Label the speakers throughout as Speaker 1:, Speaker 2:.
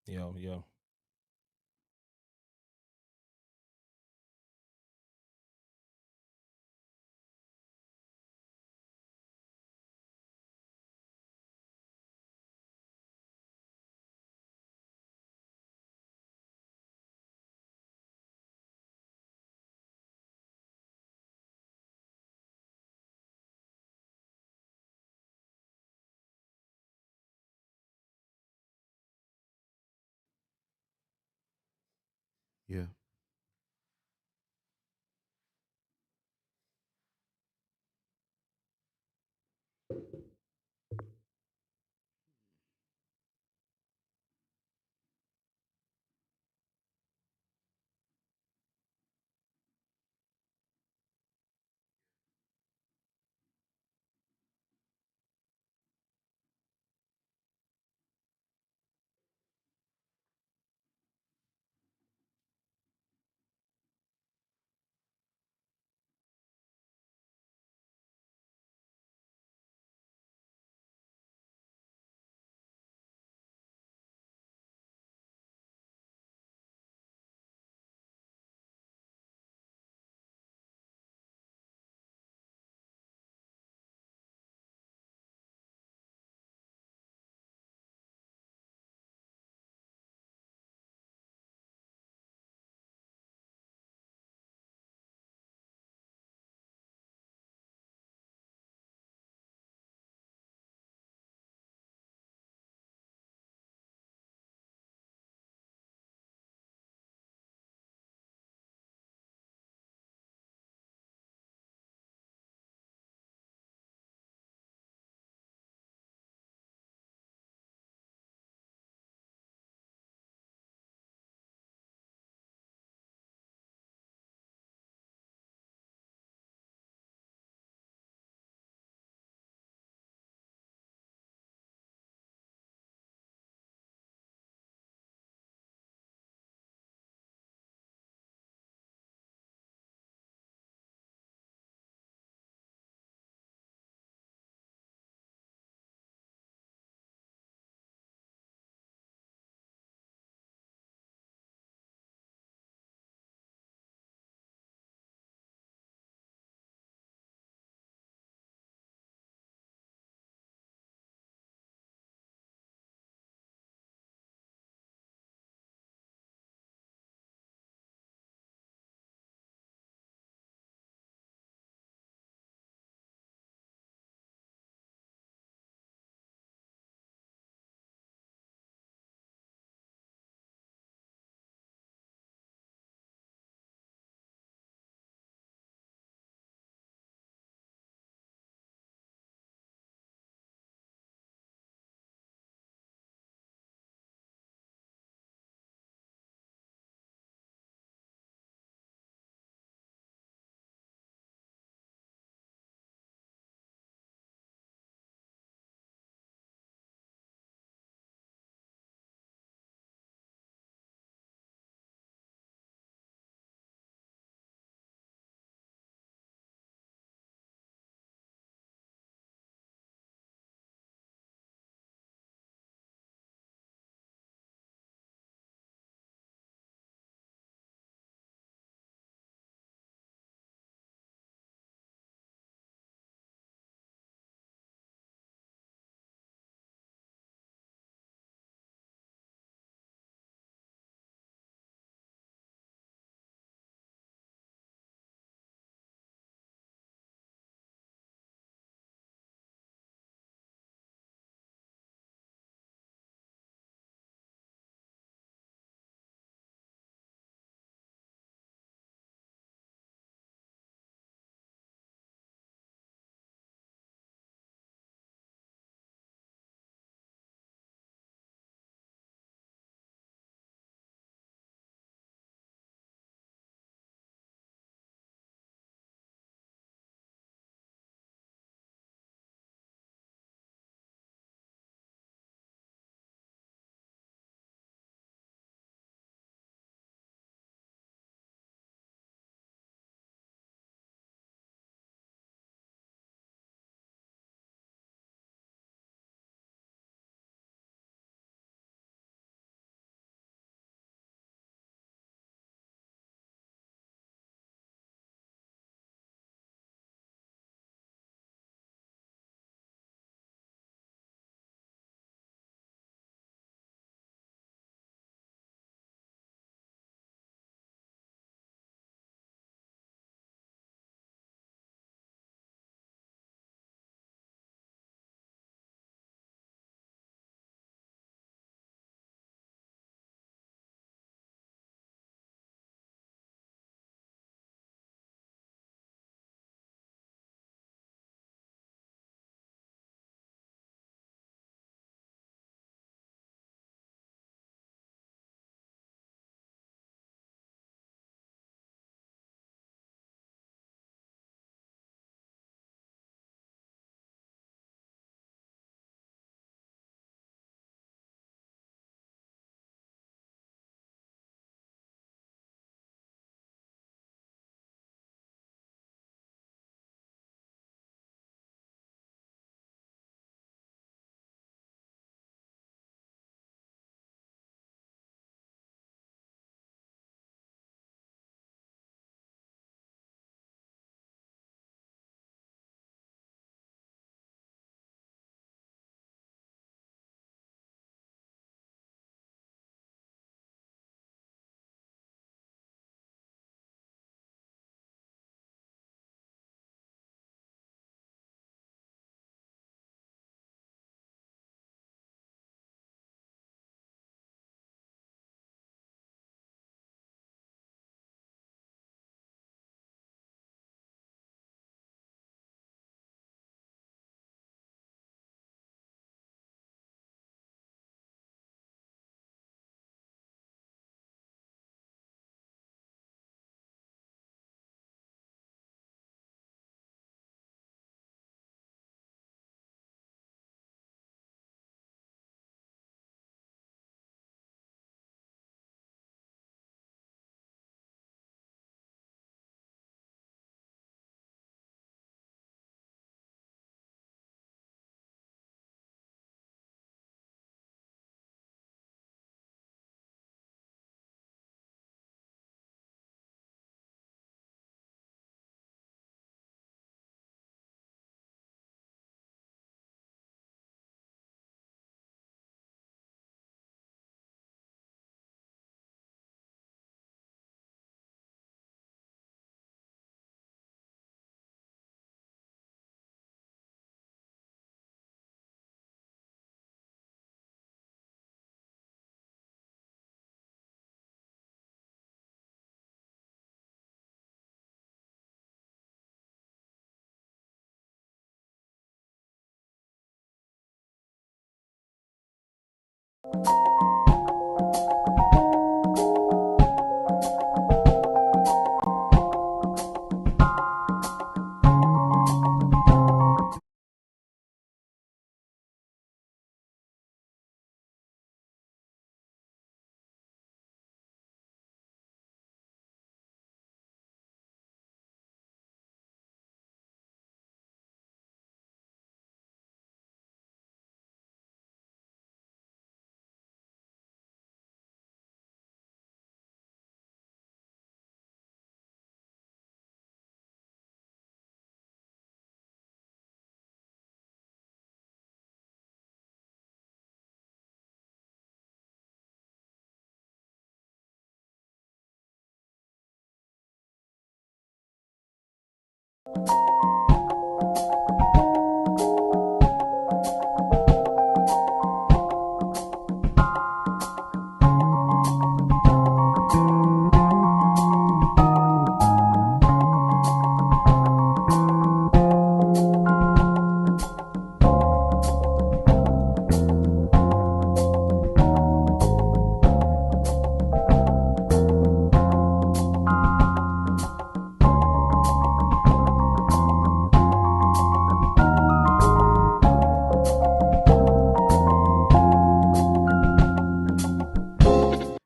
Speaker 1: Yeah, yeah.
Speaker 2: Yeah.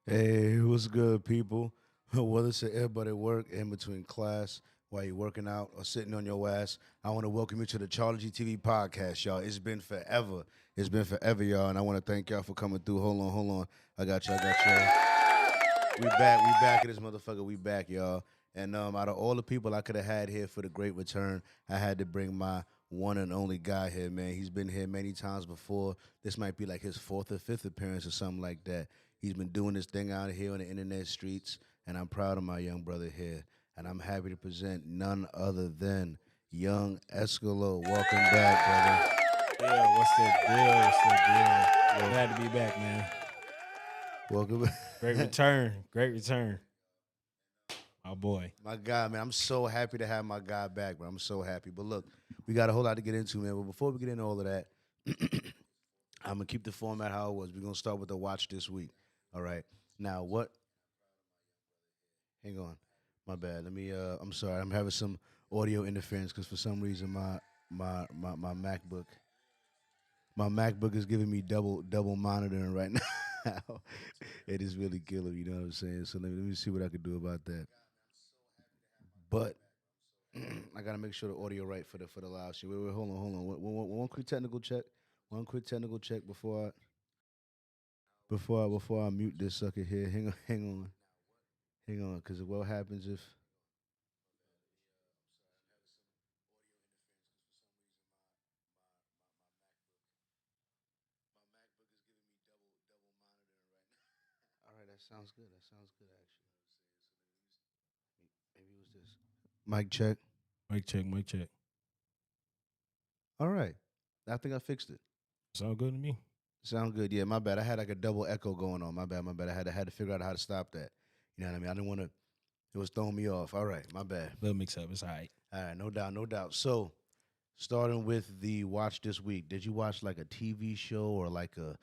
Speaker 1: Hey, what's good, people? Whether it's at everybody at work, in between class, while you're working out, or sitting on your ass, I want to welcome you to the Charlie TV podcast, y'all. It's been forever. It's been forever, y'all, and I want to thank y'all for coming through. Hold on. I got you. We back in this motherfucker. We back, y'all. And out of all the people I could have had here for the great return, I had to bring my one and only guy here, man. He's been here many times before. This might be like his fourth or fifth appearance or something like that. He's been doing this thing out here on the internet streets, and I'm proud of my young brother here. And I'm happy to present none other than young Eskalo. Welcome back,
Speaker 2: Yeah, what's the deal? What's the deal? Glad to be back, man.
Speaker 1: brother. Welcome.
Speaker 2: Great return. Great return. My boy.
Speaker 1: My guy, man, I'm so happy to have my guy back, bro. I'm so happy. But look, we got a whole lot to get into, man. But before we get into all of that, I'm gonna keep the format how it was. We're gonna start with the watch this week. All right. Now, what? Hang on, my bad. Let me. I'm sorry. I'm having some audio interference because for some reason my MacBook is giving me double monitoring right now. It is really killing me. You know what I'm saying? So let me see what I can do about that. But I gotta make sure the audio right for the live shit. Wait, hold on. One quick technical check. One quick technical check before I mute this sucker here. Hang on. Because what happens if? All right, that sounds good. That sounds good actually. Maybe it was this. Mic check.
Speaker 2: Mic check, mic check.
Speaker 1: All right, I think I fixed it.
Speaker 2: Sound good to me.
Speaker 1: Sound good. Yeah, my bad. I had like a double echo going on. My bad. I had to figure out how to stop that. You know what I mean? I didn't want to. It was throwing me off. All right, my bad.
Speaker 2: Little mix up. It's all right.
Speaker 1: All right, no doubt, no doubt. So, starting with the watch this week, did you watch like a TV show or like a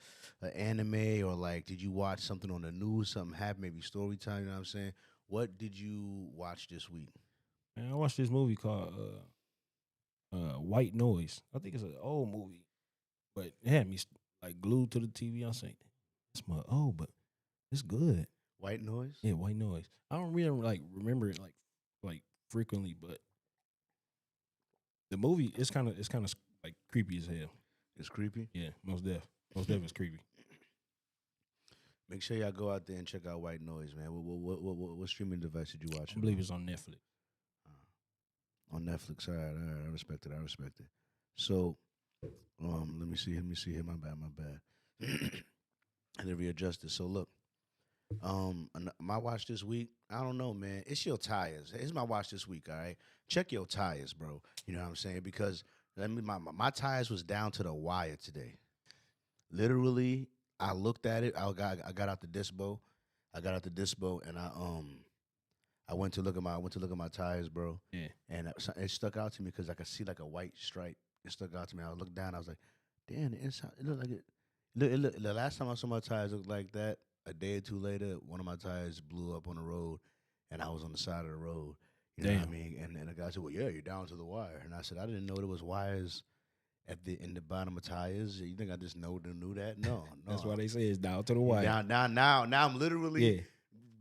Speaker 1: anime or like did you watch something on the news? Something happened, maybe story time. You know what I'm saying? What did you watch this week?
Speaker 2: Man, I watched this movie called White Noise. I think it's an old movie, but it had me like glued to the TV. I was saying, it's my but it's good.
Speaker 1: White Noise.
Speaker 2: Yeah, White Noise. I don't really like remember it like frequently, but the movie it's kind of like creepy as hell.
Speaker 1: It's creepy.
Speaker 2: Yeah, most def is creepy.
Speaker 1: Make sure y'all go out there and check out White Noise, man. What streaming device did you watch
Speaker 2: I
Speaker 1: it
Speaker 2: believe it's on Netflix.
Speaker 1: on Netflix? All right. I respect it. I respect it. So, let me see here. My bad. I didn't readjust it. So look, my watch this week. I don't know, man. It's your tires. It's my watch this week. All right, check your tires, bro. You know what I'm saying? Because my tires was down to the wire today. Literally, I looked at it. I got out the dispo. I got out the dispo, and I went to look at my tires, bro.
Speaker 2: Yeah.
Speaker 1: And it stuck out to me because I could see like a white stripe. It stuck out to me. I looked down. I was like, damn, the inside. It The last time I saw my tires look like that, a day or two later, one of my tires blew up on the road, and I was on the side of the road. You know what I
Speaker 2: Damn.
Speaker 1: mean? And the guy said, "Well, yeah, you're down to the wire." And I said, "I didn't know there was wires at the in the bottom of tires. You think I just knew that? No,
Speaker 2: That's
Speaker 1: no.
Speaker 2: why they say it's down to the
Speaker 1: You
Speaker 2: wire.
Speaker 1: down now. I'm literally,
Speaker 2: Yeah,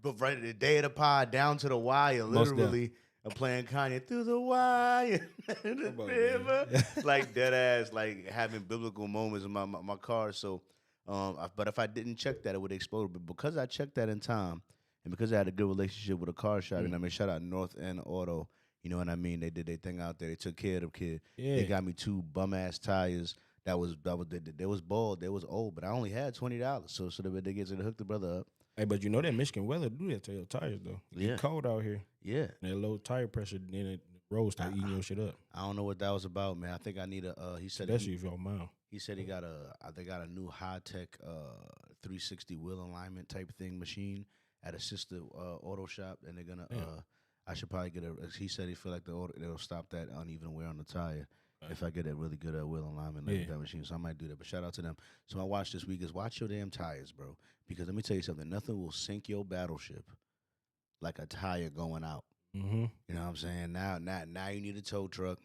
Speaker 1: but right at the day of the pod, down to the wire.
Speaker 2: most definitely.
Speaker 1: Literally, I'm playing Kanye through the wire, in the
Speaker 2: Come on,
Speaker 1: river,
Speaker 2: man.
Speaker 1: like dead ass, like having biblical moments in my car. So, but if I didn't check that, it would explode. But because I checked that in time, and because I had a good relationship with a car shop, you know, what I mean, shout out North End Auto. You know what I mean? They did their thing out there. They took care of the kid. They
Speaker 2: Yeah.
Speaker 1: got me two bum ass tires. They was bald, they was old, but I only had $20. So they get to hook the brother up.
Speaker 2: Hey, but you know that Michigan weather do that to your tires though. It
Speaker 1: Yeah.
Speaker 2: get cold out here.
Speaker 1: Yeah.
Speaker 2: That low tire pressure, then the road start eating your shit up.
Speaker 1: I don't know what that was about, man. I think I need a. He said
Speaker 2: Especially if you're mild.
Speaker 1: he said he got they got a new high tech 360 wheel alignment type thing machine at a sister auto shop, and they're gonna
Speaker 2: Yeah.
Speaker 1: I should probably get a. He said he feel like it'll stop that uneven wear on the tire.
Speaker 2: Right.
Speaker 1: If I get a really good wheel alignment like that machine, so I might do that. But shout out to them. So my watch this week is watch your damn tires, bro. Because let me tell you something. Nothing will sink your battleship like a tire going out.
Speaker 2: Mm-hmm.
Speaker 1: You know what I'm saying? Now you need a tow truck.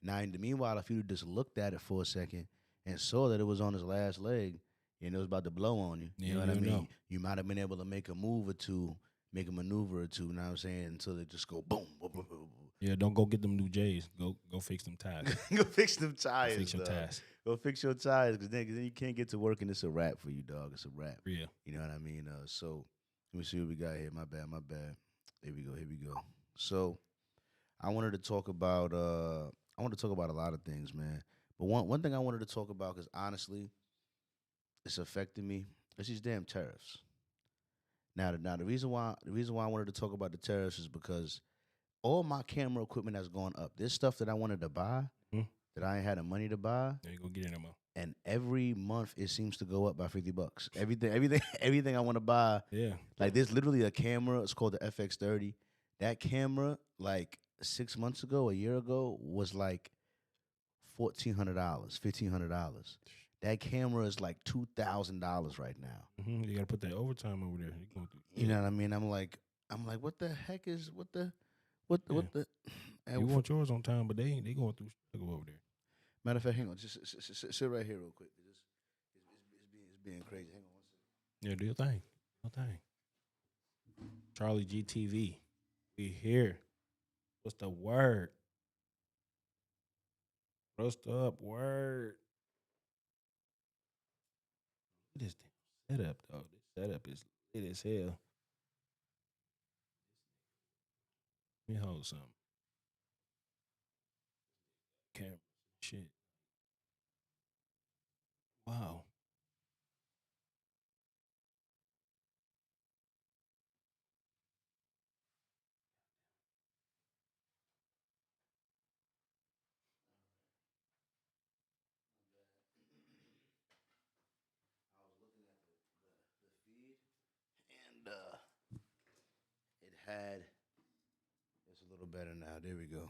Speaker 1: Now, meanwhile, if you just looked at it for a second and saw that it was on his last leg and it was about to blow on you,
Speaker 2: Yeah,
Speaker 1: you know what I
Speaker 2: you
Speaker 1: mean?
Speaker 2: know.
Speaker 1: You might have been able to make a move or two, make a maneuver or two, you know what I'm saying, until they just go boom, boom, boom, boom, boom.
Speaker 2: Yeah, don't go get them new J's. Go fix them tires.
Speaker 1: Go fix them tires.
Speaker 2: Fix your
Speaker 1: dog.
Speaker 2: tires.
Speaker 1: Go fix your tires, because then you can't get to work and it's a wrap for you, dog. It's a wrap.
Speaker 2: Real.
Speaker 1: You know what I mean? So let me see what we got here. My bad. Here we go. So I wanted to talk about a lot of things, man. But one thing I wanted to talk about, because honestly, it's affecting me. It's these damn tariffs. Now the reason why I wanted to talk about the tariffs is because all my camera equipment has gone up. There's stuff that I wanted to buy
Speaker 2: Hmm.
Speaker 1: that I ain't had the money to buy,
Speaker 2: There you go get in there, man.
Speaker 1: and every month it seems to go up by $50. Everything I want to buy.
Speaker 2: Yeah.
Speaker 1: Like there's literally a camera. It's called the FX30. That camera, like 6 months ago, a year ago, was like $1,400, $1,500. That camera is like $2,000 right now.
Speaker 2: Mm-hmm. You gotta put that overtime over there. You going through.
Speaker 1: You know what I mean? I'm like, what the heck is what the. And
Speaker 2: You want yours on time, but they going through struggle over there.
Speaker 1: matter of fact, hang on, just sit right here real quick. It's being crazy. Hang on one second.
Speaker 2: Yeah, do your thing. Do your thing. Charlie GTV. We here. What's the word? What's up, word? Look at this damn setup, dog. This setup is lit as hell. Let me hold something. Camera. Shit. Wow.
Speaker 1: I was looking at the feed, and it had. It's a little better now. There we go.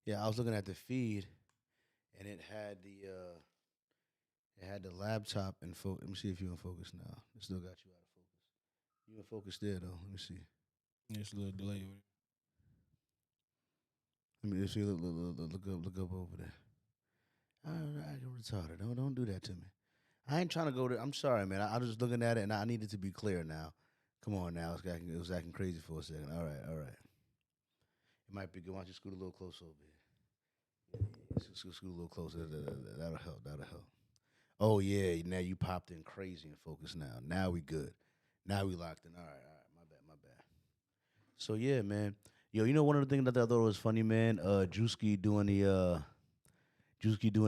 Speaker 1: Yeah, I was looking at the feed, and it had the laptop in focus. Let me see if you're in focus now. It still got you out of focus. You in focus there though. Let me see.
Speaker 2: There's a little delay with it.
Speaker 1: Let me see. Look up over there. I get retarded. Don't do that to me. I ain't trying to go there. I'm sorry, man. I was just looking at it, and I needed to be clear now. Come on now. It was acting crazy for a second. All right. It might be good. Why don't you scoot a little closer over here? Yeah. Scoot a little closer. That'll help. Oh yeah. Now you popped in crazy in focus. Now we good. Now we locked in. All right. My bad. So yeah, man. Yo, you know one of the things that I thought was funny, man. Drewski doing the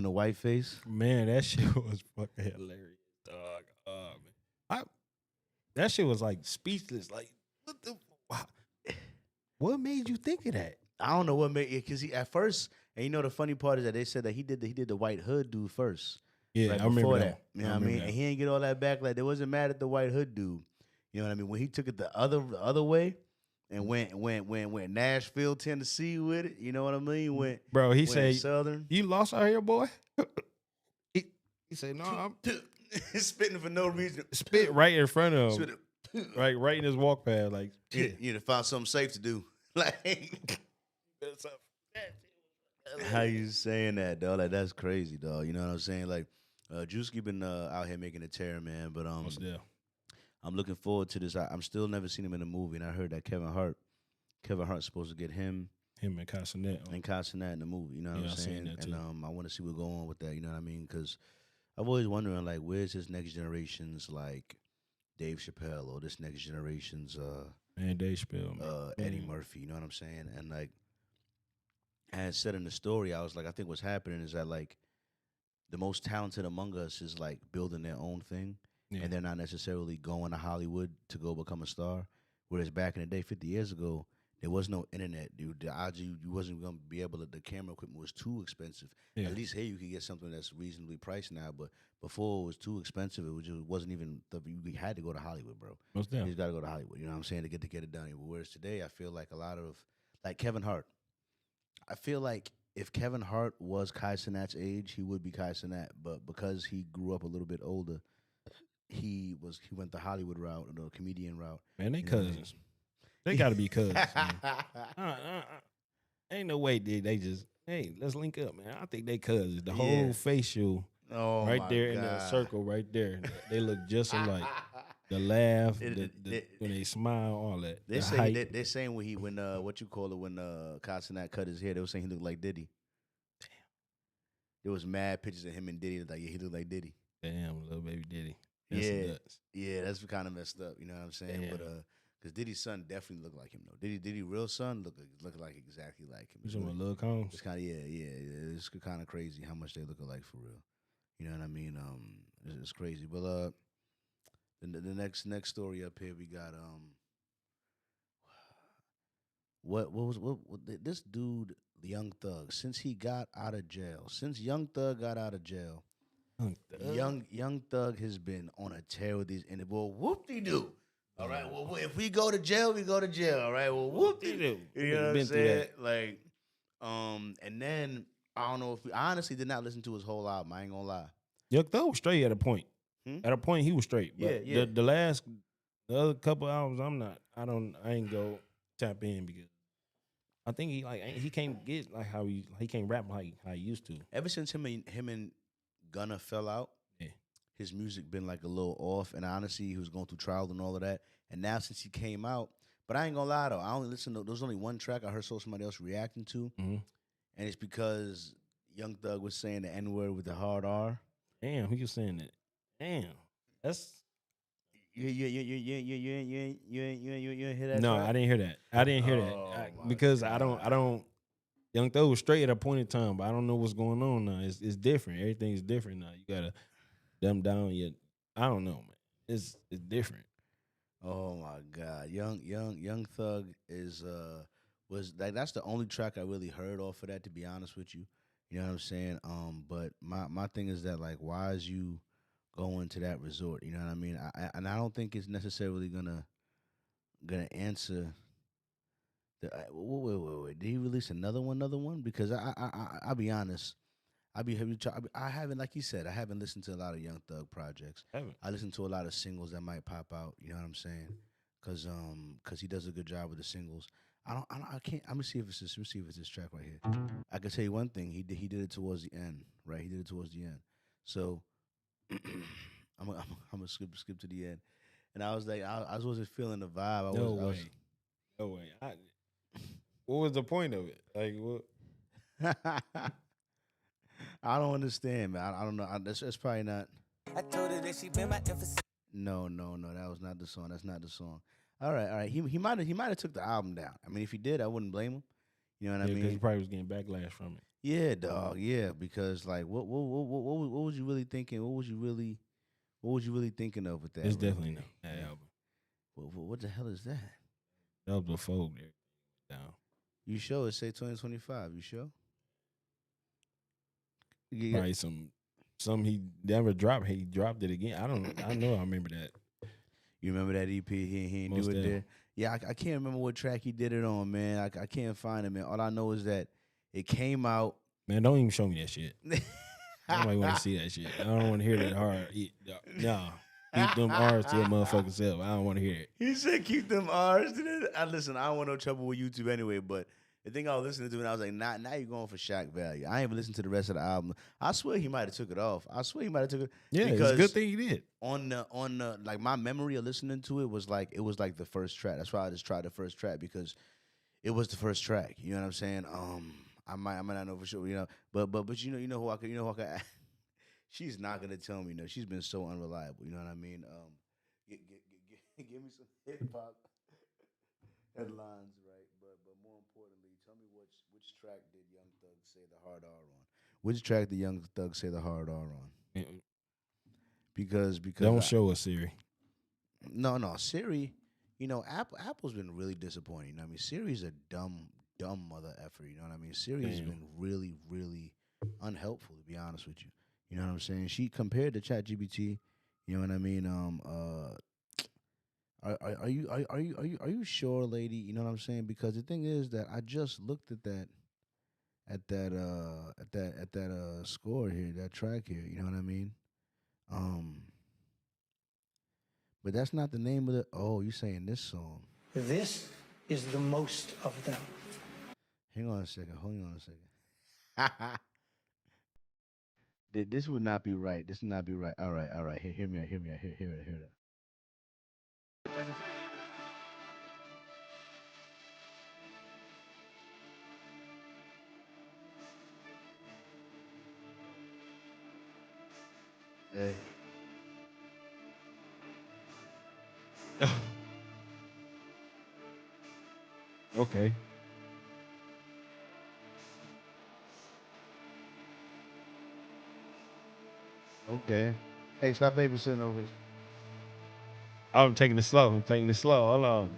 Speaker 1: white face.
Speaker 2: Man, that shit was fucking hilarious, dog. Man. That shit was like speechless. Like, what the? Wow. What made you think of that?
Speaker 1: I don't know what made it, because he at first, and you know the funny part is that they said that he did the white hood dude first.
Speaker 2: Yeah,
Speaker 1: right
Speaker 2: I remember
Speaker 1: before
Speaker 2: that.
Speaker 1: You know what I mean? And he didn't get all that back. Like they wasn't mad at the white hood dude. You know what I mean? When he took it the other way and went Nashville, Tennessee with it. You know what I mean?
Speaker 2: Bro, he
Speaker 1: went
Speaker 2: said,
Speaker 1: Southern.
Speaker 2: "You lost out here, boy." he said, "No,
Speaker 1: spitting for no reason.
Speaker 2: Spit right in front of him,
Speaker 1: Spitting.
Speaker 2: right in his walk path. Like,
Speaker 1: You to find something safe to do. Like, how you saying that, dog? Like, that's crazy, dog. You know what I'm saying? Like, Drewski been out here making a tear, man. But
Speaker 2: What's there?
Speaker 1: I'm looking forward to this. I'm still never seen him in a movie, and I heard that Kevin Hart's supposed to get him
Speaker 2: and Castanet.
Speaker 1: and Castanet in the movie. You know what I'm
Speaker 2: I seen
Speaker 1: saying?
Speaker 2: that too.
Speaker 1: And I want to see what go on with that. You know what I mean? Because I've always wondering, like, where's his next generation's like Dave Chappelle or this next generation's
Speaker 2: Man, Dave Chappelle,
Speaker 1: Eddie Murphy. You know what I'm saying? And like I had said in the story, I was like, I think what's happening is that like the most talented among us is like building their own thing,
Speaker 2: Yeah.
Speaker 1: and they're not necessarily going to Hollywood to go become a star. Whereas back in the day, 50 years ago, there was no internet, dude. The odds you wasn't gonna be able to. The camera equipment was too expensive.
Speaker 2: Yeah.
Speaker 1: At least here you could get something that's reasonably priced now, but before it was too expensive. It wasn't even. You had to go to Hollywood, bro.
Speaker 2: Most
Speaker 1: You
Speaker 2: definitely.
Speaker 1: just got to go to Hollywood. You know what I'm saying to get it done. Whereas today, I feel like a lot of like Kevin Hart. I feel like if Kevin Hart was Kai Cenat's age, he would be Kai Cenat. But because he grew up a little bit older, he went the Hollywood route or the comedian route.
Speaker 2: Man, they
Speaker 1: You know what I mean?
Speaker 2: cousins. They got to be cousins. Man. Ain't no way they just, hey, let's link up, man. I think they cousins. The whole facial
Speaker 1: Oh
Speaker 2: right
Speaker 1: my
Speaker 2: there
Speaker 1: God.
Speaker 2: in the circle right there. They look just alike. The laugh, when they smile, all that.
Speaker 1: They're saying when what you call it when Castanet cut his hair, they were saying he looked like Diddy. Damn. There was mad pictures of him and Diddy. Like, yeah, he looked like Diddy.
Speaker 2: Damn, little baby Diddy. That's nuts.
Speaker 1: Yeah, that's kind of messed up. You know what I'm saying?
Speaker 2: Damn.
Speaker 1: But because Diddy's son definitely looked like him though. Diddy real son looked like exactly like him.
Speaker 2: You talking about Lil Combs?
Speaker 1: It's kind of yeah. It's kind of crazy how much they look alike for real. You know what I mean? It's crazy. But the next story up here we got what this dude Young Thug since Young Thug got out of jail. Young Thug has been on a tear with these and well whoop-de-doo. All right, well if we go to jail, we go to jail. All right, well whoop-de-doo. You know what I'm saying? Like, and then I don't know I honestly did not listen to his whole album. I ain't gonna lie.
Speaker 2: Young Thug was straight at a point. At a point, he was straight. But
Speaker 1: Yeah.
Speaker 2: the other couple albums, I ain't go tap in because I think he can't get like how he can't rap like how he used to.
Speaker 1: Ever since him and Gunna fell out, his music been like a little off. And honestly, he was going through trials and all of that. And now since he came out, but I ain't gonna lie though, I only listened to there was only one track I heard somebody else reacting to, and it's because Young Thug was saying the N-word with the hard R.
Speaker 2: Damn, he was saying that. Damn, that's
Speaker 1: you ain't hear that?
Speaker 2: no,
Speaker 1: track?
Speaker 2: I didn't hear that. I didn't hear that because I don't. Young Thug was straight at a point in time, but I don't know what's going on now. It's different. Everything's different now. You gotta dumb down your. I don't know, man. It's different.
Speaker 1: Oh my God, Young Thug was like that's the only track I really heard off of that. To be honest with you, you know what I'm saying. But my thing is that like, why is you going to that resort? You know what I mean. I don't think it's necessarily gonna answer. Wait. Did he release another one? Because I'll be honest. I haven't, like you said, I haven't listened to a lot of Young Thug projects. I listen to a lot of singles that might pop out. You know what I'm saying? Cause he does a good job with the singles. I can't. I'm gonna see if it's this track right here. I can tell you one thing. He did it towards the end, right? He did it towards the end. So I'm gonna skip to the end. And I was like, I wasn't feeling the vibe.
Speaker 2: No way. What was the point of it? Like what?
Speaker 1: I don't understand, man. I don't know. That's probably not.
Speaker 3: I told her that she been my emphasis.
Speaker 1: No. That was not the song. That's not the song. All right. He might have took the album down. I mean, if he did, I wouldn't blame him. You know what I mean?
Speaker 2: Because he probably was getting backlash from it.
Speaker 1: Yeah, dog. Yeah, because like, what was you really thinking? What was you really thinking of with that?
Speaker 2: It's definitely not that album.
Speaker 1: What the hell is that?
Speaker 2: That was before there. Down.
Speaker 1: You sure? It say 2025. You sure?
Speaker 2: Yeah. Probably some he never dropped. He dropped it again. I don't know. I remember that.
Speaker 1: You remember that EP? He
Speaker 2: Most
Speaker 1: do it
Speaker 2: definitely.
Speaker 1: there. Yeah, I can't remember what track he did it on, man. I can't find it, man. All I know is that it came out.
Speaker 2: Man, don't even show me that shit. Nobody want to see that shit. I don't want to hear that hard. No, keep them R's to your motherfucking self. I don't want to hear it.
Speaker 1: He said keep them R's. Listen, I don't want no trouble with YouTube anyway, but the thing I was listening to, and I was like, now you're going for shock value. I ain't even listened to the rest of the album. I swear he might have took it off. I swear he might have took it.
Speaker 2: Yeah, it's a good thing you did.
Speaker 1: On the like my memory of listening to it was like the first track. That's why I just tried the first track because it was the first track. You know what I'm saying? I might not know for sure, but you know who I could she's not gonna tell me no. She's been so unreliable. You know what I mean? Give me some hip hop headlines, right? But more importantly, tell me which track did Young Thug say the hard R on? Which track did Young Thug say the hard R on? Because
Speaker 2: Don't show us Siri.
Speaker 1: No, Siri. You know, Apple's been really disappointing. You know what I mean, Siri's a dumb mother effer. You know what I mean? Siri's been really, really unhelpful, to be honest with you. You know what I'm saying? She compared to ChatGPT. You know what I mean? Are you sure, lady? You know what I'm saying? Because the thing is that I just looked at that score here, that track here. You know what I mean? Um, but that's not the name of the. Oh, you saying this song?
Speaker 4: This is the most of them.
Speaker 1: Hang on a second. Hold on a second. This would not be right. This would not be right. All right. Hear me out. Hear it. Hey.
Speaker 2: Okay.
Speaker 1: Okay. Hey, stop babysitting over here.
Speaker 2: I'm taking it slow. Hold on.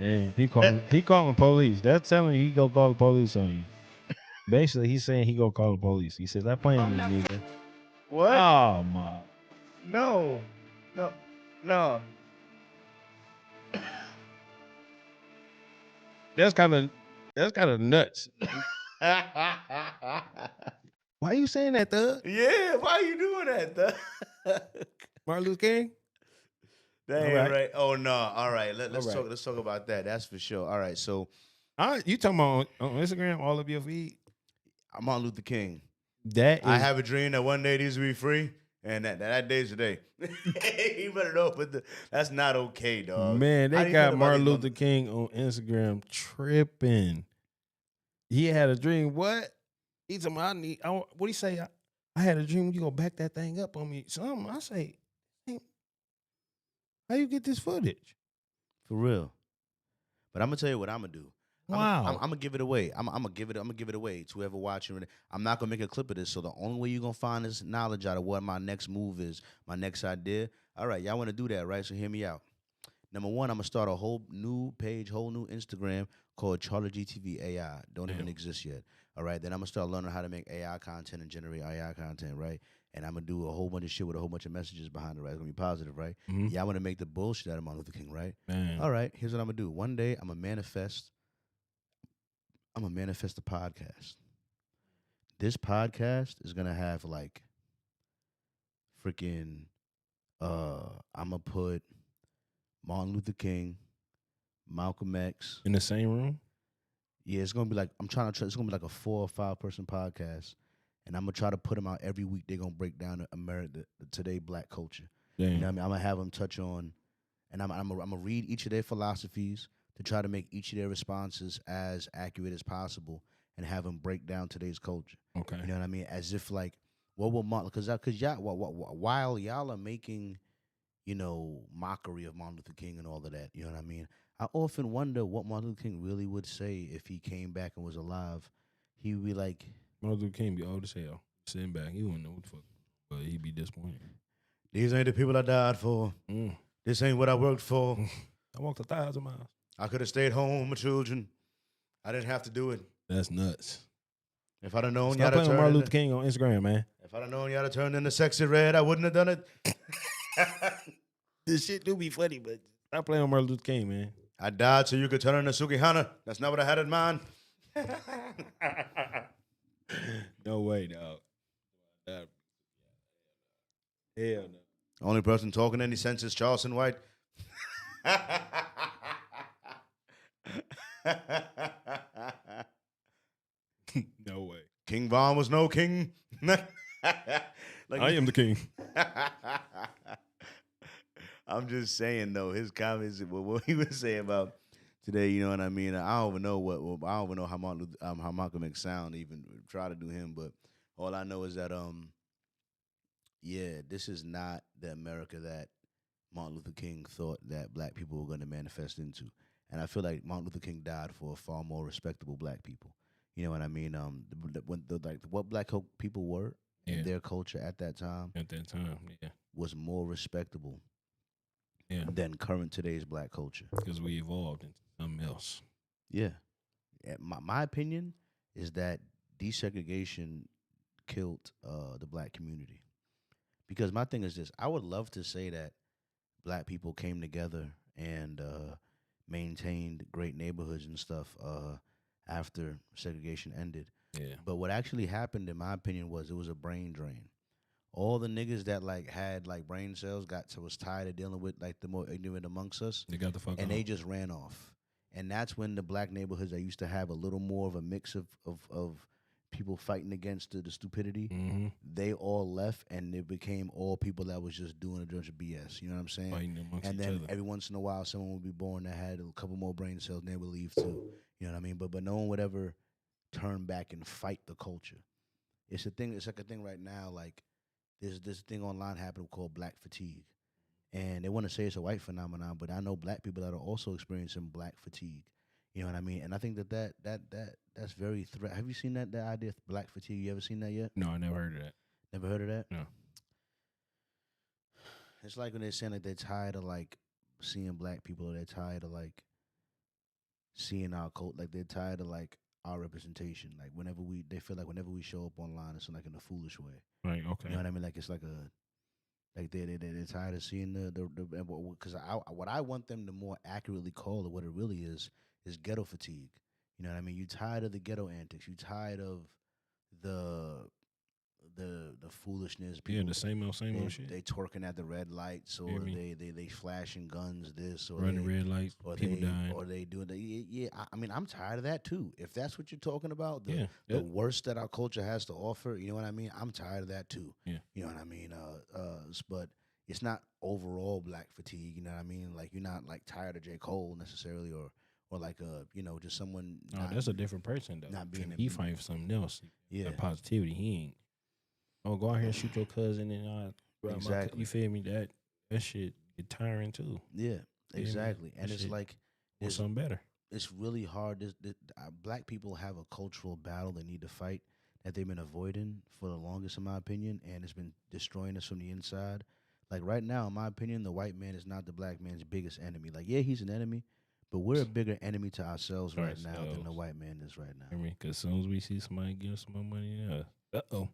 Speaker 2: Yeah, he calling police. That's telling you he go call the police on you. Basically, he's saying he go call the police. He says, "That playing with me, nigga."
Speaker 1: What?
Speaker 2: Oh my!
Speaker 1: No. No.
Speaker 2: That's kind of nuts. Why you saying that, Thug?
Speaker 1: Yeah, why you doing that, though?
Speaker 2: Martin Luther King?
Speaker 1: That
Speaker 2: All
Speaker 1: ain't
Speaker 2: right.
Speaker 1: right. Oh no. All right. Let's
Speaker 2: All right.
Speaker 1: talk. Let's talk about that. That's for sure. All right. So
Speaker 2: You talking about on Instagram, all of your feed?
Speaker 1: I'm Martin Luther King.
Speaker 2: That
Speaker 1: I
Speaker 2: is,
Speaker 1: have a dream that one day these will be free, and that day's today. You better know, but that's not okay, dog.
Speaker 2: man,
Speaker 1: How
Speaker 2: they
Speaker 1: do you feel
Speaker 2: got
Speaker 1: about
Speaker 2: Martin
Speaker 1: these
Speaker 2: Luther King on Instagram tripping. He had a dream. What? He told me, what he say? I had a dream you gonna back that thing up on me. Something. I say, hey, how you get this footage?
Speaker 1: For real. But I'm gonna tell you what I'm gonna do.
Speaker 2: Wow.
Speaker 1: I'm gonna give it away. I'm gonna give it away to whoever watching. I'm not gonna make a clip of this. So the only way you're gonna find this knowledge out of what my next move is, my next idea. All right, y'all want to do that, right? So hear me out. Number one, I'm gonna start a whole new page, whole new Instagram called Charlie GTV AI. Don't even exist yet. All right, then I'm gonna start learning how to make AI content and generate AI content, right? And I'm gonna do a whole bunch of shit with a whole bunch of messages behind it, right? It's gonna be positive, right?
Speaker 2: Mhm.
Speaker 1: Yeah, I wanna make the bullshit out of Martin Luther King, right?
Speaker 2: Man.
Speaker 1: All right, here's what I'm gonna do. One day I'm gonna manifest. I'm gonna manifest a podcast. This podcast is gonna have like freaking I'm gonna put Martin Luther King, Malcolm X.
Speaker 2: In the same room?
Speaker 1: Yeah, it's gonna be like it's gonna be like a 4 or 5 person podcast, and I'm gonna try to put them out every week. They're gonna break down the today black culture.
Speaker 2: Damn.
Speaker 1: You know what I mean? I'm gonna have them touch on, and I'm gonna read each of their philosophies to try to make each of their responses as accurate as possible, and have them break down today's culture.
Speaker 2: Okay.
Speaker 1: You know what I mean? As if like, what will Martin? Because y'all, while y'all are making, mockery of Martin Luther King and all of that, you know what I mean? I often wonder what Martin Luther King really would say if he came back and was alive. He would be like,
Speaker 2: Martin Luther King be old as hell. Sitting back, he wouldn't know what the fuck, but he'd be disappointed.
Speaker 1: "These ain't the people I died for.
Speaker 2: Mm.
Speaker 1: This ain't what I worked for."
Speaker 2: I walked 1,000 miles.
Speaker 1: I could have stayed home with my children. I didn't have to do it.
Speaker 2: That's nuts.
Speaker 1: If I'd have known you
Speaker 2: Stop
Speaker 1: had to
Speaker 2: playing with
Speaker 1: turn
Speaker 2: Martin
Speaker 1: into,
Speaker 2: Luther King on Instagram, man.
Speaker 1: if I'd have known you had to turn into sexy red, I wouldn't have done it.
Speaker 2: This shit do be funny, but stop playing with Martin Luther King, man.
Speaker 1: I died so you could turn into Sukihana. That's not what I had in mind.
Speaker 2: No way, dog. Hell no.
Speaker 1: Only person talking any sense is Charleston White.
Speaker 2: No way.
Speaker 1: King Von was no king. Like-
Speaker 2: I am the king.
Speaker 1: I'm just saying though, his comments, what he was saying about today, you know what I mean. I don't even know I don't even know how Malcolm X sound even try to do him, but all I know is that yeah, this is not the America that Martin Luther King thought that black people were going to manifest into, and I feel like Martin Luther King died for far more respectable black people. You know what I mean? What black people were
Speaker 2: Yeah.
Speaker 1: in their culture at that time
Speaker 2: At that time, yeah.
Speaker 1: was more respectable
Speaker 2: Yeah.
Speaker 1: than current today's black culture.
Speaker 2: Because we evolved into something else.
Speaker 1: Yeah. My opinion is that desegregation killed the black community. Because my thing is this, I would love to say that black people came together and maintained great neighborhoods and stuff after segregation ended.
Speaker 2: Yeah.
Speaker 1: But what actually happened, in my opinion, was it was a brain drain. All the niggas that like had like brain cells was tired of dealing with like the more ignorant amongst us,
Speaker 2: They got the fuck
Speaker 1: and
Speaker 2: out.
Speaker 1: they just ran off. And that's when the black neighborhoods that used to have a little more of a mix of people fighting against the stupidity,
Speaker 2: Mm-hmm.
Speaker 1: they all left, and it became all people that was just doing a bunch of BS. You know what I'm saying?
Speaker 2: Fighting amongst
Speaker 1: And
Speaker 2: each
Speaker 1: then
Speaker 2: other.
Speaker 1: every once in a while, someone would be born that had a couple more brain cells, and they would leave too. You know what I mean? But no one would ever turn back and fight the culture. It's a thing. It's like a thing right now. Like there's this thing online happening called black fatigue, and they want to say it's a white phenomenon, but I know black people that are also experiencing black fatigue. You know what I mean? And I think that's very threat. Have you seen that idea of black fatigue? You ever seen that yet?
Speaker 2: No, I never heard of that.
Speaker 1: Never heard of that?
Speaker 2: No.
Speaker 1: It's like when they're saying like they're tired of like seeing black people, or they're tired of like seeing our cult, like they're tired of like our representation. Like they feel like whenever we show up online, it's like in a foolish way.
Speaker 2: Right, okay.
Speaker 1: You know what I mean? Like it's like they're tired of seeing because what I want them to more accurately call it, what it really is ghetto fatigue. You know what I mean? You tired of the ghetto antics. You tired of the foolishness.
Speaker 2: Yeah,
Speaker 1: People,
Speaker 2: the same old shit.
Speaker 1: they twerking at the red lights, or
Speaker 2: Hear me?
Speaker 1: they flashing guns, this or
Speaker 2: Running
Speaker 1: they,
Speaker 2: red lights,
Speaker 1: or
Speaker 2: people
Speaker 1: they
Speaker 2: dying.
Speaker 1: or they doing the yeah. I mean, I'm tired of that too. If that's what you're talking about,
Speaker 2: Yeah,
Speaker 1: the
Speaker 2: yeah.
Speaker 1: worst that our culture has to offer, you know what I mean? I'm tired of that too.
Speaker 2: Yeah.
Speaker 1: You know what I mean? But it's not overall black fatigue. You know what I mean? Like you're not like tired of J. Cole necessarily, or like just someone.
Speaker 2: No, that's a different person though.
Speaker 1: not being
Speaker 2: he
Speaker 1: a-
Speaker 2: fighting for something else.
Speaker 1: Yeah.
Speaker 2: That positivity. He ain't. Oh, go out here and shoot your cousin and grab my
Speaker 1: Exactly.
Speaker 2: you feel me? That shit get tiring too.
Speaker 1: Yeah,
Speaker 2: me?
Speaker 1: exactly. And
Speaker 2: That
Speaker 1: it's
Speaker 2: shit
Speaker 1: like
Speaker 2: Want
Speaker 1: it's
Speaker 2: something better.
Speaker 1: it's really hard. Black people have a cultural battle they need to fight that they've been avoiding for the longest, in my opinion, and it's been destroying us from the inside. Like right now, in my opinion, the white man is not the black man's biggest enemy. Like, yeah, he's an enemy, but we're a bigger enemy to ourselves right now than the
Speaker 2: Ourselves.
Speaker 1: white man is right
Speaker 2: I
Speaker 1: now.
Speaker 2: mean, because as soon as we see somebody give us some more money, uh-oh.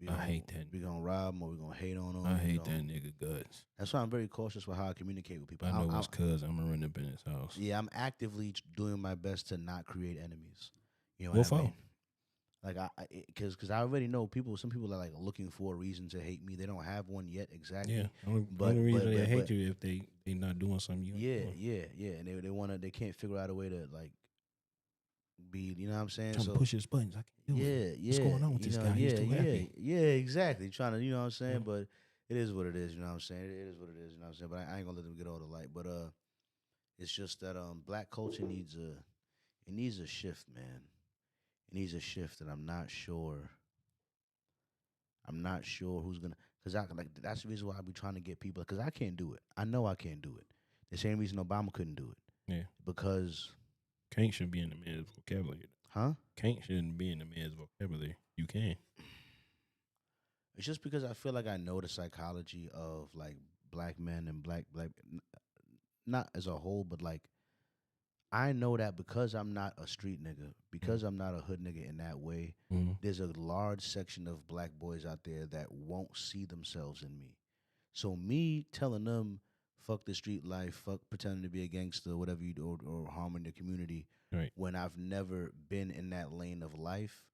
Speaker 1: We
Speaker 2: I
Speaker 1: gon-
Speaker 2: hate that.
Speaker 1: We gonna rob him, or we gonna hate on him.
Speaker 2: I hate that nigga guts.
Speaker 1: That's why I'm very cautious with how I communicate with people.
Speaker 2: I know it's cuz I'm going to run up in his house.
Speaker 1: Yeah, I'm actively doing my best to not create enemies. You know
Speaker 2: What
Speaker 1: what
Speaker 2: for?
Speaker 1: I mean? Like because I already know people. Some people are like looking for a reason to hate me. They don't have one yet exactly.
Speaker 2: Yeah. Only
Speaker 1: But-
Speaker 2: reason
Speaker 1: but-
Speaker 2: they hate
Speaker 1: but-
Speaker 2: you if they not doing something you
Speaker 1: Yeah,
Speaker 2: ain't doing.
Speaker 1: yeah. And they can't figure out a way to like be. You know what I'm saying?
Speaker 2: Trying to push his buttons. I can't do
Speaker 1: yeah,
Speaker 2: it.
Speaker 1: yeah.
Speaker 2: What's going on with
Speaker 1: you
Speaker 2: this
Speaker 1: know,
Speaker 2: guy? He's
Speaker 1: Yeah,
Speaker 2: too
Speaker 1: yeah,
Speaker 2: happy.
Speaker 1: yeah. Exactly. Trying to, you know what I'm saying?
Speaker 2: Yeah.
Speaker 1: But it is what it is. You know what I'm saying? It is what it is. You know what I'm saying? But I ain't gonna let them get all the light. But it's just that black culture needs a shift, man. It needs a shift, and I'm not sure. I'm not sure who's gonna, cause that's the reason why I be trying to get people, cause I can't do it. I know I can't do it. The same reason Obama couldn't do it.
Speaker 2: Yeah.
Speaker 1: Because,
Speaker 2: Can't shouldn't be in the man's vocabulary.
Speaker 1: huh?
Speaker 2: Can't shouldn't be in the man's vocabulary. You can.
Speaker 1: It's just because I feel like I know the psychology of like black men and black, not as a whole, but like I know that because I'm not a street nigga, because I'm not a hood nigga in that way,
Speaker 2: Mm-hmm.
Speaker 1: there's a large section of black boys out there that won't see themselves in me. So me telling them, fuck the street life, fuck pretending to be a gangster, whatever you do, or harming the community,
Speaker 2: Right.
Speaker 1: when I've never been in that lane of life,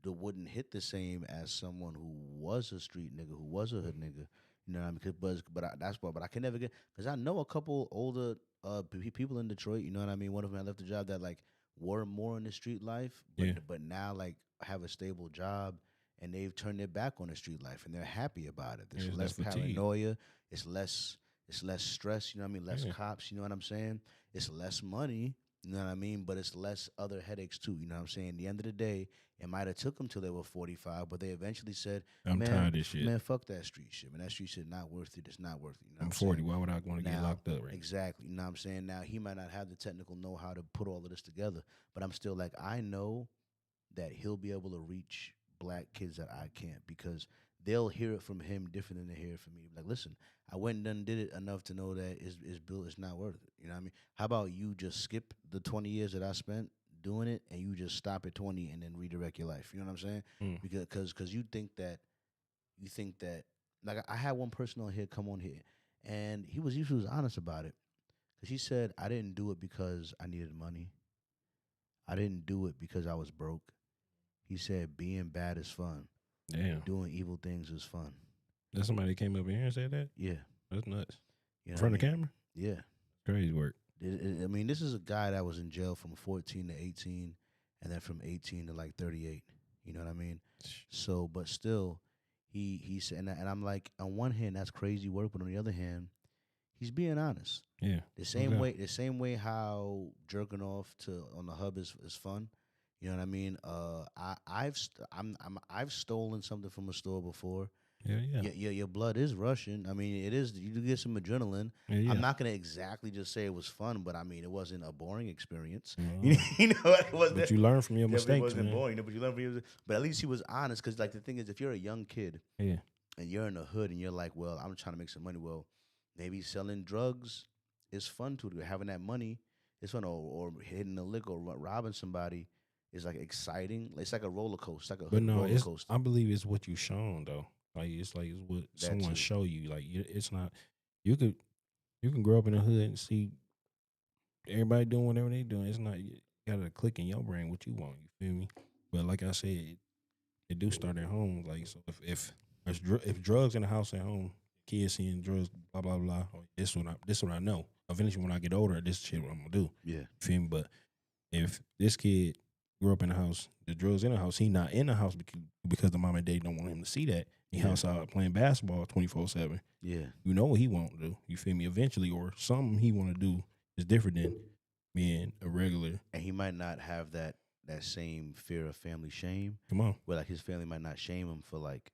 Speaker 1: that wouldn't hit the same as someone who was a street nigga, who was a hood nigga. You know what I mean? That's why. But I can never get because I know a couple older people in Detroit. You know what I mean? One of them I left the job that like were more in the street life,
Speaker 2: Yeah.
Speaker 1: but now like have a stable job and they've turned their back on the street life and they're happy about it.
Speaker 2: Yeah,
Speaker 1: There's
Speaker 2: it's
Speaker 1: less
Speaker 2: that fatigue.
Speaker 1: paranoia. It's less stress. You know what I mean? Less
Speaker 2: Yeah.
Speaker 1: cops. You know what I'm saying? It's less money. You know what I mean? But it's less other headaches too. You know what I'm saying? At the end of the day, it might have took them till they were 45, but they eventually said,
Speaker 2: I'm
Speaker 1: "Man,
Speaker 2: tired of this shit.
Speaker 1: man, fuck that street shit. Man, that street shit not worth it. It's not worth it." You know
Speaker 2: I'm
Speaker 1: what
Speaker 2: 40.
Speaker 1: saying?
Speaker 2: Why would I want to get
Speaker 1: Now,
Speaker 2: locked up right
Speaker 1: exactly. You know what I'm saying? Now he might not have the technical know-how to put all of this together, but I'm still like, I know that he'll be able to reach black kids that I can't because they'll hear it from him different than they hear it from me. Like, listen, I went and done did it enough to know that it's built. It's not worth it. You know what I mean? How about you just skip the 20 years that I spent doing it and you just stop at 20 and then redirect your life? You know what I'm saying?
Speaker 2: Mm.
Speaker 1: Because you think that like I had one person on here come on here and he was honest about it because he said I didn't do it because I needed money. I didn't do it because I was broke. He said being bad is fun.
Speaker 2: Damn.
Speaker 1: Doing evil things is fun.
Speaker 2: That's somebody that came up in here and said that?
Speaker 1: Yeah.
Speaker 2: That's nuts.
Speaker 1: You
Speaker 2: In
Speaker 1: know
Speaker 2: front
Speaker 1: what
Speaker 2: of
Speaker 1: I
Speaker 2: the
Speaker 1: mean?
Speaker 2: camera?
Speaker 1: Yeah.
Speaker 2: Crazy work.
Speaker 1: I mean, this is a guy that was in jail from 14 to 18 and then from 18 to like 38. You know what I mean? So, but still, he said, and I'm like, on one hand, that's crazy work, but on the other hand, he's being honest.
Speaker 2: Yeah.
Speaker 1: The same way how jerking off to on the hub is fun. You know what I mean? I've stolen something from a store before.
Speaker 2: Yeah.
Speaker 1: Your blood is rushing. I mean, it is. You do get some adrenaline.
Speaker 2: Yeah.
Speaker 1: I'm not gonna exactly just say it was fun, but I mean, it wasn't a boring experience.
Speaker 2: No.
Speaker 1: You know, it wasn't.
Speaker 2: But you learn from your
Speaker 1: Definitely
Speaker 2: mistakes,
Speaker 1: wasn't
Speaker 2: man.
Speaker 1: boring. But you learn from your. But at least he was honest, because like the thing is, if you're a young kid
Speaker 2: Yeah.
Speaker 1: and you're in the hood and you're like, well, I'm trying to make some money. Well, maybe selling drugs is fun to do. Having that money is fun, or hitting the lick or robbing somebody is like exciting. It's like a roller coaster, like a
Speaker 2: But
Speaker 1: hood
Speaker 2: no,
Speaker 1: roller coaster.
Speaker 2: I believe it's what you shown though. It's what
Speaker 1: That
Speaker 2: someone
Speaker 1: too.
Speaker 2: show you. Like it's not. You can grow up in the hood and see everybody doing whatever they doing. It's not you got to click in your brain what you want. You feel me? But like I said, it do start at home. Like so, if drugs in the house at home, kids seeing drugs, blah blah blah. Or this what I know. Eventually, when I get older, this shit what I'm gonna do.
Speaker 1: Yeah.
Speaker 2: You feel me? But if this kid grew up in the house, the drugs in the house, he not in the house because the mom and dad don't want him to see that. He
Speaker 1: Yeah.
Speaker 2: outside playing basketball 24/7.
Speaker 1: Yeah.
Speaker 2: You know what he want to do. You feel me? Eventually, or something he want to do is different than being a regular.
Speaker 1: And he might not have that same fear of family shame,
Speaker 2: Come on,
Speaker 1: where like his family might not shame him for like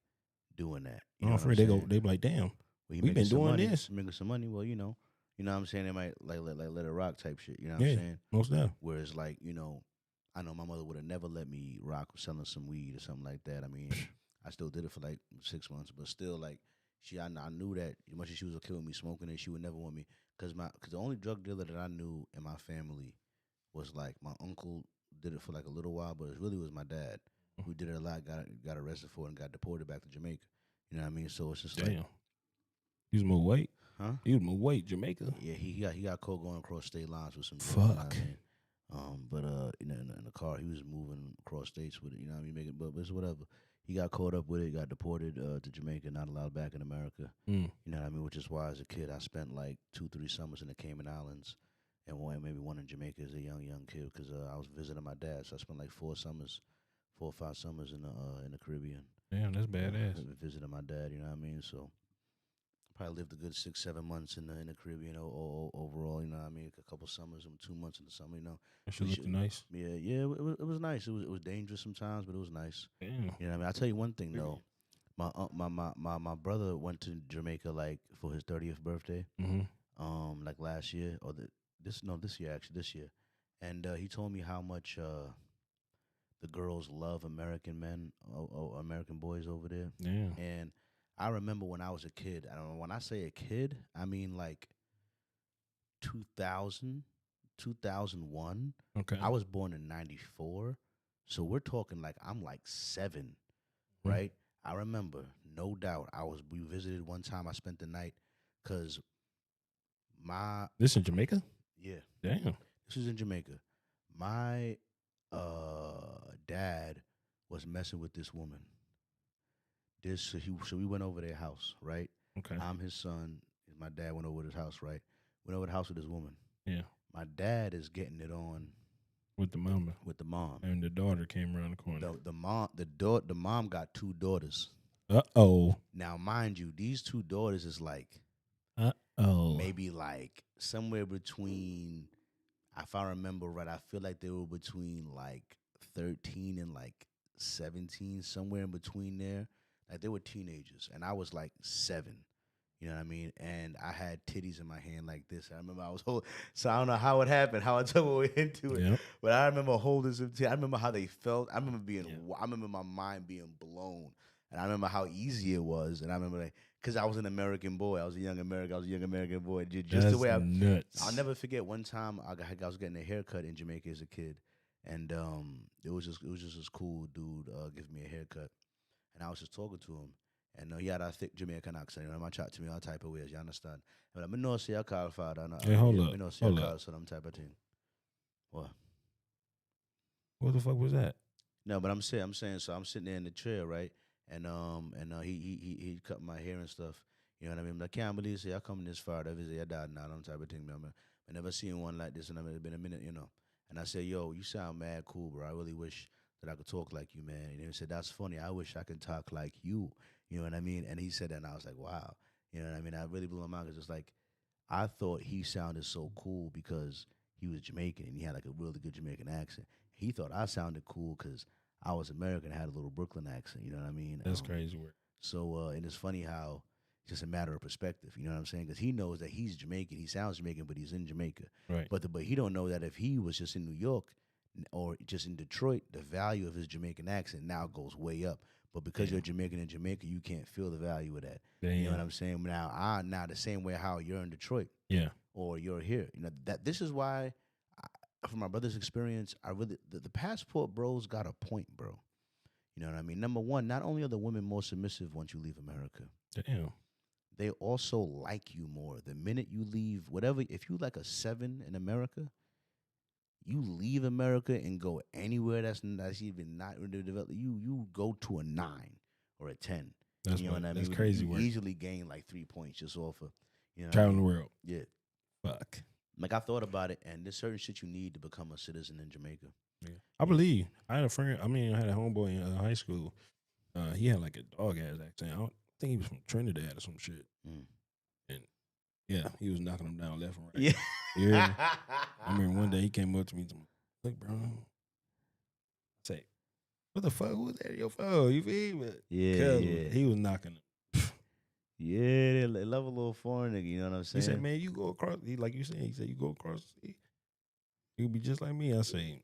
Speaker 1: doing that.
Speaker 2: I'm
Speaker 1: You know what I'm
Speaker 2: afraid they
Speaker 1: saying?
Speaker 2: be like, damn,
Speaker 1: Well, he
Speaker 2: we
Speaker 1: making
Speaker 2: been
Speaker 1: some
Speaker 2: doing
Speaker 1: money,
Speaker 2: this.
Speaker 1: making some money. Well, what I'm saying. They might like let it rock type shit. You know what
Speaker 2: Yeah,
Speaker 1: I'm saying?
Speaker 2: most definitely.
Speaker 1: Whereas like I know my mother would have never let me rock selling some weed or something like that. I mean, I still did it for like 6 months, but still like I knew that as much as she was okay with me smoking it, she would never want me because the only drug dealer that I knew in my family was like my uncle did it for like a little while, but it really was my dad who did it a lot. Got arrested for it and got deported back to Jamaica. You know what I mean? So it's just
Speaker 2: Damn,
Speaker 1: like,
Speaker 2: he was more weight.
Speaker 1: huh?
Speaker 2: He was more weight. Jamaica.
Speaker 1: Yeah, he got caught going across state lines with some drugs, you know what
Speaker 2: Fuck.
Speaker 1: I mean? But in the car he was moving across states with it. You know what I mean? But it's whatever. He got caught up with it. Got deported to Jamaica. Not allowed back in America.
Speaker 2: Mm.
Speaker 1: You know what I mean? Which is why, as a kid, I spent like 2-3 summers in the Cayman Islands, and maybe one in Jamaica as a young kid because I was visiting my dad. So I spent like 4 or 5 summers in the Caribbean.
Speaker 2: Damn, that's badass.
Speaker 1: Visiting my dad. You know what I mean? So probably lived a good 6-7 months in the Caribbean overall. You know what I mean? A couple summers and 2 months in the summer. You know.
Speaker 2: That shit looked nice.
Speaker 1: Yeah. It was nice. It was dangerous sometimes, but it was nice.
Speaker 2: Damn.
Speaker 1: You know what I mean? I'll tell you one thing though. My brother went to Jamaica like for his 30th birthday.
Speaker 2: Mm-hmm.
Speaker 1: Like last year or this year, and he told me how much the girls love American men, American boys over there.
Speaker 2: Yeah.
Speaker 1: And I remember when I was a kid. I don't know when I say a kid, I mean like 2000 2001.
Speaker 2: Okay.
Speaker 1: I was born in 94. So we're talking like I'm like 7,
Speaker 2: Mhm.
Speaker 1: right? I remember, no doubt. We visited one time. I spent the night because my
Speaker 2: This in Jamaica?
Speaker 1: yeah,
Speaker 2: Damn.
Speaker 1: this was in Jamaica. My dad was messing with this woman. So we went over their house, right?
Speaker 2: Okay.
Speaker 1: I'm his son. My dad went over to his house, right? Went over the house with this woman.
Speaker 2: Yeah.
Speaker 1: My dad is getting it on
Speaker 2: With the mama.
Speaker 1: with the mom.
Speaker 2: And the daughter came around the corner.
Speaker 1: The mom got 2 daughters.
Speaker 2: Uh-oh.
Speaker 1: Now, mind you, these 2 daughters is like
Speaker 2: Uh-oh.
Speaker 1: maybe like somewhere between, if I remember right, I feel like they were between like 13 and like 17, somewhere in between there. Like they were teenagers, and I was like 7. You know what I mean? And I had titties in my hand like this. I remember I was holding, so I don't know how it happened, how I took my way into it.
Speaker 2: Yep.
Speaker 1: But I remember holding some titties. I remember how they felt. I remember
Speaker 2: Yeah.
Speaker 1: I remember my mind being blown. And I remember how easy it was. And I remember like, because I was an American boy. I was a young American boy. Just
Speaker 2: That's
Speaker 1: the way
Speaker 2: nuts.
Speaker 1: I'll never forget one time I was getting a haircut in Jamaica as a kid. And it was just this cool dude giving me a haircut. And I was just talking to him. And he had a thick Jamaican accent. You know, chat to me all type of ways. You understand? But I know see a call father.
Speaker 2: Hey, hold up.
Speaker 1: I know see a
Speaker 2: Hold
Speaker 1: call
Speaker 2: up.
Speaker 1: so them type of thing. What?
Speaker 2: What the fuck was that?
Speaker 1: No, but I'm saying. So I'm sitting there in the chair, right? And he cut my hair and stuff. You know what I mean? But I can't believe say I come this far to visit your dad now. Them type of thing, man. I never seen one like this, and it's been a minute, you know. And I said, yo, you sound mad cool, bro. I really wish that I could talk like you, man. And he said, that's funny. I wish I could talk like you. You know what I mean? And he said that, and I was like, wow. You know what I mean? I really blew my mind because it's like, I thought he sounded so cool because he was Jamaican and he had like a really good Jamaican accent. He thought I sounded cool because I was American and had a little Brooklyn accent. You know what I mean?
Speaker 2: That's crazy work.
Speaker 1: So, and it's funny how it's just a matter of perspective. You know what I'm saying? Because he knows that he's Jamaican. He sounds Jamaican, but he's in Jamaica.
Speaker 2: Right.
Speaker 1: But he don't know that if he was just in New York or just in Detroit, the value of his Jamaican accent now goes way up. But because you're Jamaican in Jamaica, you can't feel the value of that.
Speaker 2: Damn.
Speaker 1: You know what I'm saying? Now the same way how you're in Detroit
Speaker 2: Yeah.
Speaker 1: or you're here. You know that this is why, from my brother's experience, I really the passport bros got a point, bro. You know what I mean? Number one, not only are the women more submissive once you leave America,
Speaker 2: Damn.
Speaker 1: they also like you more. The minute you leave, whatever, if you like a 7 in America, you leave America and go anywhere that's even not really developed. You go to a 9 or a 10.
Speaker 2: That's
Speaker 1: you know what I mean?
Speaker 2: That's crazy
Speaker 1: You
Speaker 2: work.
Speaker 1: easily gain like 3 points just off of
Speaker 2: Traveling the world.
Speaker 1: Yeah.
Speaker 2: Fuck.
Speaker 1: Like I thought about it, and there's certain shit you need to become a citizen in Jamaica.
Speaker 2: Yeah. I believe. I had a friend. I had a homeboy in high school. He had like a dog ass accent. I don't think he was from Trinidad or some shit.
Speaker 1: Mm.
Speaker 2: And yeah, he was knocking them down left and right.
Speaker 1: Yeah.
Speaker 2: Yeah. I remember one day he came up to me and told me, look, bro. I say, what the fuck was that in your phone? You feel me?
Speaker 1: Yeah.
Speaker 2: He was knocking them.
Speaker 1: Yeah, they love a little foreign nigga, you know what I'm
Speaker 2: He
Speaker 1: saying?
Speaker 2: said, man, you go across. Like you said, he said, you go across the sea. You'll be just like me. I say,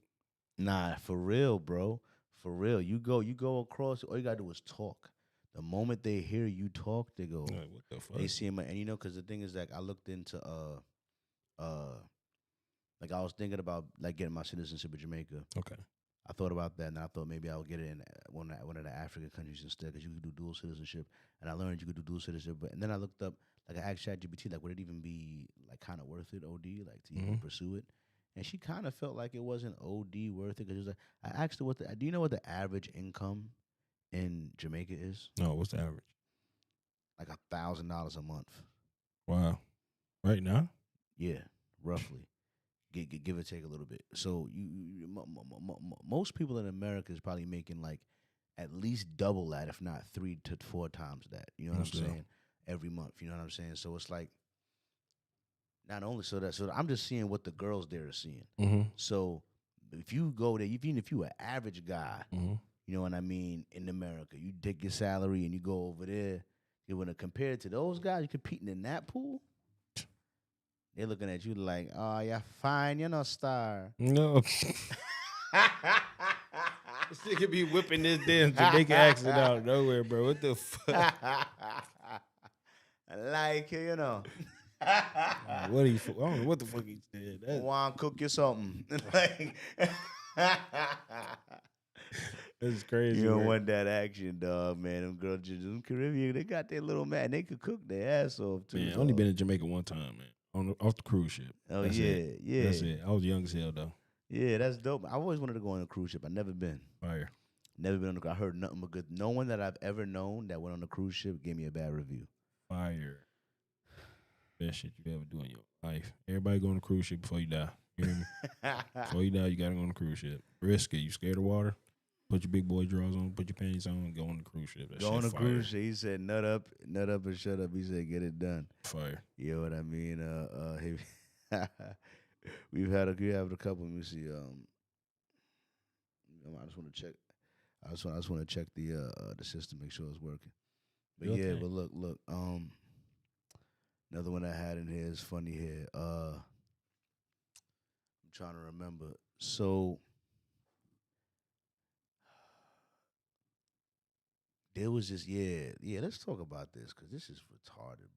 Speaker 1: Nah, for real, bro. For real. You go across, all you gotta do is talk. The moment they hear you talk, they go,
Speaker 2: like, what the fuck?
Speaker 1: they see him, and you know, because the thing is, like, I looked into, like, I was thinking about, like, getting my citizenship in Jamaica.
Speaker 2: Okay.
Speaker 1: I thought about that, and I thought maybe I would get it in one of the African countries instead, because you could do dual citizenship. And I learned you could do dual citizenship, and then I looked up, like, I asked ChatGPT, like, would it even be like kind of worth it, OD, like to even pursue it? And she kind of felt like it wasn't OD worth it, because it was like, I asked her do you know what the average income in Jamaica is?
Speaker 2: No, what's the average?
Speaker 1: Like $1,000 a month.
Speaker 2: Wow. Right now?
Speaker 1: Yeah, roughly. Give or take a little bit. So most people in America is probably making like at least double that, if not 3 to 4 times that. You know what I'm saying? Every month. You know what I'm saying? So it's like not only so I'm just seeing what the girls there are seeing.
Speaker 2: Mm-hmm.
Speaker 1: So if you go there, even if you an average guy,
Speaker 2: Mm-hmm.
Speaker 1: you know what I mean, in America, you take your salary and you go over there. You want to compare it to those guys competing in that pool. They're looking at you like, oh, you're fine, you're no star.
Speaker 2: No. This nigga be whipping this damn Jamaican accent out of nowhere, bro. What the fuck?
Speaker 1: I like you, you know.
Speaker 2: What he? I don't know what the fuck he said.
Speaker 1: Juan, cook you something. Like,
Speaker 2: That's crazy.
Speaker 1: you don't
Speaker 2: Work.
Speaker 1: want that action, dog, man. Them girls, them Caribbean, they got their little man. They could cook their ass off too.
Speaker 2: Man, I
Speaker 1: dog.
Speaker 2: only been in Jamaica one time, man. Off the cruise ship.
Speaker 1: Oh
Speaker 2: That's
Speaker 1: yeah,
Speaker 2: it.
Speaker 1: yeah,
Speaker 2: That's it. I was young as hell though.
Speaker 1: yeah. That's dope. I always wanted to go on a cruise ship. I never been.
Speaker 2: Fire.
Speaker 1: Never been on the. I heard nothing but good. No one that I've ever known that went on a cruise ship gave me a bad review.
Speaker 2: Fire. Best shit you ever do in your life. Everybody go on a cruise ship before you die. You hear me? Before you die, you gotta go on a cruise ship. Risk it. You scared of water? Put your big boy drawers on, put your panties on, and go on the cruise ship. That
Speaker 1: Go
Speaker 2: shit
Speaker 1: on a
Speaker 2: fire.
Speaker 1: cruise ship. He said, "Nut up, and shut up." He said, "Get it done."
Speaker 2: Fire.
Speaker 1: You know what I mean? We've had a couple. Let me see. I just want to check. I just want to check the system, make sure it's working. But
Speaker 2: Your
Speaker 1: yeah,
Speaker 2: thing.
Speaker 1: but look. Another one I had in here is funny here. I'm trying to remember. So there was this. Yeah. Let's talk about this because this is retarded,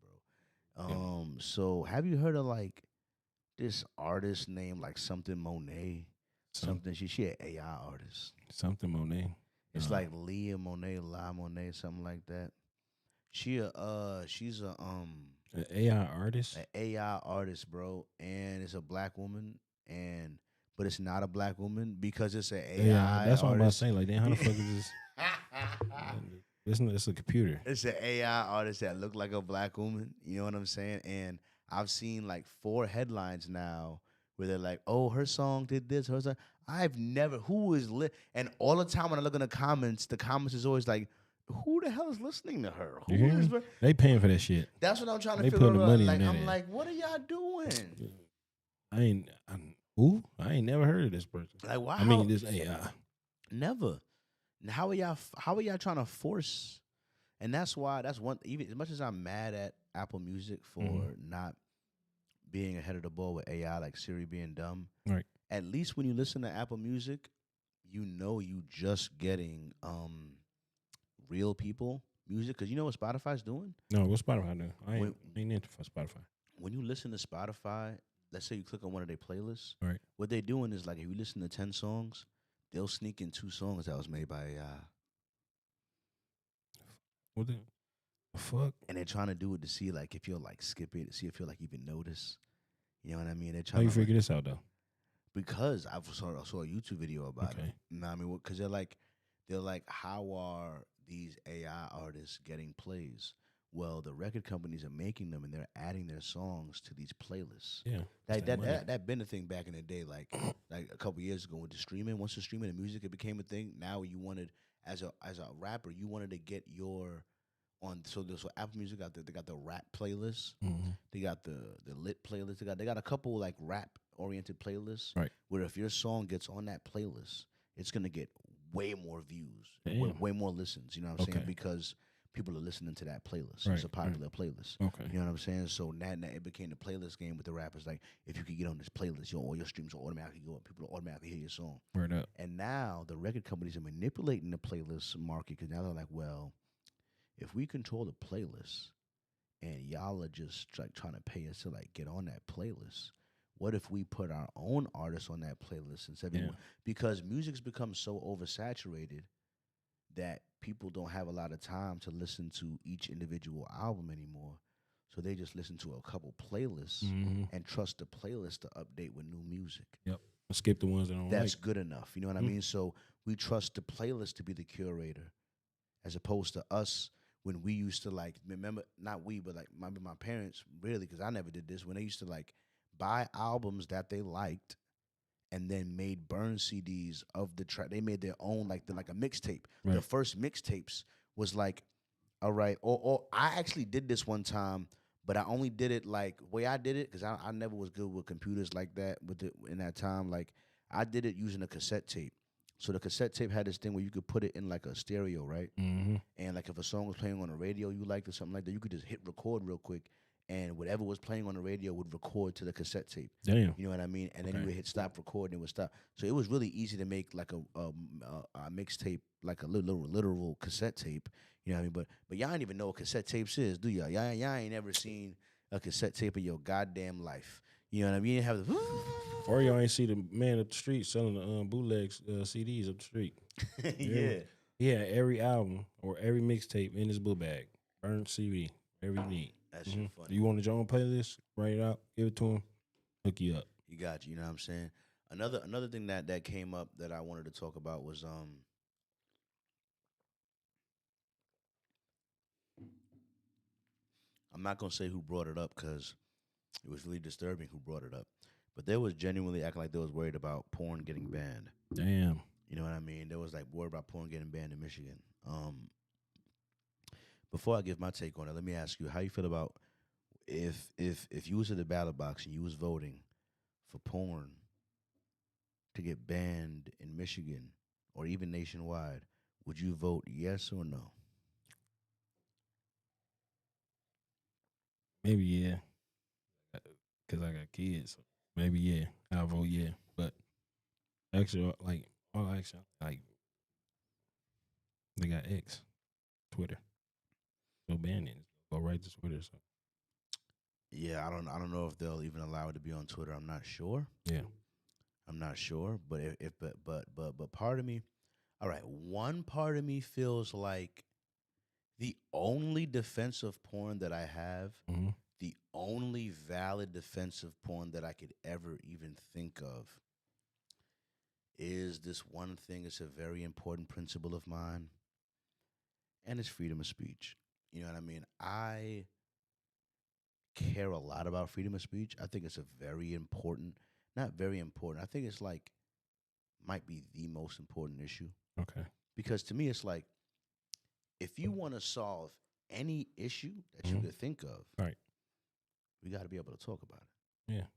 Speaker 1: bro. So have you heard of like this artist named like something Monet? Something she an AI artist.
Speaker 2: Something Monet.
Speaker 1: It's like Leah Monet, La Monet, something like that. She's a
Speaker 2: an AI artist.
Speaker 1: an AI artist, bro, and it's a black woman, but it's not a black woman because it's an AI.
Speaker 2: AI. That's what I'm about to
Speaker 1: artist.
Speaker 2: say. Like, damn, how the fuck is this? It's a computer.
Speaker 1: It's an AI artist that look like a black woman. You know what I'm saying? And I've seen like 4 headlines now where they're like, "Oh, her song did this." Her song. I've never. Who is lit? And all the time when I look in the comments is always like, "Who the hell is listening to her?
Speaker 2: You hear me? They paying for that shit.
Speaker 1: That's what I'm trying to
Speaker 2: They
Speaker 1: figure
Speaker 2: putting the
Speaker 1: out.
Speaker 2: money in
Speaker 1: Like,
Speaker 2: that
Speaker 1: I'm
Speaker 2: end.
Speaker 1: like, what are y'all doing?
Speaker 2: I ain't never heard of this person.
Speaker 1: Like, why?
Speaker 2: I mean, this AI.
Speaker 1: Never. And how are y'all trying to force? And that's one. Even as much as I'm mad at Apple Music for not being ahead of the ball with AI, like Siri being dumb.
Speaker 2: Right.
Speaker 1: At least when you listen to Apple Music, you know you just getting real people music because you know what Spotify's doing.
Speaker 2: No, what's Spotify do? I ain't into for Spotify.
Speaker 1: When you listen to Spotify, let's say you click on one of their playlists.
Speaker 2: Right.
Speaker 1: What they're doing is like if you listen to 10 songs, they'll sneak in 2 songs that was made by AI.
Speaker 2: What the fuck?
Speaker 1: And they're trying to do it to see like if you'll like skip it, see if you'll like even notice. You know what I mean? They're
Speaker 2: How
Speaker 1: trying
Speaker 2: you
Speaker 1: to
Speaker 2: figure this out though?
Speaker 1: because I saw a YouTube video about it.
Speaker 2: Okay.
Speaker 1: You know what I mean? Because they're like, how are these AI artists getting plays? Well, the record companies are making them and they're adding their songs to these playlists.
Speaker 2: Yeah.
Speaker 1: Like
Speaker 2: it's money.
Speaker 1: that been a thing back in the day, like a couple years ago with the streaming. Once the streaming and music it became a thing, now you wanted as a rapper, you wanted to get your on so Apple Music they got the rap playlist.
Speaker 2: Mhm.
Speaker 1: They got the lit playlist. They got a couple like rap oriented playlists.
Speaker 2: Right.
Speaker 1: Where if your song gets on that playlist, it's gonna get way more views,
Speaker 2: Damn.
Speaker 1: way more listens. You know what I'm saying?
Speaker 2: Okay.
Speaker 1: Because people are listening to that playlist.
Speaker 2: Right,
Speaker 1: It's a
Speaker 2: right.
Speaker 1: popular playlist.
Speaker 2: Okay.
Speaker 1: You know what I'm saying? So now it became the playlist game with the rappers. Like if you could get on this playlist, all your streams will automatically go up. People will automatically hear your song.
Speaker 2: Word up.
Speaker 1: And now the record companies are manipulating the playlist market because now they're like, well, if we control the playlist and y'all are just like trying to pay us to like get on that playlist, what if we put our own artists on that playlist instead?
Speaker 2: Yeah.
Speaker 1: Because music's become so oversaturated that people don't have a lot of time to listen to each individual album anymore. So they just listen to a couple playlists
Speaker 2: Mhm.
Speaker 1: and trust the playlist to update with new music.
Speaker 2: Yep. Skip the ones that don't
Speaker 1: That's
Speaker 2: like.
Speaker 1: good enough. You know what I mean? So we trust the playlist to be the curator as opposed to us when we used to like, remember, not we, but like my parents really, because I never did this, when they used to like buy albums that they liked and then made burn CDs of the track. They made their own, like a mixtape. The
Speaker 2: Right.
Speaker 1: first mixtapes was like, all right, or I actually did this one time, but I only did it like way I did it because I never was good with computers like that in that time. Like I did it using a cassette tape. So the cassette tape had this thing where you could put it in like a stereo, right?
Speaker 2: Mm-hmm.
Speaker 1: And like if a song was playing on the radio you liked or something like that, you could just hit record real quick, and whatever was playing on the radio would record to the cassette tape.
Speaker 2: Damn.
Speaker 1: You know what I mean? And then you
Speaker 2: Okay.
Speaker 1: would hit stop record and it would stop. So it was really easy to make like a mixtape, like a literal cassette tape. You know what I mean? But y'all ain't even know what cassette tapes is, do y'all? Y'all ain't ever seen a cassette tape of your goddamn life. You know what I mean? You have the
Speaker 2: Or y'all ain't see the man up the street selling the bootlegs CDs up the street.
Speaker 1: yeah.
Speaker 2: He had every album or every mixtape in his book bag. Burnt CD, every need.
Speaker 1: That shit funny.
Speaker 2: You want a Joan playlist? Write it out, give it to him, hook you up.
Speaker 1: You got you know what I'm saying? Another thing that came up that I wanted to talk about was I'm not gonna say who brought it up because it was really disturbing who brought it up. But they was genuinely acting like they was worried about porn getting banned.
Speaker 2: Damn.
Speaker 1: You know what I mean? There was like worried about porn getting banned in Michigan. Before I give my take on it, let me ask you how you feel about if you was at the ballot box and you was voting for porn to get banned in Michigan or even nationwide, would you vote yes or no?
Speaker 2: Maybe yeah, because I got kids. Maybe yeah, I'll vote yeah. But actually, like they got X, Twitter. So ban it. Go right to Twitter. So
Speaker 1: Yeah, I don't know if they'll even allow it to be on Twitter. I'm not sure.
Speaker 2: yeah,
Speaker 1: I'm not sure, but if but part of me, all right, one part of me feels like the only defense of porn that I have,
Speaker 2: mm-hmm.
Speaker 1: the only valid defense of porn that I could ever even think of is this one thing. It's a very important principle of mine, and it's freedom of speech. You know what I mean? I care a lot about freedom of speech. I think it's a very important, not very important. I think it's like might be the most important issue
Speaker 2: Okay.
Speaker 1: because to me it's like if you want to solve any issue that you
Speaker 2: Mhm.
Speaker 1: could think of,
Speaker 2: Right.
Speaker 1: we got to be able to talk about it.
Speaker 2: Yeah.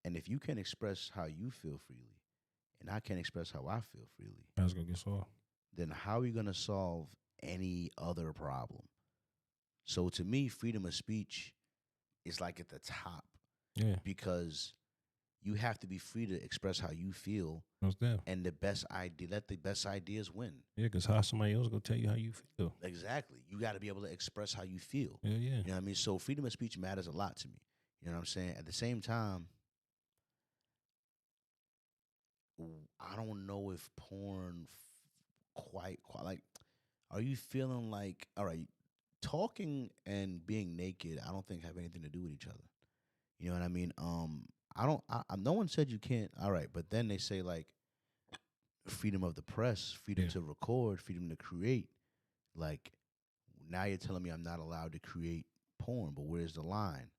Speaker 1: And if you can express how you feel freely, and I can express how I feel freely,
Speaker 2: I was gonna get solved.
Speaker 1: then how are you going to solve any other problem? So to me, freedom of speech is like at the top
Speaker 2: Yeah.
Speaker 1: because you have to be free to express how you feel,
Speaker 2: What's that?
Speaker 1: and the best idea, let the best ideas win.
Speaker 2: Yeah, because how somebody else gonna tell you how you feel?
Speaker 1: Exactly. You got to be able to express how you feel.
Speaker 2: Yeah, yeah.
Speaker 1: You know what I mean? So freedom of speech matters a lot to me. You know what I'm saying? At the same time, I don't know if porn quite like. Are you feeling like all right? Talking and being naked, I don't think have anything to do with each other. You know what I mean? I don't. No one said you can't. All right, but then they say like freedom of the press, freedom
Speaker 2: Yeah.
Speaker 1: to record, freedom to create. Like now you're telling me I'm not allowed to create porn, but where's the line?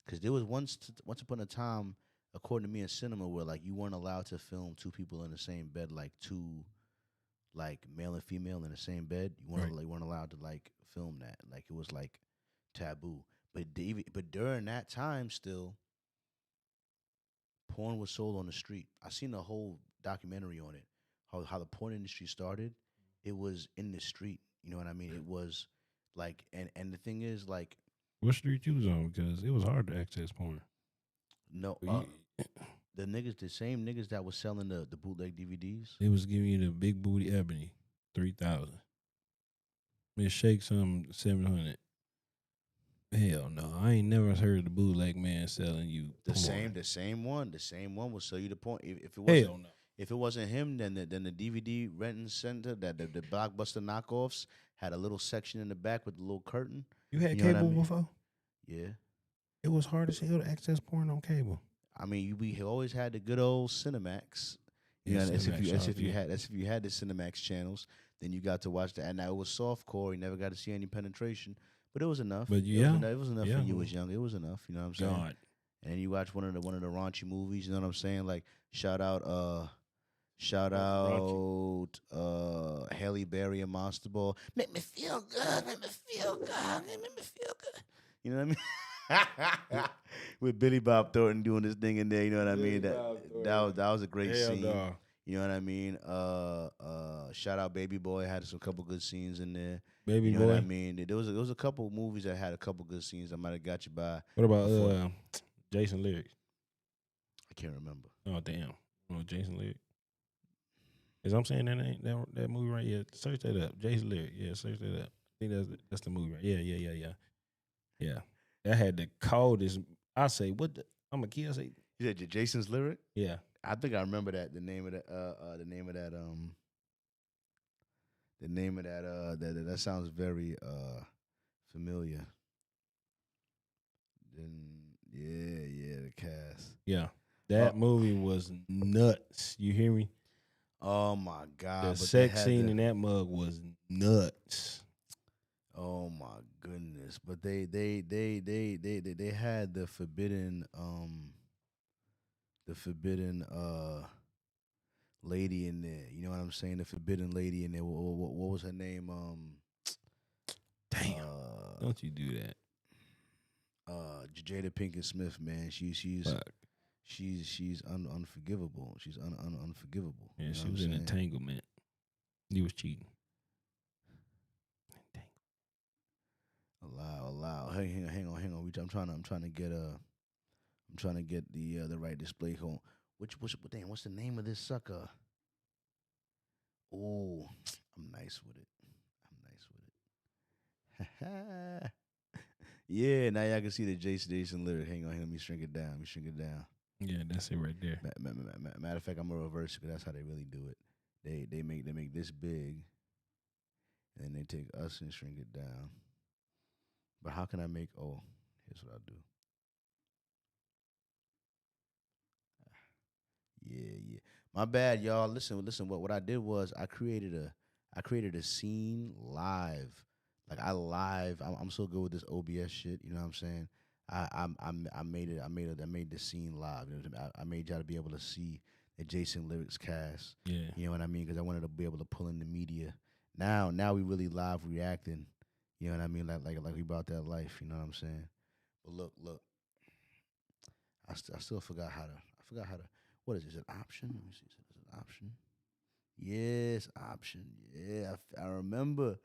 Speaker 1: Because there was once upon a time, according to me in cinema, where like you weren't allowed to film two people in the same bed, like two, like male and female in the same bed. You weren't allowed to like film that. Like it was like taboo. But during that time, still, porn was sold on the street. I seen a whole documentary on it. How the porn industry started. It was in the street. You know what I mean? It was like and the thing is like
Speaker 2: What street you was on? Because it was hard to access porn.
Speaker 1: no the same niggas that was selling the bootleg DVDs.
Speaker 2: They was giving you the big booty ebony, 3,000. Miss Shake some 700. Hell no, I ain't never heard the bootleg man selling you
Speaker 1: The
Speaker 2: porn.
Speaker 1: the same one will sell you the porn. If it wasn't,
Speaker 2: Hell no.
Speaker 1: if it wasn't him, then the DVD renting center that the blockbuster knockoffs had a little section in the back with a little curtain.
Speaker 2: You had
Speaker 1: You know what I
Speaker 2: cable
Speaker 1: mean?
Speaker 2: before?
Speaker 1: Yeah,
Speaker 2: It was hard as hell to access porn on cable.
Speaker 1: I mean we always had the good old Cinemax. You
Speaker 2: Yeah,
Speaker 1: know, that's
Speaker 2: Cinemax,
Speaker 1: that's
Speaker 2: shout
Speaker 1: if you
Speaker 2: out to
Speaker 1: had that's if you had the Cinemax channels, then you got to watch that. And now it was softcore. You never got to see any penetration, but it was enough.
Speaker 2: But
Speaker 1: It was enough
Speaker 2: yeah.
Speaker 1: when you was young. It was enough. You know what I'm saying?
Speaker 2: God.
Speaker 1: And then you watch one of the raunchy movies. You know what I'm saying? Like shout out
Speaker 2: Raunchy.
Speaker 1: Halle Berry and Monster Ball. Make me feel good. Make me feel good. Make me feel good. You know what I mean? With Billy Bob Thornton doing this thing in there. You know what I mean? That was a great
Speaker 2: Hell
Speaker 1: scene.
Speaker 2: no.
Speaker 1: You know what I mean? Shout out Baby Boy had some couple good scenes in there.
Speaker 2: Baby
Speaker 1: You know
Speaker 2: boy.
Speaker 1: what I mean? There was a couple movies that had a couple good scenes. I might have got you by.
Speaker 2: What about
Speaker 1: before.
Speaker 2: Jason Lyric?
Speaker 1: I can't remember.
Speaker 2: Oh damn. Oh, Jason Lyric. Is I'm saying that ain't that movie right? Yeah, search that up. Jason Lyric. Yeah, search that up. I think that's the movie right. Yeah. Yeah. That had the coldest. I say, what the? I'm a kid. I say,
Speaker 1: You said Jason's lyric.
Speaker 2: yeah.
Speaker 1: I think I remember that. The name of that. That sounds very familiar. Then the cast.
Speaker 2: Yeah.
Speaker 1: Uh,
Speaker 2: That movie was nuts. You hear me?
Speaker 1: oh my
Speaker 2: The
Speaker 1: god! But they
Speaker 2: sex
Speaker 1: had
Speaker 2: scene
Speaker 1: the.
Speaker 2: in that mug was nuts.
Speaker 1: Oh my goodness! But they had the forbidden lady in there. You know what I'm saying? The forbidden lady in there. What was her name?
Speaker 2: Damn.
Speaker 1: Uh,
Speaker 2: Don't you do that.
Speaker 1: Jada Pinkett Smith, man.
Speaker 2: Fuck.
Speaker 1: She's unforgivable. She's unforgivable.
Speaker 2: Yeah,
Speaker 1: You know
Speaker 2: she
Speaker 1: what
Speaker 2: was
Speaker 1: I'm
Speaker 2: in
Speaker 1: saying?
Speaker 2: entanglement. You was cheating.
Speaker 1: Allow. Hey, hang on. I'm trying to get the right display home. What's the name of this sucker? Oh, I'm nice with it. Yeah, now y'all can see the Jason lyric. Hang on, let me shrink it down.
Speaker 2: Yeah, that's it right there.
Speaker 1: Matter of fact, I'm gonna reverse it because that's how they really do it. They make this big, and then they take us and shrink it down. But how can I make? Oh, here's what I'll do. Yeah. My bad, y'all. Listen. What I did was I created a scene live. Like I'm so good with this OBS shit. You know what I'm saying? I made it. I made the scene live. You know what I mean? I made y'all to be able to see the Jason lyrics cast.
Speaker 2: Yeah.
Speaker 1: You know what I mean? Because I wanted to be able to pull in the media. Now we really live reacting. You know what I mean? Like we brought that life. You know what I'm saying? But look. I still forgot how to. I forgot how to. What is it? Is it option? Let me see. Is it option? Yes, option. Yeah, I remember.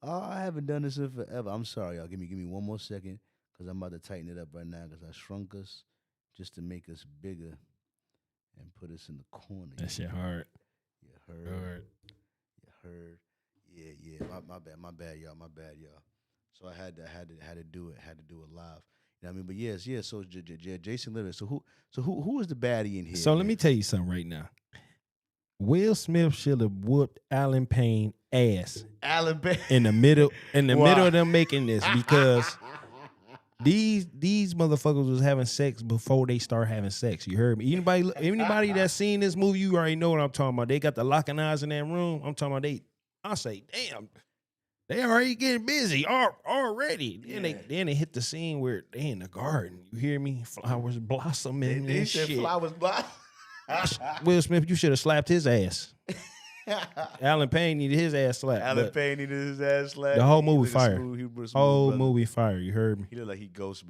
Speaker 1: Oh, I haven't done this in forever. I'm sorry, y'all. Give me one more second, cause I'm about to tighten it up right now, cause I shrunk us just to make us bigger and put us in the corner.
Speaker 2: That shit hard.
Speaker 1: You heard.
Speaker 2: Hard.
Speaker 1: You heard. Yeah. My bad, y'all. So I had to do it. Had to do it live. You know what I mean? But yes. So Jason Lyric. So who is the baddie in here?
Speaker 2: So let
Speaker 1: man?
Speaker 2: me tell you something right now. Will Smith should have whooped Alan Payne ass
Speaker 1: Alan Bay.
Speaker 2: in the middle
Speaker 1: Why?
Speaker 2: middle of them making this because these motherfuckers was having sex before they start having sex. You heard me? Anybody that's seen this movie, you already know what I'm talking about. They got the locking eyes in that room. I'm talking about I say, damn, they already getting busy already. Then they hit the scene where they in the garden. You hear me? Flowers blossoming
Speaker 1: They
Speaker 2: and
Speaker 1: said
Speaker 2: shit.
Speaker 1: flowers block.
Speaker 2: Will Smith, you should have slapped his ass. Alan Payne needed his ass slapped.
Speaker 1: Alan
Speaker 2: but
Speaker 1: Payne needed his ass slapped.
Speaker 2: The whole
Speaker 1: He
Speaker 2: movie
Speaker 1: looked
Speaker 2: fire.
Speaker 1: smooth. He was a smooth
Speaker 2: Whole
Speaker 1: brother.
Speaker 2: movie fire. You heard me?
Speaker 1: He looked like he ghost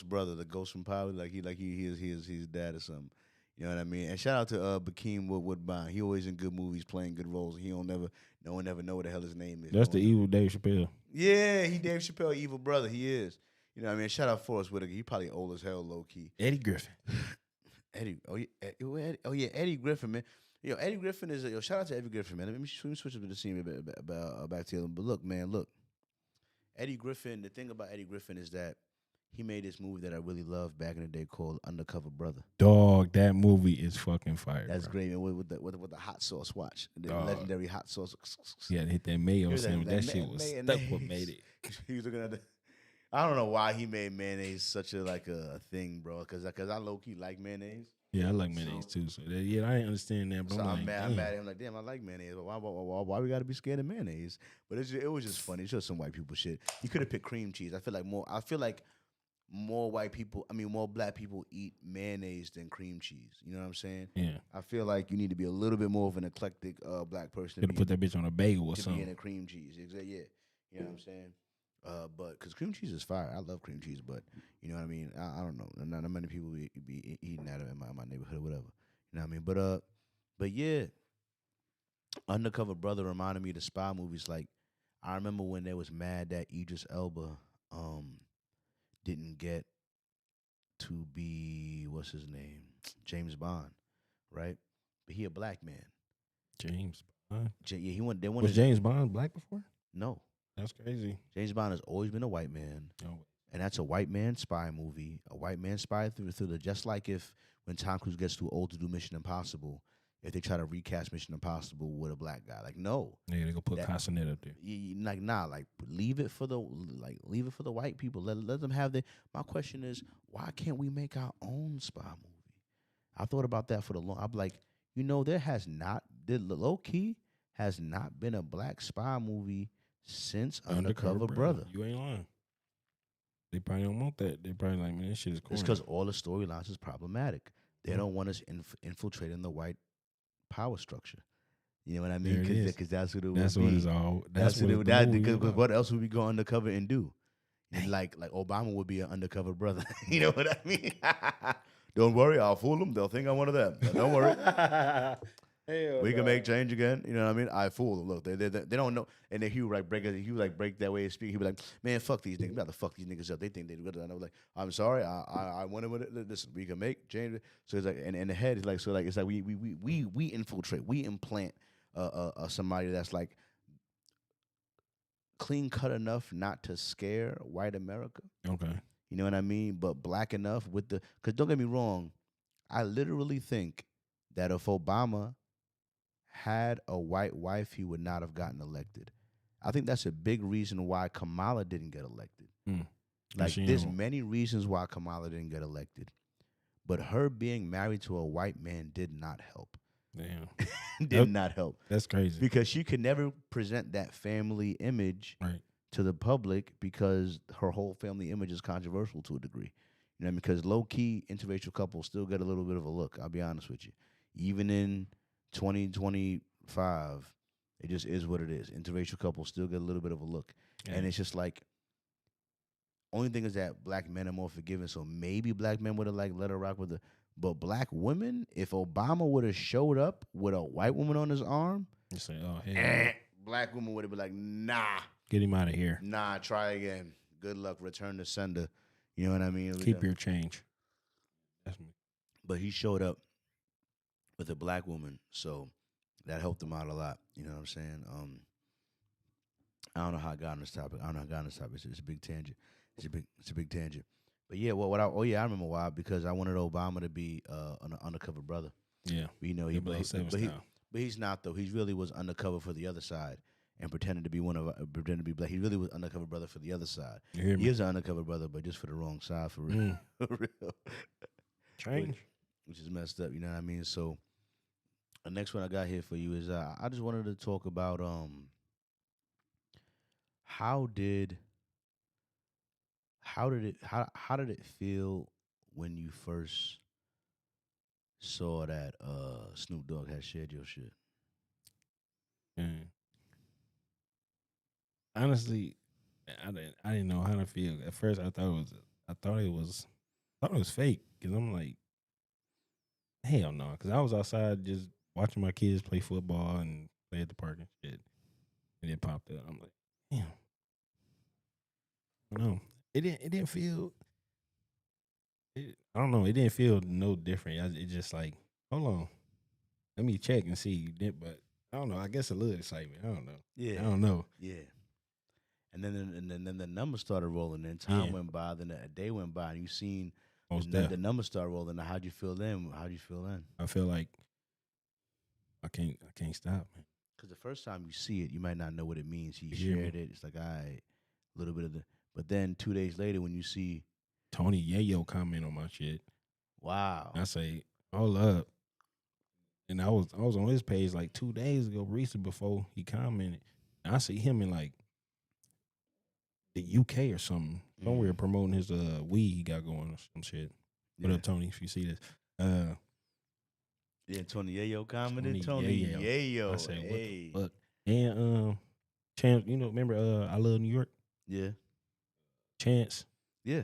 Speaker 1: brother, the ghost from Power. Like he is his dad or something. You know what I mean? And shout out to Bakeem Woodbine. He always in good movies, playing good roles. No one ever know what the hell his name is.
Speaker 2: That's
Speaker 1: No
Speaker 2: the
Speaker 1: one
Speaker 2: evil Dave Chappelle.
Speaker 1: Yeah, he Dave Chappelle, evil brother. He is. You know what I mean? Shout out Forrest Whitaker. He probably old as hell, low key.
Speaker 2: Eddie Griffin.
Speaker 1: Eddie. Oh yeah, Eddie Griffin, man. Yo, Eddie Griffin is. Shout out to Eddie Griffin, man. Let me switch up to the scene back to him. But look, man, Eddie Griffin. The thing about Eddie Griffin is that he made this movie that I really loved back in the day called Undercover Brother.
Speaker 2: Dog, that movie is fucking fire.
Speaker 1: That's
Speaker 2: bro.
Speaker 1: great, man. With the hot sauce, watch the
Speaker 2: Dog.
Speaker 1: legendary hot sauce.
Speaker 2: Yeah, hit that mayo
Speaker 1: Here's
Speaker 2: sandwich. That shit was stuck what
Speaker 1: mayonnaise.
Speaker 2: made it.
Speaker 1: He was looking at the. I don't know why he made mayonnaise such a thing, bro. Because I low key like mayonnaise.
Speaker 2: Yeah, I like mayonnaise too. So I didn't understand that. But
Speaker 1: So
Speaker 2: I'm
Speaker 1: I'm
Speaker 2: like,
Speaker 1: mad.
Speaker 2: damn.
Speaker 1: I'm mad at him. Like, damn, I like mayonnaise. But why we got to be scared of mayonnaise? But it was just funny. It's just some white people shit. You could have picked cream cheese. I feel like more white people. I mean, more black people eat mayonnaise than cream cheese. You know what I'm saying?
Speaker 2: Yeah,
Speaker 1: I feel like you need to be a little bit more of an eclectic black person
Speaker 2: could have put that bitch on a bagel or
Speaker 1: to be in
Speaker 2: something.
Speaker 1: a cream cheese. Exactly. Yeah. You know what I'm saying? But because cream cheese is fire, I love cream cheese. But you know what I mean? I don't know. Not many people be eating that in my neighborhood or whatever. You know what I mean? But yeah, Undercover Brother reminded me of the spy movies. Like I remember when they was mad that Idris Elba didn't get to be what's his name, James Bond, right? But he a black man.
Speaker 2: James Bond.
Speaker 1: Yeah, he went. They wanted
Speaker 2: Was James Bond black before?
Speaker 1: no.
Speaker 2: That's crazy.
Speaker 1: James Bond has always been a white man.
Speaker 2: Oh,
Speaker 1: and that's a white man spy movie. A white man spy through the just like if when Tom Cruise gets too old to do Mission Impossible, if they try to recast Mission Impossible with a black guy, like no,
Speaker 2: Yeah, they gonna put
Speaker 1: that-
Speaker 2: Castanet up there.
Speaker 1: like nah, like leave it for the white people. Let them have their. My question is, why can't we make our own spy movie? I thought about that for the long. I'm like, there has not, low key has not been a black spy movie since Undercover Brother.
Speaker 2: You ain't lying. They probably don't want that. They probably like, man, this shit is corny.
Speaker 1: It's because all the storylines is problematic. They
Speaker 2: Mhm.
Speaker 1: don't want us infiltrating the white power structure. You know what I mean?
Speaker 2: There it is.
Speaker 1: Because that's what it would
Speaker 2: That's
Speaker 1: be.
Speaker 2: what it's all.
Speaker 1: That's what
Speaker 2: the
Speaker 1: it would.
Speaker 2: movie
Speaker 1: Because
Speaker 2: about.
Speaker 1: what else would we go undercover and do? And like Obama would be an undercover brother. You know what I mean? Don't worry, I'll fool them. They'll think I'm one of them. But don't worry. We can make change again. You know what I mean? I fool them. Look, they don't know. And then he would break that way of speaking. He'd be like, man, fuck these niggas. We got to fuck these niggas up. They think they're good. And I was like, I'm sorry. I wanted with it. Listen, we can make change. So it's like, and in the head, it's like, it's like we infiltrate. We implant somebody that's like clean cut enough not to scare white America.
Speaker 2: Okay.
Speaker 1: You know what I mean? But black enough with the. Because don't get me wrong. I literally think that if Obama had a white wife, he would not have gotten elected. I think that's a big reason why Kamala didn't get elected. Like, there's many reasons why Kamala didn't get elected. But her being married to a white man did not help.
Speaker 2: Damn.
Speaker 1: Did not help.
Speaker 2: That's crazy.
Speaker 1: Because she could never present that family image
Speaker 2: Right.
Speaker 1: to the public because her whole family image is controversial to a degree. You know what I mean? Because low-key interracial couples still get a little bit of a look. I'll be honest with you. Even in 2025, it just is what it is. Interracial couples still get a little bit of a look.
Speaker 2: Yeah.
Speaker 1: And it's just like, only thing is that black men are more forgiving, so maybe black men would have like let her rock with the. But black women, if Obama would have showed up with a white woman on his arm,
Speaker 2: You say, oh, hell.
Speaker 1: black woman would have been like, nah,
Speaker 2: Get him out of here.
Speaker 1: try again. Good luck, return to sender. You know what I mean?
Speaker 2: Keep your change. That's me.
Speaker 1: But he showed up with a black woman, so that helped him out a lot. You know what I'm saying? I don't know how I got on this topic. It's a big tangent. It's a big tangent. But yeah, I remember why, because I wanted Obama to be an undercover brother.
Speaker 2: Yeah.
Speaker 1: But
Speaker 2: style.
Speaker 1: he's not though. He really was undercover for the other side and pretended to be pretended to be black. He really was undercover brother for the other side.
Speaker 2: You hear me?
Speaker 1: He is an undercover brother, but just for the wrong side, for real. For real.
Speaker 2: Change.
Speaker 1: Which is messed up. You know what I mean? So the next one I got here for you is I just wanted to talk about how did it feel when you first saw that Snoop Dogg had shared your shit?
Speaker 2: Man. Honestly, I didn't know how to feel. At first, I thought it was fake, because I'm like, hell no, because I was outside just watching my kids play football and play at the park and shit, and it popped up. I'm like, damn. No, it didn't feel. I don't know. It didn't feel no different. It just like, hold on, let me check and see. But I don't know. I guess a little excitement. I don't know.
Speaker 1: Yeah.
Speaker 2: I don't know.
Speaker 1: Yeah. And then the numbers started rolling. And time
Speaker 2: Yeah.
Speaker 1: went by. Then a day went by, and you seen
Speaker 2: Most
Speaker 1: the numbers started rolling. Now, how'd you feel then?
Speaker 2: I feel like I can't stop, man.
Speaker 1: Because the first time you see it, you might not know what it means. He
Speaker 2: You hear me?
Speaker 1: shared it. It's like, all right, a little bit of the. But then 2 days later, when you see,
Speaker 2: Tony Yayo comment on my shit,
Speaker 1: wow,
Speaker 2: I say, hold up. And I was on his page like 2 days ago, recently, before he commented. And I see him in like the UK or something, somewhere promoting his weed he got going or some shit. What up, Tony? If you see this,
Speaker 1: yeah, Tony Yayo commented.
Speaker 2: Tony
Speaker 1: Tony
Speaker 2: Yayo.
Speaker 1: Yayo.
Speaker 2: I said,
Speaker 1: Hey.
Speaker 2: what the fuck? And Chance, remember I Love New York?
Speaker 1: Yeah.
Speaker 2: Chance
Speaker 1: Yeah.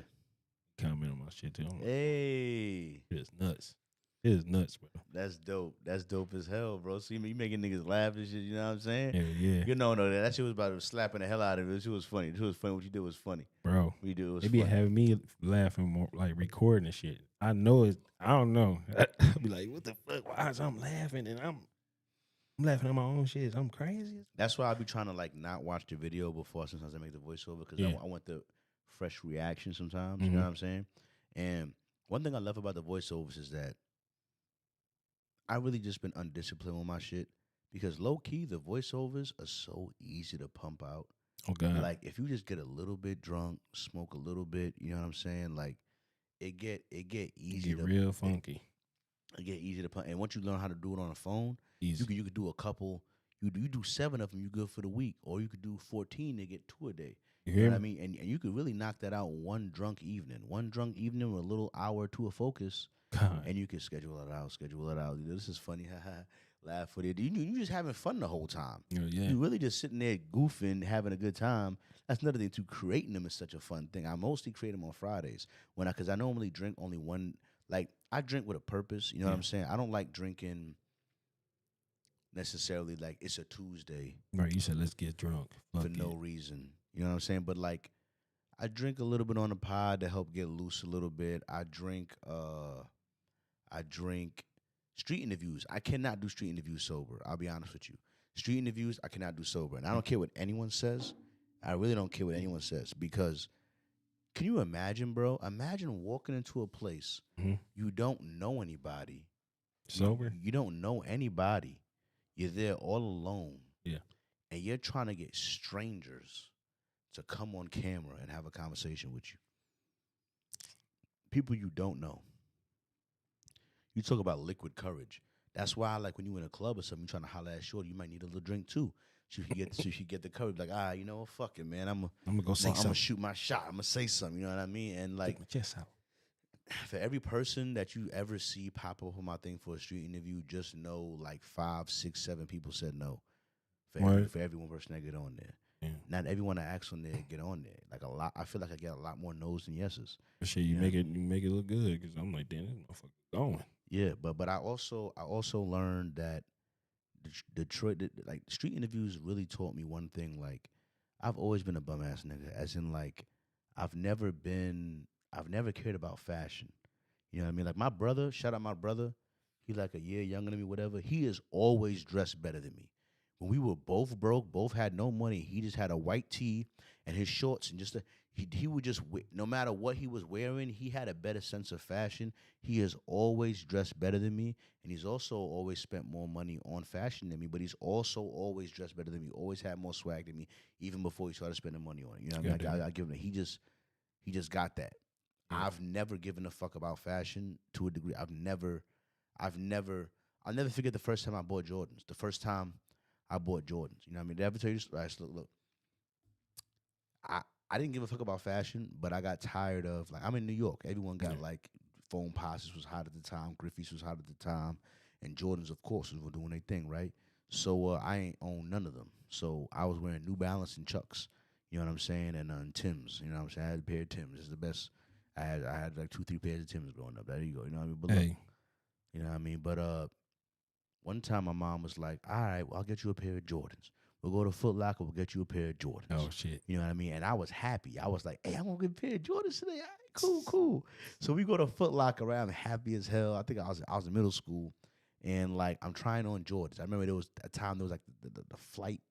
Speaker 2: comment on my shit too. I'm like,
Speaker 1: Hey.
Speaker 2: it's nuts. It is nuts, bro.
Speaker 1: That's dope. That's dope as hell, bro. See me, you making niggas laugh and shit, you know what I'm saying?
Speaker 2: Yeah.
Speaker 1: You know, that shit was about slapping the hell out of it. It was funny. It was funny. What you did was funny.
Speaker 2: Bro.
Speaker 1: What you did was
Speaker 2: They be
Speaker 1: funny.
Speaker 2: having me laughing more, like recording and shit. I know it. I don't know. I be like, what the fuck? Why is I'm laughing and I'm laughing at my own shit? I'm crazy.
Speaker 1: That's why I be trying to like not watch the video before sometimes I make the voiceover because
Speaker 2: Yeah.
Speaker 1: I want the fresh reaction sometimes. You know what I'm saying? And one thing I love about the voiceovers is that I really just been undisciplined with my shit because low key the voiceovers are so easy to pump out.
Speaker 2: Oh God.
Speaker 1: Like if you just get a little bit drunk, smoke a little bit, you know what I'm saying? Like it get easy
Speaker 2: Get
Speaker 1: to
Speaker 2: real funky.
Speaker 1: it get easy to pump. And once you learn how to do it on a phone,
Speaker 2: Easy.
Speaker 1: you could do a couple. You do 7 of them, you good for the week, or you could do 14 to get 2 a day.
Speaker 2: You
Speaker 1: You know
Speaker 2: hear
Speaker 1: what I
Speaker 2: me?
Speaker 1: mean? And you could really knock that out one drunk evening. One drunk evening with a little hour or two of focus,
Speaker 2: God.
Speaker 1: and you can schedule it out. Schedule it out. This is funny. Laugh with it. You just having fun the whole time.
Speaker 2: Yeah.
Speaker 1: You really just sitting there goofing, having a good time. That's another thing too. Creating them is such a fun thing. I mostly create them on Fridays because I normally drink only one. Like I drink with a purpose. You know what I'm saying? I don't like drinking necessarily like it's a Tuesday
Speaker 2: Right. You said let's get drunk.
Speaker 1: for
Speaker 2: Fuck
Speaker 1: no
Speaker 2: it.
Speaker 1: reason. You know what I'm saying? But like I drink a little bit on the pod to help get loose a little bit. I drink street interviews. I cannot do street interviews sober. I'll be honest with you. Street interviews I cannot do sober. And I don't care what anyone says. I really don't care what anyone says because can you imagine, bro? Imagine walking into a place
Speaker 2: Mhm.
Speaker 1: you don't know anybody.
Speaker 2: Sober.
Speaker 1: You don't know anybody. You're there all alone.
Speaker 2: Yeah.
Speaker 1: And you're trying to get strangers to come on camera and have a conversation with you. People you don't know. You talk about liquid courage. That's why, like, when you in a club or something, you trying to holler at shorty, you might need a little drink too. So she get the courage, like, you know what, fuck it, man.
Speaker 2: I'm gonna go say
Speaker 1: I'm gonna
Speaker 2: something.
Speaker 1: shoot my shot. I'm gonna say something. You know what I mean? And like,
Speaker 2: Take my chest out.
Speaker 1: for every person that you ever see pop up on my thing for a street interview, just know like 5, 6, 7 people said no. For every one person that get on there.
Speaker 2: Yeah.
Speaker 1: Not everyone that acts on there get on there. Like a lot, I feel like I get a lot more no's than yeses.
Speaker 2: For sure, you
Speaker 1: Yeah.
Speaker 2: make it look good because I'm like, damn, this motherfucker going.
Speaker 1: Yeah, but I also learned that Detroit, like street interviews, really taught me one thing. Like, I've always been a bum ass nigga, as in like, I've never cared about fashion. You know what I mean? Like my brother, shout out my brother, he like a year younger than me, whatever. He is always dressed better than me. When we were both broke, both had no money, he just had a white tee and his shorts and he would just no matter what he was wearing, he had a better sense of fashion. He is always dressed better than me, and he's also always spent more money on fashion than me. But he's also always dressed better than me. Always had more swag than me, even before he started spending money on it. You know what I mean?
Speaker 2: Goddamn.
Speaker 1: I give him. He just got that.
Speaker 2: Yeah.
Speaker 1: I've never given a fuck about fashion to a degree. I'll never forget the first time I bought Jordans. The first time I bought Jordans. You know what I mean? Did I ever tell you this? Right, so look. I didn't give a fuck about fashion, but I got tired of like I'm in New York. Everyone got like foam posses was hot at the time, Griffey's was hot at the time, and Jordans of course were doing their thing, right? So I ain't own none of them. So I was wearing New Balance and Chucks. You know what I'm saying? And Timbs. You know what I'm saying? I had a pair of Timbs. It's the best. I had like 2, 3 pairs of Timbs growing up. There you go. You know what I mean? But look,
Speaker 2: Hey,
Speaker 1: you know what I mean? But one time my mom was like, all right, well, I'll get you a pair of Jordans. We'll go to Foot Locker, we'll get you a pair of Jordans.
Speaker 2: oh shit.
Speaker 1: You know what I mean? And I was happy. I was like, hey, I'm going to get a pair of Jordans today. All right, cool. So we go to Foot Locker, right? I'm happy as hell. I think I was in middle school. And, like, I'm trying on Jordans. I remember there was a time there was, like, the Flight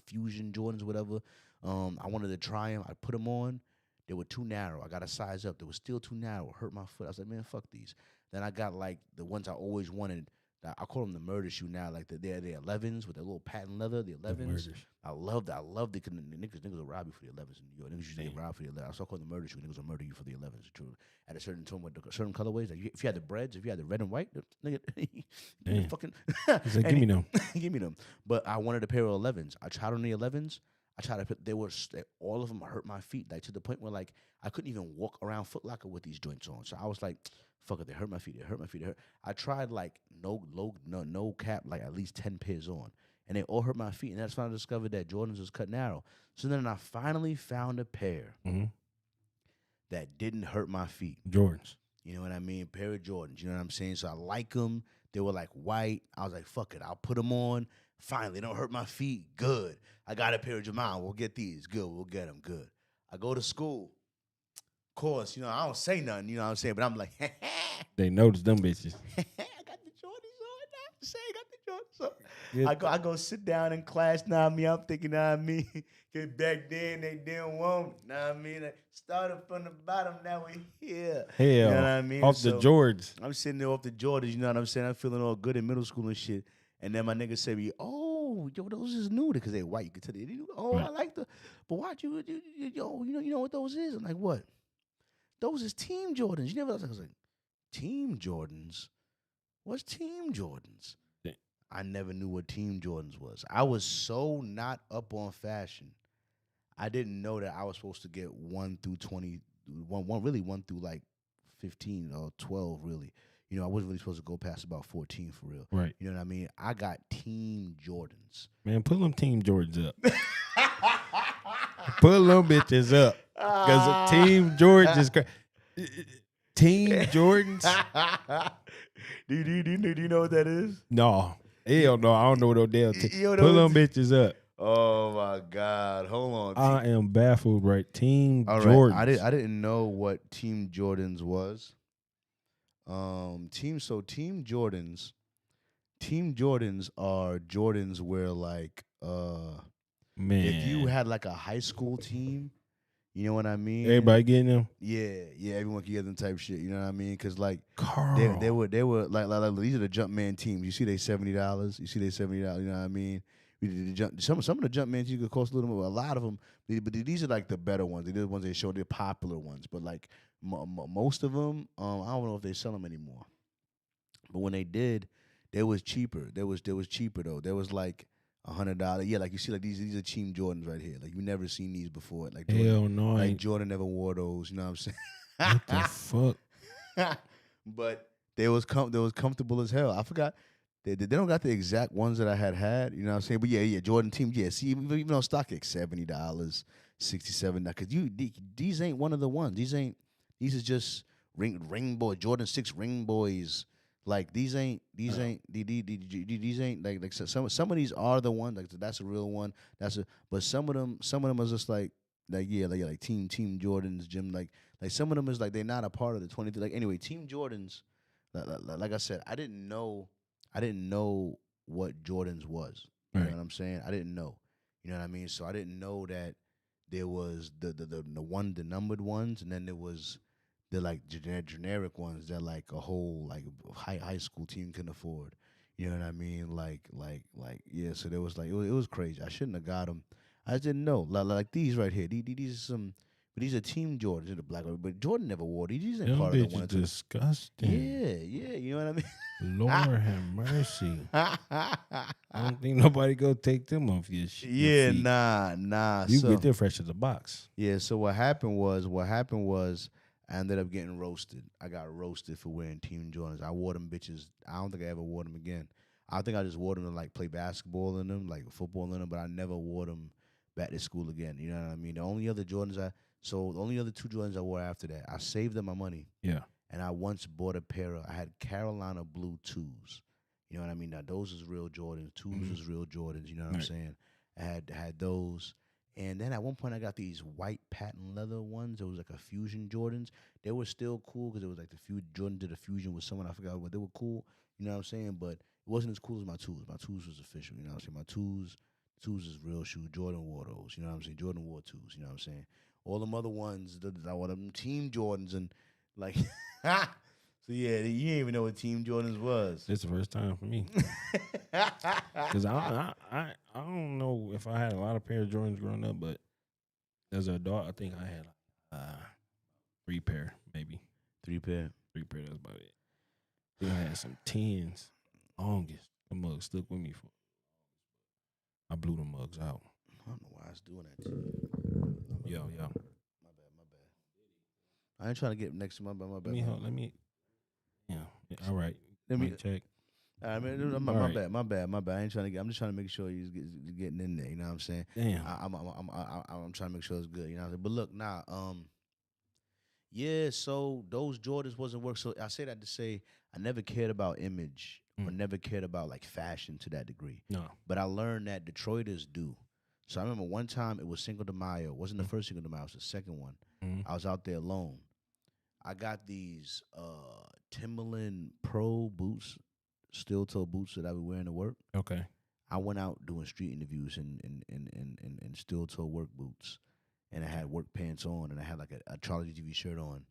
Speaker 1: Fusion Jordans, whatever. I wanted to try them. I put them on. They were too narrow. I got to size up. They were still too narrow. Hurt my foot. I was like, man, fuck these. Then I got, like, the ones I always wanted. I call them the murder shoe now. Like, they're the 11s with the little patent leather, the 11s.
Speaker 2: Murders.
Speaker 1: I loved it because the niggas will rob you for the 11s in New York. Niggas usually get robbed for the 11s. I started calling the murder shoe. Niggas will murder you for the 11s. True. At a certain time with certain colorways. Like if you had the breads, if you had the red and white, nigga,
Speaker 2: Damn.
Speaker 1: fucking.
Speaker 2: He's like, give me them.
Speaker 1: Give me them. But I wanted a pair of 11s. I tried on the 11s. I tried to put. All of them hurt my feet, like to the point where like I couldn't even walk around Foot Locker with these joints on. So I was like, fuck it, they hurt my feet. I tried like no cap, like at least 10 pairs on, and they all hurt my feet. And that's when I discovered that Jordans was cut narrow. So then I finally found a pair that didn't hurt my feet.
Speaker 2: Jordans.
Speaker 1: You know what I mean? Pair of Jordans. You know what I'm saying? So I like them. They were like white. I was like, fuck it, I'll put them on. Finally, don't hurt my feet. Good. I got a pair of Jamal. We'll get these. Good. We'll get them. Good. I go to school. Of course, you know, I don't say nothing, you know what I'm saying? But I'm like,
Speaker 2: They noticed them bitches.
Speaker 1: I got the Jordans on now. Say, I got the Jordans on. I go sit down in class. Nah, I mean, I'm thinking, nah, I mean, cause back then they didn't want me. Nah, I mean, I started from the bottom. Now we here. You know what
Speaker 2: Hell,
Speaker 1: I mean?
Speaker 2: off the
Speaker 1: So
Speaker 2: George.
Speaker 1: I'm sitting there off the Jordans. You know what I'm saying? I'm feeling all good in middle school and shit. And then my nigga said me, "Oh, yo, those is new because they white. You can tell they. Oh, I
Speaker 2: Right.
Speaker 1: like the. But watch yo, you know what those is? I'm like, what? Those is Team Jordans. You never. I was like, Team Jordans. What's Team Jordans?
Speaker 2: Yeah.
Speaker 1: I never knew what Team Jordans was. I was so not up on fashion. I didn't know that I was supposed to get 1 through 20, really 1 through like 15 or 12, really. You know, I wasn't really supposed to go past about 14 for real.
Speaker 2: Right.
Speaker 1: You know what I mean? I got Team Jordans.
Speaker 2: Man, pull them Team Jordans up. Pull them bitches up. Because Team Jordans is crazy. Team Jordans?
Speaker 1: Do you know what that is?
Speaker 2: No. Hell no. I don't know no damn team.
Speaker 1: You know
Speaker 2: Pull
Speaker 1: what
Speaker 2: them bitches up.
Speaker 1: Oh my God! Hold on.
Speaker 2: I am baffled, right? Team
Speaker 1: All
Speaker 2: Jordans.
Speaker 1: right, I didn't know what Team Jordans was. Team Jordans. Team Jordans are Jordans where like
Speaker 2: Man.
Speaker 1: if you had like a high school team, you know what I mean?
Speaker 2: Everybody getting them?
Speaker 1: Yeah, everyone can get them type shit. You know what I mean? Because like
Speaker 2: Carl.
Speaker 1: they were like these are the Jumpman teams. You see they $70. You see they $70. You know what I mean? Some of the Jumpman teams could cost a little more. A lot of them, but these are like the better ones. They're the ones they show. They're popular ones. But like most of them, I don't know if they sell them anymore. But when they did, they was cheaper. There was cheaper though. There was like $100. Yeah, like you see, like these are Team Jordans right here. Like you never seen these before. Like Jordan,
Speaker 2: Hell no. I
Speaker 1: like
Speaker 2: ain't.
Speaker 1: Jordan never wore those. You know what I'm saying?
Speaker 2: What the fuck?
Speaker 1: But they was comfortable as hell. I forgot. They don't got the exact ones that I had. You know what I'm saying? But yeah, Jordan team. Yeah, see, even on StockX, $70, $67. Because these ain't one of the ones. These is just ring boy Jordan 6 ring boys. Like these ain't like some of these are the ones like that's a real one. But some of them are just like like team Jordans, Jim, like some of them is like they're not a part of the 23. Like anyway, Team Jordans, like I said, I didn't know what Jordans was. You know what I'm saying? I didn't know. You know what I mean? So I didn't know that there was the numbered ones, and then there was the like generic ones that like a whole like high school team can afford. You know what I mean? Like yeah. So there was like it was crazy. I shouldn't have got them. I just didn't know. Like these right here. These are some. But these are Team Jordans. They're the black one. But Jordan never wore these. These ain't
Speaker 2: Them
Speaker 1: part of the
Speaker 2: bitches
Speaker 1: one. or two.
Speaker 2: disgusting.
Speaker 1: Yeah. You know what I mean?
Speaker 2: Lord have mercy. I don't think nobody go take them off your shit.
Speaker 1: Yeah, nah.
Speaker 2: You
Speaker 1: so,
Speaker 2: get them fresh as a box.
Speaker 1: Yeah, so what happened was I ended up getting roasted. I got roasted for wearing Team Jordans. I wore them bitches. I don't think I ever wore them again. I think I just wore them to like play basketball in them, like football in them, but I never wore them back to school again. You know what I mean? The only other two Jordans I wore after that, I saved them my money.
Speaker 2: Yeah.
Speaker 1: And I once bought a pair of, I had Carolina blue 2s. You know what I mean? Now, those is real Jordans. 2s is real Jordans. You know what I'm saying? I had those. And then at one point, I got these white patent leather ones. It was like a Fusion Jordans. They were still cool because it was like Jordan did a fusion with someone. I forgot what they were cool. You know what I'm saying? But it wasn't as cool as my 2s. My 2s was official. You know what I'm saying? My 2s is real shoe. Jordan wore those. You know what I'm saying? Jordan wore 2s. You know what I'm saying? All them other ones, I wore them Team Jordans and like... So yeah, you didn't even know what Team Jordans was.
Speaker 2: It's the first time for me. Because I don't know if I had a lot of pair of Jordans growing up, but as an adult, I think I had 3 pair, maybe.
Speaker 1: 3 pair.
Speaker 2: 3 pair, that's about it. I think I had some 10s, longest. The mugs stuck with me for. I blew the mugs out.
Speaker 1: I don't know why I was doing that to you.
Speaker 2: Yo.
Speaker 1: My bad. I ain't trying to get next to my bad.
Speaker 2: Let me. Yeah. All right.
Speaker 1: Let me
Speaker 2: Mic check.
Speaker 1: I mean, my bad. I ain't trying to get. I'm just trying to make sure you're getting in there. You know what I'm saying?
Speaker 2: Damn.
Speaker 1: I'm trying to make sure it's good. You know what I'm saying? But look, yeah. So those Jordans wasn't work. So I say that to say I never cared about image or never cared about like fashion to that degree.
Speaker 2: No.
Speaker 1: But I learned that Detroiters do. So I remember one time it was Cinco de Mayo. It wasn't the first Cinco de Mayo. It was the second one. I was out there alone. I got these Timberland Pro boots, steel toe boots that I be wearing to work.
Speaker 2: Okay.
Speaker 1: I went out doing street interviews in steel toe work boots, and I had work pants on, and I had like a Charlie TV shirt on.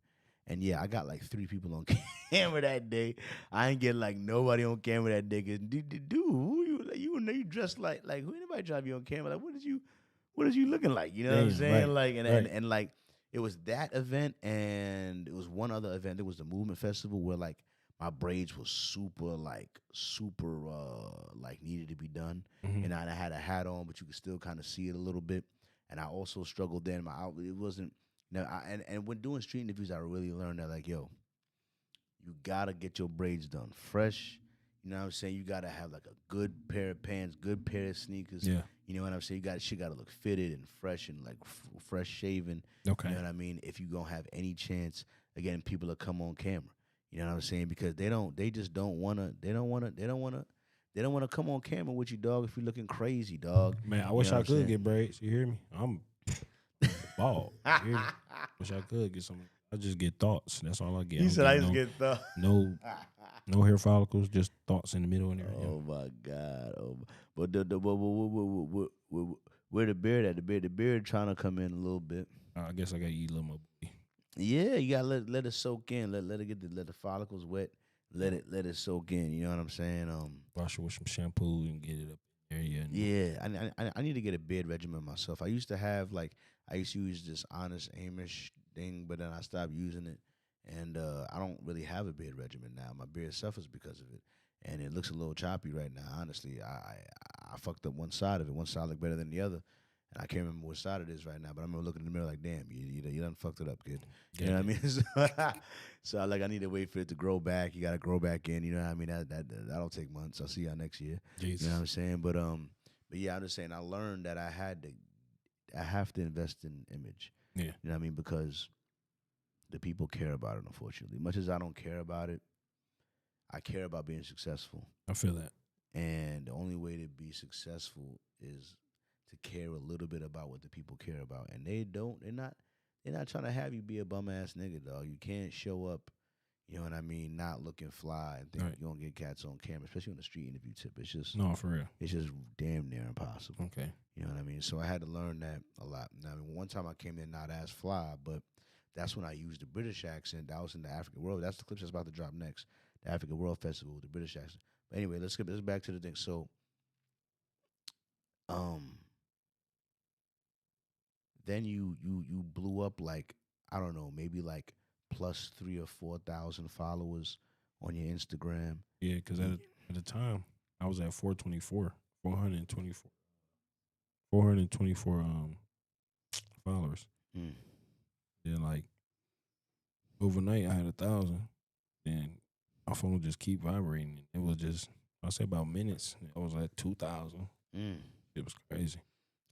Speaker 1: And yeah, I got like 3 people on camera that day. I ain't getting like nobody on camera that day. Cause dude, who you like, you know you dressed like who anybody trying to be on camera? Like what is you looking like? You know what I'm
Speaker 2: Damn,
Speaker 1: saying?
Speaker 2: right,
Speaker 1: Like
Speaker 2: right.
Speaker 1: and like it was that event and it was one other event. It was the movement festival where like my braids was super like needed to be done.
Speaker 2: Mhm.
Speaker 1: And I had a hat on, but you could still kind of see it a little bit. And I also struggled then. My outfit it wasn't no, and when doing street interviews, I really learned that like, yo, you gotta get your braids done fresh. You know what I'm saying? You gotta have like a good pair of pants, good pair of sneakers.
Speaker 2: Yeah.
Speaker 1: You know what I'm saying? Shit gotta look fitted and fresh and like fresh shaven. You
Speaker 2: Okay.
Speaker 1: know what I mean? If you gonna have any chance, again, people will come on camera. You know what I'm saying? Because they just don't wanna, they don't wanna come on camera with you, dog. If you're looking crazy, dog.
Speaker 2: Man, I
Speaker 1: You
Speaker 2: wish
Speaker 1: know what
Speaker 2: I
Speaker 1: I'm
Speaker 2: could
Speaker 1: saying?
Speaker 2: get braids. You hear me? I'm bald. You hear me? Wish I could get some. I just get thoughts. That's all I get. I
Speaker 1: He
Speaker 2: don't
Speaker 1: said
Speaker 2: get
Speaker 1: I just get the.
Speaker 2: no no hair follicles, just thoughts in the middle and everything.
Speaker 1: Oh my God! But where the beard at? The beard trying to come in a little bit.
Speaker 2: I guess I gotta eat a little more booty.
Speaker 1: Yeah, you gotta let it soak in. Let it let the follicles wet. Let it soak in. You know what I'm saying?
Speaker 2: Wash it with some shampoo and get it up there. Yeah.
Speaker 1: Yeah, I need to get a beard regimen myself. I used to have like I used to use this Honest Amish thing, but then I stopped using it, and I don't really have a beard regimen now. My beard suffers because of it, and it looks a little choppy right now. Honestly, I fucked up one side of it. One side looked better than the other, and I can't remember what side it is right now. But I remember looking in the mirror like, damn, you done fucked it up, kid. You know what I mean? So like I need to wait for it to grow back. You got to grow back in. You know what I mean? That'll take months. I'll see y'all next year.
Speaker 2: Jesus.
Speaker 1: You know what I'm saying? But yeah, I'm just saying I learned that I have to invest in image.
Speaker 2: Yeah.
Speaker 1: You know what I mean? Because the people care about it, unfortunately. Much as I don't care about it, I care about being successful.
Speaker 2: I feel that.
Speaker 1: And the only way to be successful is to care a little bit about what the people care about. And they're not trying to have you be a bum ass nigga, dog. You can't show up, you know what I mean, not looking fly and think
Speaker 2: Right.
Speaker 1: you're gonna get cats on camera, especially on the street interview tip.
Speaker 2: No, for real.
Speaker 1: It's just damn near impossible.
Speaker 2: Okay.
Speaker 1: You know what I mean? So I had to learn that a lot. Now, I mean, one time I came in not as fly, but that's when I used the British accent. That was in the African World. That's the clip that's about to drop next. The African World Festival with the British accent. But anyway, let's get this back to the thing. So, um, then you blew up like I don't know, maybe like plus 3 or 4 thousand followers on your Instagram.
Speaker 2: Yeah, because at the time I was at 424, 424, 424 followers.
Speaker 1: Mm.
Speaker 2: Then like overnight I had 1,000. Then my phone would just keep vibrating. It was just I say about minutes. I was at 2,000.
Speaker 1: Mm.
Speaker 2: It was crazy.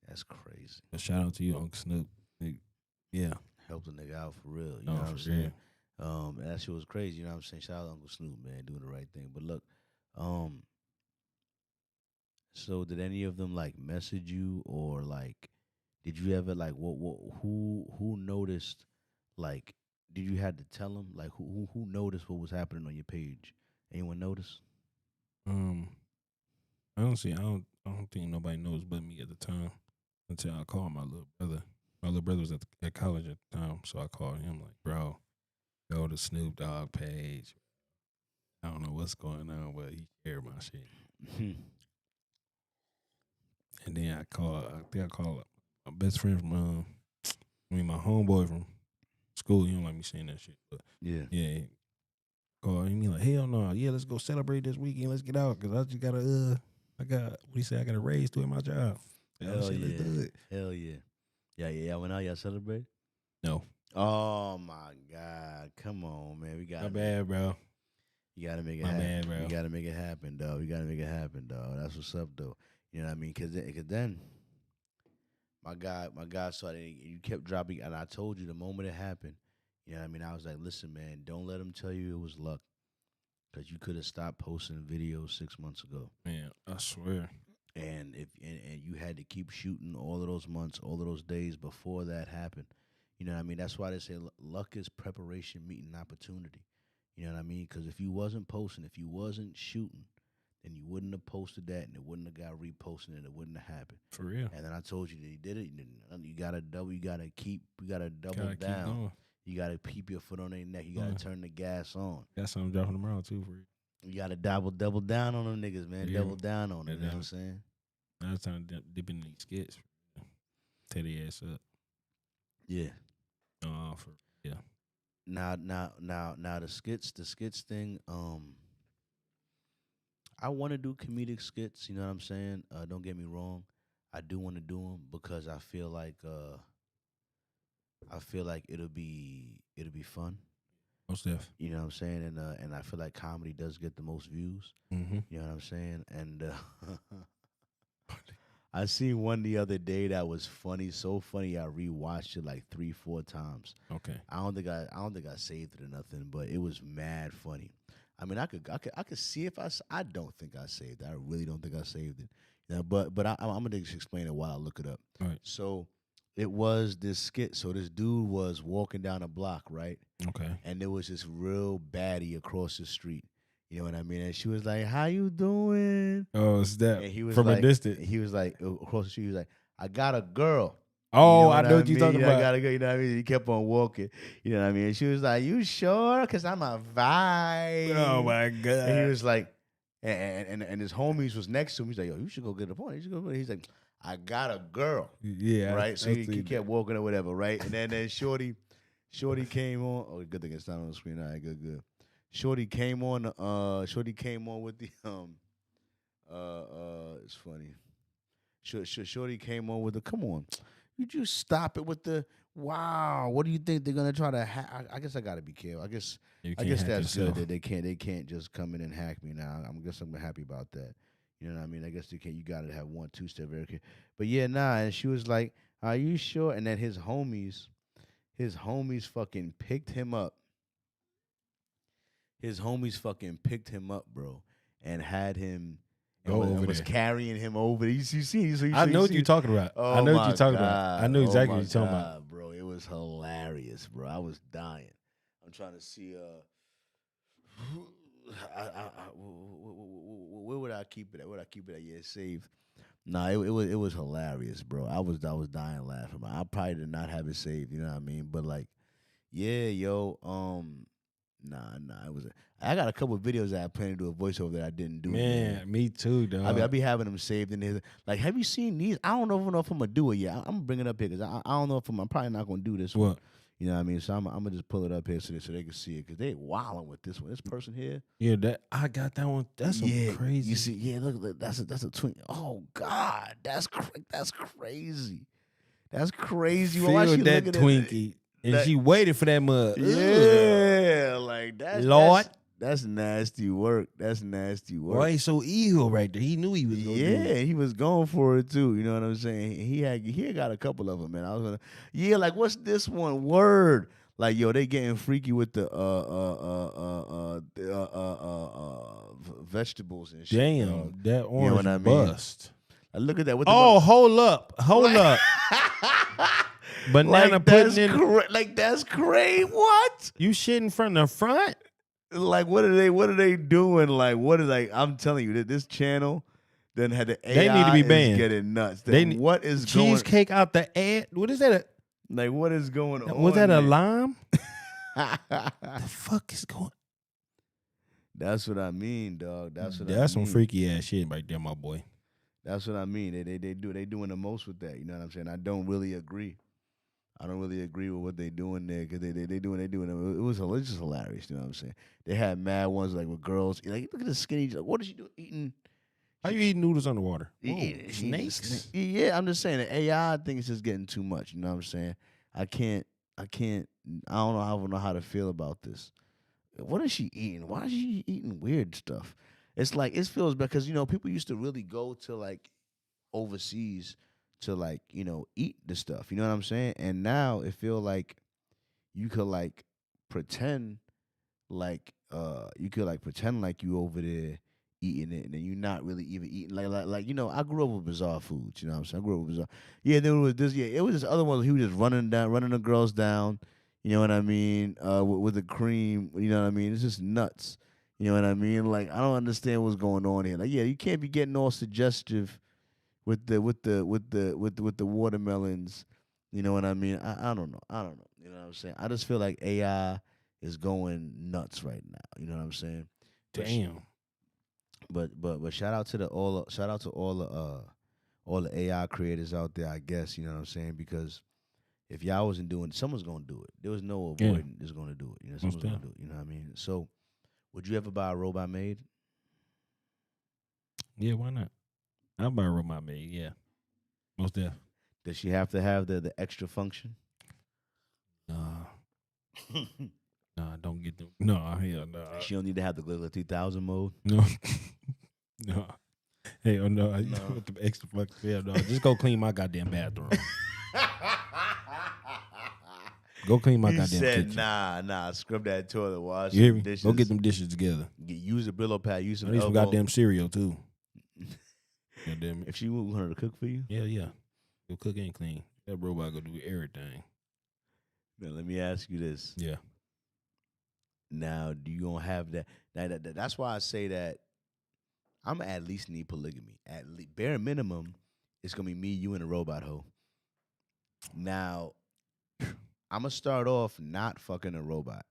Speaker 1: That's crazy.
Speaker 2: But shout out to you, Uncle Snoop. Yeah.
Speaker 1: Helped a nigga out for real. You
Speaker 2: No,
Speaker 1: know what
Speaker 2: for
Speaker 1: I'm saying?
Speaker 2: real.
Speaker 1: That shit was crazy. You know what I'm saying? Shout out to Uncle Snoop, man, doing the right thing. But look, so did any of them like message you or like, did you ever like who noticed like, did you had to tell them like who noticed what was happening on your page? Anyone notice?
Speaker 2: Honestly, I don't think nobody knows but me at the time until I called my little brother. My little brother was at college at the time, so I called him like, bro, go to Snoop Dogg page. I don't know what's going on, but he shared my shit. And then I think I called my best friend from, my homeboy from school. He don't like me saying that shit, but
Speaker 1: Yeah.
Speaker 2: yeah, called him. He like, hell no, yeah, let's go celebrate this weekend. Let's get out, cause I just gotta, I got I got a raise doing my job.
Speaker 1: Hell
Speaker 2: Shit,
Speaker 1: yeah.
Speaker 2: let's do it.
Speaker 1: Hell yeah. Yeah. When y'all celebrate?
Speaker 2: No,
Speaker 1: Oh my God. Come on, man. We got
Speaker 2: my bad, bro.
Speaker 1: You gotta make it
Speaker 2: My
Speaker 1: happen.
Speaker 2: bad, bro.
Speaker 1: You gotta make it happen, dog. You gotta make it happen, dog. That's what's up, though. You know what I mean? Cause then my God started. You kept dropping, and I told you the moment it happened. You know what I mean? I was like, listen, man, don't let them tell you it was luck, cause you could have stopped posting videos 6 months ago.
Speaker 2: Man, I swear.
Speaker 1: And and you had to keep shooting all of those months, all of those days before that happened. You know what I mean? That's why they say luck is preparation meeting opportunity. You know what I mean? Because if you wasn't posting, if you wasn't shooting, and you wouldn't have posted that, and it wouldn't have got reposted, and it wouldn't have happened.
Speaker 2: For real.
Speaker 1: And then I told you that he did it. You gotta double. You gotta double
Speaker 2: Gotta keep
Speaker 1: down.
Speaker 2: going.
Speaker 1: You gotta keep your foot on their neck. You gotta turn the gas on.
Speaker 2: Got something dropping them around too for you.
Speaker 1: You gotta double down on them niggas, man.
Speaker 2: Yeah.
Speaker 1: Double down on them. You know what I'm
Speaker 2: Yeah.
Speaker 1: saying?
Speaker 2: Now it's time to dip in these skits. Tear the ass up.
Speaker 1: Yeah.
Speaker 2: For yeah.
Speaker 1: Now the skits thing. I want to do comedic skits. You know what I'm saying? Don't get me wrong. I do want to do them because I feel like it'll be fun.
Speaker 2: Most def.
Speaker 1: You know what I'm saying? And I feel like comedy does get the most views.
Speaker 2: Mm-hmm.
Speaker 1: You know what I'm saying? And I seen one the other day that was funny, so funny I rewatched it like 3-4 times.
Speaker 2: Okay.
Speaker 1: I don't think I saved it or nothing, but it was mad funny. I mean, I could see if I don't think I saved it. I really don't think I saved it. You know, but I'm gonna just explain it while I look it up.
Speaker 2: All right.
Speaker 1: So it was this skit. So this dude was walking down a block, right?
Speaker 2: Okay.
Speaker 1: And there was this real baddie across the street. You know what I mean? And she was like, "How you doing?"
Speaker 2: Oh, it's that
Speaker 1: And he was
Speaker 2: from
Speaker 1: like,
Speaker 2: a distance.
Speaker 1: He was like across the street. He was like, "I got a girl."
Speaker 2: Oh,
Speaker 1: You
Speaker 2: I know what you're
Speaker 1: mean?
Speaker 2: talking
Speaker 1: I
Speaker 2: about.
Speaker 1: gotta go. You know what I mean? He kept on walking. You know what I mean? And she was like, "You sure? Cause I'm a vibe."
Speaker 2: Oh my god.
Speaker 1: And he was like, and his homies was next to him. He's like, "Yo, you should go get a point. You should go." He's like, "I got a girl."
Speaker 2: Yeah.
Speaker 1: Right. So
Speaker 2: I
Speaker 1: he
Speaker 2: seen
Speaker 1: kept walking or whatever. Right. And then Shorty came on. Oh, good thing it's not on the screen. All right, good. Shorty came on. Shorty came on with the It's funny. Shorty came on with the. Come on, you just stop it with the. Wow, what do you think they're gonna try to hack? I guess I gotta be careful. I guess that's good that they can't just come in and hack me now. I guess I'm happy about that. You know what I mean? I guess they can't. You gotta have 1 2-step verification. But yeah, nah. And she was like, "Are you sure?" And then his homies fucking picked him up. His homies fucking picked him up, bro, and had him.
Speaker 2: Go
Speaker 1: and
Speaker 2: over
Speaker 1: was
Speaker 2: there.
Speaker 1: carrying him over. You see,
Speaker 2: I know what you're talking about.
Speaker 1: Oh
Speaker 2: I know what
Speaker 1: my
Speaker 2: you're talking
Speaker 1: God.
Speaker 2: about. I know exactly
Speaker 1: Oh
Speaker 2: what you're
Speaker 1: my
Speaker 2: talking about.
Speaker 1: God, bro. It was hilarious, bro. I was dying. I'm trying to see. Where would I keep it at? Where would I keep it at? Yeah, saved. Nah, it was hilarious, bro. I was dying laughing. I probably did not have it saved. You know what I mean? But like, yeah, yo, Nah, it was. I got a couple of videos that I planned to do a voiceover that I didn't do.
Speaker 2: Man, me too, dog.
Speaker 1: I be having them saved in there. Like, have you seen these? I don't know if I'm gonna do it yet. I'm gonna bring it up here because I don't know if I'm probably not gonna do this one.
Speaker 2: What?
Speaker 1: You know what I mean? So I'm gonna just pull it up here so they can see it because they wilding with this one. This person here.
Speaker 2: Yeah, that I got that one. That's
Speaker 1: Yeah,
Speaker 2: some crazy.
Speaker 1: You see? Yeah, look, that's a twin. Oh God, that's crazy. That's crazy.
Speaker 2: Feel
Speaker 1: Why she
Speaker 2: that
Speaker 1: looking at
Speaker 2: Twinkie, and
Speaker 1: that-
Speaker 2: she waited for that mud.
Speaker 1: Yeah, like that's
Speaker 2: Lord.
Speaker 1: That's nasty work. That's nasty work.
Speaker 2: Why he so evil right there? He knew he was gonna do
Speaker 1: Yeah,
Speaker 2: it.
Speaker 1: he was going for it too. You know what I'm saying? He had got a couple of them, man. I was gonna, like what's this one word? Like yo, they getting freaky with the vegetables and shit.
Speaker 2: Damn,
Speaker 1: dog.
Speaker 2: that
Speaker 1: know
Speaker 2: orange
Speaker 1: what I mean?
Speaker 2: bust.
Speaker 1: Look at that. What
Speaker 2: Oh, hold up. Banana
Speaker 1: like that's
Speaker 2: pudding in.
Speaker 1: like that's crazy. What?
Speaker 2: You shitting from the front?
Speaker 1: Like what are they doing? Like what is like? I'm telling you that this channel then had the AI
Speaker 2: They need to be
Speaker 1: is
Speaker 2: banned.
Speaker 1: getting nuts.
Speaker 2: They
Speaker 1: What is going?
Speaker 2: Cheesecake out the ad. What is that?
Speaker 1: Like what is going on?
Speaker 2: Was that a
Speaker 1: there?
Speaker 2: lime? The fuck is going?
Speaker 1: That's what I mean, dog. That's what I
Speaker 2: That's
Speaker 1: mean.
Speaker 2: some freaky ass shit right there, my boy.
Speaker 1: That's what I mean. They doing the most with that. You know what I'm saying? I don't really agree. I don't really agree with what they doing there because they doing. It was just hilarious. You know what I'm saying? They had mad ones like with girls. Like look at the skinny. Like, what is she doing? Eating.
Speaker 2: How you eating noodles underwater?
Speaker 1: Eating
Speaker 2: Snakes?
Speaker 1: Yeah, I'm just saying the AI thing is just getting too much. You know what I'm saying? I can't. I don't know how to feel about this. What is she eating? Why is she eating weird stuff? It's like it feels because people used to really go to like overseas to like eat the stuff. You know what I'm saying? And now it feel like you could like pretend like you over there eating it, and then you're not really even eating like I grew up with bizarre foods. You know what I'm saying? I grew up with bizarre. Yeah, there was this. Yeah, it was this other one. He was just running the girls down. You know what I mean? With the cream. You know what I mean? It's just nuts. You know what I mean? Like I don't understand what's going on here. Like yeah, you can't be getting all suggestive with the watermelons. You know what I mean? I don't know. I don't know. You know what I'm saying? I just feel like AI is going nuts right now. You know what I'm saying? But sh-
Speaker 2: Damn.
Speaker 1: but shout out to shout out to all the AI creators out there. I guess you know what I'm saying because if y'all wasn't doing, someone's gonna do it. There was no
Speaker 2: Yeah.
Speaker 1: avoiding. Is gonna do it. You know,
Speaker 2: Most
Speaker 1: someone's gonna do it. You know what I mean? So, would you ever buy a robot maid?
Speaker 2: Yeah, why not? I'll buy a robot maid. Yeah, most def.
Speaker 1: Does she have to have the extra function?
Speaker 2: Nah, nah, don't get them. No, hell no.
Speaker 1: She don't need to have the Glitter 2000 mode.
Speaker 2: No, no. Hell no.
Speaker 1: No.
Speaker 2: With the extra fuck. Hell no. Just go clean my goddamn bathroom. Go clean my
Speaker 1: He
Speaker 2: goddamn
Speaker 1: said,
Speaker 2: kitchen.
Speaker 1: nah, scrub that toilet, wash
Speaker 2: You hear
Speaker 1: some
Speaker 2: me?
Speaker 1: dishes.
Speaker 2: Go get them dishes together.
Speaker 1: Use a Brillo pad, use
Speaker 2: I
Speaker 1: some
Speaker 2: need some
Speaker 1: elbow.
Speaker 2: goddamn cereal too. Goddamn it.
Speaker 1: If she want her to cook for you,
Speaker 2: Yeah. Go cook and clean. That robot go do everything.
Speaker 1: now let me ask you this.
Speaker 2: Yeah.
Speaker 1: Now, do you gonna have that? That's why I say that I'm at least need polygamy. At least bare minimum, it's gonna be me, you, and a robot hoe. Now, I'm gonna start off not fucking a robot.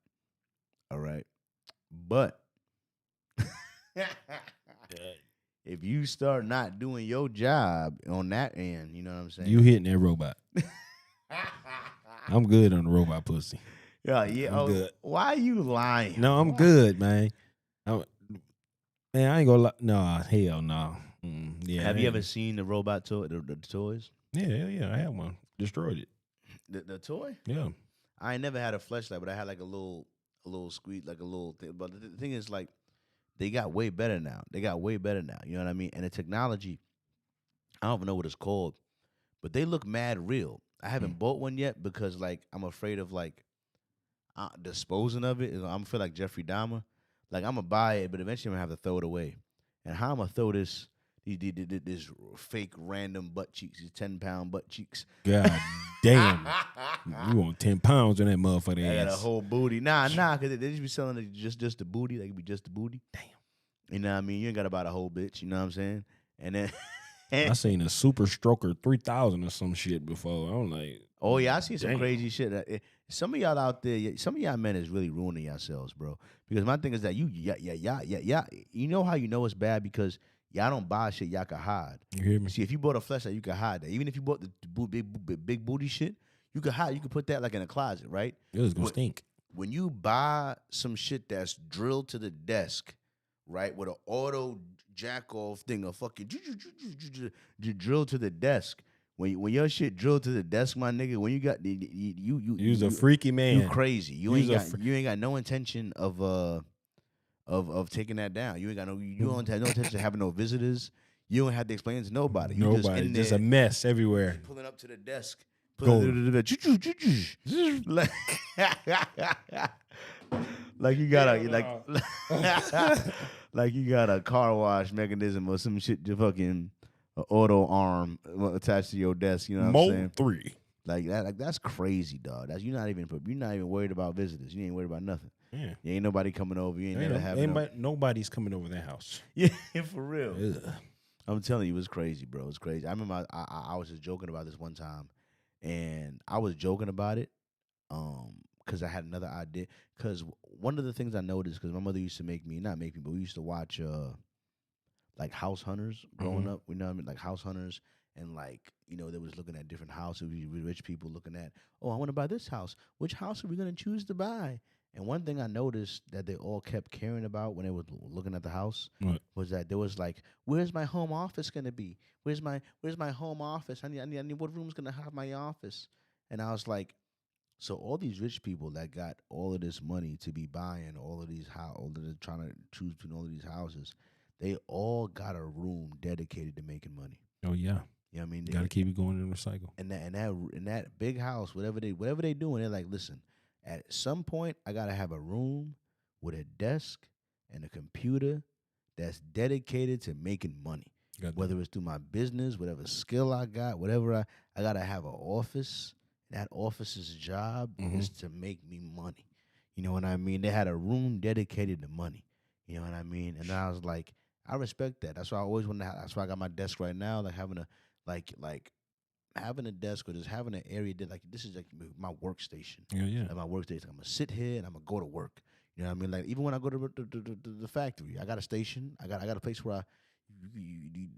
Speaker 1: All right, but if you start not doing your job on that end, you know what I'm saying?
Speaker 2: You hitting that robot. I'm good on the robot pussy.
Speaker 1: yeah.
Speaker 2: I'm good.
Speaker 1: Why are you lying?
Speaker 2: No, I'm
Speaker 1: Why?
Speaker 2: good, man. Man, I ain't gonna lie. Nah, hell no. Yeah.
Speaker 1: Have
Speaker 2: I
Speaker 1: you
Speaker 2: ain't-
Speaker 1: ever seen the robot toy, the toys?
Speaker 2: Yeah. I had one. Destroyed it.
Speaker 1: The toy?
Speaker 2: Yeah.
Speaker 1: I ain't never had a fleshlight, but I had like a little squeak, like a little thing. But the thing is, like, they got way better now. You know what I mean? And the technology, I don't even know what it's called, but they look mad real. I haven't bought one yet because, like, I'm afraid of like disposing of it. I'm feel like Jeffrey Dahmer. Like I'm gonna buy it, but eventually I'm gonna have to throw it away. And how I'm gonna throw this fake random butt cheeks, these 10-pound butt cheeks.
Speaker 2: God damn. You want 10 pounds on that motherfucker
Speaker 1: I got a
Speaker 2: ass.
Speaker 1: whole booty. Nah, because they just be selling it just the booty. Like it be just the booty.
Speaker 2: Damn.
Speaker 1: You know what I mean? You ain't got to buy the whole bitch. You know what I'm saying? And then,
Speaker 2: I seen a Super Stroker 3000 or some shit before. I'm like,
Speaker 1: oh yeah, I seen some
Speaker 2: damn.
Speaker 1: crazy shit. Some of y'all out there, some of y'all men is really ruining yourselves, bro. Because my thing is that yeah. You know how you know it's bad because y'all don't buy shit y'all can hide.
Speaker 2: You hear me?
Speaker 1: See, if you bought a fleshlight, you can hide that. Even if you bought the big booty shit, you could hide. You could put that like in a closet, right?
Speaker 2: It was gonna
Speaker 1: What-
Speaker 2: stink.
Speaker 1: When you buy some shit that's drilled to the desk, right, with an auto jack off thing, a fucking drilled to the desk. When your shit drilled to the desk, my nigga, when you got you
Speaker 2: You's a freaky man.
Speaker 1: you crazy. You
Speaker 2: You's
Speaker 1: ain't
Speaker 2: a
Speaker 1: got you ain't got no intention of taking that down. You ain't got you don't have no intention of having no visitors. You don't have to explain it to nobody. You just
Speaker 2: Nobody.
Speaker 1: in
Speaker 2: Just
Speaker 1: there
Speaker 2: a mess everywhere.
Speaker 1: pulling up to the desk.
Speaker 2: Going.
Speaker 1: Like, like you got like you got a car wash mechanism or some shit, to fucking auto arm attached to your desk. You know what I'm saying?
Speaker 2: Mode 3.
Speaker 1: Like that, like that's crazy, dog. That's you're not even worried about visitors. You ain't worried about nothing.
Speaker 2: Yeah.
Speaker 1: You ain't nobody coming over. You ain't never having.
Speaker 2: Nobody's coming over that house.
Speaker 1: Yeah, for real.
Speaker 2: Ugh.
Speaker 1: I'm telling you, it was crazy, bro. It was crazy. I remember I was just joking about this one time, and I was joking about it, because I had another idea. Because one of the things I noticed, because my mother used to not make me, but we used to watch like House Hunters growing up. You know what I mean? Like House Hunters, and like they was looking at different houses. Rich people looking at, oh, I want to buy this house. Which house are we gonna choose to buy? And one thing I noticed that they all kept caring about when they were looking at the house
Speaker 2: What?
Speaker 1: was that there was like, where's my home office gonna be? Where's my home office? I need what room's gonna have my office? And I was like, so all these rich people that got all of this money to be buying all of these trying to choose between all of these houses, they all got a room dedicated to making money.
Speaker 2: Oh yeah.
Speaker 1: You know what I mean?
Speaker 2: You gotta keep it going in the cycle.
Speaker 1: And that big house, whatever they doing, they're like, listen, at some point I gotta have a room with a desk and a computer that's dedicated to making money. Whether it's through my business, whatever skill I got, whatever I gotta have an office. That office's job is to make me money. You know what I mean? They had a room dedicated to money. You know what I mean? And then I was like, I respect that. That's why I always want to. That's why I got my desk right now. Like having a like having a desk or just having an area that like this is like my workstation.
Speaker 2: Yeah, yeah.
Speaker 1: Like my workstation. I'm gonna sit here and I'm gonna go to work. You know what I mean? Like even when I go to the factory, I got a station. I got a place where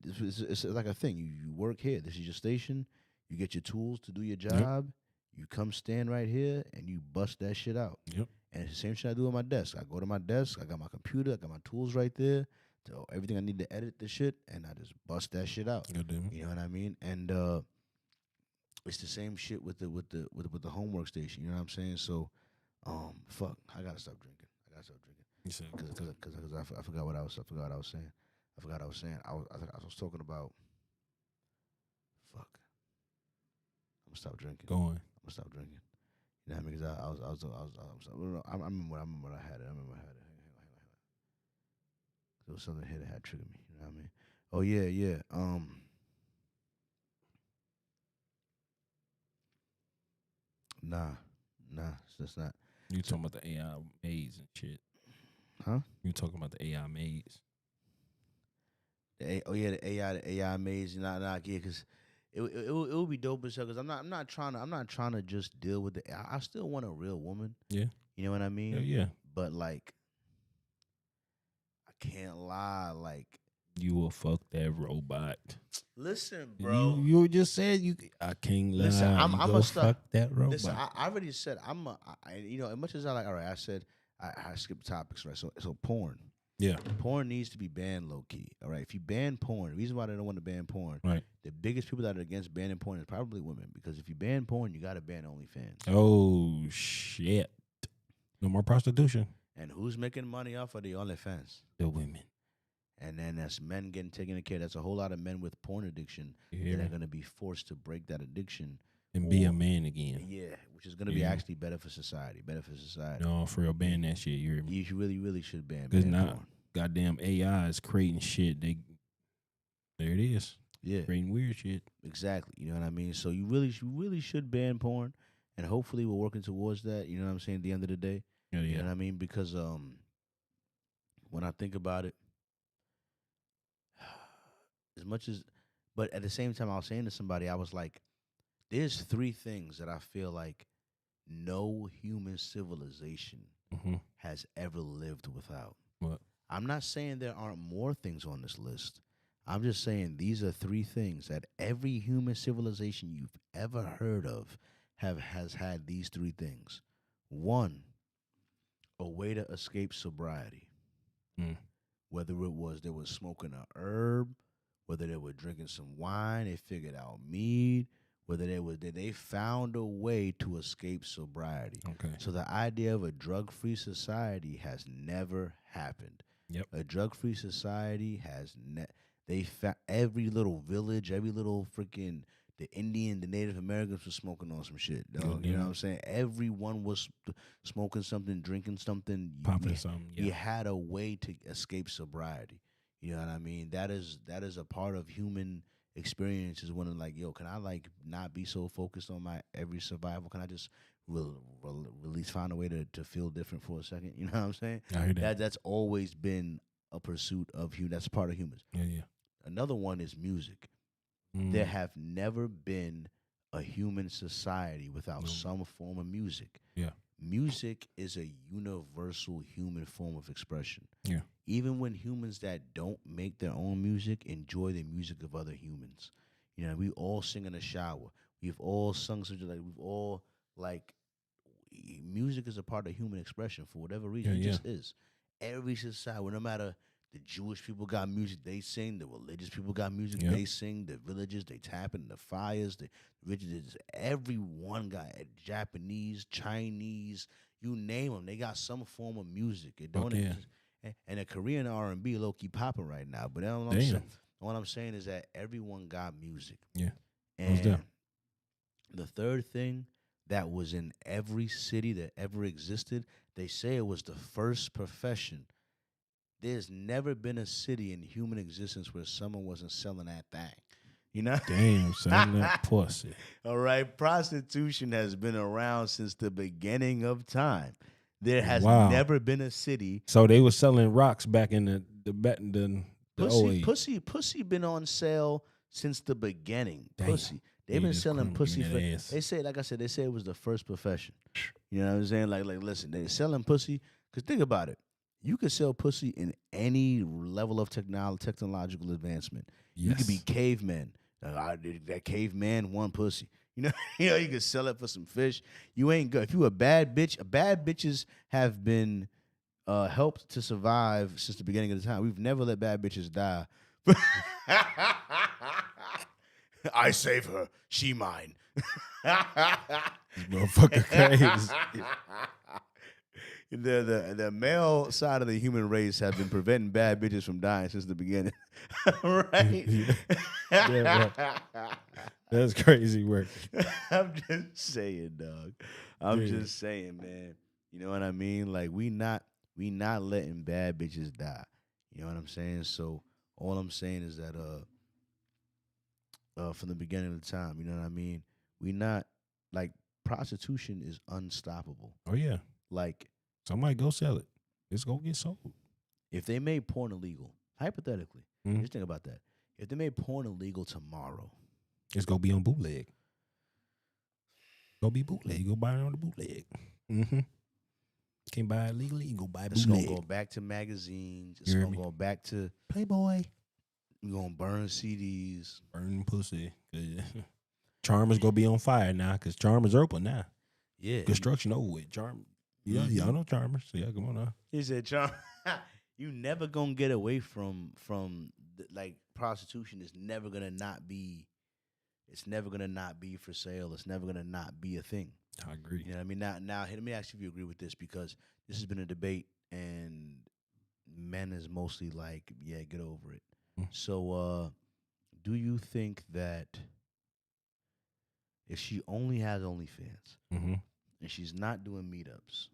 Speaker 1: it's like a thing. You work here. This is your station. You get your tools to do your job. You come stand right here and you bust that shit out.
Speaker 2: Yep.
Speaker 1: And it's the same shit I do on my desk. I go to my desk. I got my computer. I got my tools right there. So everything I need to edit the shit, and I just bust that shit out.
Speaker 2: God damn it.
Speaker 1: You know what I mean? And it's the same shit with the home workstation. You know what I'm saying? So, fuck, I gotta stop drinking.
Speaker 2: You said,
Speaker 1: Because I forgot what I was saying. I was talking about. Fuck. I'm gonna stop drinking.
Speaker 2: go on.
Speaker 1: I'm gonna stop drinking. You know what I mean? Because I remember I had it. Hang on. There was something here that had triggered me. You know what I mean? Oh yeah. Nah. That's not.
Speaker 2: You talking about the AI maids and shit.
Speaker 1: Huh?
Speaker 2: You talking about the AI maids.
Speaker 1: The AI maze. Nah, yeah, because it would be dope as hell. Because I'm not trying to just deal with the. I still want a real woman.
Speaker 2: Yeah.
Speaker 1: You know what I mean?
Speaker 2: Yeah, yeah.
Speaker 1: But like, I can't lie. Like,
Speaker 2: You will fuck that robot.
Speaker 1: listen, bro.
Speaker 2: You just said you. I can't lie.
Speaker 1: Listen, I'm
Speaker 2: you
Speaker 1: a
Speaker 2: go
Speaker 1: stuff.
Speaker 2: fuck that robot.
Speaker 1: Listen, I already said as much as I like. All right, I said I skipped topics, right? So porn.
Speaker 2: yeah.
Speaker 1: Porn needs to be banned low key. All right, if you ban porn, the reason why they don't want to ban porn,
Speaker 2: Right.
Speaker 1: the biggest people that are against banning porn is probably women, because if you ban porn, you got to ban OnlyFans.
Speaker 2: Oh shit. No more prostitution.
Speaker 1: And who's making money off of the OnlyFans?
Speaker 2: The women.
Speaker 1: And then that's men getting taken care of. That's a whole lot of men with porn addiction
Speaker 2: You hear
Speaker 1: that are
Speaker 2: me?
Speaker 1: going to be forced to break that addiction.
Speaker 2: And be a
Speaker 1: or-
Speaker 2: man again.
Speaker 1: Yeah, which is going to be
Speaker 2: Yeah.
Speaker 1: actually better for society.
Speaker 2: No, for real, ban that shit. You hear me?
Speaker 1: You really should ban
Speaker 2: Because now,
Speaker 1: porn.
Speaker 2: goddamn AI is creating shit. There it is.
Speaker 1: Yeah,
Speaker 2: Creating weird shit.
Speaker 1: exactly. You know what I mean? So you really should ban porn, and hopefully we're working towards that. You know what I'm saying? At the end of the day,
Speaker 2: Yeah,
Speaker 1: you know
Speaker 2: yeah.
Speaker 1: what I mean? Because when I think about it, but at the same time, I was saying to somebody, I was like, there's three things that I feel like no human civilization
Speaker 2: Mm-hmm.
Speaker 1: has ever lived without.
Speaker 2: What?
Speaker 1: I'm not saying there aren't more things on this list. I'm just saying these are three things that every human civilization you've ever heard of has had these three things. One, a way to escape sobriety.
Speaker 2: Mm.
Speaker 1: Whether it was they were smoking a herb, whether they were drinking some wine, they figured out mead, whether they found a way to escape sobriety.
Speaker 2: Okay.
Speaker 1: So the idea of a drug-free society has never happened.
Speaker 2: Yep.
Speaker 1: A drug-free society has they found every little village, every little freaking the Indian, the Native Americans were smoking on some shit, dog. You know what I'm saying? Everyone was smoking something, drinking something.
Speaker 2: Popping something.
Speaker 1: You
Speaker 2: Yeah.
Speaker 1: had a way to escape sobriety. You know what I mean? That is a part of human experiences when I'm like, yo, can I like not be so focused on my every survival? Can I just release, find a way to feel different for a second? You know what I'm saying?
Speaker 2: I hear that.
Speaker 1: That's always been a pursuit of human. That's a part of humans.
Speaker 2: Yeah, yeah.
Speaker 1: Another one is music.
Speaker 2: Mm.
Speaker 1: There have never been a human society without
Speaker 2: No.
Speaker 1: some form of music.
Speaker 2: Yeah.
Speaker 1: Music is a universal human form of expression.
Speaker 2: Yeah.
Speaker 1: Even when humans that don't make their own music enjoy the music of other humans. You know, we all sing in the shower. We've all sung something like we've all like music is a part of human expression for whatever reason.
Speaker 2: Yeah,
Speaker 1: it
Speaker 2: yeah.
Speaker 1: just is. Every society, no matter the Jewish people got music, they sing. The religious people got music,
Speaker 2: Yep.
Speaker 1: they sing. The villages, they tap in the fires. The riches, everyone got Japanese, Chinese, you name them. They got some form of music. It don't.
Speaker 2: Fuck yeah.
Speaker 1: And the Korean R&B low key popping right now. But
Speaker 2: Damn.
Speaker 1: what I'm saying is that everyone got music.
Speaker 2: Yeah.
Speaker 1: And
Speaker 2: that?
Speaker 1: the third thing that was in every city that ever existed, they say it was the first profession. There's never been a city in human existence where someone wasn't selling that thing. You know?
Speaker 2: Damn, son, that pussy.
Speaker 1: All right. Prostitution has been around since the beginning of time. There has
Speaker 2: Wow.
Speaker 1: never been a city.
Speaker 2: So they were selling rocks back in the old age.
Speaker 1: Pussy been on sale since the beginning.
Speaker 2: Damn.
Speaker 1: Pussy. They've
Speaker 2: Yeah,
Speaker 1: been
Speaker 2: just
Speaker 1: selling
Speaker 2: come give
Speaker 1: pussy
Speaker 2: me
Speaker 1: for.
Speaker 2: that ass.
Speaker 1: They say, like I said, they say it was the first profession. You know what I'm saying? Like, listen, they're selling pussy. Cause think about it. You could sell pussy in any level of technological advancement. You could be
Speaker 2: Yes.
Speaker 1: cavemen. That caveman won pussy. You know, you could sell it for some fish. You ain't good. If you a bad bitch, bad bitches have been helped to survive since the beginning of the time. We've never let bad bitches die. I save her. She mine.
Speaker 2: Motherfucker crazy.
Speaker 1: The male side of the human race have been preventing bad bitches from dying since the beginning. Right?
Speaker 2: Yeah, That's crazy work.
Speaker 1: I'm just saying, dog. I'm
Speaker 2: Yeah.
Speaker 1: just saying, man. You know what I mean? Like we not letting bad bitches die. You know what I'm saying? So all I'm saying is that from the beginning of the time, you know what I mean? We not like prostitution is unstoppable.
Speaker 2: Oh yeah.
Speaker 1: Like
Speaker 2: Somebody go sell it. It's gonna get sold.
Speaker 1: if they made porn illegal, hypothetically,
Speaker 2: Mhm.
Speaker 1: just think about that. If they made porn illegal tomorrow,
Speaker 2: It's gonna be on bootleg. Go be bootleg. Go buy it on the bootleg. Mm-hmm. Can't buy it legally. You go buy
Speaker 1: it's
Speaker 2: bootleg.
Speaker 1: gonna go back to magazines. It's
Speaker 2: You hear
Speaker 1: gonna
Speaker 2: me?
Speaker 1: go back to
Speaker 2: Playboy.
Speaker 1: we're gonna burn CDs.
Speaker 2: Burn pussy. Charmers gonna be on fire now because Charmers open now.
Speaker 1: Yeah.
Speaker 2: Construction over with. Charm. Yeah, y'all know Charmers. So yeah, come on now.
Speaker 1: He said, "Charm, you never gonna get away from like prostitution is never gonna not be. It's never gonna not be for sale. It's never gonna not be a thing.
Speaker 2: I agree.
Speaker 1: You know what I mean? Now, let me ask you if you agree with this because this has been a debate and men is mostly like, yeah, get over it.
Speaker 2: Mm.
Speaker 1: So, do you think that if she only has OnlyFans
Speaker 2: Mm-hmm.
Speaker 1: and she's not doing meetups,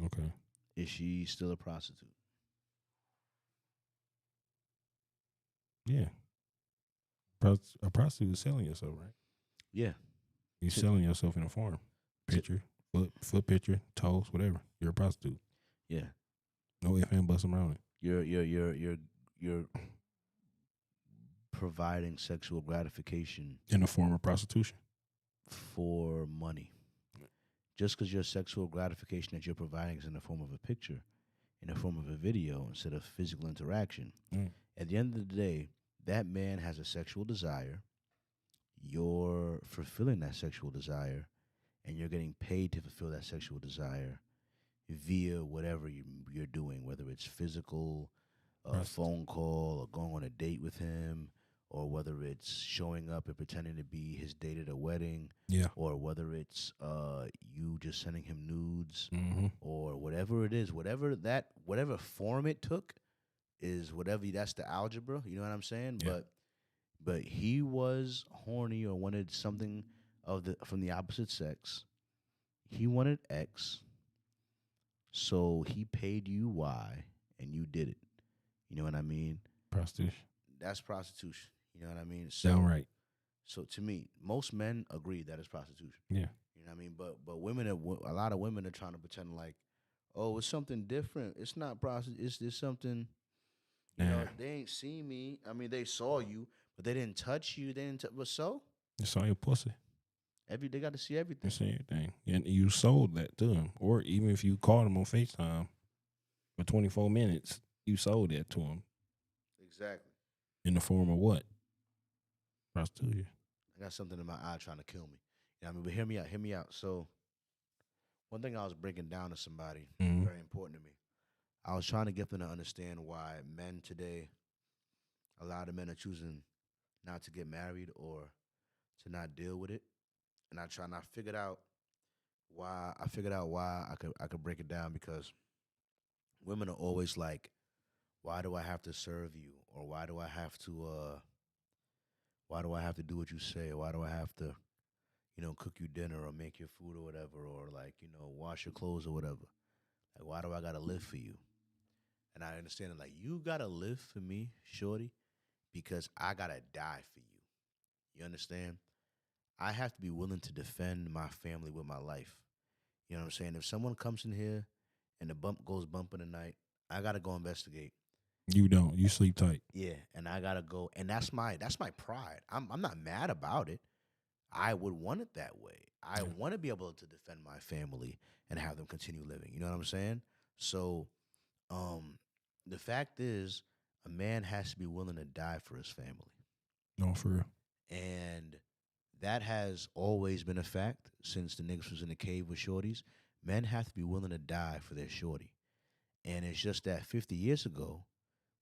Speaker 2: Okay.
Speaker 1: is she still a prostitute?
Speaker 2: Yeah. A prostitute is selling yourself, right?
Speaker 1: Yeah.
Speaker 2: You're
Speaker 1: To-
Speaker 2: selling yourself in a form. Picture, foot picture, toes, whatever. You're a prostitute.
Speaker 1: Yeah.
Speaker 2: No if and buts around it.
Speaker 1: You're providing sexual gratification
Speaker 2: In a form of prostitution.
Speaker 1: for money. Just because your sexual gratification that you're providing is in the form of a picture, in the form of a video, instead of physical interaction.
Speaker 2: Mm.
Speaker 1: At the end of the day, that man has a sexual desire. You're fulfilling that sexual desire, and you're getting paid to fulfill that sexual desire via whatever you're doing, whether it's physical, a
Speaker 2: Right.
Speaker 1: phone call, or going on a date with him, or whether it's showing up and pretending to be his date at a wedding,
Speaker 2: Yeah.
Speaker 1: or whether it's you just sending him nudes,
Speaker 2: Mm-hmm.
Speaker 1: or whatever it is, whatever form it took is whatever. That's the algebra. You know what I'm saying?
Speaker 2: Yeah.
Speaker 1: But he was horny or wanted something from the opposite sex. He wanted X, so he paid you Y, and you did it. You know what I mean?
Speaker 2: Prostitution.
Speaker 1: That's prostitution. You know what I mean? So,
Speaker 2: Downright.
Speaker 1: So to me, most men agree that it's prostitution.
Speaker 2: Yeah.
Speaker 1: You know what I mean? But women, a lot of women are trying to pretend like, oh, it's something different. It's not prostitution. It's something. You know,
Speaker 2: Nah.
Speaker 1: they ain't seen me. I mean, they saw you, but they didn't touch you. They didn't. But so
Speaker 2: It's on your pussy.
Speaker 1: they got to see everything.
Speaker 2: It's everything. And you sold that to him. Or even if you called him on FaceTime for 24 minutes, you sold that to him.
Speaker 1: Exactly.
Speaker 2: In the form of what? Prostitution.
Speaker 1: I got something in my eye trying to kill me. You know what I mean? But hear me out. Hear me out. So one thing I was breaking down to somebody,
Speaker 2: Mhm.
Speaker 1: very important to me. I was trying to get them to understand why men today, a lot of men are choosing not to get married or to not deal with it. And I figured out why. I figured out why I could break it down because women are always like, why do I have to serve you, or why do I have to do what you say, or why do I have to cook you dinner or make your food or whatever, or like wash your clothes or whatever. Like, why do I gotta live for you? And I understand it like you gotta live for me, shorty, because I gotta die for you. You understand? I have to be willing to defend my family with my life. You know what I'm saying? If someone comes in here and the bump goes bump in the night, I gotta go investigate.
Speaker 2: You don't. You sleep tight.
Speaker 1: Yeah, and I gotta go, and that's my pride. I'm not mad about it. I would want it that way. I
Speaker 2: Yeah.
Speaker 1: want to be able to defend my family and have them continue living. You know what I'm saying? So, um, the fact is, a man has to be willing to die for his family,
Speaker 2: No, for real.
Speaker 1: and that has always been a fact since the niggas was in the cave with shorties. Men have to be willing to die for their shorty, and it's just that 50 years ago,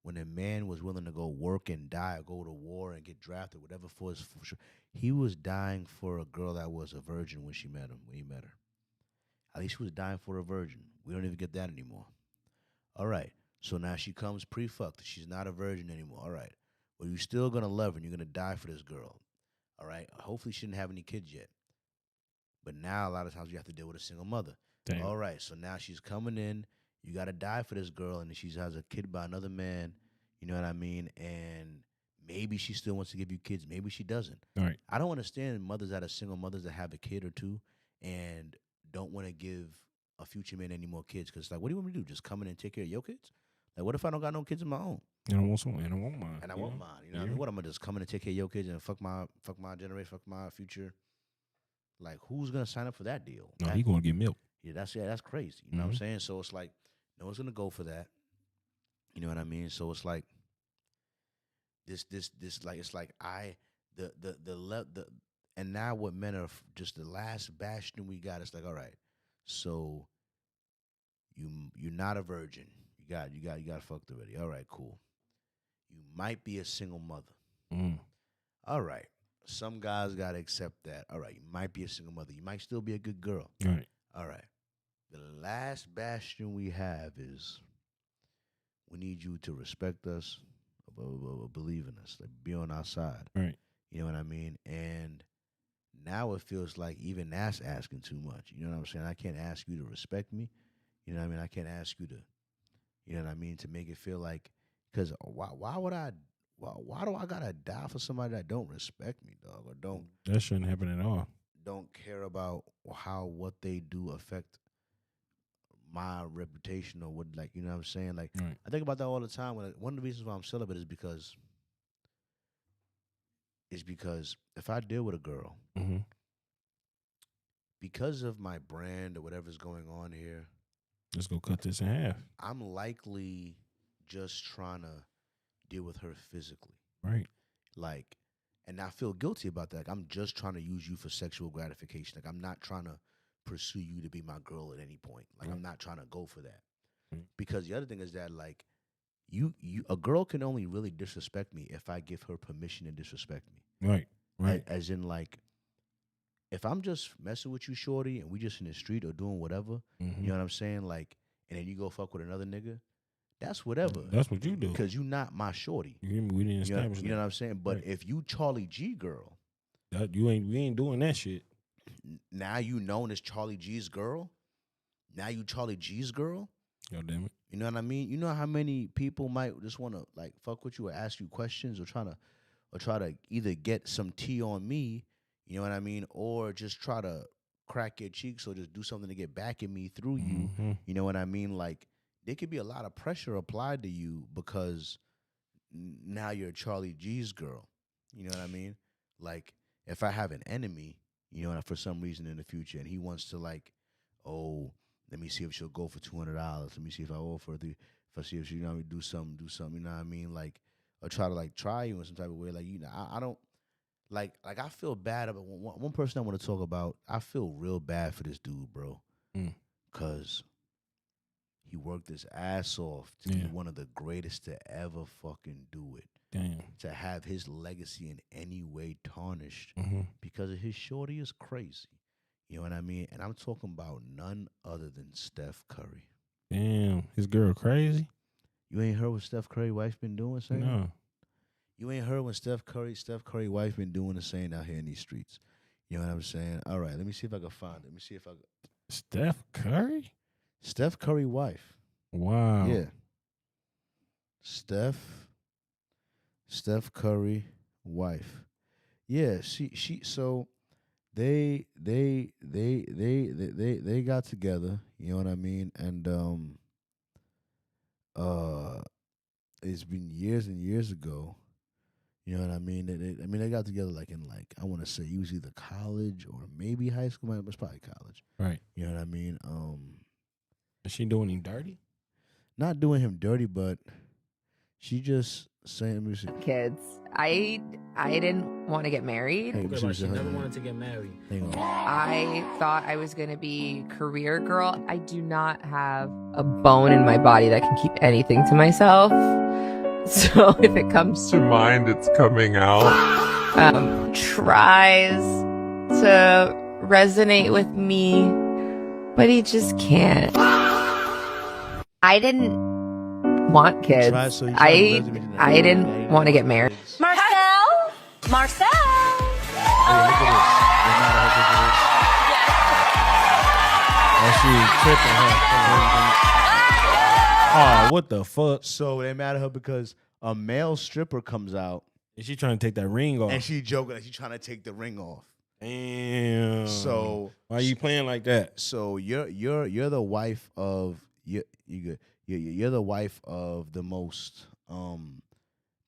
Speaker 1: when a man was willing to go work and die or go to war and get drafted, whatever for his, he was dying for a girl that was a virgin when she met him, when he met her. At least he was dying for a virgin. We don't even get that anymore. All right. So now she comes pre-fucked. She's not a virgin anymore. All right. Well, you're still gonna love her and you're gonna die for this girl. All right. Hopefully she didn't have any kids yet. But now a lot of times you have to deal with a single mother.
Speaker 2: Damn.
Speaker 1: All right. So now she's coming in. You got to die for this girl, and she has a kid by another man. You know what I mean? And maybe she still wants to give you kids. Maybe she doesn't.
Speaker 2: All right.
Speaker 1: I don't understand mothers that are single mothers that have a kid or two and don't want to give a future man any more kids. Because, like, what do you want me to do? Just come in and take care of your kids? Like, what if I don't got no kids of my own?
Speaker 2: And I want some. And I want mine.
Speaker 1: And I
Speaker 2: you
Speaker 1: want
Speaker 2: know?
Speaker 1: mine. You know what I mean? What am I just come in and take care of your kids and fuck my generation, fuck my future? Like, who's gonna sign up for that deal?
Speaker 2: No,
Speaker 1: That-
Speaker 2: he gonna get milk.
Speaker 1: that's crazy. You know what I'm
Speaker 2: Mhm.
Speaker 1: saying? So it's like no one's gonna go for that. You know what I mean? So it's like this like it's like I the and now what men are just the last bastion we got. It's like all right, so you're not a virgin. You got fucked already. All right, cool. You might be a single mother.
Speaker 2: Mm.
Speaker 1: All right. Some guys gotta accept that. All right, you might be a single mother. You might still be a good girl.
Speaker 2: All right.
Speaker 1: All right. The last bastion we have is we need you to respect us, believe in us, like be on our side.
Speaker 2: All right.
Speaker 1: You know what I mean? And now it feels like even that's asking too much. You know what I'm saying? I can't ask you to respect me. You know what I mean? I can't ask you to, you know what I mean, to make it feel like, because why would I, why do I gotta die for somebody that don't respect me, dog, or
Speaker 2: That shouldn't happen at all.
Speaker 1: don't care about how what they do affect my reputation or what, like, you know what I'm saying? Like,
Speaker 2: Right.
Speaker 1: I think about that all the time. One of the reasons why I'm celibate is because if I deal with a girl,
Speaker 2: Mm-hmm.
Speaker 1: because of my brand or whatever's going on here,
Speaker 2: Let's go cut this in half.
Speaker 1: I'm likely just trying to deal with her physically.
Speaker 2: Right.
Speaker 1: Like, and I feel guilty about that. Like, I'm just trying to use you for sexual gratification. Like, I'm not trying to pursue you to be my girl at any point. Like, I'm not trying to go for that. Because the other thing is that, like, a girl can only really disrespect me if I give her permission to disrespect me.
Speaker 2: Right. Right.
Speaker 1: As in, like, if I'm just messing with you, shorty, and we just in the street or doing whatever,
Speaker 2: Mhm.
Speaker 1: you know what I'm saying? Like, and then you go fuck with another nigga, that's whatever.
Speaker 2: That's what you do.
Speaker 1: Because you not my shorty.
Speaker 2: You hear me? We didn't
Speaker 1: You know,
Speaker 2: establish
Speaker 1: you know
Speaker 2: that.
Speaker 1: what I'm saying? But
Speaker 2: Right.
Speaker 1: if you Charlie G girl,
Speaker 2: We ain't doing that shit.
Speaker 1: now you known as Charlie G's girl. Now you Charlie G's girl.
Speaker 2: God damn it.
Speaker 1: You know what I mean? You know how many people might just want to like fuck with you or ask you questions or try to either get some tea on me, you know what I mean, or just try to crack your cheeks or just do something to get back at me through you.
Speaker 2: Mhm.
Speaker 1: You know what I mean? Like there could be a lot of pressure applied to you because now you're Charlie G's girl. You know what I mean? Like if I have an enemy, you know, for some reason in the future, and he wants to like, oh, let me see if she'll go for $200. Let me see if I offer her if I see if she, you know, do something. You know what I mean? Like, or try to like try you in some type of way. Like, you know, I don't like I feel bad about one person I want to talk about. I feel real bad for this dude, bro,
Speaker 2: Mm.
Speaker 1: because he worked his ass off to be
Speaker 2: Yeah.
Speaker 1: one of the greatest to ever fucking do it.
Speaker 2: Damn.
Speaker 1: To have his legacy in any way tarnished
Speaker 2: Mm-hmm.
Speaker 1: because of his shorty is crazy. You know what I mean? And I'm talking about none other than Steph Curry.
Speaker 2: Damn. His girl crazy?
Speaker 1: You ain't heard what Steph Curry wife been doing, saying?
Speaker 2: No.
Speaker 1: You ain't heard what Steph Curry wife been doing and saying out here in these streets. You know what I'm saying? All right, let me see if I can find it. Let me see if I
Speaker 2: Steph Curry?
Speaker 1: Steph Curry wife.
Speaker 2: Wow.
Speaker 1: Yeah. Steph Curry wife. Yeah, so they got together. You know what I mean? And uh, it's been years and years ago. You know what I mean? They got together like in like I want to say it was either college or maybe high school. It was probably college.
Speaker 2: Right.
Speaker 1: You know what I mean?
Speaker 2: Is she doing him dirty?
Speaker 1: Not doing him dirty, but she just saying, let me see.
Speaker 5: Kids. I didn't want to get married.
Speaker 1: Hey, let me see what she said.
Speaker 2: to get married.
Speaker 1: Hang on.
Speaker 5: I thought I was going to be career girl. I do not have a bone in my body that can keep anything to myself. So if it comes
Speaker 6: To mind, it's coming out.
Speaker 5: tries to resonate with me, but he just can't. I didn't want kids.
Speaker 1: Try, so you try to resonate with that.
Speaker 5: I didn't want to get married.
Speaker 7: Marcel? Marcel?
Speaker 1: Hey, look at this. They're mad at her
Speaker 2: Oh, what the fuck?
Speaker 1: So they mad at her because a male stripper comes out
Speaker 2: Is she trying to take that ring off?
Speaker 1: and she joking like she's trying to take the ring off.
Speaker 2: Damn.
Speaker 1: So
Speaker 2: why you playing like that?
Speaker 1: So you're the wife of you're the wife of the most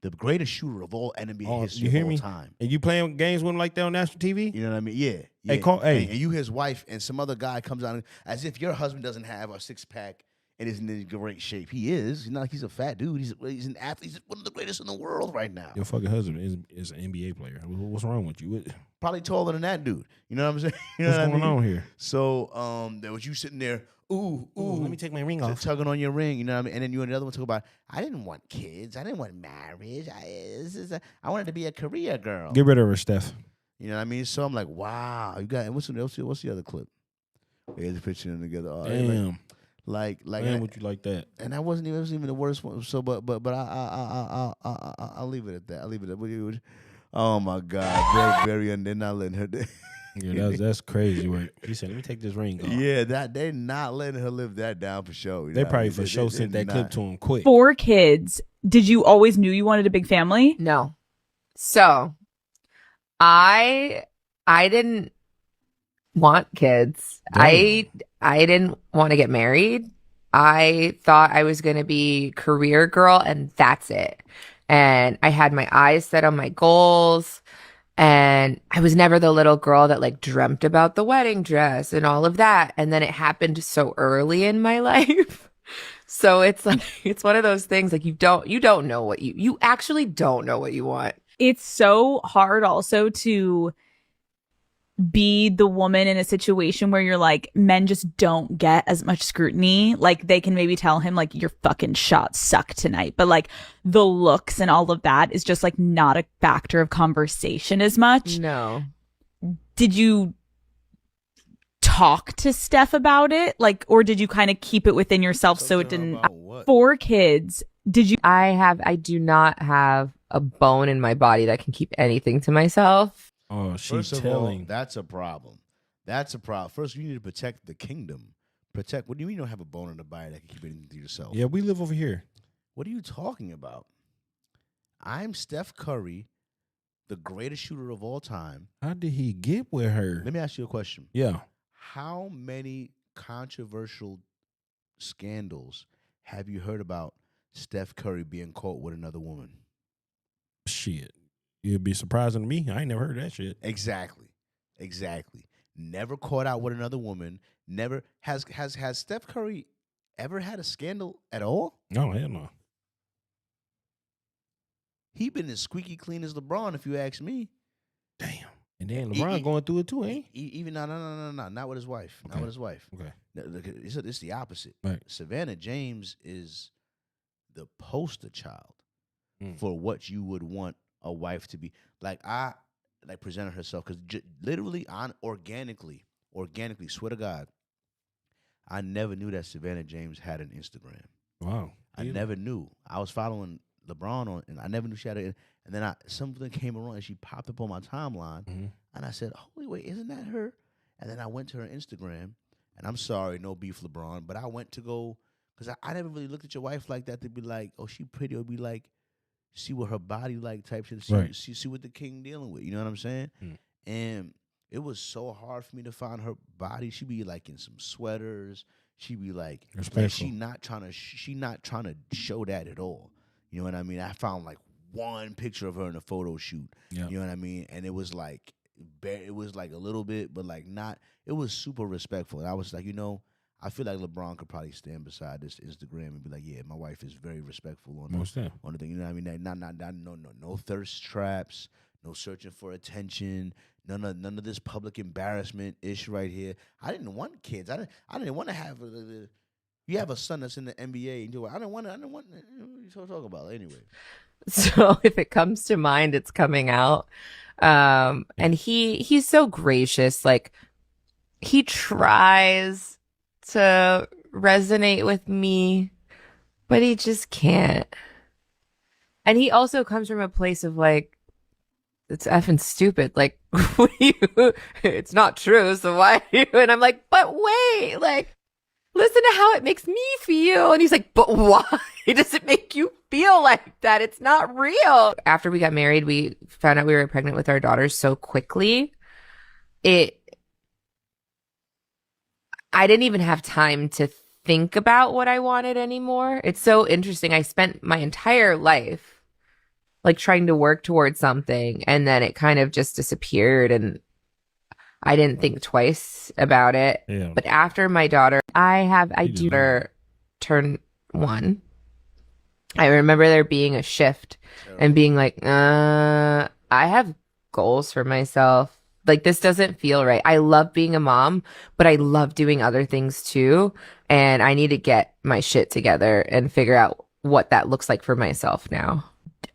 Speaker 1: the greatest shooter of all NBA history
Speaker 2: you hear
Speaker 1: of all
Speaker 2: me?
Speaker 1: time.
Speaker 2: And you playing games with him like that on national TV?
Speaker 1: You know what I mean? Yeah.
Speaker 2: Hey,
Speaker 1: And you his wife and some other guy comes out as if your husband doesn't have a six pack and isn't in great shape. He is. He's not like he's a fat dude. He's an athlete. He's one of the greatest in the world right now.
Speaker 2: Your fucking husband is an NBA player. What's wrong with you?
Speaker 1: Probably taller than that dude. You know what I'm saying? You know
Speaker 2: What's
Speaker 1: what I
Speaker 2: going
Speaker 1: mean?
Speaker 2: on here?
Speaker 1: So there was you sitting there, ooh,
Speaker 2: Let me take my ring off.
Speaker 1: tugging on your ring, you know what I mean? And then you and the other one talk about, I didn't want kids. I didn't want marriage. I wanted to be a career girl.
Speaker 2: Get rid of her, Steph.
Speaker 1: You know what I mean? So I'm like, wow. You got, and what's the other clip? Here's the picture them together. Oh,
Speaker 2: Damn.
Speaker 1: Like,
Speaker 2: Damn, would you like that?
Speaker 1: and that wasn't even the worst one. So, but I'll leave it at that. I'll leave it at. Oh my God, very, and they're not letting her.
Speaker 2: Yeah, that's crazy work. She said, "Let me take this ring off."
Speaker 1: Yeah, that they not letting her live that down for sure. You
Speaker 2: They
Speaker 1: know what I
Speaker 2: probably
Speaker 1: mean?
Speaker 2: for sure sent that clip to him quick.
Speaker 8: 4 kids. Did you always knew you wanted a big family?
Speaker 5: No. So I didn't want kids.
Speaker 2: Damn.
Speaker 5: I didn't want to get married. I thought I was going to be career girl and that's it. And I had my eyes set on my goals. And I was never the little girl that like dreamt about the wedding dress and all of that. And then it happened so early in my life. So it's like, it's one of those things like you don't know what you actually don't know what you want.
Speaker 8: It's so hard also to be the woman in a situation where you're like, men just don't get as much scrutiny. Like they can maybe tell him like your fucking shots suck tonight, but like the looks and all of that is just like not a factor of conversation as much.
Speaker 5: No.
Speaker 8: Did you talk to Steph about it? Like, or did you kind of keep it within yourself so it didn't? 4 kids. Did you?
Speaker 5: I do not have a bone in my body that can keep anything to myself.
Speaker 2: Oh, she's
Speaker 1: First of
Speaker 2: telling.
Speaker 1: all, that's a problem. That's a problem. First, you need to protect the kingdom. Protect. What do you mean you don't have a bone in the body that can keep anything to yourself?
Speaker 2: Yeah, we live over here.
Speaker 1: What are you talking about? I'm Steph Curry, the greatest shooter of all time.
Speaker 2: How did he get with her?
Speaker 1: Let me ask you a question.
Speaker 2: Yeah.
Speaker 1: How many controversial scandals have you heard about Steph Curry being caught with another woman?
Speaker 2: Shit. It'd be surprising to me. I ain't never heard that shit.
Speaker 1: Exactly. Never caught out with another woman. Never has Steph Curry ever had a scandal at all?
Speaker 2: No, hell no.
Speaker 1: He been as squeaky clean as LeBron, if you ask me.
Speaker 2: Damn. And then LeBron going through it too, ain't he?
Speaker 1: Even no, not with his wife.
Speaker 2: Okay.
Speaker 1: Not with his wife.
Speaker 2: Okay.
Speaker 1: It's the opposite.
Speaker 2: Right.
Speaker 1: Savannah James is the poster child
Speaker 2: Mm.
Speaker 1: for what you would want a wife to be. Like I presented herself because literally organically, swear to God, I never knew that Savannah James had an Instagram.
Speaker 2: Wow.
Speaker 1: I never knew. I was following LeBron on, and I never knew she had it. And then something came around, and she popped up on my timeline, and I said, "Holy wait, isn't that her?" And then I went to her Instagram, and I'm sorry, no beef, LeBron, but I went to go because I never really looked at your wife like that to be like, "Oh, she pretty," or be like, see what her body like type shit. See,
Speaker 2: Right.
Speaker 1: see what the king dealing with. You know what I'm saying?
Speaker 2: Mm.
Speaker 1: And it was so hard for me to find her body. She'd be like in some sweaters. She'd be like she not trying to show that at all. You know what I mean? I found like one picture of her in a photo shoot.
Speaker 2: Yeah.
Speaker 1: You know what I mean? And it was like a little bit, but like not. It was super respectful. And I was like, I feel like LeBron could probably stand beside this Instagram and be like, yeah, my wife is very respectful on the thing. You know what I mean? Not no thirst traps, no searching for attention, none of this public embarrassment ish right here. I didn't want kids. I didn't want to have. You have a son that's in the NBA, and I didn't want. What you talk about anyway.
Speaker 5: So if it comes to mind, it's coming out. And he's so gracious. Like, he tries to resonate with me, but he just can't. And he also comes from a place of like, it's effing stupid. Like, it's not true. So why? And I'm like, but wait, like, listen to how it makes me feel. And he's like, but why does it make you feel like that? It's not real. After we got married, we found out we were pregnant with our daughters so quickly. I didn't even have time to think about what I wanted anymore. It's so interesting. I spent my entire life like trying to work towards something, and then it kind of just disappeared, and I didn't think twice about it.
Speaker 2: Yeah.
Speaker 5: But after my daughter, I do turn 1. I remember there being a shift and being like, I have goals for myself. Like, this doesn't feel right. I love being a mom, but I love doing other things too. And I need to get my shit together and figure out what that looks like for myself now.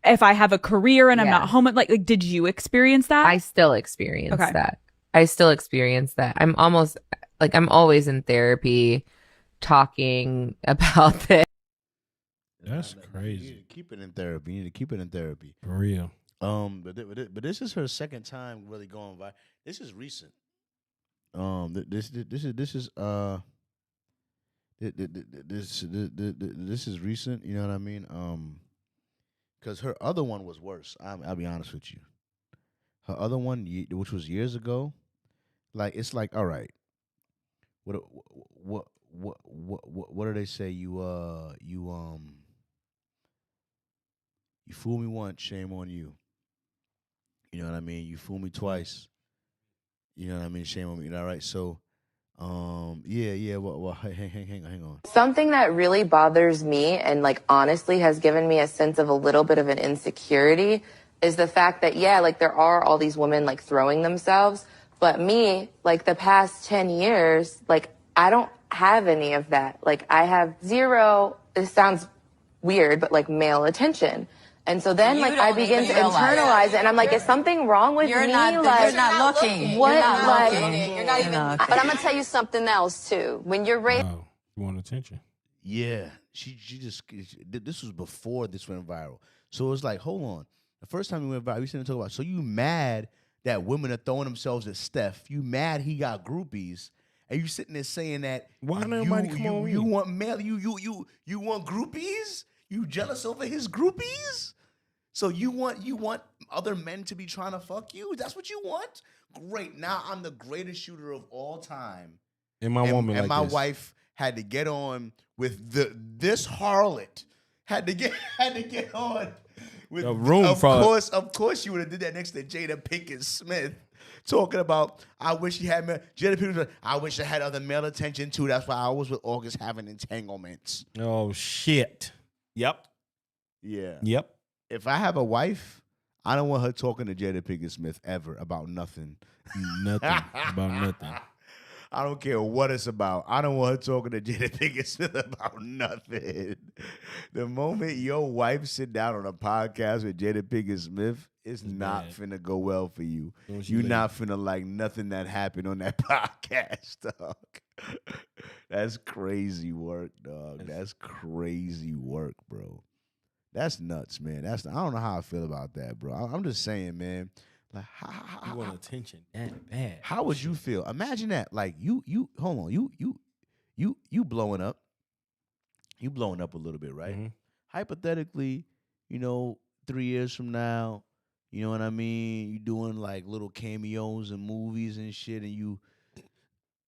Speaker 8: If I have a career and I'm not home, like, did you experience that?
Speaker 5: I still experience that. I still experience that. I'm always in therapy talking about this.
Speaker 2: That's crazy.
Speaker 1: You need to keep it in therapy.
Speaker 2: For real.
Speaker 1: But this is her second time really going viral. This is recent. This is recent. You know what I mean? Because her other one was worse. I'll be honest with you. Her other one, which was years ago, like, it's like, all right, what do they say? You fool me once, shame on you. You know what I mean? You fool me twice. You know what I mean? Shame on me. All right. So, yeah. Well, hang on.
Speaker 5: Something that really bothers me and like honestly has given me a sense of a little bit of an insecurity is the fact that, like, there are all these women like throwing themselves, but me, like, the past 10 years, like, I don't have any of that. Like, I have zero, this sounds weird, but like male attention. And so then, like, I begin to internalize it, and I'm like, is something wrong with me?
Speaker 7: You're
Speaker 5: like,
Speaker 7: not looking.
Speaker 5: What?
Speaker 7: You're not
Speaker 5: Like,
Speaker 7: looking. You're not even. But I'm gonna tell you something else too. When you're raised,
Speaker 2: Wow. You want attention?
Speaker 1: Yeah, she just this was before this went viral. So it was like, hold on. The first time we went viral, we sitting talking about. So you mad that women are throwing themselves at Steph? You mad he got groupies? And you sitting there saying that
Speaker 2: Why nobody come on
Speaker 1: you
Speaker 2: me?
Speaker 1: want male? You want groupies? You jealous over his groupies? So you want other men to be trying to fuck you? That's what you want? Great. Now I'm the greatest shooter of all time.
Speaker 2: And my woman,
Speaker 1: and
Speaker 2: like
Speaker 1: my
Speaker 2: this.
Speaker 1: wife had to get on with this harlot. Had to get on with
Speaker 2: A room
Speaker 1: of
Speaker 2: full of-
Speaker 1: course you would have did that next to Jada Pinkett Smith. Talking about, I wish he had Jada Pinkett Smith. I wish I had other male attention too. That's why I was with August having entanglements.
Speaker 2: Oh shit. Yep.
Speaker 1: Yeah.
Speaker 2: Yep.
Speaker 1: If I have a wife, I don't want her talking to Jada Pinkett Smith ever about nothing.
Speaker 2: Nothing about nothing.
Speaker 1: I don't care what it's about. I don't want her talking to Jada Pinkett Smith about nothing. The moment your wife sit down on a podcast with Jada Pinkett Smith, it's not
Speaker 2: bad.
Speaker 1: finna go well for you.
Speaker 2: Don't she
Speaker 1: You're
Speaker 2: leave?
Speaker 1: not finna like nothing that happened on that podcast, dog. That's crazy work, dog. That's crazy work, bro. That's nuts, man. I don't know how I feel about that, bro. I'm just saying, man. Like,
Speaker 2: You want attention that bad.
Speaker 1: how would you feel? Imagine that. Like, you hold on. You blowing up. You blowing up a little bit, right?
Speaker 2: Mhm.
Speaker 1: Hypothetically, 3 years from now, You know what I mean? You doing like little cameos in movies and shit, and you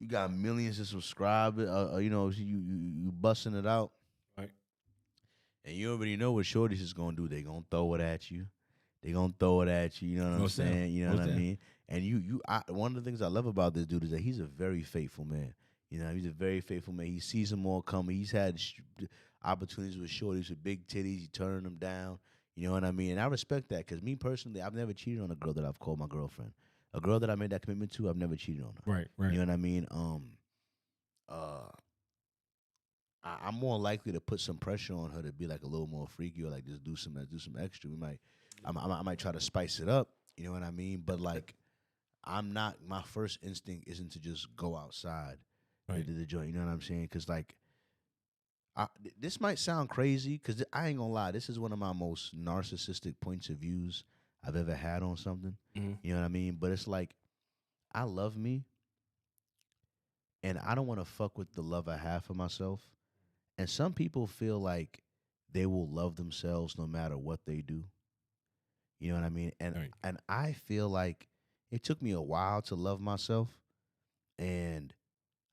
Speaker 1: got millions of subscribers. You know, you busting it out,
Speaker 2: Right.
Speaker 1: and you already know what shorties is gonna do. They gonna throw it at you. They gonna throw it at you. You know what I'm
Speaker 2: Most
Speaker 1: saying?
Speaker 2: definitely.
Speaker 1: You know
Speaker 2: Most
Speaker 1: what I
Speaker 2: definitely.
Speaker 1: mean? And one of the things I love about this dude is that he's a very faithful man. You know, he's a very faithful man. He sees them all coming. He's had opportunities with shorties with big titties. He turning them down. You know what I mean? And I respect that because me personally, I've never cheated on a girl that I've called my girlfriend. A girl that I made that commitment to, I've never cheated on her.
Speaker 2: Right. Right.
Speaker 1: You know what I mean? Uh, I'm more likely to put some pressure on her to be like a little more freaky or like just do some extra. I might try to spice it up. You know what I mean? But like, I'm not. My first instinct isn't to just go outside
Speaker 2: Right.
Speaker 1: the joint. You know what I'm saying? Because like, this might sound crazy. Because I ain't gonna lie, this is one of my most narcissistic points of views I've ever had on something.
Speaker 2: Mhm.
Speaker 1: You know what I mean? But it's like, I love me, and I don't want to fuck with the love I have for myself. And some people feel like they will love themselves no matter what they do. You know what I mean? And
Speaker 2: Right.
Speaker 1: and I feel like it took me a while to love myself, and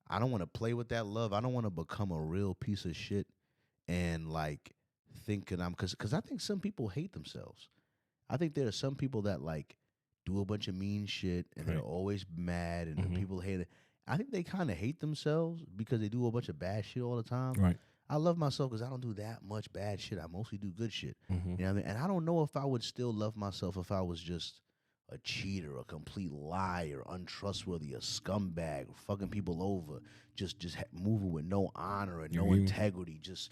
Speaker 1: I don't want to play with that love. I don't want to become a real piece of shit and like thinking I'm cuz I think some people hate themselves. I think there are some people that like do a bunch of mean shit and they're
Speaker 2: Right.
Speaker 1: always mad and
Speaker 2: Mhm.
Speaker 1: people hate it. I think they kind of hate themselves because they do a bunch of bad shit all the time.
Speaker 2: Right.
Speaker 1: I love myself because I don't do that much bad shit. I mostly do good shit.
Speaker 2: Mhm.
Speaker 1: You know what I mean? And I don't know if I would still love myself if I was just a cheater, a complete liar, untrustworthy, a scumbag, fucking people over, just moving with no honor and
Speaker 2: You
Speaker 1: no
Speaker 2: hear me?
Speaker 1: integrity, just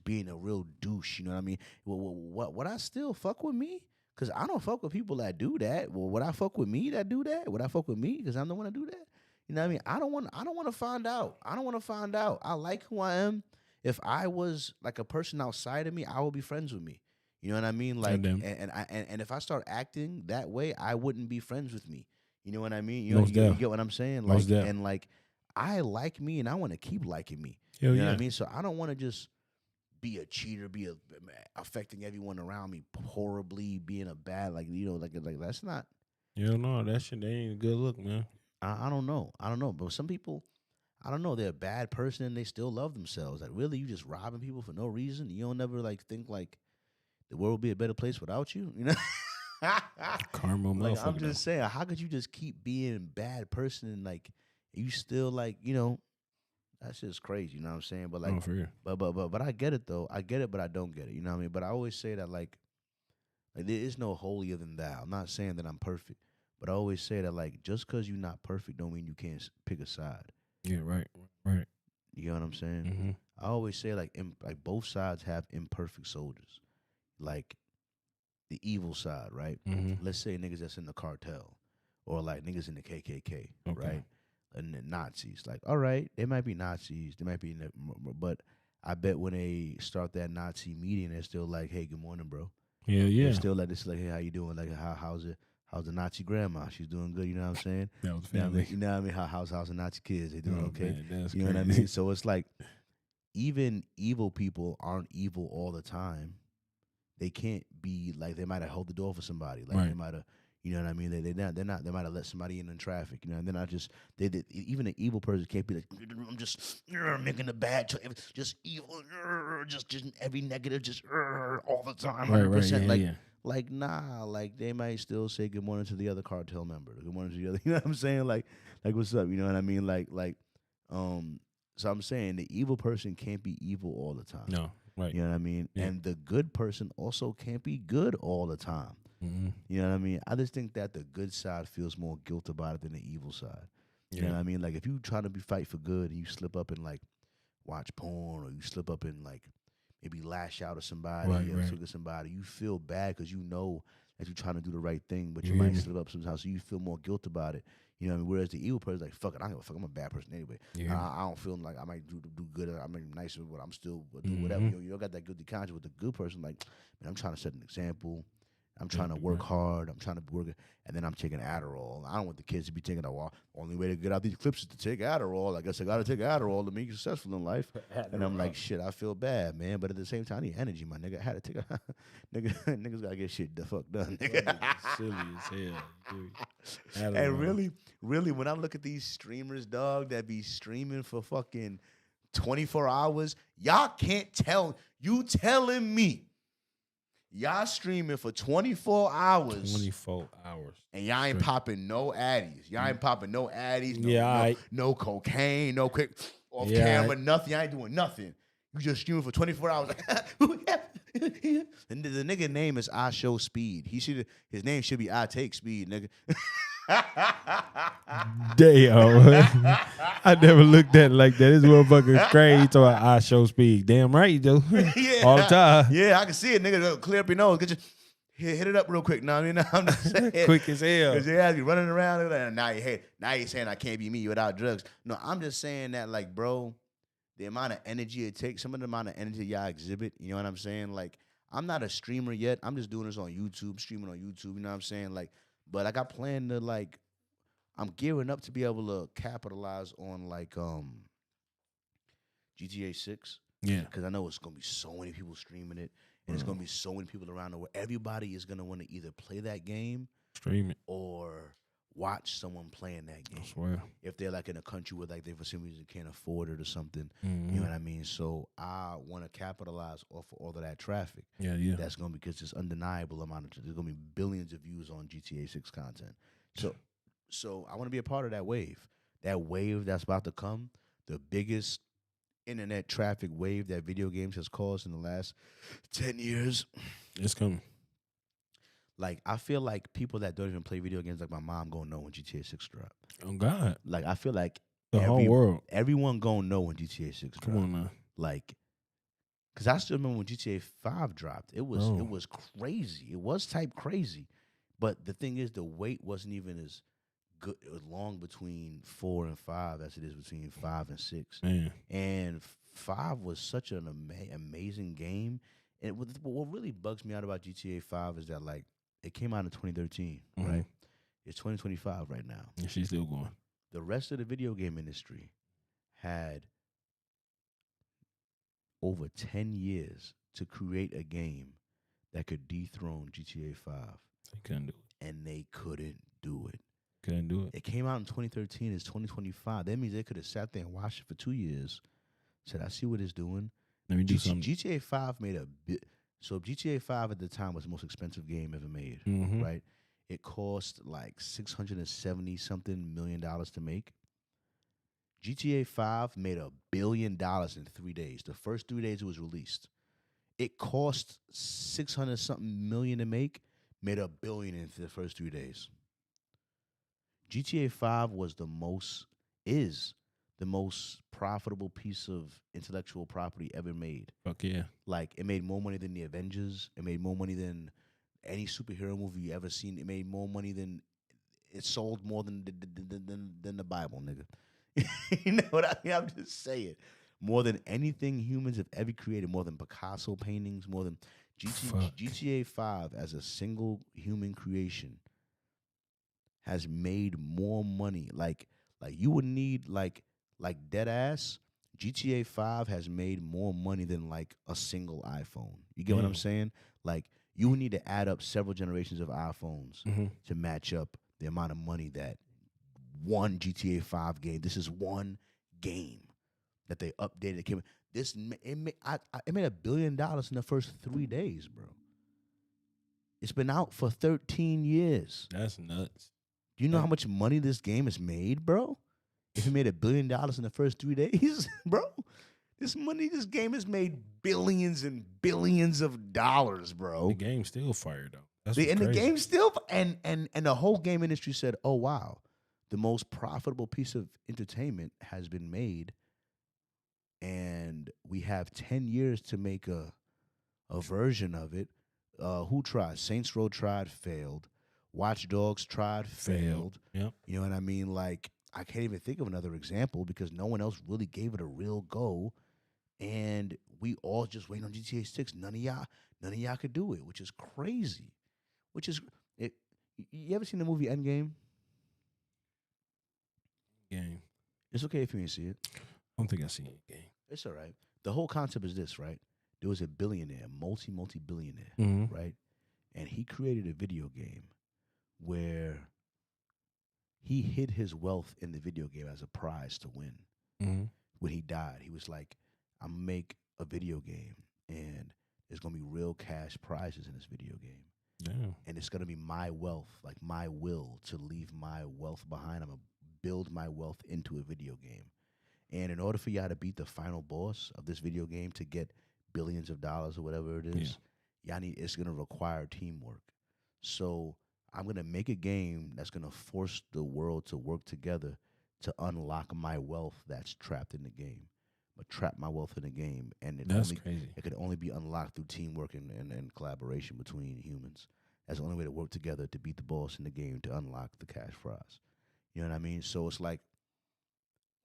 Speaker 1: being a real douche. You know what I mean? What would I still fuck with me? Cause I don't fuck with people that do that. Well, would I fuck with me that do that? Would I fuck with me? Cause I'm the one to do that. You know what I mean? I don't want to find out. I don't want to find out. I like who I am. If I was like a person outside of me, I would be friends with me. You know what I mean? Like,
Speaker 2: Goddamn.
Speaker 1: and if I start acting that way, I wouldn't be friends with me. You know what I mean?
Speaker 2: Most
Speaker 1: You
Speaker 2: def.
Speaker 1: get what I'm saying?
Speaker 2: Most
Speaker 1: Like,
Speaker 2: def.
Speaker 1: and like, I like me, and I want to keep liking me.
Speaker 2: Hell
Speaker 1: You know what
Speaker 2: yeah.
Speaker 1: I mean? So I don't want to just be a cheater, affecting everyone around me horribly, being a bad like that's not.
Speaker 2: Hell no, that shit that ain't a good look, man.
Speaker 1: I don't know. I don't know. But some people, I don't know, they're a bad person and they still love themselves. Like really, you just robbing people for no reason. You don't never like think like the world would be a better place without you. You know.
Speaker 2: Karma
Speaker 1: Like I'm
Speaker 2: motherfucker.
Speaker 1: just saying, how could you just keep being a bad person and like you still like that's just crazy. You know what I'm saying? But like,
Speaker 2: Oh, for real.
Speaker 1: but I get it though. I get it, but I don't get it. You know what I mean? But I always say that like there is no holier than thou. I'm not saying that I'm perfect, but I always say that like just because you're not perfect don't mean you can't pick a side.
Speaker 2: Yeah, right. Right.
Speaker 1: You know what I'm saying?
Speaker 2: Mm-hmm.
Speaker 1: I always say like like both sides have imperfect soldiers. Like the evil side, right?
Speaker 2: Mm-hmm.
Speaker 1: Let's say niggas that's in the cartel or like niggas in the KKK,
Speaker 2: Okay.
Speaker 1: right? And the Nazis. Like, all right, they might be Nazis, they might be, but I bet when they start that Nazi meeting, they're still like, "Hey, good morning, bro."
Speaker 2: Hell
Speaker 1: They're
Speaker 2: yeah.
Speaker 1: still like this, like, "Hey, how you doing? Like, how's it? How's the Nazi grandma? She's doing good." You know what I'm saying?
Speaker 2: That was
Speaker 1: You know what I
Speaker 2: family.
Speaker 1: mean? You know what I mean? How's the Nazi kids? They doing
Speaker 2: Oh,
Speaker 1: okay?
Speaker 2: man, that's
Speaker 1: You know what I
Speaker 2: crazy.
Speaker 1: mean? So it's like even evil people aren't evil all the time. They can't be like they might have held the door for somebody. Like they
Speaker 2: Right.
Speaker 1: might have, you know what I mean? They're not. They might have let somebody in traffic. You know, and they're not just. They did. Even an evil person can't be like I'm just making a bad choice. Just evil. Just every negative. Just all the time.
Speaker 2: Right,
Speaker 1: 100%.
Speaker 2: yeah,
Speaker 1: Like
Speaker 2: yeah.
Speaker 1: like nah. Like they might still say good morning to the other cartel member. Good morning to the other. You know what I'm saying? Like what's up? You know what I mean? Um. So I'm saying the evil person can't be evil all the time.
Speaker 2: No, right.
Speaker 1: You know what I mean?
Speaker 2: Yeah.
Speaker 1: And the good person also can't be good all the time.
Speaker 2: Mm-hmm.
Speaker 1: You know what I mean? I just think that the good side feels more guilt about it than the evil side. You know
Speaker 2: Yeah.
Speaker 1: what I mean? Like if you trying to be fight for good and you slip up and like watch porn or you slip up and like maybe lash out at somebody
Speaker 2: Right,
Speaker 1: or
Speaker 2: right.
Speaker 1: look at somebody, you feel bad because you know that you're trying to do the right thing, but
Speaker 2: You
Speaker 1: you
Speaker 2: hear
Speaker 1: might
Speaker 2: me?
Speaker 1: slip up sometimes, so you feel more guilt about it. You know what I mean? Whereas the evil person's like, fuck it, I don't give a fuck. I'm a bad person anyway.
Speaker 2: You hear me?
Speaker 1: I don't feel like I might do good. I might be nicer, but I'm still do whatever.
Speaker 2: Mhm.
Speaker 1: You don't got that guilty conscience with the good person. Like, man, I'm trying to set an example. I'm trying to
Speaker 2: Yeah,
Speaker 1: work
Speaker 2: right.
Speaker 1: hard. I'm trying to work, and then I'm taking Adderall. I don't want the kids to be taking Adderall. Only way to get out these clips is to take Adderall. I guess I got to take Adderall to be successful in life. And I'm like, shit, I feel bad, man. But at the same time, I need energy, my nigga. I had to take a niggas gotta get shit the fuck done. Nigga.
Speaker 2: Silly as hell. You hear me?
Speaker 1: And
Speaker 2: Adderall.
Speaker 1: really, when I look at these streamers, dog, that be streaming for fucking 24 hours, y'all can't tell. You telling me y'all streaming for 24 hours
Speaker 2: 24 hours.
Speaker 1: and y'all ain't
Speaker 2: straight.
Speaker 1: popping no addies. Y'all ain't popping no addies, no,
Speaker 2: Yeah,
Speaker 1: no,
Speaker 2: aight.
Speaker 1: no cocaine, no quick off
Speaker 2: Yeah,
Speaker 1: camera, nothing. Y'all ain't doing nothing. You just streaming for 24 hours. And the nigga name is I Show Speed. His name should be I Take Speed, nigga.
Speaker 2: Damn. I never looked at it like that. This motherfucker is crazy. So I show speed. Damn right you do.
Speaker 1: Yeah.
Speaker 2: All the time.
Speaker 1: Yeah, I can see it, nigga. Clear up your nose. Get your hit it up real quick. Now, you know what I'm just saying.
Speaker 2: Quick as hell.
Speaker 1: Because you be running around and now you're saying I can't be me without drugs. No, I'm just saying that, like, bro, the amount of energy it takes, some of the amount of energy y'all exhibit, you know what I'm saying? Like, I'm not a streamer yet. I'm just doing this on YouTube, streaming on YouTube, you know what I'm saying? Like, but I got planned to, like, I'm gearing up to be able to capitalize on, like, GTA 6.
Speaker 2: Yeah.
Speaker 1: Because I know it's going to be so many people streaming it, and it's going to be so many people around the world. Everybody is going to want to either play that game
Speaker 2: Stream it.
Speaker 1: or watch someone playing that game.
Speaker 2: I swear.
Speaker 1: If they're, like, in a country where, like, they for some reason can't afford it or something.
Speaker 2: Mhm.
Speaker 1: You know what I mean? So I want to capitalize off of all of that traffic.
Speaker 2: Yeah.
Speaker 1: That's going to be, because it's undeniable amount of, there's going to be billions of views on GTA 6 content. So I want to be a part of that wave. That wave that's about to come, the biggest internet traffic wave that video games has caused in the last 10 years.
Speaker 2: It's coming.
Speaker 1: Like, I feel like people that don't even play video games, like my mom, gonna know when GTA 6 drop.
Speaker 2: Oh, God.
Speaker 1: Like, I feel like
Speaker 2: The whole world.
Speaker 1: everyone gonna know when GTA 6
Speaker 2: Come
Speaker 1: drop.
Speaker 2: on now.
Speaker 1: Like, because I still remember when GTA 5 dropped. It was
Speaker 2: Bro.
Speaker 1: it was crazy. It was type crazy. But the thing is, the wait wasn't even as good. It was long between 4 and 5 as it is between 5 and 6.
Speaker 2: Man.
Speaker 1: And 5 was such an amazing game. And what really bugs me out about GTA 5 is that, like, it came out in 2013,
Speaker 2: Mhm.
Speaker 1: right? It's 2025 right now.
Speaker 2: And she's still going.
Speaker 1: The rest of the video game industry had over 10 years to create a game that could dethrone GTA 5,
Speaker 2: They couldn't do it.
Speaker 1: and they couldn't do it.
Speaker 2: Couldn't do it.
Speaker 1: It came out in 2013. It's 2025. That means they could have sat there and watched it for 2 years, said, I see what it's doing.
Speaker 2: Let me do something.
Speaker 1: GTA 5 made a bit. So GTA 5 at the time was the most expensive game ever made,
Speaker 2: Mhm.
Speaker 1: right? It cost like $670-something million to make. GTA 5 made $1 billion in 3 days. The first 3 days it was released. It cost 600-something million to make, made $1 billion in the first 3 days. GTA 5 is the most profitable piece of intellectual property ever made.
Speaker 2: Fuck yeah.
Speaker 1: Like, it made more money than the Avengers. It made more money than any superhero movie you ever seen. It made more money than, it sold more than the Bible, nigga. You know what I mean? I'm just saying. More than anything humans have ever created, more than Picasso paintings, more than
Speaker 2: Fuck.
Speaker 1: GTA 5 as a single human creation has made more money. Like you would need like dead ass. GTA 5 has made more money than like a single iPhone. You get what I'm saying? Like, you would need to add up several generations of iPhones
Speaker 2: Mhm.
Speaker 1: to match up the amount of money that one GTA 5 game. This is one game that they updated. It made $1 billion in the first 3 days, bro. It's been out for 13 years.
Speaker 2: That's nuts.
Speaker 1: Do you know how much money this game has made, bro? If it made $1 billion in the first 3 days, bro, this game has made billions and billions of dollars, bro.
Speaker 2: The game's still fire though. That's
Speaker 1: And the
Speaker 2: what's crazy.
Speaker 1: game still, and the whole game industry said, "Oh wow, the most profitable piece of entertainment has been made, and we have 10 years to make a version of it." Who tried? Saints Row tried, failed. Watch Dogs tried, failed.
Speaker 2: Yep.
Speaker 1: You know what I mean? Like, I can't even think of another example because no one else really gave it a real go, and we all just waiting on GTA 6. None of y'all could do it, which is crazy. which is it. You ever seen the movie Endgame?
Speaker 2: Game.
Speaker 1: It's okay if you ain't see it.
Speaker 2: I don't think I seen it. Game.
Speaker 1: It's all right. The whole concept is this, right? There was a billionaire, multi-billionaire,
Speaker 2: Mm-hmm.
Speaker 1: right? And he created a video game where he hid his wealth in the video game as a prize to win.
Speaker 2: Mm-hmm.
Speaker 1: When he died, he was like, I'm gonna make a video game and there's gonna be real cash prizes in this video game.
Speaker 2: Damn.
Speaker 1: And it's gonna be my wealth, like my will to leave my wealth behind. I'm gonna build my wealth into a video game. And in order for y'all to beat the final boss of this video game to get billions of dollars or whatever it is, it's gonna require teamwork. So I'm gonna make a game that's gonna force the world to work together to unlock my wealth that's trapped in the game. But trap my wealth in the game, and
Speaker 2: That's crazy.
Speaker 1: it could only be unlocked through teamwork and collaboration between humans. That's the only way to work together to beat the boss in the game to unlock the cash prize. You know what I mean? So it's like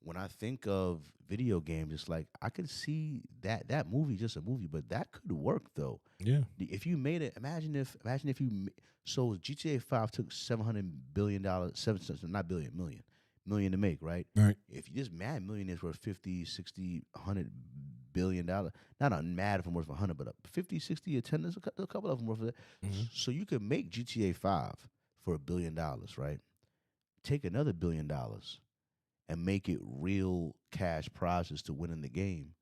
Speaker 1: when I think of video games, it's like I could see that movie just a movie, but that could work though.
Speaker 2: Yeah.
Speaker 1: If you made it, imagine if so GTA 5 took $700 billion, million to make, right?
Speaker 2: Right.
Speaker 1: If you just mad millionaires worth 50, 60, $100 billion, not a mad if I'm worth 100, but 50, 60, or 10, there's a couple of them worth of that.
Speaker 2: Mm-hmm.
Speaker 1: So you could make GTA 5 for $1 billion, right? Take another $1 billion and make it real cash prizes to win in the game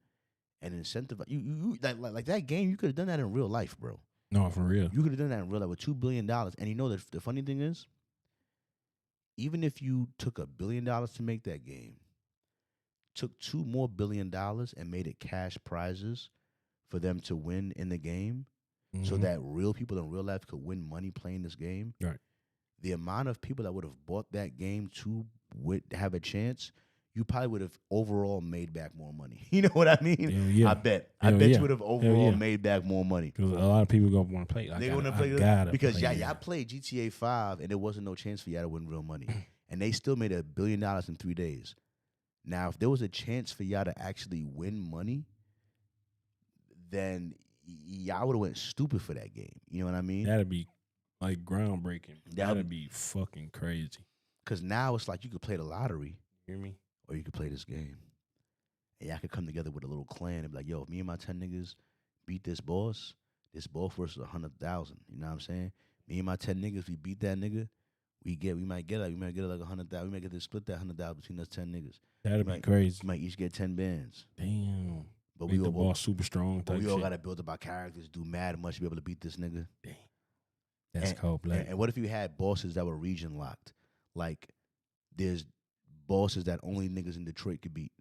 Speaker 1: and incentivize you like that game. You could have done that in real life, bro.
Speaker 2: No, for real.
Speaker 1: You could have done that in real life with $2 billion. And you know that the funny thing is, even if you took $1 billion to make that game, took $2 more billion and made it cash prizes for them to win in the game, so
Speaker 2: Mhm.
Speaker 1: that real people in real life could win money playing this game.
Speaker 2: Right.
Speaker 1: The amount of people that would have bought that game to have a chance, you probably would have overall made back more money. You know what I mean?
Speaker 2: Hell yeah.
Speaker 1: I bet
Speaker 2: Hell
Speaker 1: you
Speaker 2: yeah.
Speaker 1: would have
Speaker 2: Hell
Speaker 1: overall
Speaker 2: yeah.
Speaker 1: made back more money.
Speaker 2: Because a lot of people gonna want to play.
Speaker 1: They want to play because y'all played GTA 5 and there wasn't no chance for y'all to win real money, and they still made $1 billion in 3 days. Now, if there was a chance for y'all to actually win money, then y'all would have went stupid for that game. You know what I mean?
Speaker 2: That'd be like groundbreaking.
Speaker 1: That'd
Speaker 2: That'd be fucking crazy.
Speaker 1: Because now it's like you could play the lottery
Speaker 2: You hear me?
Speaker 1: or you could play this game, and y'all could come together with a little clan and be like, "Yo, if me and my 10 niggas beat this boss versus 100,000." You know what I'm saying? Me and my 10 niggas, we beat that nigga. We might get like 100,000. We might get to split that 100,000 between us 10 niggas.
Speaker 2: That'd
Speaker 1: We
Speaker 2: be crazy.
Speaker 1: We might each get 10 bands.
Speaker 2: Damn.
Speaker 1: But
Speaker 2: Make
Speaker 1: we
Speaker 2: the
Speaker 1: all
Speaker 2: boss super strong.
Speaker 1: but
Speaker 2: Type
Speaker 1: we all
Speaker 2: shit.
Speaker 1: gotta build up our characters, do mad much to be able to beat this nigga.
Speaker 2: Damn. That's
Speaker 1: And-
Speaker 2: cold blooded.
Speaker 1: And what if you had bosses that were region locked? Like there's bosses that only niggas in Detroit could beat.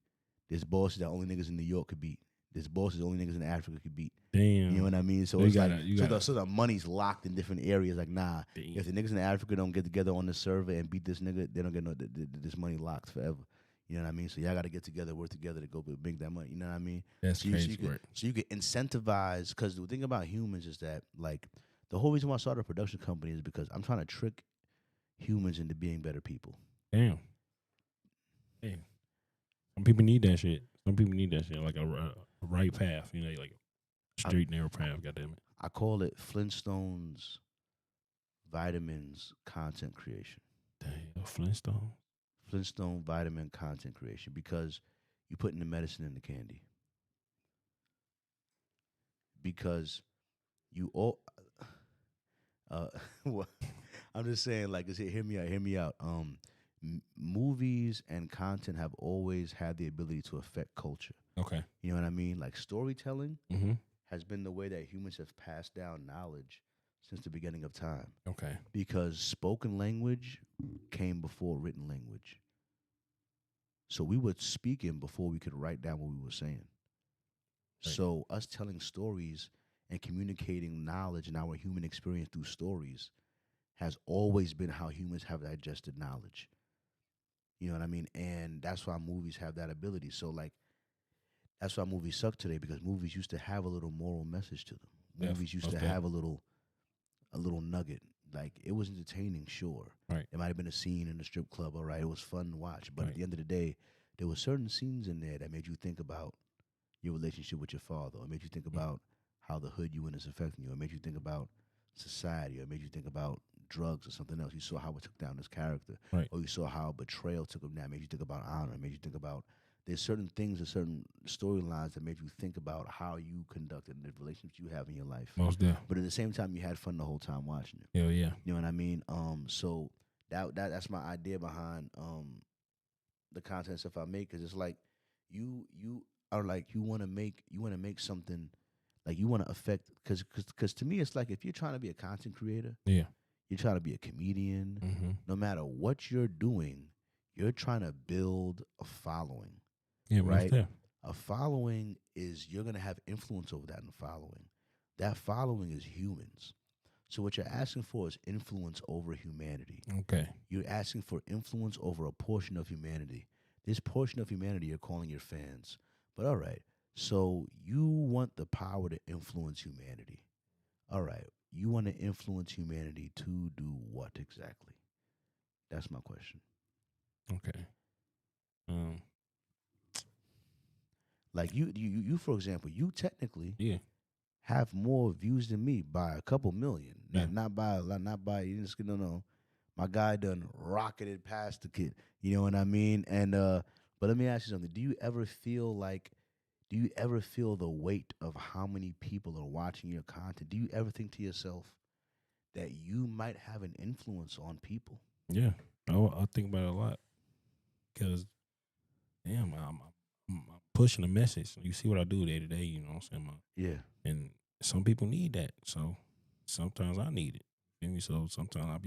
Speaker 1: There's bosses that only niggas in New York could beat. There's bosses only niggas in Africa could beat.
Speaker 2: Damn.
Speaker 1: You know what I mean? So
Speaker 2: You
Speaker 1: it's
Speaker 2: gotta-
Speaker 1: like
Speaker 2: you
Speaker 1: so,
Speaker 2: gotta-
Speaker 1: so the money's locked in different areas. Like nah,
Speaker 2: Damn.
Speaker 1: if the niggas in Africa don't get together on the server and beat this nigga, they don't get this money locked forever. You know what I mean? So y'all got to get together, work together to go make that money. You know what I mean?
Speaker 2: That's
Speaker 1: So
Speaker 2: crazy.
Speaker 1: you could incentivize, because the thing about humans is that, like, the whole reason why I started a production company is because I'm trying to trick humans into being better people.
Speaker 2: Damn. Damn. Some people need that shit. Some people need that shit. Like a right path. You know, like a straight, narrow path. Goddamn it.
Speaker 1: I call it Flintstones vitamins content creation.
Speaker 2: Damn. Flintstone.
Speaker 1: Flintstone vitamin content creation, because you putting the medicine in the candy. Because you all, well, I'm just saying, like, hear me out. Movies and content have always had the ability to affect culture.
Speaker 2: Okay.
Speaker 1: You know what I mean? Like storytelling
Speaker 2: Mm-hmm.
Speaker 1: has been the way that humans have passed down knowledge since the beginning of time.
Speaker 2: Okay.
Speaker 1: Because spoken language came before written language. So we were speaking before we could write down what we were saying.
Speaker 2: Right.
Speaker 1: So us telling stories and communicating knowledge and our human experience through stories has always been how humans have digested knowledge. You know what I mean? And that's why movies have that ability. So, like, that's why movies suck today, because movies used to have a little moral message to them. Movies used to have a little nugget. Like, it was entertaining, sure.
Speaker 2: Right.
Speaker 1: There might have been a scene in a strip club, all right, it was fun to watch. But
Speaker 2: Right.
Speaker 1: at the end of the day, there were certain scenes in there that made you think about your relationship with your father. It made you think about how the hood you in is affecting you. It made you think about society, or it made you think about drugs or something else. You saw how it took down this character,
Speaker 2: Right.
Speaker 1: or you saw how betrayal took him down. It made you think about honor. It made you think about there's certain things or certain storylines that made you think about how you conducted the relationships you have in your life.
Speaker 2: Most definitely.
Speaker 1: But at the same time, you had fun the whole time watching it.
Speaker 2: Hell yeah.
Speaker 1: You know what I mean? So that's my idea behind the content stuff I make, because it's like you are like you want to make something, like you want to affect, because to me it's like if you're trying to be a content creator,
Speaker 2: Yeah.
Speaker 1: you're trying to be a comedian,
Speaker 2: Mm-hmm.
Speaker 1: no matter what you're doing, you're trying to build a following.
Speaker 2: Yeah, most
Speaker 1: Right?
Speaker 2: definitely.
Speaker 1: A following is, you're going to have influence over that in the following. That following is humans. So what you're asking for is influence over humanity.
Speaker 2: Okay.
Speaker 1: You're asking for influence over a portion of humanity. This portion of humanity you're calling your fans. But all right, so you want the power to influence humanity. All right, you want to influence humanity to do what exactly? That's my question.
Speaker 2: Okay.
Speaker 1: Like you for example, you technically
Speaker 2: Yeah.
Speaker 1: have more views than me by a couple million.
Speaker 2: Yeah.
Speaker 1: Not by you just no. My guy done rocketed past the kid. You know what I mean? And but let me ask you something. Do you ever feel the weight of how many people are watching your content? Do you ever think to yourself that you might have an influence on people?
Speaker 2: Yeah. I think about it a lot because, damn, I'm pushing a message. You see what I do day to day, you know what I'm saying?
Speaker 1: Yeah.
Speaker 2: And some people need that. So sometimes I need it. You feel me? So sometimes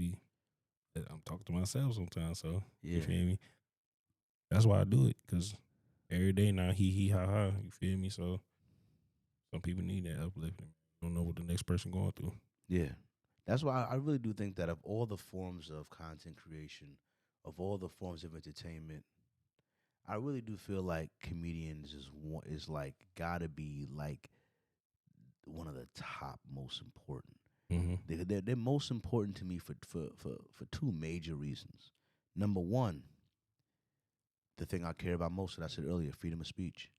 Speaker 2: I'm talking to myself sometimes. So
Speaker 1: Yeah.
Speaker 2: you feel me? That's why I do it, because every day now, he, ha, ha. You feel me? So some people need that uplifting. Don't know what the next person going through.
Speaker 1: Yeah. That's why I really do think that of all the forms of content creation, of all the forms of entertainment, I really do feel like comedians is like gotta be like one of the top most important.
Speaker 2: Mm-hmm.
Speaker 1: They're most important to me for two major reasons. Number one, the thing I care about most, that I said earlier, freedom of speech.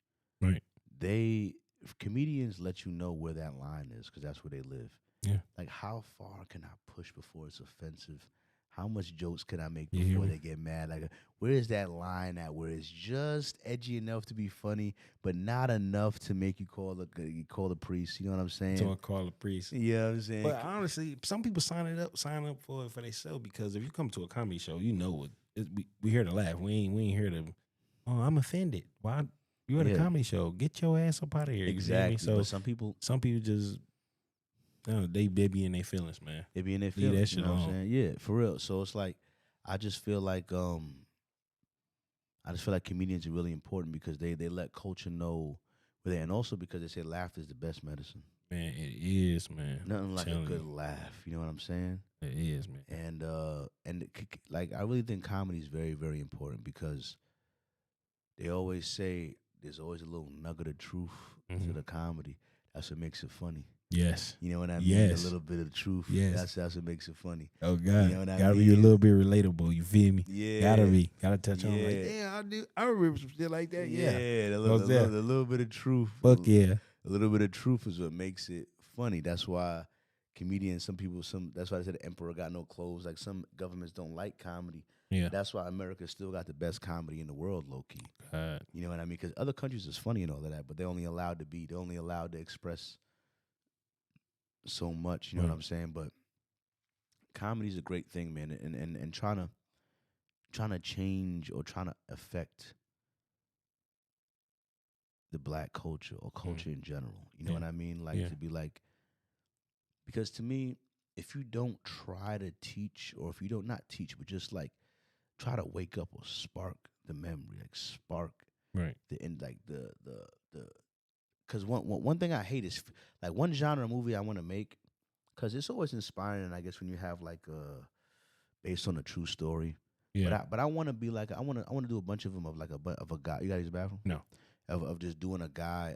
Speaker 2: Right.
Speaker 1: If comedians let you know where that line is, because that's where they live.
Speaker 2: Yeah.
Speaker 1: Like, how far can I push before it's offensive? How much jokes can I make
Speaker 2: You hear
Speaker 1: before
Speaker 2: me?
Speaker 1: they get mad? Like, where is that line at where it's just edgy enough to be funny, but not enough to make you call the priest? You know what I'm saying?
Speaker 2: So I call the priest.
Speaker 1: Yeah, I'm saying.
Speaker 2: But honestly, some people sign up for it for themselves, because if you come to a comedy show, you know what we here to laugh. We ain't here to. Oh, I'm offended. Why? You at a
Speaker 1: Yeah.
Speaker 2: comedy show? Get your ass up out of here.
Speaker 1: Exactly.
Speaker 2: You feel me? So
Speaker 1: but some people
Speaker 2: just they be in their feelings, man.
Speaker 1: they be in their
Speaker 2: Leave
Speaker 1: feelings.
Speaker 2: that shit
Speaker 1: You know what I'm
Speaker 2: alone.
Speaker 1: saying? Yeah, for real. So it's like, I just feel like comedians are really important because they let culture know where they, and also because they say laughter is the best medicine.
Speaker 2: Man, it is, man.
Speaker 1: Nothing like a
Speaker 2: Telling
Speaker 1: good
Speaker 2: you.
Speaker 1: laugh. You know what I'm saying?
Speaker 2: It is, man.
Speaker 1: And like, I really think comedy is very, very important because they always say there's always a little nugget of truth to the comedy. That's what makes it funny.
Speaker 2: Yes.
Speaker 1: You know what I mean?
Speaker 2: Yes.
Speaker 1: A little bit of truth.
Speaker 2: Yes.
Speaker 1: That's what makes it funny.
Speaker 2: Oh God,
Speaker 1: You know what I
Speaker 2: gotta be a
Speaker 1: mean?
Speaker 2: little bit relatable. You feel me?
Speaker 1: Yeah.
Speaker 2: Gotta touch on. Like,
Speaker 1: Yeah.
Speaker 2: damn, I remember some shit like that. Yeah.
Speaker 1: The
Speaker 2: Most definitely.
Speaker 1: little bit of truth.
Speaker 2: Fuck yeah.
Speaker 1: A little bit of truth is what makes it funny. That's why comedians, that's why they said the emperor got no clothes. Like, some governments don't like comedy.
Speaker 2: Yeah.
Speaker 1: That's why America still got the best comedy in the world, low key.
Speaker 2: God.
Speaker 1: You know what I mean? Because other countries is funny and all of that, but they're only allowed to express so much. You know what I'm saying? But comedy's a great thing, man. And trying to change or trying to affect the black culture or culture in general. You know what I mean? Like, to be like, because to me, if you don't try to teach, or if you don't, not teach, but just like try to wake up or spark the memory, like spark
Speaker 2: Right.
Speaker 1: because one thing I hate is like one genre movie I want to make, because it's always inspiring, and I guess when you have like based on a true story.
Speaker 2: Yeah.
Speaker 1: But I want to be like, I want to do a bunch of them of like of a guy. You got to use the bathroom?
Speaker 2: No.
Speaker 1: Of just doing a guy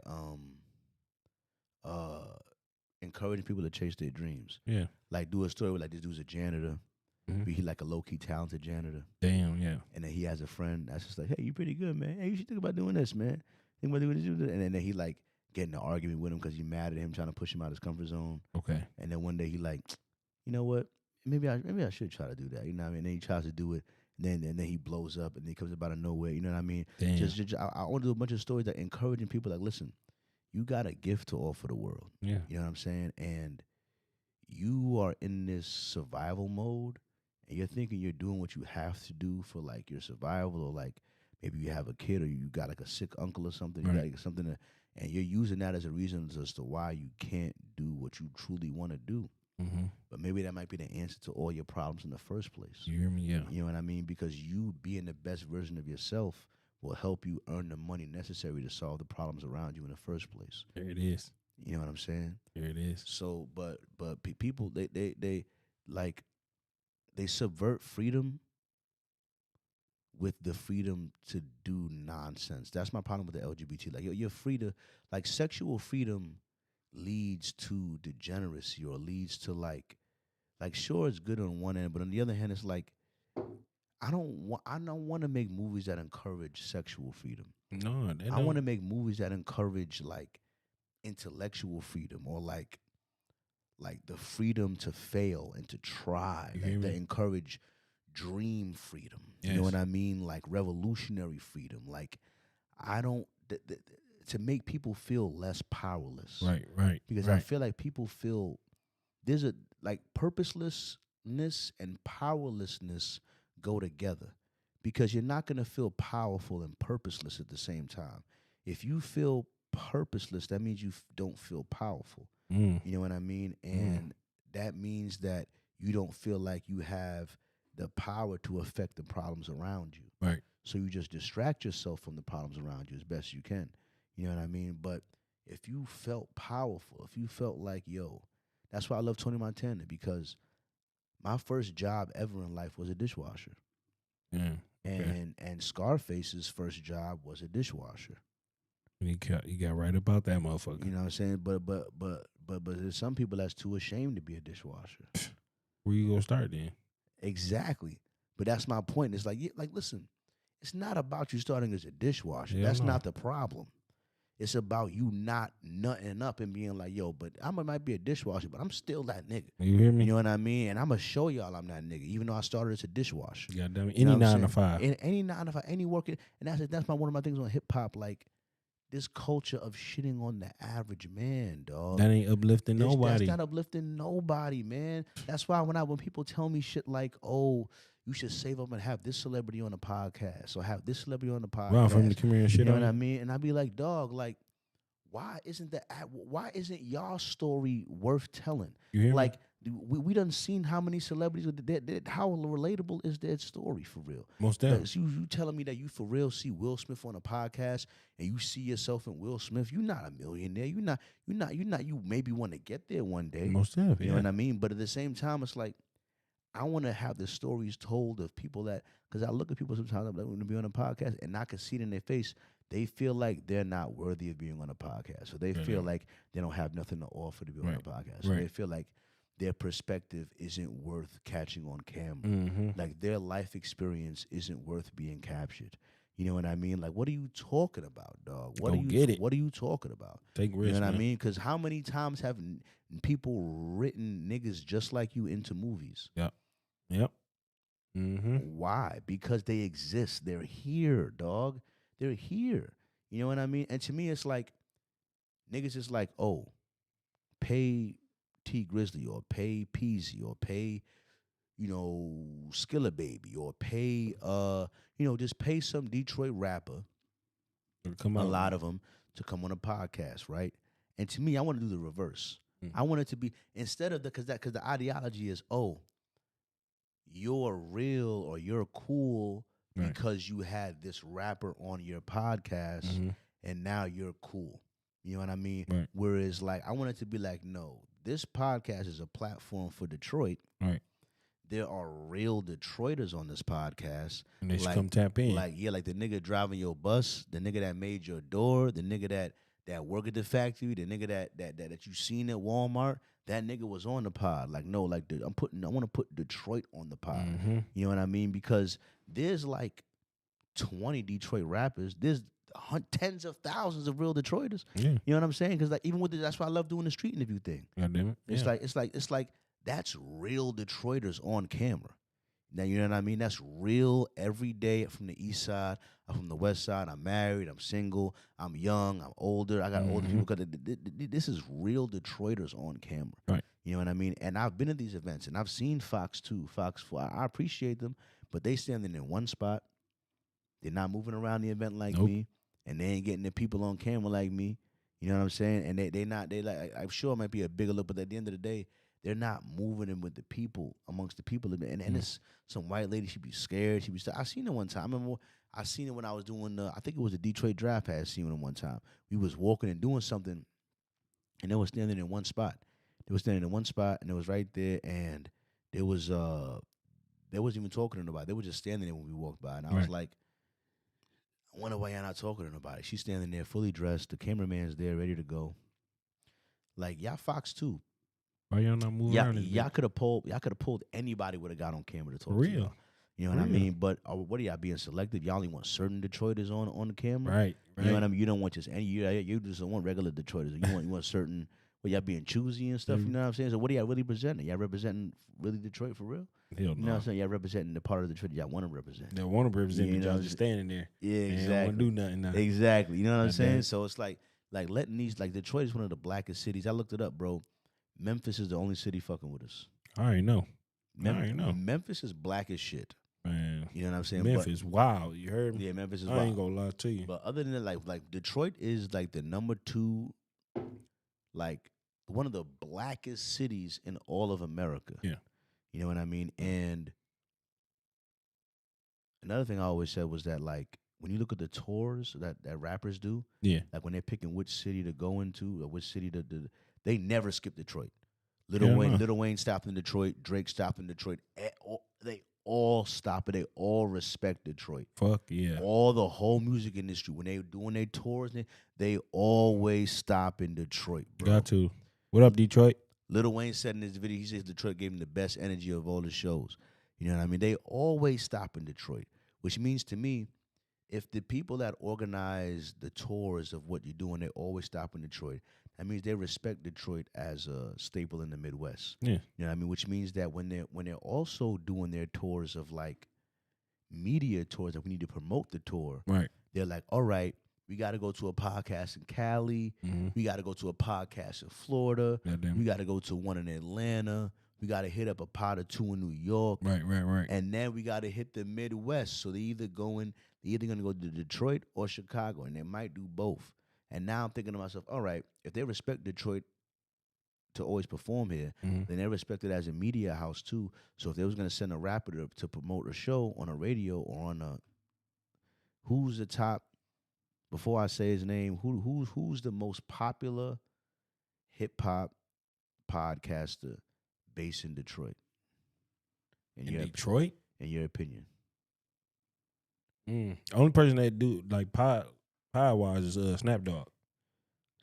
Speaker 1: encouraging people to chase their dreams.
Speaker 2: Yeah.
Speaker 1: Like, do a story where like this dude's a janitor.
Speaker 2: Mhm.
Speaker 1: Be he like a low key talented janitor.
Speaker 2: Damn. Yeah.
Speaker 1: And then he has a friend that's just like, hey, you pretty good, man. Hey, you should think about doing this, man. Think about doing this. And then he like get in an argument with him because you mad at him trying to push him out of his comfort zone.
Speaker 2: Okay.
Speaker 1: And then one day he like, you know what? Maybe I should try to do that. You know what I mean? And then he tries to do it, and then he blows up, and then he comes up out of nowhere. You know what I mean?
Speaker 2: Damn.
Speaker 1: I want to do a bunch of stories that encouraging people. Like, listen, you got a gift to offer the world.
Speaker 2: Yeah.
Speaker 1: You know what I'm saying? And you are in this survival mode, and you're thinking you're doing what you have to do for like your survival, or like maybe you have a kid, or you got like a sick uncle or something. You got like, something, and you're using that as a reason as to why you can't do what you truly want to do.
Speaker 2: Mm-hmm.
Speaker 1: But maybe that might be the answer to all your problems in the first place.
Speaker 2: You hear me? Yeah.
Speaker 1: You know what I mean? Because you being the best version of yourself will help you earn the money necessary to solve the problems around you in the first place.
Speaker 2: There it is.
Speaker 1: You know what I'm saying?
Speaker 2: There it is.
Speaker 1: So, but people they like they subvert freedom with the freedom to do nonsense. That's my problem with the LGBT. Like you're free to like sexual freedom leads to degeneracy or leads to like sure it's good on one end, but on the other hand it's like I don't want to make movies that encourage sexual freedom.
Speaker 2: No, they
Speaker 1: I want to make movies that encourage like intellectual freedom or like the freedom to fail and to try, that encourage dream freedom.
Speaker 2: Yes.
Speaker 1: You know what I mean? Like revolutionary freedom. Like I don't to make people feel less powerless.
Speaker 2: Right.
Speaker 1: Because I feel like people feel there's a like purposelessness and powerlessness go together. Because you're not gonna feel powerful and purposeless at the same time. If you feel purposeless, that means you don't feel powerful. You know what I mean? And that means that you don't feel like you have the power to affect the problems around you.
Speaker 2: Right.
Speaker 1: So you just distract yourself from the problems around you as best you can. You know what I mean? But if you felt powerful, if you felt like, yo, that's why I love Tony Montana, because my first job ever in life was a dishwasher.
Speaker 2: Yeah.
Speaker 1: And Scarface's first job was a dishwasher.
Speaker 2: You got right about that motherfucker.
Speaker 1: You know what I'm saying? But there's some people that's too ashamed to be a dishwasher.
Speaker 2: Where you gonna start then?
Speaker 1: Exactly. But that's my point. It's like listen, it's not about you starting as a dishwasher.
Speaker 2: Yeah,
Speaker 1: That's
Speaker 2: no.
Speaker 1: not the problem. It's about you not nutting up and being like, yo, but I might be a dishwasher, but I'm still that nigga.
Speaker 2: You hear me?
Speaker 1: You know what I mean? And I'm going to show y'all I'm that nigga, even though I started as a dishwasher.
Speaker 2: Goddamn it.
Speaker 1: You know
Speaker 2: Any
Speaker 1: what I'm
Speaker 2: 9 to
Speaker 1: saying?
Speaker 2: 5.
Speaker 1: Any 9 to 5, any working. And that's one of my things on hip hop, like this culture of shitting on the average man, dog.
Speaker 2: That ain't uplifting nobody.
Speaker 1: That's not uplifting nobody, man. That's why when people tell me shit like, oh, you should save up and have this celebrity on the podcast or have this celebrity on the podcast.
Speaker 2: Wow, from the community shit
Speaker 1: You know
Speaker 2: on
Speaker 1: what I
Speaker 2: you?
Speaker 1: mean? And I be like, dog, like, why isn't y'all story worth telling?
Speaker 2: You hear me?
Speaker 1: Like, we done seen how many celebrities, how relatable is their story for real?
Speaker 2: Most
Speaker 1: Like,
Speaker 2: definitely.
Speaker 1: so you telling me that you for real see Will Smith on a podcast and you see yourself in Will Smith? You're not a millionaire. You maybe want to get there one day.
Speaker 2: Most definitely.
Speaker 1: You know what I mean? But at the same time, it's like, I want to have the stories told of people that, because I look at people sometimes, I'm like, want to be on a podcast, and I can see it in their face. They feel like they're not worthy of being on a podcast. So they feel like they don't have nothing to offer to be on a podcast. So they feel like their perspective isn't worth catching on camera. Like their life experience isn't worth being captured. You know what I mean? Like, what are you talking about, dog? What are you talking about?
Speaker 2: Take risks,
Speaker 1: You know what I
Speaker 2: man.
Speaker 1: mean? Because how many times have people written niggas just like you into movies?
Speaker 2: Yep. Mm-hmm.
Speaker 1: Why? Because they exist. They're here, dog. They're here. You know what I mean? And to me, it's like, niggas is like, oh, pay T Grizzly or pay Peasy or pay, Skilla Baby or pay, just pay some Detroit rapper,
Speaker 2: Come
Speaker 1: a
Speaker 2: on.
Speaker 1: lot of them, to come on a podcast, right? And to me, I want to do the reverse. I want it to be, instead of because the ideology is, oh, you're real or you're cool because you had this rapper on your podcast and now you're cool. You know what I mean?
Speaker 2: Right.
Speaker 1: Whereas, like, I want it to be like, no, this podcast is a platform for Detroit.
Speaker 2: Right.
Speaker 1: There are real Detroiters on this podcast.
Speaker 2: And they should come tap in.
Speaker 1: Like the nigga driving your bus, the nigga that made your door, the nigga that work at the factory, the nigga that you seen at Walmart. That nigga was on the pod. Like, no, like I want to put Detroit on the pod. You know what I mean? Because there's like 20 Detroit rappers. There's tens of thousands of real Detroiters.
Speaker 2: Yeah.
Speaker 1: You know what I'm saying? Because like even with that's why I love doing the street interview thing.
Speaker 2: God damn it.
Speaker 1: It's like that's real Detroiters on camera. Now you know what I mean. That's real every day from the east side. I'm from the west side. I'm married. I'm single. I'm young. I'm older. I got older people. This is real Detroiters on camera.
Speaker 2: Right.
Speaker 1: You know what I mean? And I've been at these events, and I've seen Fox too. Fox 4. I appreciate them, but they standing in one spot. They're not moving around the event like me, and they ain't getting the people on camera like me. You know what I'm saying? And they like, I'm sure it might be a bigger look, but at the end of the day, they're not moving in with the people, amongst the people. And it's some white lady, she be scared. I seen her one time. I remember I seen it when I was doing I think it was the Detroit Draft. I had seen her one time. We was walking and doing something, and they was standing in one spot. They was standing in one spot, and it was right there, and there was they wasn't even talking to nobody. They were just standing there when we walked by, and I was like, I wonder why y'all not talking to nobody. She's standing there fully dressed. The cameraman's there, ready to go. Like, y'all Fox too.
Speaker 2: Why y'all not moving around?
Speaker 1: Y'all could have pulled anybody with a got on camera to talk
Speaker 2: For
Speaker 1: to
Speaker 2: real.
Speaker 1: y'all. You know what I mean? But what are y'all being selective? Y'all only want certain Detroiters on the camera,
Speaker 2: Right.
Speaker 1: You know what I mean? You don't want just any. You just don't want regular Detroiters. You want certain. Well, y'all being choosy and stuff. You know what I'm saying? So what are y'all really presenting? Y'all representing really Detroit for real?
Speaker 2: Hell
Speaker 1: You know what
Speaker 2: no.
Speaker 1: I'm saying? Y'all representing the part of Detroit y'all want to represent.
Speaker 2: They want to represent,
Speaker 1: You
Speaker 2: but
Speaker 1: know,
Speaker 2: y'all just standing there.
Speaker 1: Yeah,
Speaker 2: They
Speaker 1: exactly.
Speaker 2: don't want to do nothing now.
Speaker 1: Exactly. You know what I'm
Speaker 2: Not
Speaker 1: saying?
Speaker 2: bad.
Speaker 1: So it's like letting these, like, Detroit is one of the blackest cities. I looked it up, bro. Memphis is the only city fucking with us.
Speaker 2: I already know. I already know.
Speaker 1: Memphis is black as shit.
Speaker 2: Man,
Speaker 1: You know what I'm saying?
Speaker 2: Memphis, wow. You heard me?
Speaker 1: Yeah, Memphis is
Speaker 2: I ain't gonna lie to you.
Speaker 1: But other than that, like Detroit is like the number 2, like one of the blackest cities in all of America.
Speaker 2: Yeah.
Speaker 1: You know what I mean? And another thing I always said was that, like, when you look at the tours that rappers do,
Speaker 2: Yeah.
Speaker 1: like when they're picking which city to go into or which city they never skip Detroit.
Speaker 2: Yeah,
Speaker 1: Little Wayne stopped in Detroit. Drake stopped in Detroit. They all stop it. They all respect Detroit.
Speaker 2: Fuck yeah.
Speaker 1: All the whole music industry, when they doing their tours, they always stop in Detroit, bro.
Speaker 2: Got to. What up, Detroit?
Speaker 1: Lil Wayne said in his video, he says Detroit gave him the best energy of all the shows. You know what I mean? They always stop in Detroit, which means to me, if the people that organize the tours of what you're doing, they always stop in Detroit, that means they respect Detroit as a staple in the Midwest.
Speaker 2: Yeah.
Speaker 1: You know what I mean? Which means that when they're also doing their tours of, like, media tours that we need to promote the tour,
Speaker 2: Right.
Speaker 1: they're like, all right, we got to go to a podcast in Cali.
Speaker 2: Mhm.
Speaker 1: We got to go to a podcast in Florida.
Speaker 2: Goddamn.
Speaker 1: We got to go to one in Atlanta. We got to hit up a pot or two in New York.
Speaker 2: Right.
Speaker 1: And then we got to hit the Midwest. So they're either going to go to Detroit or Chicago, and they might do both. And now I'm thinking to myself, all right, if they respect Detroit to always perform here,
Speaker 2: Mhm.
Speaker 1: then they respect it as a media house too. So if they was going to send a rapper to promote a show on a radio or on a, who's the top, before I say his name, who's the most popular hip hop podcaster based in Detroit?
Speaker 2: In Detroit?
Speaker 1: In your opinion?
Speaker 2: Only person that do like pod wise is Snapdog.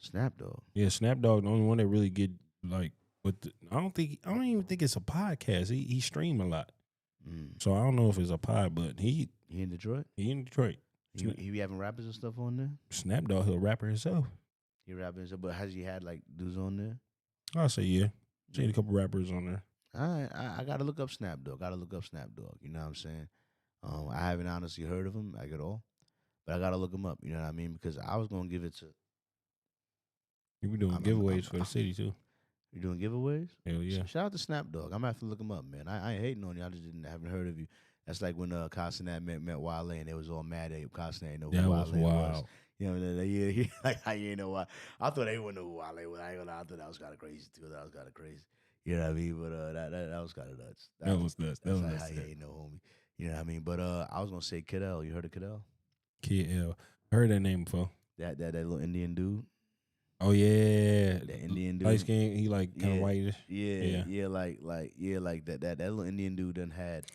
Speaker 1: Snapdog.
Speaker 2: Yeah, Snapdog, the only one that really get like with the, I don't even think it's a podcast. He stream a lot. So I don't know if it's a pod, but he
Speaker 1: in Detroit?
Speaker 2: He in Detroit.
Speaker 1: He be having rappers and stuff on there?
Speaker 2: Snapdog, he'll rapper himself.
Speaker 1: He rapping, but has he had like dudes on there?
Speaker 2: I'll say yeah. Seen a couple rappers on there.
Speaker 1: I gotta look up Snapdog. You know what I'm saying? I haven't honestly heard of him like at all, but I gotta look him up. You know what I mean? Because I was gonna give it to.
Speaker 2: You be doing giveaways for the city too.
Speaker 1: You doing giveaways?
Speaker 2: Hell yeah!
Speaker 1: Shout out to Snapdog. I'm gonna have to look him up, man. I ain't hating on you. I just haven't heard of you. That's like when Constant met Wale and they was all mad at him. Constant ain't know who
Speaker 2: That
Speaker 1: Wale
Speaker 2: was wild.
Speaker 1: was. You know, yeah, like how you ain't know why. I thought everyone knew who Wale was. I ain't gonna lie. I thought that was kind of crazy too. That was kind of crazy. You know what I mean? But that was kind of nuts.
Speaker 2: That was nuts. That was
Speaker 1: like
Speaker 2: nuts.
Speaker 1: how you ain't know homie. You know what I mean? But I was gonna say Kid L. You heard of Kid L?
Speaker 2: Kid L. I heard that name before.
Speaker 1: That little Indian dude.
Speaker 2: Oh yeah,
Speaker 1: the Indian dude.
Speaker 2: Light skin. He like kind of whitish.
Speaker 1: Yeah, like that little Indian dude done had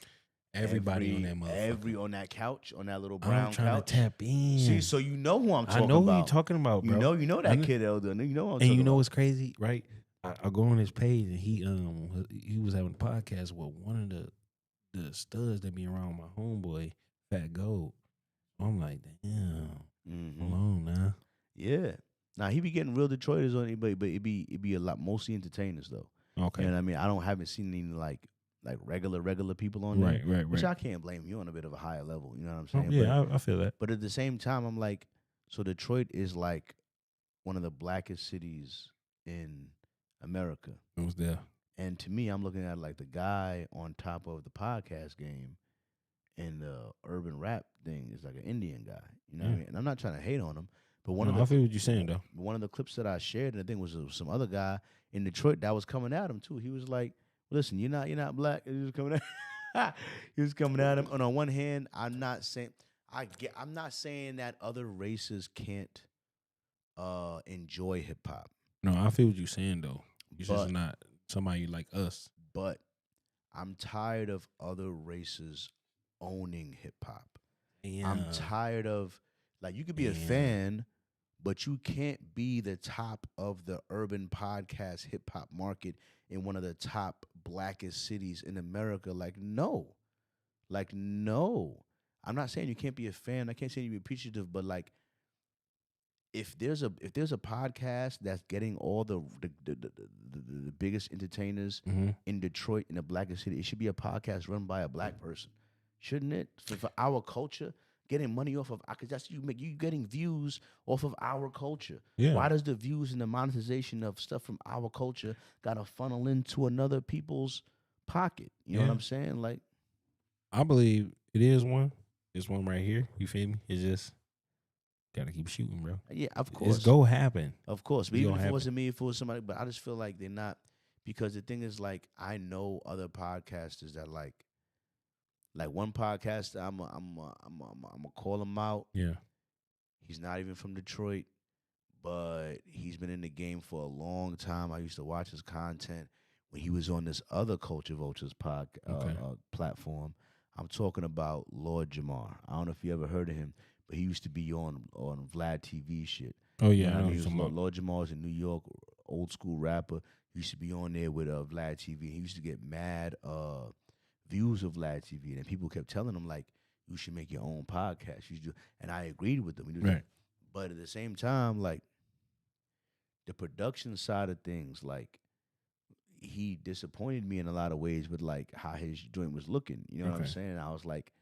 Speaker 2: everybody on that motherfucker.
Speaker 1: on that couch, on that little brown
Speaker 2: I'm trying
Speaker 1: couch.
Speaker 2: to tap in.
Speaker 1: See, so you know who I'm talking about.
Speaker 2: I know who you're talking about, bro.
Speaker 1: You know that Kid L. You know who I'm talking
Speaker 2: And you know
Speaker 1: about.
Speaker 2: what's crazy, right? I go on his page and he was having a podcast with one of the studs that be around my homeboy, Fat Gold. I'm like, damn, hold on now.
Speaker 1: Yeah. Now he be getting real Detroiters on it, but it be a lot, mostly entertainers though.
Speaker 2: Okay.
Speaker 1: You know what I mean? Haven't seen any like regular people on there.
Speaker 2: Right.
Speaker 1: Which I can't blame you on a bit of a higher level. You know what I'm saying?
Speaker 2: Yeah, I feel that.
Speaker 1: But at the same time, I'm like, so Detroit is like one of the blackest cities in America.
Speaker 2: It was there.
Speaker 1: And to me, I'm looking at like the guy on top of the podcast game and the urban rap thing is like an Indian guy. You know what I mean? And I'm not trying to hate on him, but
Speaker 2: I feel what you're saying though.
Speaker 1: one of the clips that I shared, and I think was some other guy in Detroit that was coming at him too. He was like, "Listen, you're not black." And he was coming at he was coming at him. And on one hand, I'm not saying that other races can't enjoy hip hop.
Speaker 2: No, I feel what you're saying though. You're
Speaker 1: But-
Speaker 2: just not somebody like us.
Speaker 1: But I'm tired of other races owning hip hop. I'm tired of like you could be a fan, but you can't be the top of the urban podcast hip hop market in one of the top blackest cities in America. Like no. I'm not saying you can't be a fan. I can't say you be appreciative, but like if there's a podcast that's getting all the biggest entertainers in Detroit in the blackest city, it should be a podcast run by a black person, shouldn't it? For our culture, getting money off of, because that's you getting views off of our culture.
Speaker 2: Yeah.
Speaker 1: Why does the views and the monetization of stuff from our culture gotta funnel into another people's pocket? You know what I'm saying? Like,
Speaker 2: I believe it is one. It's one right here. You feel me? It's just gotta keep shooting, bro.
Speaker 1: yeah, of course.
Speaker 2: It's go happen.
Speaker 1: Of course. But
Speaker 2: It's
Speaker 1: even
Speaker 2: gonna
Speaker 1: if it
Speaker 2: happen.
Speaker 1: wasn't me, if it was somebody, but I just feel like they're not, because the thing is like I know other podcasters that like one podcaster, I'm gonna call him out.
Speaker 2: Yeah.
Speaker 1: He's not even from Detroit, but he's been in the game for a long time. I used to watch his content when he was on this other Culture Vultures platform. I'm talking about Lord Jamar. I don't know if you ever heard of him, but he used to be on Vlad TV shit.
Speaker 2: Oh
Speaker 1: You
Speaker 2: yeah,
Speaker 1: know
Speaker 2: I
Speaker 1: what
Speaker 2: know
Speaker 1: I mean?
Speaker 2: some
Speaker 1: Lord Jamar was in New York, old school rapper. He used to be on there with Vlad TV. He used to get mad views of Vlad TV, and people kept telling him like, "You should make your own podcast." You should, and I agreed with them. He was like-
Speaker 2: Right.
Speaker 1: but at the same time, like the production side of things, like he disappointed me in a lot of ways with like how his joint was looking. You know what I'm
Speaker 2: Okay.
Speaker 1: saying? I was like,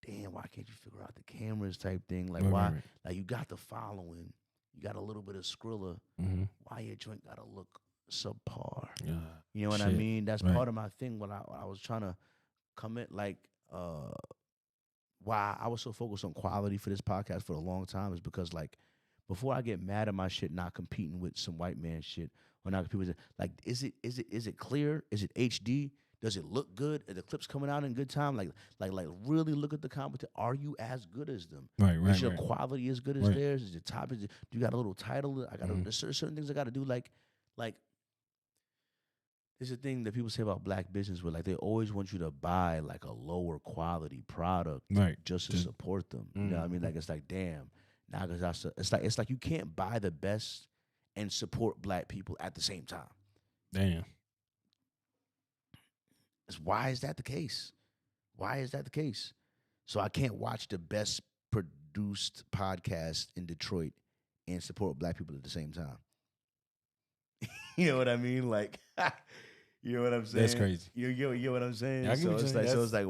Speaker 1: damn, why can't you figure out the cameras type thing? Like,
Speaker 2: Right,
Speaker 1: why?
Speaker 2: right.
Speaker 1: Like, you got the following, you got a little bit of Skrilla.
Speaker 2: Mm-hmm.
Speaker 1: Why your joint gotta look subpar?
Speaker 2: Yeah.
Speaker 1: You know what I
Speaker 2: Shit.
Speaker 1: mean? That's
Speaker 2: Right.
Speaker 1: part of my thing when I was trying to commit, like, why I was so focused on quality for this podcast for a long time is because, like, before I get mad at my shit not competing with some white man shit or not competing with, like, is it clear? Is it HD? Does it look good? Are the clips coming out in good time? Like really look at the competition. Are you as good as them?
Speaker 2: Right.
Speaker 1: Is your quality as good as
Speaker 2: Right.
Speaker 1: theirs? Is your top? Do you got a little title? I got there's certain things I got to do. Like, there's a thing that people say about black business where like they always want you to buy like a lower quality product,
Speaker 2: Right.
Speaker 1: just to
Speaker 2: Just-
Speaker 1: support them. You know what I mean? Like it's like damn. Now because it's like you can't buy the best and support black people at the same time.
Speaker 2: Damn.
Speaker 1: Why is that the case? Why is that the case? So I can't watch the best produced podcast in Detroit and support black people at the same time. You know what I mean? Like, you know what I'm saying?
Speaker 2: That's crazy.
Speaker 1: You get what I'm saying?
Speaker 2: Yeah, I get
Speaker 1: so
Speaker 2: what you're
Speaker 1: it's
Speaker 2: saying.
Speaker 1: like, so it's like,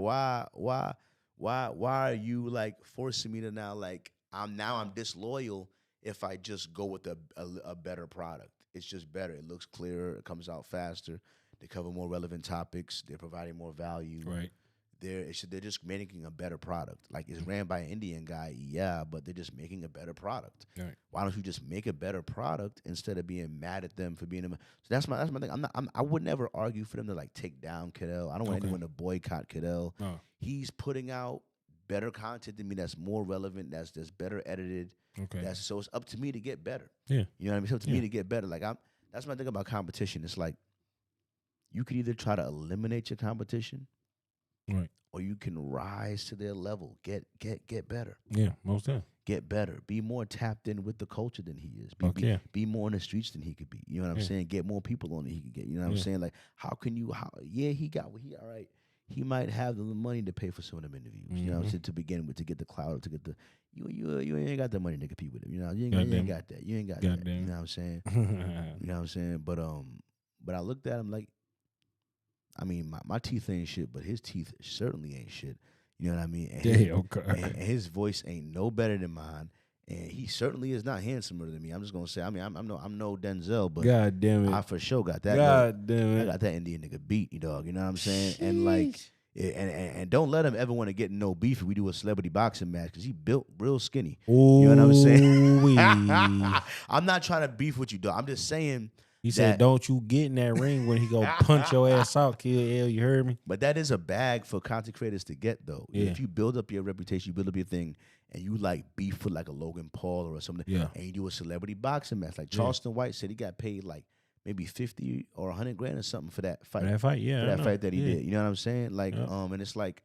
Speaker 1: why are you like forcing me to now like I'm disloyal if I just go with a better product? It's just better. It looks clearer. It comes out faster. They cover more relevant topics. They're providing more value.
Speaker 2: Right.
Speaker 1: They're just making a better product. Like it's ran by an Indian guy, yeah, but they're just making a better product.
Speaker 2: Right.
Speaker 1: Why don't you just make a better product instead of being mad at them for being so that's my thing. I would never argue for them to like take down Cadell. I don't want
Speaker 2: Okay.
Speaker 1: anyone to boycott Cadell.
Speaker 2: Oh.
Speaker 1: He's putting out better content than me that's more relevant, that's better edited.
Speaker 2: Okay.
Speaker 1: So it's up to me to get better.
Speaker 2: Yeah.
Speaker 1: You know what I mean? It's up to me
Speaker 2: Yeah.
Speaker 1: to get better. Like that's my thing about competition. It's like you could either try to eliminate your competition,
Speaker 2: Right.
Speaker 1: or you can rise to their level. Get better.
Speaker 2: Yeah. Most definitely.
Speaker 1: Get better. Be more tapped in with the culture than he is.
Speaker 2: Okay.
Speaker 1: Be more in the streets than he could be. You know what I'm
Speaker 2: Yeah.
Speaker 1: saying? Get more people on it he could get. You know what I'm
Speaker 2: Yeah.
Speaker 1: saying? Like he got what he all right. He might have the money to pay for some of them interviews. You know what I'm saying? To begin with, to get the clout, to get the you ain't got the money to compete with him. You know, you ain't got that. You ain't got that. You
Speaker 2: Goddamn.
Speaker 1: know what I'm saying? You know what I'm saying? But I looked at him like I mean, my teeth ain't shit, but his teeth certainly ain't shit. You know what I mean? And
Speaker 2: Damn,
Speaker 1: and his voice ain't no better than mine. And he certainly is not handsomer than me. I'm just gonna say. I mean, I'm no Denzel, but
Speaker 2: God damn it.
Speaker 1: I for sure got that.
Speaker 2: God damn
Speaker 1: I
Speaker 2: it.
Speaker 1: got that Indian nigga beat, you dog. You know what I'm saying? And like, and don't let him ever want to get in no beef if we do a celebrity boxing match because he built real skinny. You know what I'm saying?
Speaker 2: Ooh-wee.
Speaker 1: I'm not trying to beef with you, dog. I'm just saying.
Speaker 2: He said, "Don't you get in that ring when he go punch your ass out, kill L." You heard me?
Speaker 1: But that is a bag for content creators to get, though.
Speaker 2: Yeah.
Speaker 1: If you build up your reputation, you build up your thing, and you like beef with like a Logan Paul or something,
Speaker 2: Yeah.
Speaker 1: and you do a celebrity boxing match, like
Speaker 2: Yeah.
Speaker 1: Charleston White said, he got paid like maybe 50 or 100 grand or something for that fight.
Speaker 2: For that fight, yeah.
Speaker 1: For
Speaker 2: I
Speaker 1: that
Speaker 2: know.
Speaker 1: fight that he
Speaker 2: Yeah.
Speaker 1: did. You know what I'm saying? Like,
Speaker 2: Yeah.
Speaker 1: and it's like,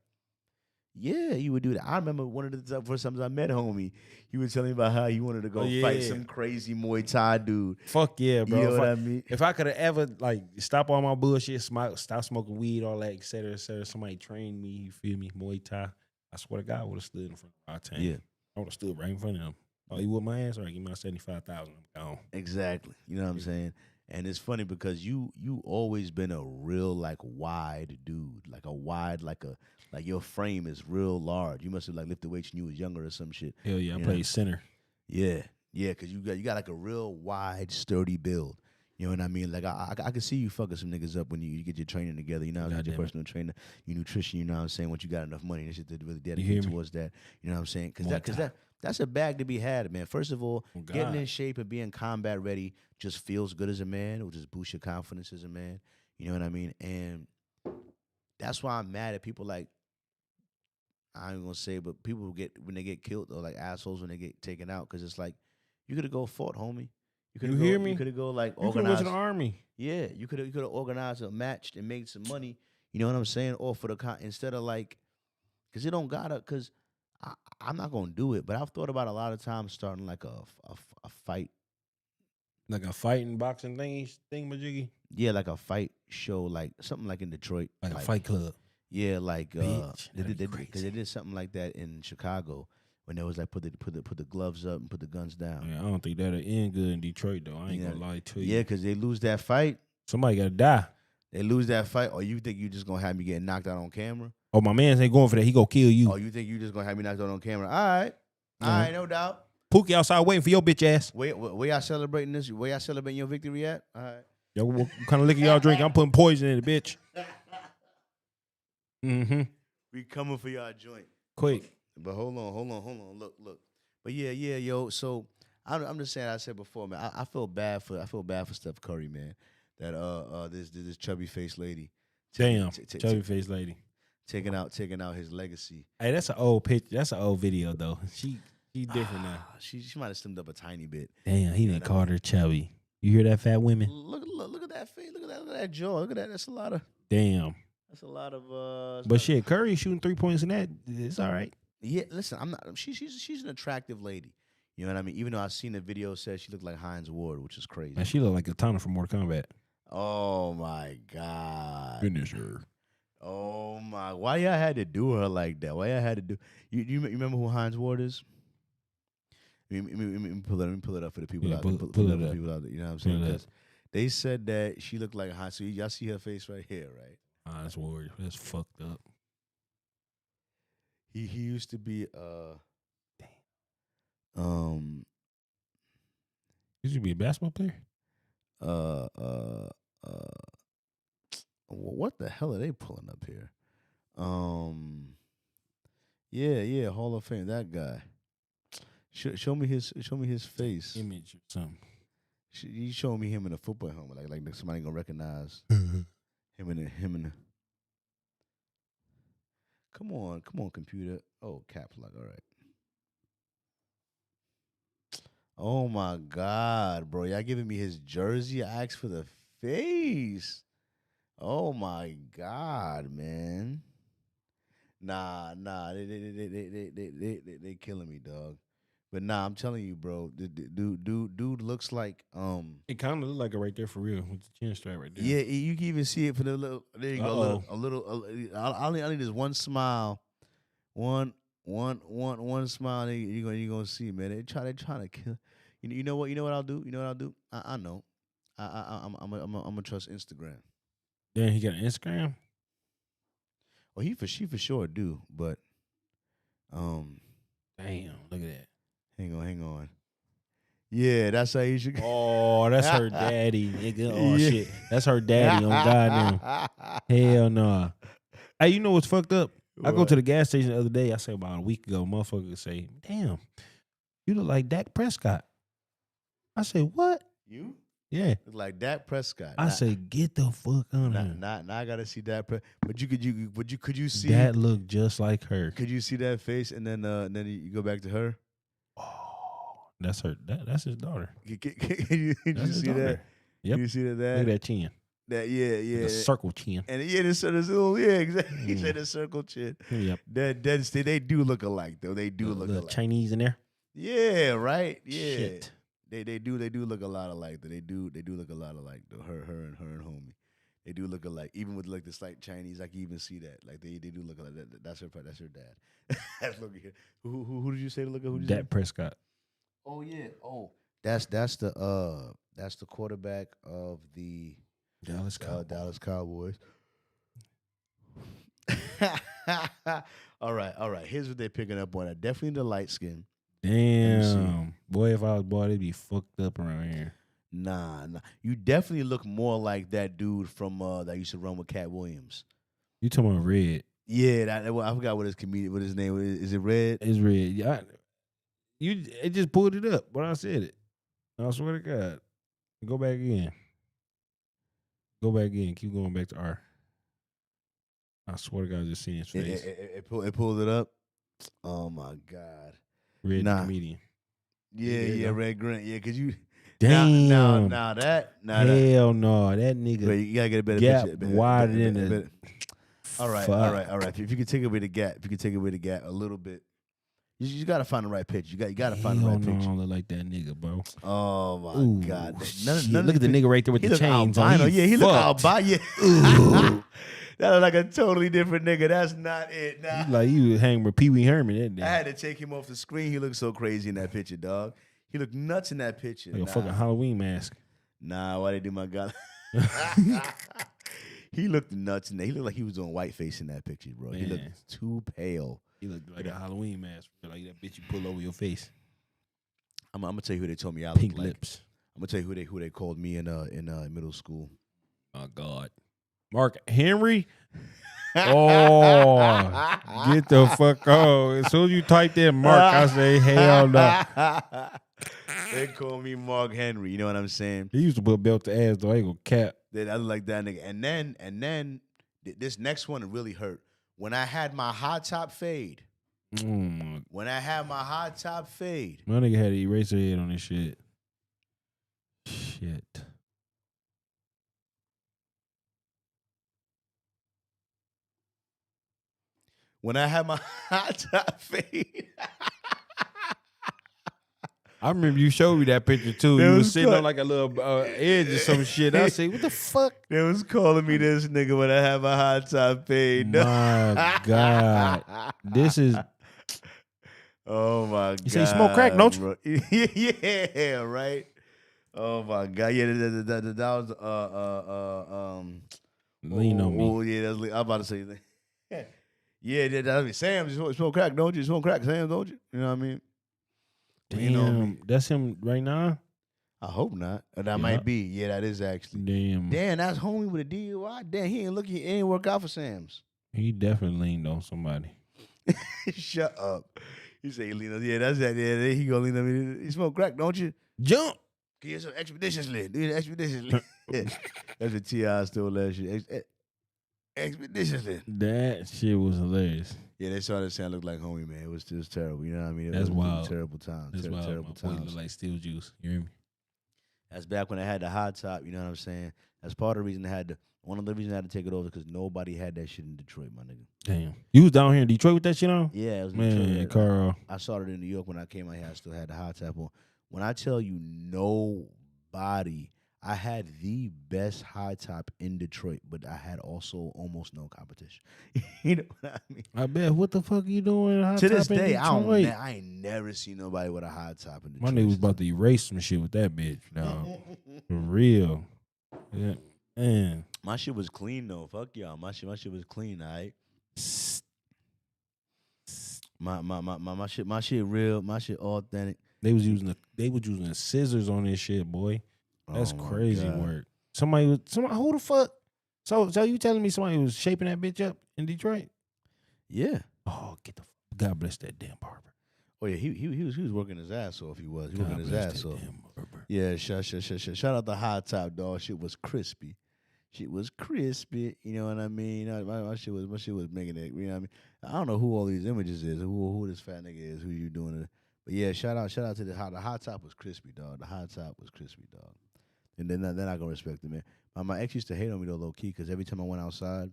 Speaker 1: yeah, you would do that. I remember one of the first times I met homie, he was telling me about how he wanted to go fight some crazy Muay Thai dude.
Speaker 2: Fuck yeah, bro.
Speaker 1: You know
Speaker 2: if
Speaker 1: what I mean?
Speaker 2: If I could have ever like stop all my bullshit, stop smoking weed, all that, et cetera, somebody trained me, you feel me, Muay Thai, I swear to God, I would have stood in front of our team.
Speaker 1: Yeah.
Speaker 2: I would have stood right in front of him. Oh, you whoop my ass? All right, give me my 75,000. I'm gone.
Speaker 1: Exactly. You know what I'm saying? And it's funny because you always been a real like wide dude, like a wide like your frame is real large. You must have like lifted weights when you was younger or some shit.
Speaker 2: Hell yeah, I
Speaker 1: You
Speaker 2: played
Speaker 1: know?
Speaker 2: center.
Speaker 1: Yeah, because you got like a real wide, sturdy build. You know what I mean? Like I can see you fucking some niggas up when you get your training together. You know, what I'm saying? Your
Speaker 2: Goddamn it.
Speaker 1: personal trainer, your nutrition. You know what I'm saying? Once you got enough money, and shit to really
Speaker 2: hear
Speaker 1: dedicate
Speaker 2: me?
Speaker 1: towards that. You know what I'm saying?
Speaker 2: Muay Thai.
Speaker 1: That's a bag to be had, man. First of all,
Speaker 2: Oh,
Speaker 1: getting
Speaker 2: God.
Speaker 1: in shape and being combat ready just feels good as a man. It will just boost your confidence as a man. You know what I mean? And that's why I'm mad at people like, I ain't gonna say, but people who when they get killed or like assholes when they get taken out because it's like you could have go fought, homie.
Speaker 2: You hear me?
Speaker 1: You could have go like
Speaker 2: You could have went
Speaker 1: organized.
Speaker 2: to the army.
Speaker 1: Yeah, you could have organized a match and made some money. You know what I'm saying? Or for instead of like, because it don't gotta. Because I'm not gonna do it, but I've thought about a lot of times starting like a fight.
Speaker 2: Like a fighting boxing thing, majiggy.
Speaker 1: Yeah, like a fight show, like something like in Detroit,
Speaker 2: Like a fight club.
Speaker 1: Yeah, like
Speaker 2: Bitch,
Speaker 1: they
Speaker 2: that'd be
Speaker 1: did because
Speaker 2: crazy.
Speaker 1: they did something like that in Chicago when they was like put the gloves up and put the guns down.
Speaker 2: Yeah, I don't think that'll end good in Detroit though. I ain't
Speaker 1: Yeah.
Speaker 2: gonna lie to you.
Speaker 1: Yeah, because they lose that fight.
Speaker 2: Somebody gotta die.
Speaker 1: They lose that fight, or you think you just gonna have me getting knocked out on camera?
Speaker 2: Oh, my man's ain't going for that. He gonna kill you.
Speaker 1: Oh, you think you just gonna have me knocked out on camera? All right, all
Speaker 2: Mhm.
Speaker 1: right, no doubt.
Speaker 2: Pookie outside waiting for your bitch ass.
Speaker 1: Where y'all celebrating this? Where y'all celebrating your victory at? All right.
Speaker 2: Yo, what kind of liquor y'all drink? I'm putting poison in it, bitch. Mm-hmm.
Speaker 1: We coming for y'all joint.
Speaker 2: Quick.
Speaker 1: But hold on. Look. But yeah, yo. So I'm just saying. I said before, man. I feel bad for Steph Curry, man. That this chubby faced lady.
Speaker 2: Damn, chubby face lady.
Speaker 1: Taking out his legacy.
Speaker 2: Hey, that's an old picture. That's an old video though. She different now.
Speaker 1: She might have slimmed up a tiny bit.
Speaker 2: Damn, he didn't call her chubby. You hear that, fat women?
Speaker 1: Look at that face. Look at that jaw. Look at that. That's a lot of.
Speaker 2: Damn.
Speaker 1: That's a lot of.
Speaker 2: But shit, Curry shooting 3 points in that. It's all right.
Speaker 1: Yeah, listen, I'm not. She's an attractive lady. You know what I mean? Even though I've seen the video, says she looked like Hines Ward, which is crazy.
Speaker 2: Man, she look like Katana from Mortal Kombat.
Speaker 1: Oh my god.
Speaker 2: Finish her.
Speaker 1: Oh my! Why y'all had to do her like that? Why y'all had to do? You remember who Hines Ward is? Let me pull it up for the people
Speaker 2: Yeah,
Speaker 1: out.
Speaker 2: pull
Speaker 1: there.
Speaker 2: it
Speaker 1: Pull it up
Speaker 2: up.
Speaker 1: for the people out there. You know what I'm
Speaker 2: Pull
Speaker 1: saying?
Speaker 2: it up.
Speaker 1: 'Cause they said that she looked like Hines. So y'all see her face right here, right?
Speaker 2: Ah, that's weird. That's fucked up.
Speaker 1: He used to be
Speaker 2: You should be a basketball player.
Speaker 1: uh what the hell are they pulling up here? Yeah, Hall of Fame. That guy. Show me his face.
Speaker 2: Image or something.
Speaker 1: You showing me him in a football helmet, like somebody gonna recognize him in the. Come on, computer. Oh, caps lock. All right. Oh my God, bro! Y'all giving me his jersey? I asked for the face. Oh my God, man. Nah, they killing me, dog. But nah, I'm telling you, bro. The dude looks like
Speaker 2: It kind of look like it right there for real with the chin strap right there.
Speaker 1: Yeah, you can even see it for the little. There you go.
Speaker 2: Uh-oh.
Speaker 1: I need this one smile, one smile. You gonna see, man. They trying to kill. You know what? You know what I'll do. I know. I'm gonna trust Instagram.
Speaker 2: Then he got an Instagram.
Speaker 1: Well, she for sure do, but
Speaker 2: Damn, look at that.
Speaker 1: hang on. Yeah, that's how you should.
Speaker 2: Oh, that's her daddy, nigga. Oh
Speaker 1: Yeah.
Speaker 2: shit, that's her daddy on goddamn. Hell no. Hey, you know what's fucked up? I go
Speaker 1: What?
Speaker 2: to the gas station the other day. I say about a week ago, motherfucker say, "Damn, you look like Dak Prescott." I say, "What?"
Speaker 1: You
Speaker 2: Yeah.
Speaker 1: look like Dak Prescott.
Speaker 2: I say, "Get the fuck on here."
Speaker 1: Now I gotta see that. But could you see
Speaker 2: That look just like her.
Speaker 1: Could you see that face and then you go back to her?
Speaker 2: Oh, that's her. That's his daughter.
Speaker 1: Can you
Speaker 2: That's his
Speaker 1: see that?
Speaker 2: daughter. Yep.
Speaker 1: Can you see that?
Speaker 2: Look at that chin.
Speaker 1: That yeah.
Speaker 2: The circle chin.
Speaker 1: And this little exactly. He said the circle chin.
Speaker 2: Yep.
Speaker 1: They do look alike though. They do look
Speaker 2: The
Speaker 1: alike.
Speaker 2: Chinese in there.
Speaker 1: Yeah, right. Yeah.
Speaker 2: Shit.
Speaker 1: They do look a lot alike though. They do look a lot alike though. Her and homie. They do look alike. Even with like the slight Chinese, I can even see that. Like they do look alike. That's her dad. Look here. Who did you say to look at? Who did you say?
Speaker 2: Dak Prescott.
Speaker 1: Oh yeah. Oh. That's the quarterback of the
Speaker 2: Dallas
Speaker 1: Cowboys. All right. Here's what they're picking up on. Definitely the light skin.
Speaker 2: Damn. Boy, if I was boy, they'd be fucked up around here.
Speaker 1: Nah. You definitely look more like that dude from that used to run with Cat Williams.
Speaker 2: You talking about Red?
Speaker 1: Yeah, I forgot what his name is. Is it Red?
Speaker 2: It's Red. Yeah, it just pulled it up, but I said it. I swear to God. Go back again. Keep going back to R. I swear to God, I just seen his face.
Speaker 1: It pulled it up. Oh my God.
Speaker 2: Red
Speaker 1: Nah.
Speaker 2: comedian.
Speaker 1: Yeah, Red Grant. Yeah, cause you.
Speaker 2: Damn.
Speaker 1: Now
Speaker 2: Hell no, that nigga.
Speaker 1: Wait, you gotta get a better
Speaker 2: gap
Speaker 1: picture.
Speaker 2: wider than the.
Speaker 1: All right. If you could take away the gap a little bit, you just gotta find the right pitch. You gotta find the right
Speaker 2: Hell no, I
Speaker 1: pitch.
Speaker 2: don't look like that nigga, bro.
Speaker 1: Oh my
Speaker 2: Ooh,
Speaker 1: God!
Speaker 2: shit. Look at the nigga right there with
Speaker 1: he
Speaker 2: the
Speaker 1: look
Speaker 2: chains
Speaker 1: albino.
Speaker 2: on.
Speaker 1: Yeah, he look
Speaker 2: fucked.
Speaker 1: albino.
Speaker 2: Ooh.
Speaker 1: That look like a totally different nigga. That's not it. Nah.
Speaker 2: He like you hang with Pee Wee Herman. That
Speaker 1: I
Speaker 2: day.
Speaker 1: had to take him off the screen. He looked so crazy in that picture, dog. He looked nuts in that picture.
Speaker 2: Like a fucking Halloween mask.
Speaker 1: Nah, why they do my God? He looked nuts in that. He looked like he was doing whiteface in that picture, bro. He
Speaker 2: Man.
Speaker 1: looked too pale.
Speaker 2: He looked like a Halloween mask, like that bitch you pull over your face.
Speaker 1: I'm gonna tell you who they told me I
Speaker 2: Pink
Speaker 1: looked like.
Speaker 2: lips.
Speaker 1: I'm gonna tell you who they called me in middle school.
Speaker 2: Oh God, Mark Henry. Oh, get the fuck out! As soon as you type that Mark, I say hell no.
Speaker 1: They call me Mark Henry. You know what I'm saying?
Speaker 2: He used to put a belt to ass though. I ain't gonna cap.
Speaker 1: I look like that nigga. And then this next one really hurt. When I had my high top fade.
Speaker 2: My nigga had an eraser head on this shit. Shit.
Speaker 1: When I had my high top fade.
Speaker 2: I remember you showed me that picture too.
Speaker 1: That
Speaker 2: You was
Speaker 1: was
Speaker 2: sitting
Speaker 1: cut.
Speaker 2: on like a little edge or some shit. I say, what the fuck?
Speaker 1: They was calling me this nigga when I had my high top fade.
Speaker 2: My God. This is
Speaker 1: Oh my God.
Speaker 2: You say you smoke crack, don't you?
Speaker 1: bro. Yeah, right. Oh my God. Yeah, that was
Speaker 2: lean on me.
Speaker 1: Oh yeah, that's I'm about to say that. Yeah, that's Sam. You smoke crack, don't you? You smoke crack, Sam, don't you? You know what I mean?
Speaker 2: Damn,
Speaker 1: You know me.
Speaker 2: that's him right now?
Speaker 1: I hope not. That
Speaker 2: Yeah.
Speaker 1: might be. Yeah, that is actually.
Speaker 2: Damn.
Speaker 1: Damn, that's homie with a DUI. Damn, he ain't work out for Sam's.
Speaker 2: He definitely leaned on somebody.
Speaker 1: Shut up. He say he lean on. Yeah, that's that. Yeah, he gonna lean on me. You smoke crack, don't you?
Speaker 2: Jump.
Speaker 1: Can you some expeditiously? Do it expeditiously. That's what T.I. stole last year. Expeditiously.
Speaker 2: That shit was hilarious.
Speaker 1: Yeah, they started saying I looked like homie, man. It was just terrible. You know what I mean?
Speaker 2: That's
Speaker 1: it was
Speaker 2: wild.
Speaker 1: Terrible times.
Speaker 2: That's why
Speaker 1: terrible
Speaker 2: my boy
Speaker 1: times.
Speaker 2: look like steel juice. You hear me?
Speaker 1: That's back when I had the hot top. You know what I'm saying? That's part of the reason one of the reasons I had to take it over because nobody had that shit in Detroit, my nigga.
Speaker 2: Damn. You was down here in Detroit with that shit on?
Speaker 1: Yeah, it was in
Speaker 2: Man,
Speaker 1: Detroit.
Speaker 2: Carl.
Speaker 1: I started in New York when I came out here. I still had the hot top on. When I tell you nobody, I had the best high top in Detroit, but I had also almost no competition. You know what I mean?
Speaker 2: I bet. What the fuck you doing?
Speaker 1: To this day,
Speaker 2: Detroit?
Speaker 1: I ain't never seen nobody with a high top in
Speaker 2: My
Speaker 1: Detroit.
Speaker 2: nigga was about to erase some shit with that bitch, dog. For real. Yeah. Man.
Speaker 1: My shit was clean though. Fuck y'all. My shit was clean. All right. My shit real. My shit authentic.
Speaker 2: They was using the scissors on this shit, boy. That's
Speaker 1: Oh, my
Speaker 2: crazy
Speaker 1: God.
Speaker 2: work. Somebody who the fuck? So you telling me somebody was shaping that bitch up in Detroit?
Speaker 1: Yeah.
Speaker 2: Oh, God bless that damn barber.
Speaker 1: Oh yeah. He was working his ass off. He was
Speaker 2: God
Speaker 1: working his
Speaker 2: bless
Speaker 1: ass
Speaker 2: that
Speaker 1: off.
Speaker 2: damn barber.
Speaker 1: Yeah. Shout out the hot top dog. Shit was crispy. Shit was crispy. You know what I mean? My shit was making it. You know what I mean? I don't know who all these images is. Who this fat nigga is? Who you doing it? But yeah, shout out to the hot top was crispy, dog. The hot top was crispy, dog. And then I gonna respect it, man. My ex used to hate on me though, low key, because every time I went outside,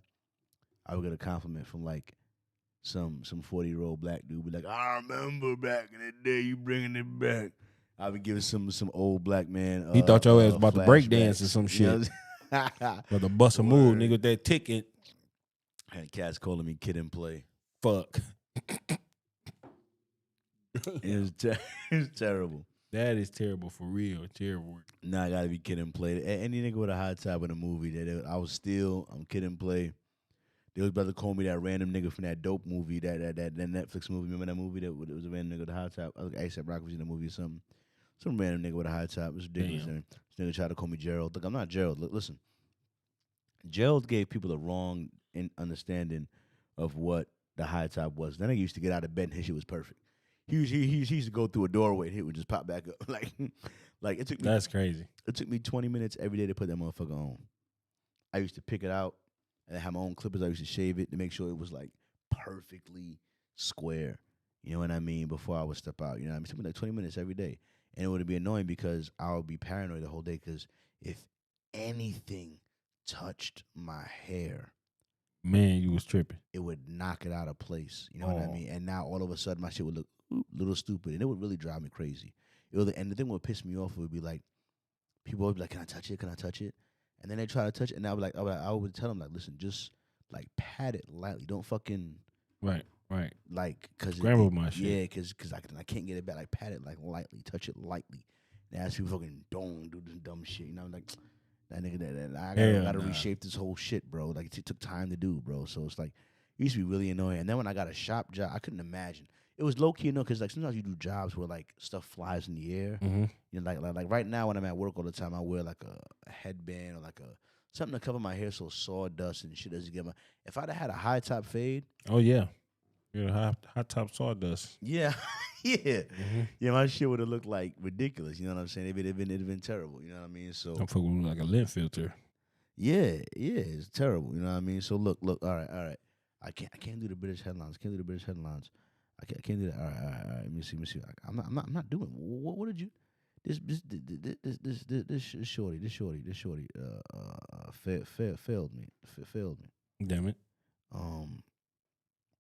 Speaker 1: I would get a compliment from like some 40-year-old black dude. Be like, I remember back in the day, you bringing it back. I would give some old black man.
Speaker 2: He thought your ass about to break
Speaker 1: flashbacks.
Speaker 2: dance or some
Speaker 1: You know
Speaker 2: shit.
Speaker 1: what I'm
Speaker 2: About to bust a move,
Speaker 1: Word.
Speaker 2: nigga, with that ticket.
Speaker 1: Had cats calling me kid and play.
Speaker 2: Fuck.
Speaker 1: It was it was terrible.
Speaker 2: That is terrible for real. Terrible.
Speaker 1: Nah, I gotta be kid and play. Any nigga with a hot top in a movie I'm kid and play. They was about to call me that random nigga from that dope movie, that Netflix movie. Remember that movie that it was a random nigga with a hot top? I was like, ASAP Rocky was in the movie or something. Some random nigga with a hot top. It was ridiculous.
Speaker 2: Damn.
Speaker 1: This nigga tried to call me Gerald. Look, I'm not Gerald. Look, listen. Gerald gave people the wrong understanding of what the high top was. That nigga used to get out of bed and his shit was perfect. He used to go through a doorway and it would just pop back up. like it took me.
Speaker 2: That's crazy.
Speaker 1: It took me 20 minutes every day to put that motherfucker on. I used to pick it out and I had my own clippers. I used to shave it to make sure it was like perfectly square. You know what I mean? Before I would step out. You know what I mean? It took me like 20 minutes every day. And it would be annoying because I would be paranoid the whole day because if anything touched my hair,
Speaker 2: Man, you was tripping.
Speaker 1: it would knock it out of place. You know what I
Speaker 2: Oh.
Speaker 1: mean? And now all of a sudden my shit would look a little stupid. And it would really drive me crazy. And the thing would piss me off would be like, people would be like, can I touch it? Can I touch it? And then they try to touch it. And I would tell them, like, listen, just like pat it lightly. Don't fucking
Speaker 2: Right.
Speaker 1: like, cause
Speaker 2: Scramble my shit.
Speaker 1: Yeah, cause I can't get it back. Like, pat it like lightly, touch it lightly. And as people fucking don't do this dumb shit. You know, like that nigga that I gotta
Speaker 2: Hell nah.
Speaker 1: reshape this whole shit, bro. Like it took time to do, bro. So it's like it used to be really annoying. And then when I got a shop job, I couldn't imagine. It was low key, cause like sometimes you do jobs where like stuff flies in the air.
Speaker 2: Mm-hmm.
Speaker 1: You know, like right now when I'm at work all the time, I wear like a headband or like something to cover my hair so sawdust and shit doesn't get my. If I'd have had a high top fade.
Speaker 2: Oh yeah. Yeah, hot top sawdust.
Speaker 1: Yeah, yeah,
Speaker 2: Mm-hmm.
Speaker 1: yeah. My shit would have looked like ridiculous. You know what I'm saying? It'd been terrible. You know what I mean? So
Speaker 2: I'm fucking with like a lint filter.
Speaker 1: yeah, it's terrible. You know what I mean? So look. All right. I can't do the British headlines. Can't do the British headlines. I can't do that. All right. Let me see. I'm not doing. What did you? This shorty failed me.
Speaker 2: Damn it.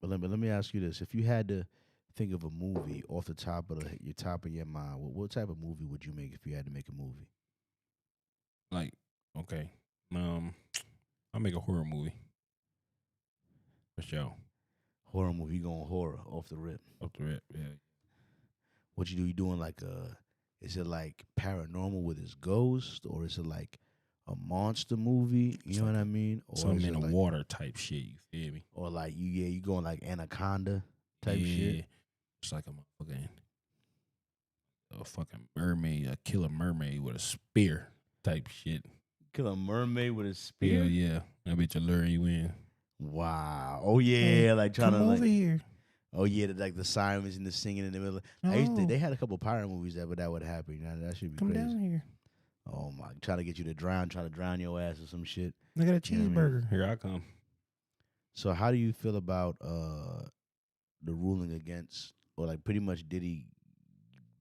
Speaker 1: But let me ask you this: if you had to think of a movie off the top of your mind, what type of movie would you make if you had to make a movie?
Speaker 2: Like, okay. I'll make a horror movie. For sure.
Speaker 1: Horror movie, you going horror off the rip.
Speaker 2: Off the rip, yeah.
Speaker 1: What you do? You doing like is it like paranormal with his ghost, or is it like a monster movie? You know what I mean? Or
Speaker 2: Something
Speaker 1: is
Speaker 2: in
Speaker 1: it
Speaker 2: the
Speaker 1: like,
Speaker 2: water type shit, you feel me?
Speaker 1: or like you going like Anaconda type
Speaker 2: Yeah.
Speaker 1: shit?
Speaker 2: It's like a fucking mermaid, a killer mermaid with a spear type shit.
Speaker 1: Kill a mermaid with a spear?
Speaker 2: Yeah. That bitch will lure you in.
Speaker 1: Wow. Oh yeah, like trying
Speaker 2: Come
Speaker 1: to
Speaker 2: over
Speaker 1: like.
Speaker 2: here.
Speaker 1: Oh yeah, like the sirens and the singing in the middle. They had a couple pirate movies that would happen. You know, that should be
Speaker 2: Come
Speaker 1: crazy.
Speaker 2: down here.
Speaker 1: Oh my, try to get you to drown, try to drown your ass or some shit.
Speaker 2: Look at a
Speaker 1: You know what I mean?
Speaker 2: cheeseburger. Here I come.
Speaker 1: So how do you feel about the ruling against, or like pretty much Diddy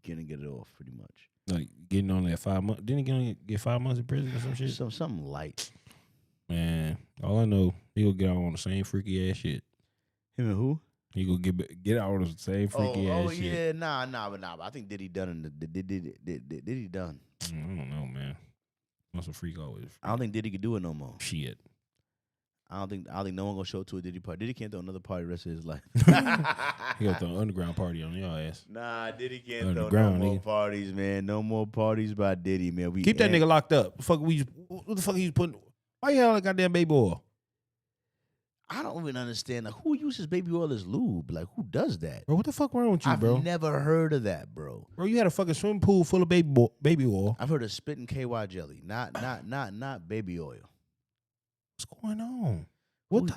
Speaker 1: get it off pretty much?
Speaker 2: Like getting on that 5 months. Didn't he get 5 months in prison or some shit?
Speaker 1: Something light.
Speaker 2: Man, all I know, he gonna get out on the same freaky ass shit.
Speaker 1: Him and who?
Speaker 2: He gonna get out on the same freaky ass shit.
Speaker 1: Yeah, nah. But I think Diddy done. Diddy done.
Speaker 2: I don't know, man. What's a freak always?
Speaker 1: I don't think Diddy could do it no more.
Speaker 2: Shit.
Speaker 1: I don't think no one gonna show up to a Diddy party. Diddy can't throw another party the rest of his life.
Speaker 2: He got the underground party on your ass.
Speaker 1: Nah, Diddy can't throw no
Speaker 2: Underground,
Speaker 1: more
Speaker 2: nigga.
Speaker 1: parties, man. No more parties by Diddy, man.
Speaker 2: Keep that nigga locked up. What the fuck he's putting? Why you have like goddamn baby oil?
Speaker 1: I don't even understand. Like, who uses baby oil as lube? Like, who does that?
Speaker 2: Bro, what the fuck wrong with you,
Speaker 1: I've
Speaker 2: bro?
Speaker 1: never heard of that, bro.
Speaker 2: Bro, you had a fucking swimming pool full of baby oil.
Speaker 1: I've heard of spitting KY jelly, not baby oil.
Speaker 2: What's going on? What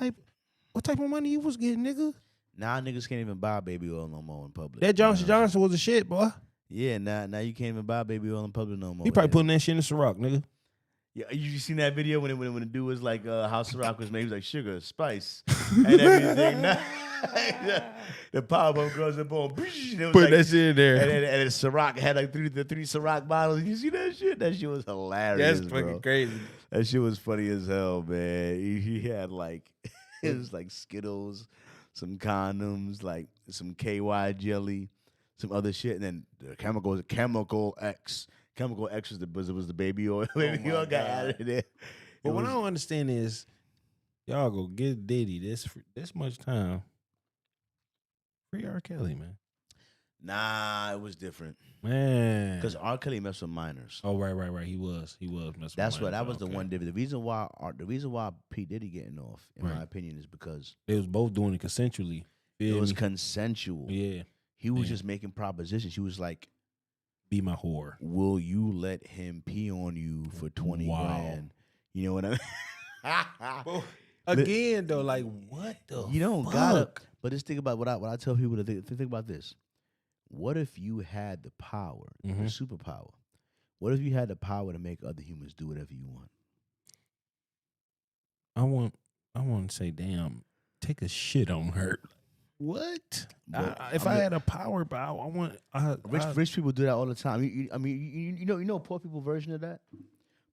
Speaker 2: type of money you was getting, nigga?
Speaker 1: Now niggas can't even buy baby oil no more in public.
Speaker 2: That Johnson was a shit, boy.
Speaker 1: Yeah, now you can't even buy baby oil in public no more.
Speaker 2: He probably putting that shit in the Ciroc, nigga.
Speaker 1: Yeah, you seen that video when the dude was like, how Ciroc was made? He was like sugar, spice, and everything. The Powerbomb girls up on.
Speaker 2: Put that shit in there.
Speaker 1: And Ciroc had like the three Ciroc bottles. You see that shit? That shit was hilarious.
Speaker 2: That's fucking crazy.
Speaker 1: That shit was funny as hell, man. He had like it was like Skittles, some condoms, like some KY jelly, some other shit, and then the chemical X. Chemical X was the baby oil. Baby oil got added in there.
Speaker 2: But what I don't understand is, y'all go get Diddy this much time. Free R. Kelly, man.
Speaker 1: Nah, it was different.
Speaker 2: Man.
Speaker 1: Because R. Kelly messed with minors.
Speaker 2: Oh, right. He was messing
Speaker 1: That's
Speaker 2: with
Speaker 1: what that
Speaker 2: minors.
Speaker 1: was the one difference. The reason why P. Diddy getting off, in my opinion, is because
Speaker 2: they was both doing it consensually.
Speaker 1: it was consensual.
Speaker 2: Yeah.
Speaker 1: He was just making propositions. He was like,
Speaker 2: be my whore.
Speaker 1: will you let him pee on you for 20 grand? You know what I mean?
Speaker 2: Again, though, like, what the
Speaker 1: You don't
Speaker 2: fuck?
Speaker 1: gotta. But just think about what I tell people to think about this. What if you had the power, the superpower? What if you had the power to make other humans do whatever you want?
Speaker 2: I want to say, damn, take a shit on her. What? If I had a power, I want.
Speaker 1: Rich people do that all the time. You know, poor people version of that.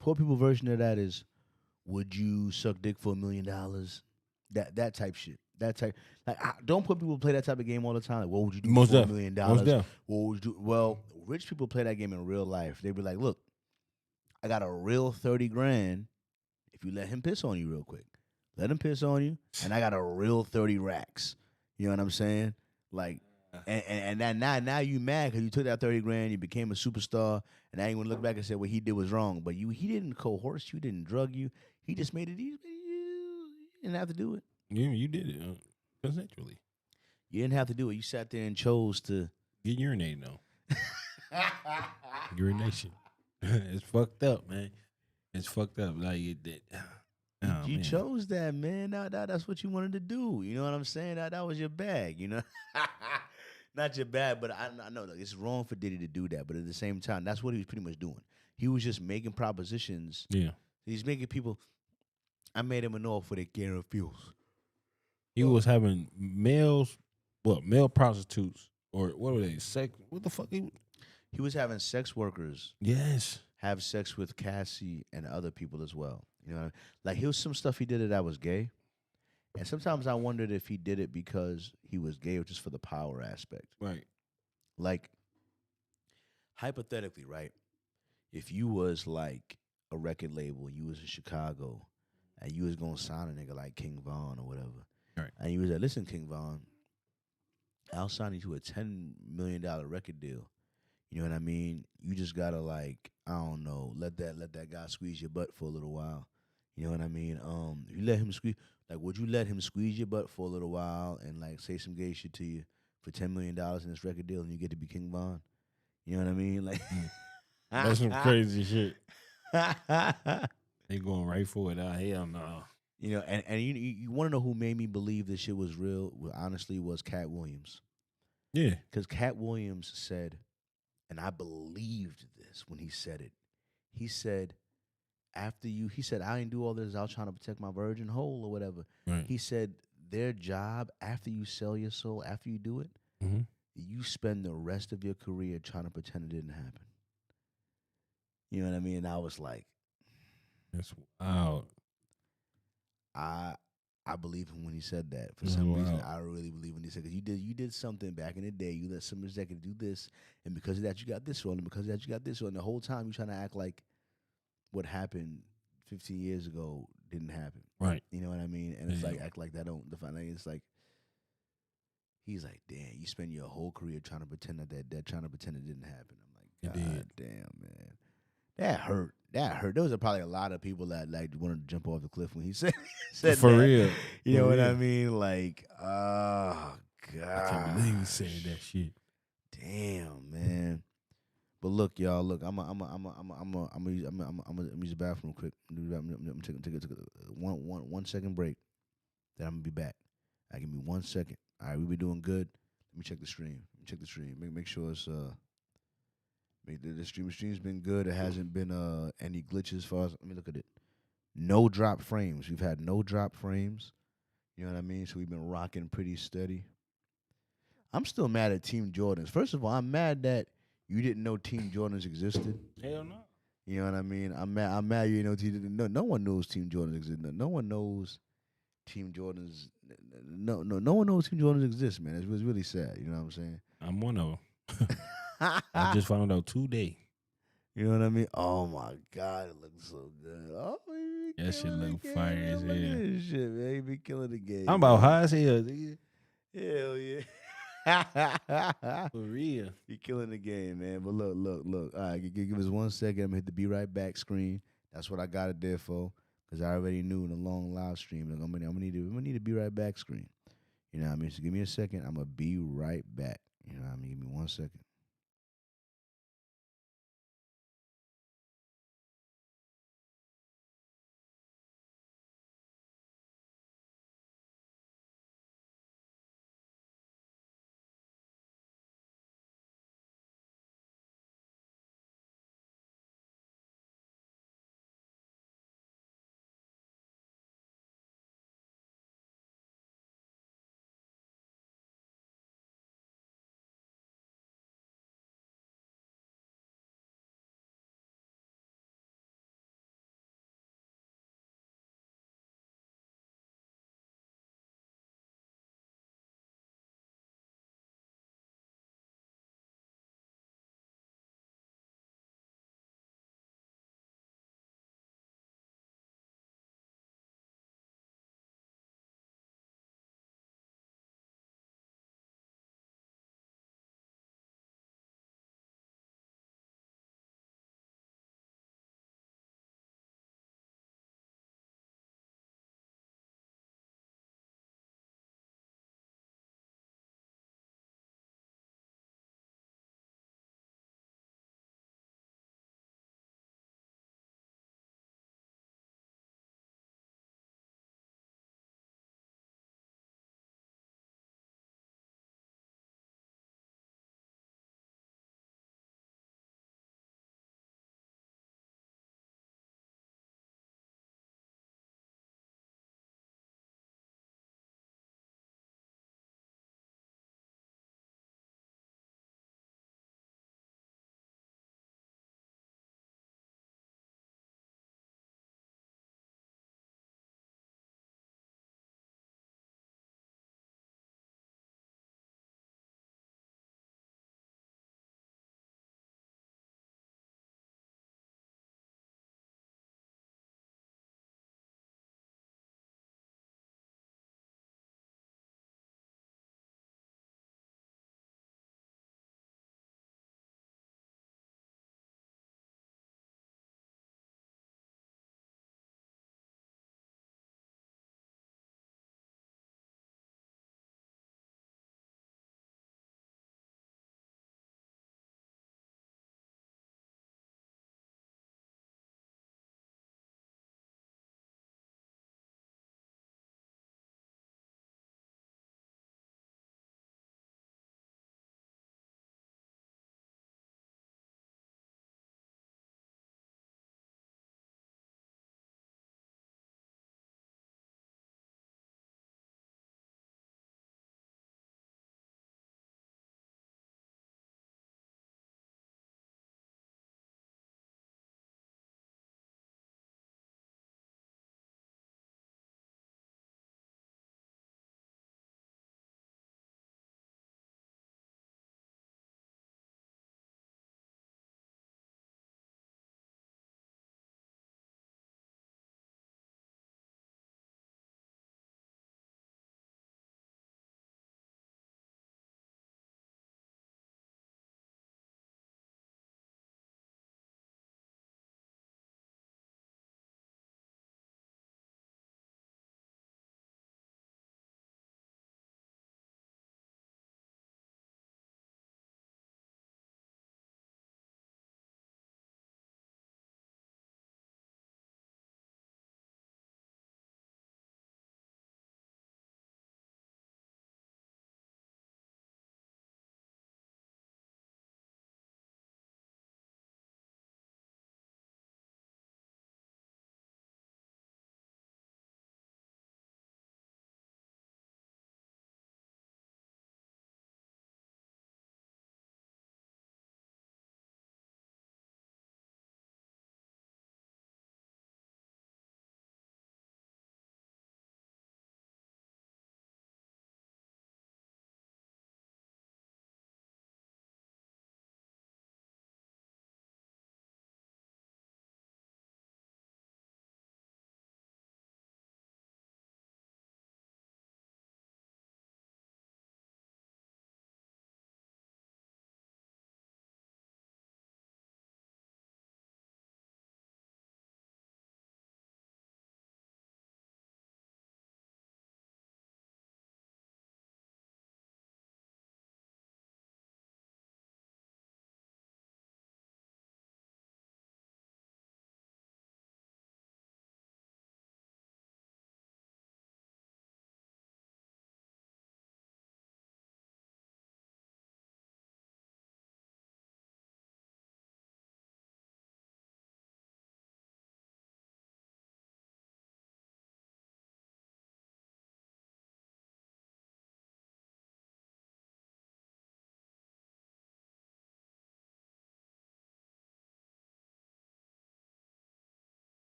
Speaker 1: Poor people version of that is, would you suck dick for $1 million? That type shit. That type. Like, don't poor people play that type of game all the time. Like, what would you do for $1 million? What would you do? Well, rich people play that game in real life. They be like, look, I got a real 30 grand. If you let him piss on you real quick, let him piss on you, and I got a real 30 racks. You know what I'm saying? Like, and now you mad because you took that 30 grand, you became a superstar, and now you want to look back and say what he did was wrong. But he didn't coerce you, didn't drug you. He just made it easy. You didn't have to do it.
Speaker 2: You did it consensually.
Speaker 1: You didn't have to do it. You sat there and chose to
Speaker 2: get urinated on. Urination. It's fucked up, man. It's fucked up. Like it did. Oh,
Speaker 1: you
Speaker 2: man.
Speaker 1: chose that, man. That's what you wanted to do. You know what I'm saying? That was your bag, you know? Not your bag, but I know look, it's wrong for Diddy to do that. But at the same time, that's what he was pretty much doing. He was just making propositions.
Speaker 2: Yeah.
Speaker 1: He's making people, I made him an offer that Garen feels.
Speaker 2: He was having male prostitutes, or what were they? Sex? What the fuck?
Speaker 1: He was having sex workers.
Speaker 2: Yes.
Speaker 1: Have sex with Cassie and other people as well. You know, like here's some stuff he did that was gay, and sometimes I wondered if he did it because he was gay or just for the power aspect.
Speaker 2: Right.
Speaker 1: Like, hypothetically, right? If you was like a record label, you was in Chicago, and you was gonna sign a nigga like King Von or whatever,
Speaker 2: right? And
Speaker 1: you was like, listen, King Von, I'll sign you to a $10 million record deal. You know what I mean? You just gotta like, I don't know, let that guy squeeze your butt for a little while. You know what I mean? You let him squeeze. Like, would you let him squeeze your butt for a little while and like say some gay shit to you for $10 million in this record deal, and you get to be King Von? You know what I mean? Like,
Speaker 2: that's some crazy shit. They going right for it. Hell no.
Speaker 1: You know, and you want to know who made me believe this shit was real? Well, honestly, was Cat Williams.
Speaker 2: Yeah,
Speaker 1: because Cat Williams said. And I believed this when he said it. He said, I didn't do all this. I was trying to protect my virgin hole or whatever.
Speaker 2: Right.
Speaker 1: He said, their job, after you sell your soul, after you do it, you spend the rest of your career trying to pretend it didn't happen. You know what I mean? And I was like,
Speaker 2: that's wild.
Speaker 1: I believe him when he said that. For some reason, I really believe when he said, because you did something back in the day. You let some executive do this, and because of that, you got this role, and because of that, you got this role. And the whole time, you're trying to act like what happened 15 years ago didn't happen.
Speaker 2: Right.
Speaker 1: You know what I mean? And it's like, act like that don't define it. It's like, he's like, damn, you spend your whole career trying to pretend that trying to pretend it didn't happen. I'm like, God damn, man. That hurt. that hurt. There was probably a lot of people that like wanted to jump off the cliff when he said
Speaker 2: For
Speaker 1: that.
Speaker 2: real.
Speaker 1: You know
Speaker 2: For
Speaker 1: what I
Speaker 2: real.
Speaker 1: mean? Like, oh
Speaker 2: I can't believe he said
Speaker 1: gosh.
Speaker 2: that shit.
Speaker 1: Damn, man. But look, y'all. Look, I'm gonna use the bathroom quick. I'm take a 1 second break. Then I'm gonna be back. Give me 1 second. All right, we be doing good. Let me check the stream. Make sure it's the stream's been good. It hasn't been any glitches as far as. Let me look at it. No drop frames. We've had no drop frames. You know what I mean? So we've been rocking pretty steady. I'm still mad at Team Jordans. First of all, I'm mad that you didn't know Team Jordans existed.
Speaker 2: Hell no.
Speaker 1: You know what I mean? I'm mad you didn't know. No one knows Team Jordans exist. No one knows Team Jordans. No one knows Team Jordans exists, man. It's really sad. You know what I'm saying?
Speaker 2: I'm one of them. I just found out today.
Speaker 1: You know what I mean? Oh my God, it looks so good. Oh, he be
Speaker 2: That shit
Speaker 1: killing the
Speaker 2: look
Speaker 1: game,
Speaker 2: fire
Speaker 1: man.
Speaker 2: as
Speaker 1: Look at
Speaker 2: hell.
Speaker 1: this shit, man. He be killing the game.
Speaker 2: I'm about
Speaker 1: man.
Speaker 2: high as hell, nigga.
Speaker 1: Hell yeah.
Speaker 2: For real.
Speaker 1: He killing the game, man. But look. All right, give us 1 second. I'm gonna hit the be right back screen. That's what I got it there for. Cause I already knew in the long live stream, like, I'm gonna need to be right back screen. You know what I mean? So give me a second. I'm gonna be right back. You know what I mean? Give me 1 second.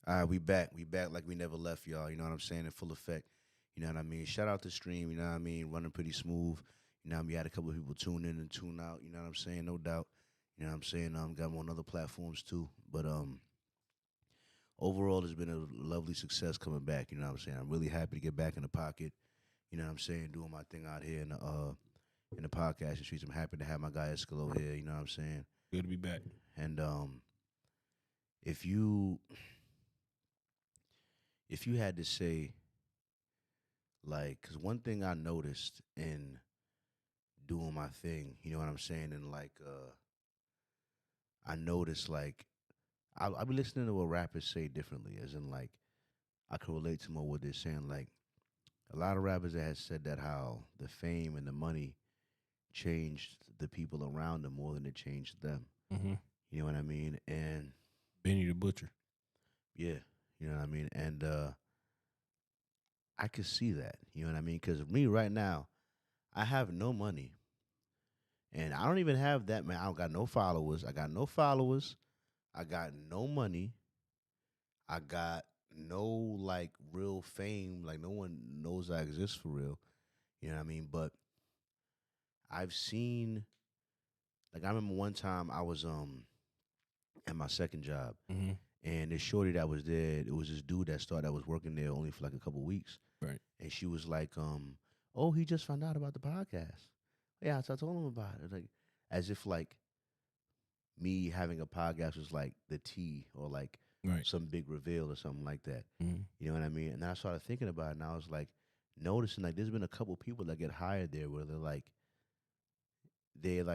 Speaker 1: All right, we back. We back like we never left, y'all. You know what I'm saying? In full effect. You know what I mean? Shout out the stream. You know what I mean? Running pretty smooth. You know, we had a couple of people tune in and tune out. You know what I'm saying? No doubt. You know what I'm saying? Got them on other platforms too. But overall, it's been a lovely success coming back. You know what I'm saying? I'm really happy to get back in the pocket. You know what I'm saying? Doing my thing out here in the podcasting streets. I'm happy to have my guy Eskalo here. You know what I'm saying?
Speaker 2: Good to be back.
Speaker 1: And if you had to say, like, because one thing I noticed in doing my thing, you know what I'm saying, and like I noticed like I'll be listening to what rappers say differently, as in like I can relate to more what they're saying. Like a lot of rappers that has said that how the fame and the money changed the people around them more than it changed them.
Speaker 2: Mm-hmm.
Speaker 1: You know what I mean? And
Speaker 2: Benny the Butcher.
Speaker 1: yeah, you know what I mean? And I could see that. You know what I mean? Because me right now, I have no money. And I don't even have that, man. I don't got no followers. I got no followers. I got no money. I got no like real fame. Like no one knows I exist for real. You know what I mean? But I've seen, like I remember one time I was at my second job,
Speaker 2: Mm-hmm.
Speaker 1: and this shorty that was there, it was this dude that was working there only for like a couple weeks.
Speaker 2: Right.
Speaker 1: And she was like, oh, he just found out about the podcast. Yeah, so I told him about it. Like as if like me having a podcast was like the tea or like
Speaker 2: Right.
Speaker 1: some big reveal or something like that.
Speaker 2: Mm-hmm.
Speaker 1: You know what I mean? And then I started thinking about it, and I was like, noticing like there's been a couple people that get hired there where they're like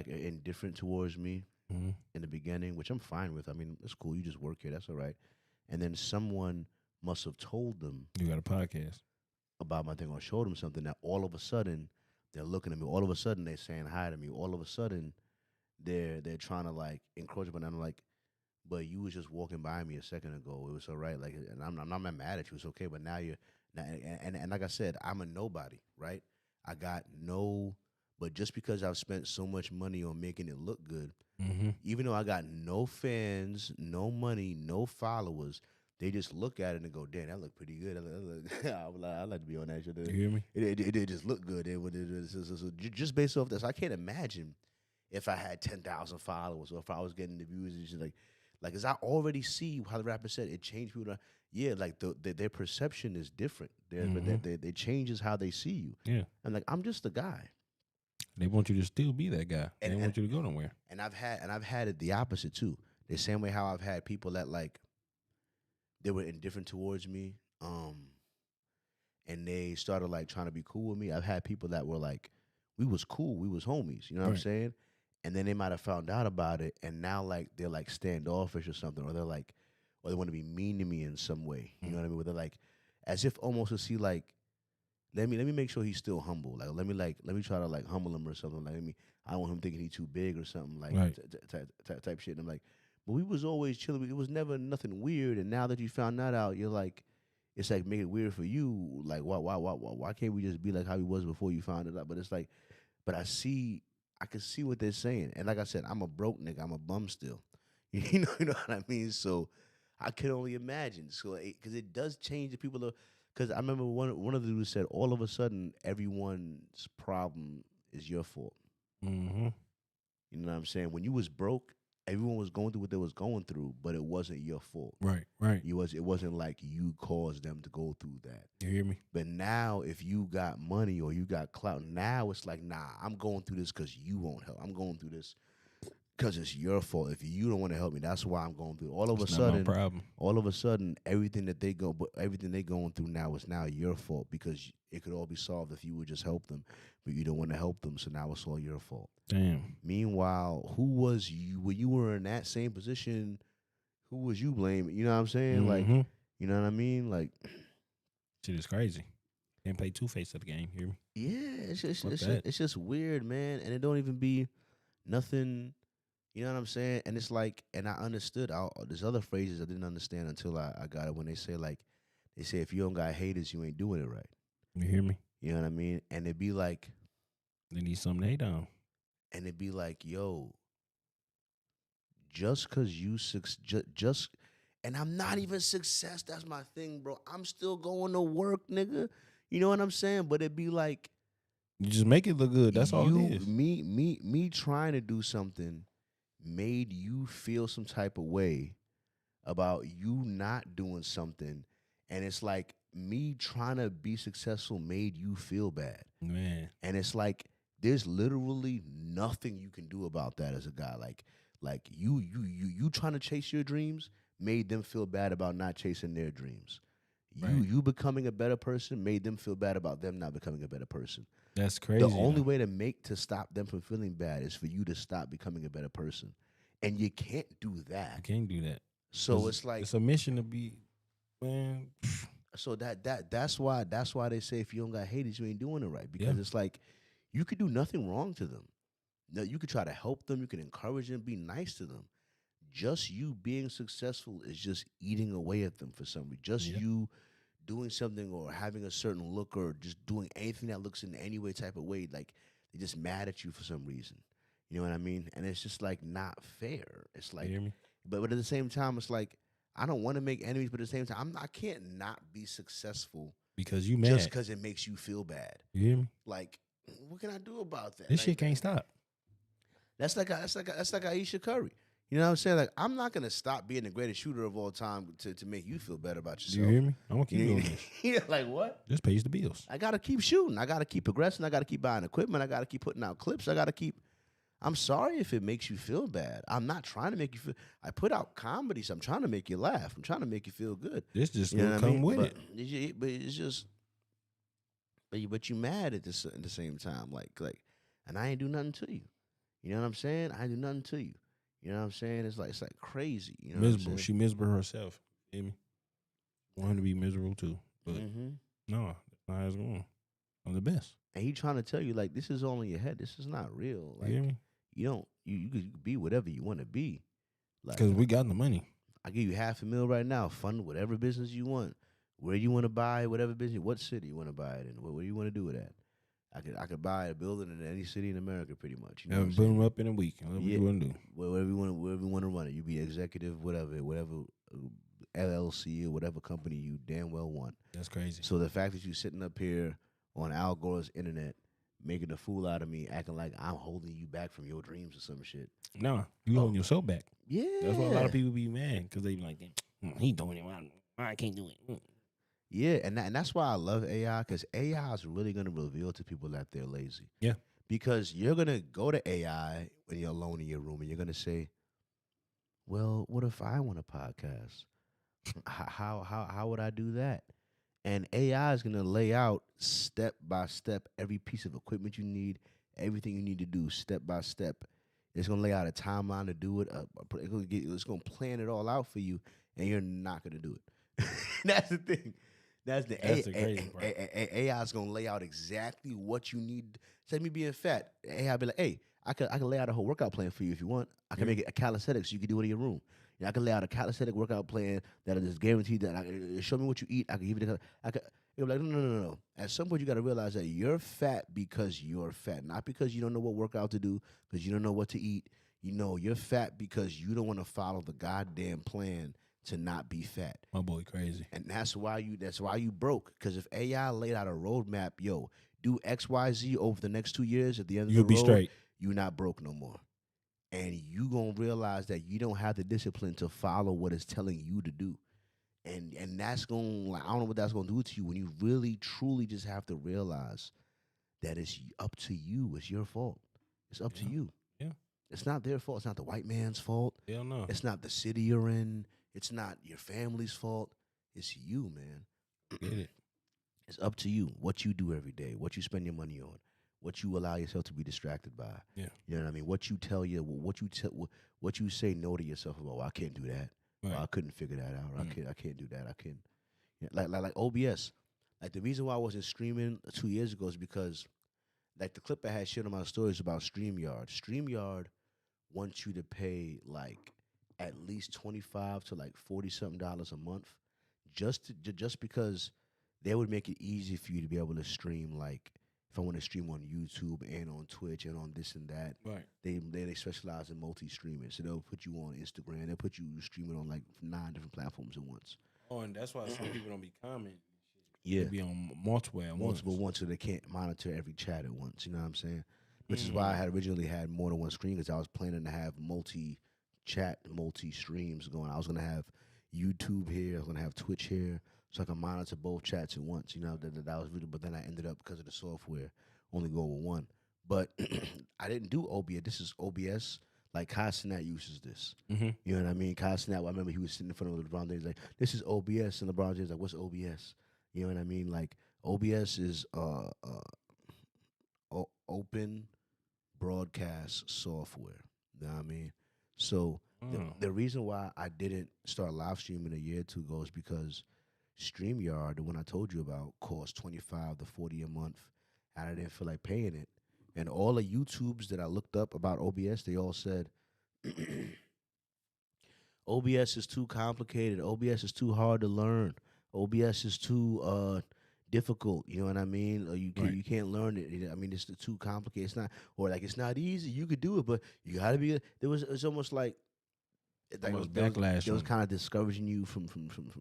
Speaker 1: indifferent towards me
Speaker 2: Mm-hmm.
Speaker 1: in the beginning, which I'm fine with. I mean, it's cool. You just work here. That's all right. And then someone must have told them
Speaker 2: You got a podcast.
Speaker 1: about my thing or showed them something that all of a sudden they're looking at me. All of a sudden they're saying hi to me. All of a sudden they're trying to like encroach upon. I'm like, but you was just walking by me a second ago. It was all right. Like, and I'm not mad at you. It's okay. But now you're, now, and like I said, I'm a nobody, right? I got no. But just because I've spent so much money on making it look good,
Speaker 2: Mm-hmm.
Speaker 1: even though I got no fans, no money, no followers, they just look at it and go, "Damn, that look pretty good." I'd like to be on that shit.
Speaker 2: You hear me?
Speaker 1: It just looked good. Just based off this, I can't imagine if I had 10,000 followers or if I was getting the views and shit like, as I already see how the rapper said it changed people. Yeah, like their perception is different. They changes how they see you.
Speaker 2: Yeah.
Speaker 1: And like I'm just a guy.
Speaker 2: They want you to still be that guy. They don't want you to go nowhere.
Speaker 1: And I've had it the opposite too. The same way how I've had people that like they were indifferent towards me, and they started like trying to be cool with me. I've had people that were like, we was cool, we was homies, you know what I'm
Speaker 2: Right.
Speaker 1: saying? And then they might have found out about it, and now like they're like standoffish or something, or they're like, or they want to be mean to me in some way. You know what I mean? Where they're like, as if almost to see like, let me make sure he's still humble. Let me try to like humble him or something. Like I don't want him thinking he's too big or something like
Speaker 2: Right.
Speaker 1: type shit. And I'm like, but we was always chilling. It was never nothing weird. And now that you found that out, you're like, it's like make it weird for you. Like why can't we just be like how he was before you found it out? But it's like, but I can see what they're saying. And like I said, I'm a broke nigga. I'm a bum still. You know what I mean? So I can only imagine. So because it does change the people. Because I remember one of the dudes said, all of a sudden, everyone's problem is your fault.
Speaker 2: Mm-hmm.
Speaker 1: You know what I'm saying? When you was broke, everyone was going through what they was going through, but it wasn't your fault.
Speaker 2: Right. Right.
Speaker 1: It wasn't like you caused them to go through that.
Speaker 2: You hear me?
Speaker 1: But now, if you got money or you got clout, now it's like, nah, I'm going through this because you won't help. I'm going through this because it's your fault. If you don't want to help me, that's why I'm going through it. All of
Speaker 2: It's
Speaker 1: a
Speaker 2: not my
Speaker 1: sudden,
Speaker 2: problem.
Speaker 1: everything they going through now is now your fault because it could all be solved if you would just help them, but you don't want to help them, so now it's all your fault.
Speaker 2: Damn.
Speaker 1: Meanwhile, who was you when you were in that same position? Who was you blaming? You know what I'm saying? Like,
Speaker 2: Mhm.
Speaker 1: you know what I mean? Like,
Speaker 2: Shit is crazy. Can't play two-face of the game. Hear me?
Speaker 1: yeah,
Speaker 2: Fuck that.
Speaker 1: it's just weird, man, and it don't even be nothing. You know what I'm saying? And it's like, and I understood. There's other phrases I didn't understand until I got it when they say if you don't got haters, you ain't doing it right.
Speaker 2: You hear me?
Speaker 1: You know what I mean? And it'd be like,
Speaker 2: They need something to hate on.
Speaker 1: yo, just cause you just And I'm not even success. That's my thing, bro. I'm still going to work, nigga. You know what I'm saying? But it'd be like
Speaker 2: You just make it look good. That's all it is.
Speaker 1: Me trying to do something made you feel some type of way about you not doing something. And it's like me trying to be successful made you feel bad.
Speaker 2: Man.
Speaker 1: And it's like there's literally nothing you can do about that as a guy. Like you trying to chase your dreams made them feel bad about not chasing their dreams. You becoming a better person made them feel bad about them not becoming a better person.
Speaker 2: That's crazy.
Speaker 1: The only way to stop them from feeling bad is for you to stop becoming a better person. And you can't do that.
Speaker 2: You can't do that.
Speaker 1: So it's like
Speaker 2: it's a mission to be, man.
Speaker 1: So that's why they say if you don't got haters, you ain't doing it right. Because
Speaker 2: Yeah.
Speaker 1: it's like you could do nothing wrong to them. No, you could try to help them, you can encourage them, be nice to them. Just you being successful is just eating away at them for some reason. Just you doing something or having a certain look or just doing anything that looks in any way type of way, like they're just mad at you for some reason. You know what I mean? And it's just like not fair. It's like,
Speaker 2: You hear me?
Speaker 1: but at the same time, it's like I don't want to make enemies, but at the same time, I can't not be successful
Speaker 2: Because you mad.
Speaker 1: just because it makes you feel bad.
Speaker 2: You hear me?
Speaker 1: Like, what can I do about that?
Speaker 2: This
Speaker 1: Like,
Speaker 2: shit can't stop.
Speaker 1: That's like Aisha Curry. You know what I'm saying? Like, I'm not gonna stop being the greatest shooter of all time to make you feel better about yourself.
Speaker 2: You hear me? I'm gonna keep
Speaker 1: You
Speaker 2: doing
Speaker 1: know,
Speaker 2: this.
Speaker 1: you know, like what?
Speaker 2: This pays the bills.
Speaker 1: I gotta keep shooting. I gotta keep progressing. I gotta keep buying equipment. I gotta keep putting out clips. I gotta keep. I'm sorry if it makes you feel bad. I'm not trying to make you feel. I put out comedy, so I'm trying to make you laugh. I'm trying to make you feel good.
Speaker 2: This just
Speaker 1: You know
Speaker 2: gonna
Speaker 1: what I
Speaker 2: come
Speaker 1: mean?
Speaker 2: with
Speaker 1: but
Speaker 2: it.
Speaker 1: But it's just. But you mad at this at the same time, like, and I ain't do nothing to you. You know what I'm saying? I ain't do nothing to you. You know what I'm saying? It's like crazy. You know
Speaker 2: Miserable.
Speaker 1: What I'm
Speaker 2: She miserable herself. You hear me? Want her to be miserable too. But
Speaker 1: saying?
Speaker 2: no, that's not how it's going. I'm the best.
Speaker 1: And he trying to tell you like this is all in your head. This is not real.
Speaker 2: You hear
Speaker 1: Like
Speaker 2: me?
Speaker 1: you don't you could be whatever you want to be. Like
Speaker 2: Because we got the money.
Speaker 1: I give you $500,000 right now. Fund whatever business you want. Where you want to buy whatever business. What city you want to buy it in? What do you want to do with that? I could buy a building in any city in America, pretty much. You know,
Speaker 2: And put them up in a week. Whatever you want to do.
Speaker 1: Wherever you want to run it. You be executive, whatever LLC or whatever company you damn well want.
Speaker 2: That's crazy.
Speaker 1: So the fact that you sitting up here on Al Gore's internet making a fool out of me, acting like I'm holding you back from your dreams or some shit.
Speaker 2: Nah, you holding yourself back.
Speaker 1: Yeah,
Speaker 2: That's why a lot of people be mad because they be like, he doing it. I can't do it.
Speaker 1: Yeah, and that's why I love AI, because AI is really going to reveal to people that they're lazy.
Speaker 2: Yeah.
Speaker 1: Because you're going to go to AI when you're alone in your room and you're going to say, well, what if I want a podcast? How would I do that? And AI is going to lay out step by step every piece of equipment you need, everything you need to do step by step. It's going to lay out a timeline to do it. It's going to plan it all out for you, and you're not going to do it. That's the thing. That's the
Speaker 2: crazy part.
Speaker 1: AI is gonna lay out exactly what you need. Say me being fat, AI be like, hey, I can lay out a whole workout plan for you if you want. I can make it a calisthenics so you can do it in your room. You know, I can lay out a calisthenic workout plan that is guaranteed that show me what you eat. I can give you the. You're like, no. At some point, you got to realize that you're fat because you're fat, not because you don't know what workout to do, because you don't know what to eat. You know, you're fat because you don't want to follow the goddamn plan to not be fat.
Speaker 2: My boy crazy.
Speaker 1: And that's why you broke. Because if AI laid out a roadmap, yo, do XYZ over the next 2 years, at the end of
Speaker 2: You'll
Speaker 1: the
Speaker 2: be
Speaker 1: road,
Speaker 2: straight.
Speaker 1: you're not broke no more. And you gonna realize that you don't have the discipline to follow what it's telling you to do. And that's gonna, like, I don't know what that's gonna do to you when you really truly just have to realize that it's up to you. It's your fault. It's up to you.
Speaker 2: Yeah.
Speaker 1: It's not their fault. It's not the white man's fault.
Speaker 2: Hell no.
Speaker 1: It's not the city you're in. It's not your family's fault. It's you, man.
Speaker 2: Get it.
Speaker 1: It's up to you what you do every day, what you spend your money on, what you allow yourself to be distracted by.
Speaker 2: Yeah.
Speaker 1: You know what I mean? What you tell you, what you say no to yourself about. Well, I can't do that.
Speaker 2: Right.
Speaker 1: Or I couldn't figure that out. Or I can't do that. I can't. Yeah, like OBS. Like the reason why I wasn't streaming 2 years ago is because, like, the clip I had shared on my stories about StreamYard. StreamYard wants you to pay like at least $25 to like $40-something a month, just because they would make it easy for you to be able to stream like if I want to stream on YouTube and on Twitch and on this and that,
Speaker 2: Right.
Speaker 1: they specialize in multi-streaming. So they'll put you on Instagram. They'll put you streaming on like 9 different platforms at once.
Speaker 2: Oh, and that's why some people don't be commenting.
Speaker 1: Yeah.
Speaker 2: They be on multiple at
Speaker 1: Multiple
Speaker 2: once.
Speaker 1: ones, so they can't monitor every chat at once. You know what I'm saying? Which is why I had originally had more than one screen, because I was planning to have multi-chat, multi-streams going. I was gonna have YouTube here, I was gonna have Twitch here, so I can monitor both chats at once. You know, that was really. But then I ended up, because of the software, only going with one. But I didn't do OBS. This is OBS. Like Kai Cenat uses this.
Speaker 2: Mm-hmm.
Speaker 1: You know what I mean? Kai Cenat, I remember he was sitting in front of LeBron James like, "This is OBS," and LeBron James like, "What's OBS?" You know what I mean? Like OBS is open broadcast software. You know what I mean? So the reason why I didn't start live streaming a year or two ago is because StreamYard, the one I told you about, cost $25 to $40 a month, and I didn't feel like paying it. And all the YouTubes that I looked up about OBS, they all said OBS is too complicated. OBS is too hard to learn. OBS is too difficult. You know what I mean? Or you can't learn it. I mean, it's too complicated. It's not, or like it's not easy. You could do it, but you got to be. It's almost like
Speaker 2: Almost backlash.
Speaker 1: It was kind of discouraging you from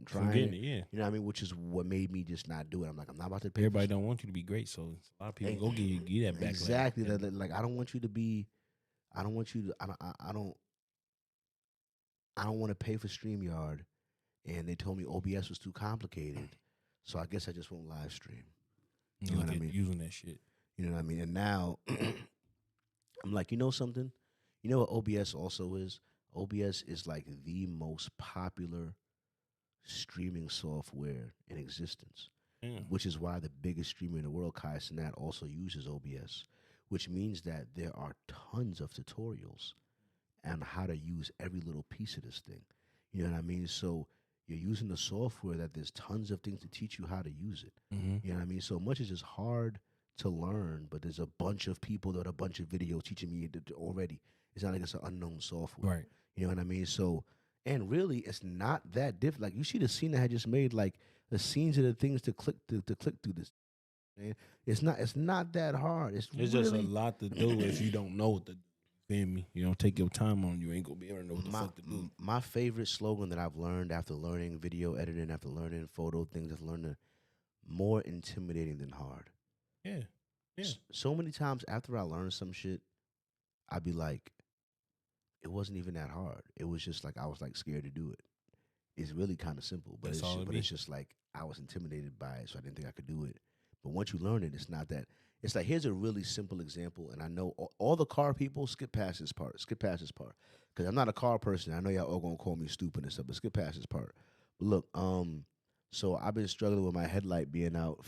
Speaker 1: trying
Speaker 2: getting
Speaker 1: it.
Speaker 2: it, yeah.
Speaker 1: You know what I mean? Which is what made me just not do it. I'm like, I'm not about to pay.
Speaker 2: Everybody don't want you to be great, so a lot of people go give that backlash.
Speaker 1: Exactly. Like I don't want you to be. I don't want you to. I don't want to pay for StreamYard, and they told me OBS was too complicated, so I guess I just won't live stream. You know what I mean?
Speaker 2: Using that shit.
Speaker 1: You know what I mean? And now I'm like, you know something? You know what OBS also is? OBS is like the most popular streaming software in existence, which is why the biggest streamer in the world, Kai Cenat, also uses OBS, which means that there are tons of tutorials on how to use every little piece of this thing. You know what I mean? So you're using the software that there's tons of things to teach you how to use it.
Speaker 2: Mm-hmm.
Speaker 1: You know what I mean? So much is just hard to learn, but there's a bunch of people that a bunch of videos teaching me already. It's not like it's an unknown software.
Speaker 2: Right.
Speaker 1: You know what I mean? So, and really, it's not that different. Like you see the scene that I just made, like the scenes of the things to click through this. Man, it's not that hard. It's
Speaker 2: really, just a lot to do if you don't know what to do. Feel me? You don't take your time on. You ain't gonna be able to know what the fuck to do.
Speaker 1: My favorite slogan that I've learned after learning video editing, after learning photo things, I've learned more intimidating than hard.
Speaker 2: Yeah.
Speaker 1: So many times after I learned some shit, I'd be like, it wasn't even that hard. It was just like I was like scared to do it. It's really kind of simple, but it's just like I was intimidated by it, so I didn't think I could do it. But once you learn it, it's not that. It's like, here's a really simple example, and I know all the car people skip past this part, because I'm not a car person. I know y'all all gonna call me stupid and stuff, but skip past this part. But look, so I've been struggling with my headlight being out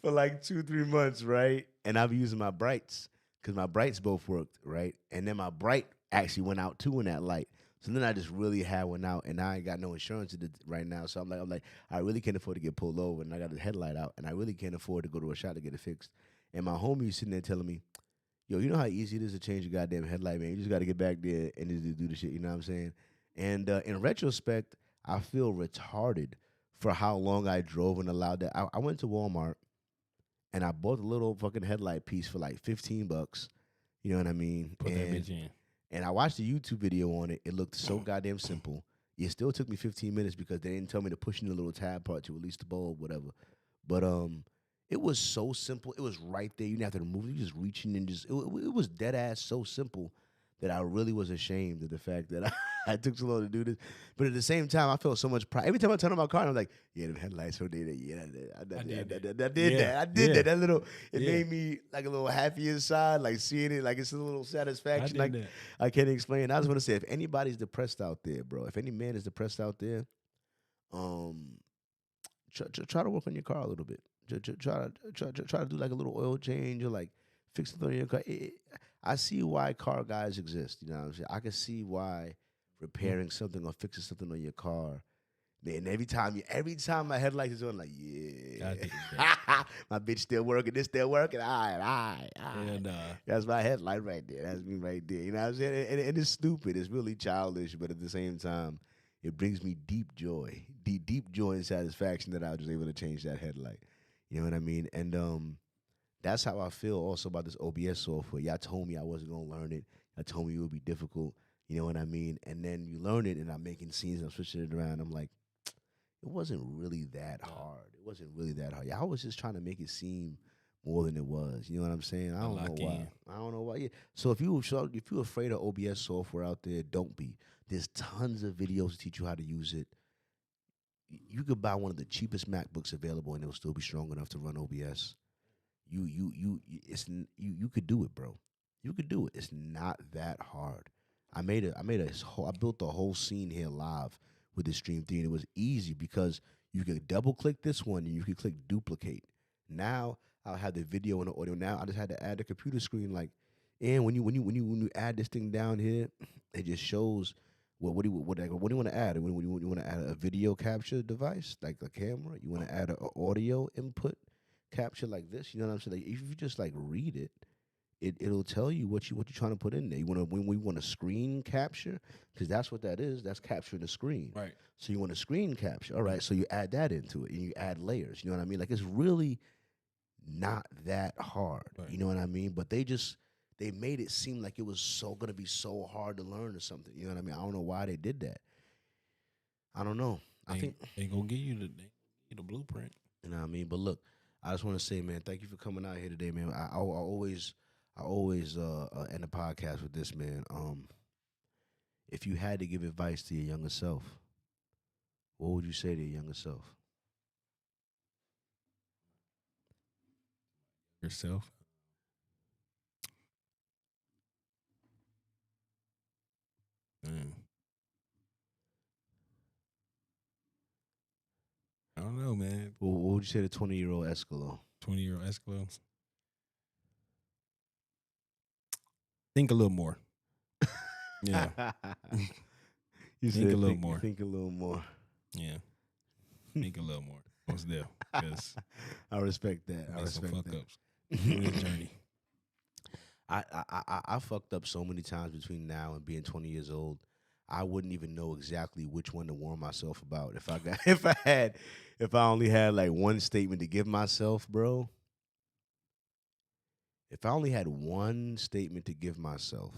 Speaker 1: for like 2-3 months, right? And I've been using my brights, because my brights both worked, right? And then my bright actually went out too in that light. So then I just really had one out, and I ain't got no insurance right now. So I'm like, I really can't afford to get pulled over, and I got the headlight out, and I really can't afford to go to a shop to get it fixed. And my homie sitting there telling me, yo, you know how easy it is to change your goddamn headlight, man? You just got to get back there and just do the shit, you know what I'm saying? And in retrospect, I feel retarded for how long I drove and allowed that. I went to Walmart, and I bought a little fucking headlight piece for like $15. You know what I mean?
Speaker 2: Put that bitch in.
Speaker 1: And I watched a YouTube video on it. It looked so goddamn simple. It still took me 15 minutes because they didn't tell me to push in the little tab part to release the bulb, whatever. But it was so simple. It was right there. You didn't have to move. You just reaching and just. It was dead ass so simple that I really was ashamed of the fact that I took so long to do this. But at the same time, I felt so much pride. Every time I turn on my car, I'm like, yeah, the headlights so did it. Yeah, I did that. I did that. That little, it made me like a little happy inside, like seeing it, like it's a little satisfaction. Like I can't explain. I just want to say, if anybody's depressed out there, bro, if any man is depressed out there, try to work on your car a little bit. Try to do like a little oil change or like fix something on your car. I see why car guys exist. You know what I'm saying? I can see why repairing something or fixing something on your car. Man, every time my headlight is on, like, yeah, my bitch still working, this still working. All right.
Speaker 2: And,
Speaker 1: that's my headlight right there. That's me right there. You know what I'm saying? And it's stupid. It's really childish, but at the same time, it brings me deep joy and satisfaction that I was able to change that headlight. You know what I mean? And That's how I feel also about this OBS software. Y'all told me I wasn't gonna learn it. Y'all told me it would be difficult. You know what I mean? And then you learn it, and I'm making scenes. I'm switching it around. I'm like, it wasn't really that hard. It wasn't really that hard. I was just trying to make it seem more than it was. You know what I'm saying? I don't know why. I don't know why. Yeah. So if you're afraid of OBS software out there, don't be. There's tons of videos to teach you how to use it. You could buy one of the cheapest MacBooks available, and it'll still be strong enough to run OBS. You could do it, bro. You could do it. It's not that hard. I built the whole scene here live with the Stream 3, and it was easy because you could double click this one and you could click duplicate. Now I'll have the video and the audio. Now I just had to add the computer screen. Like, and when you add this thing down here, it just shows what do you want to add? When you want to add a video capture device like a camera, you want to add an audio input capture like this. You know what I'm saying? Like, if you just like read it, it'll tell you what you're trying to put in there. When we want to screen capture, because that's what that is. That's capturing the screen.
Speaker 2: Right.
Speaker 1: So you want to screen capture. All right. So you add that into it, and you add layers. You know what I mean? Like, it's really not that hard.
Speaker 2: Right.
Speaker 1: You know what I mean? But they made it seem like it was gonna be so hard to learn or something. You know what I mean? I don't know why they did that. I don't know. I think
Speaker 2: they gonna give you the blueprint.
Speaker 1: you know what I mean. But look, I just want to say, man, thank you for coming out here today, man. I always end the podcast with this, man. If you had to give advice to your younger self, what would you say to your younger self?
Speaker 2: Yourself. I don't know, man.
Speaker 1: What would you say to 20-year-old eskalo?
Speaker 2: 20-year-old eskalo. Think a little more. Yeah.
Speaker 1: Think
Speaker 2: a little more.
Speaker 1: Think a little more.
Speaker 2: Yeah. Think a little more. Most there. Because
Speaker 1: I respect that. I
Speaker 2: some
Speaker 1: respect
Speaker 2: fuck
Speaker 1: that.
Speaker 2: ups in this journey.
Speaker 1: I fucked up so many times between now and being 20 years old. I wouldn't even know exactly which one to warn myself about. If I only had like one statement to give myself, bro. If I only had one statement to give myself,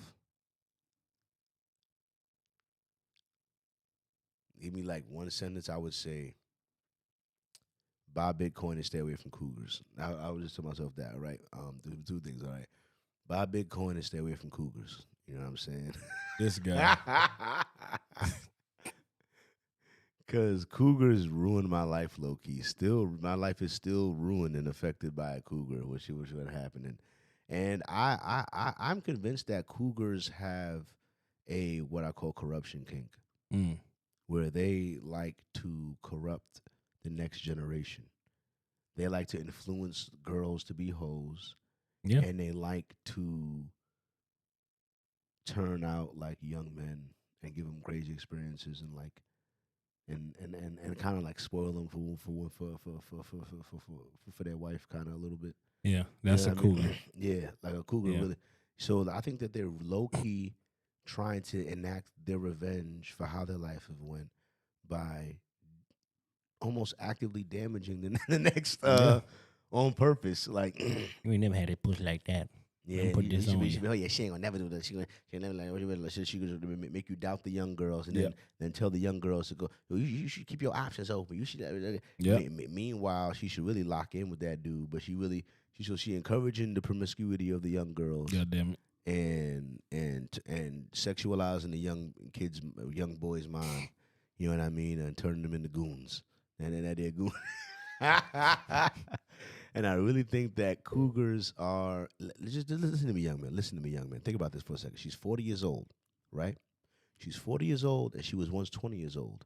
Speaker 1: give me like one sentence, I would say, buy Bitcoin and stay away from cougars. I would just tell myself that, right? Two things, all right. Buy Bitcoin and stay away from cougars. You know what I'm saying?
Speaker 2: This guy.
Speaker 1: Because cougars ruined my life, low key. Still, my life is still ruined and affected by a cougar, which was what happened. And I'm convinced that cougars have a what I call corruption kink, where they like to corrupt the next generation. They like to influence girls to be hoes.
Speaker 2: Yeah.
Speaker 1: And they like to turn out like young men and give them crazy experiences and like and kind of like spoil them for their wife kind of a little bit.
Speaker 2: Yeah, that's
Speaker 1: You
Speaker 2: a
Speaker 1: know what I
Speaker 2: cougar.
Speaker 1: mean? Yeah, like a cougar
Speaker 2: Yeah.
Speaker 1: really. So I think that they're low key trying to enact their revenge for how their life have went by almost actively damaging the next on purpose. Like
Speaker 2: You ain't never had it pushed like that.
Speaker 1: yeah,
Speaker 2: put this on you.
Speaker 1: oh yeah, she ain't gonna never do that. She never like she gonna make you doubt the young girls, and then tell the young girls to go. You should keep your options open. You should.
Speaker 2: Yeah.
Speaker 1: Meanwhile, she should really lock in with that dude, but she encouraging the promiscuity of the young girls.
Speaker 2: God damn it.
Speaker 1: And sexualizing the young boy's mind. You know what I mean, and turning them into goons. And then they're goons. And I really think that cougars are. Just listen to me, young man. Listen to me, young man. Think about this for a second. She's 40 years old, right? She's 40 years old, and she was once 20 years old,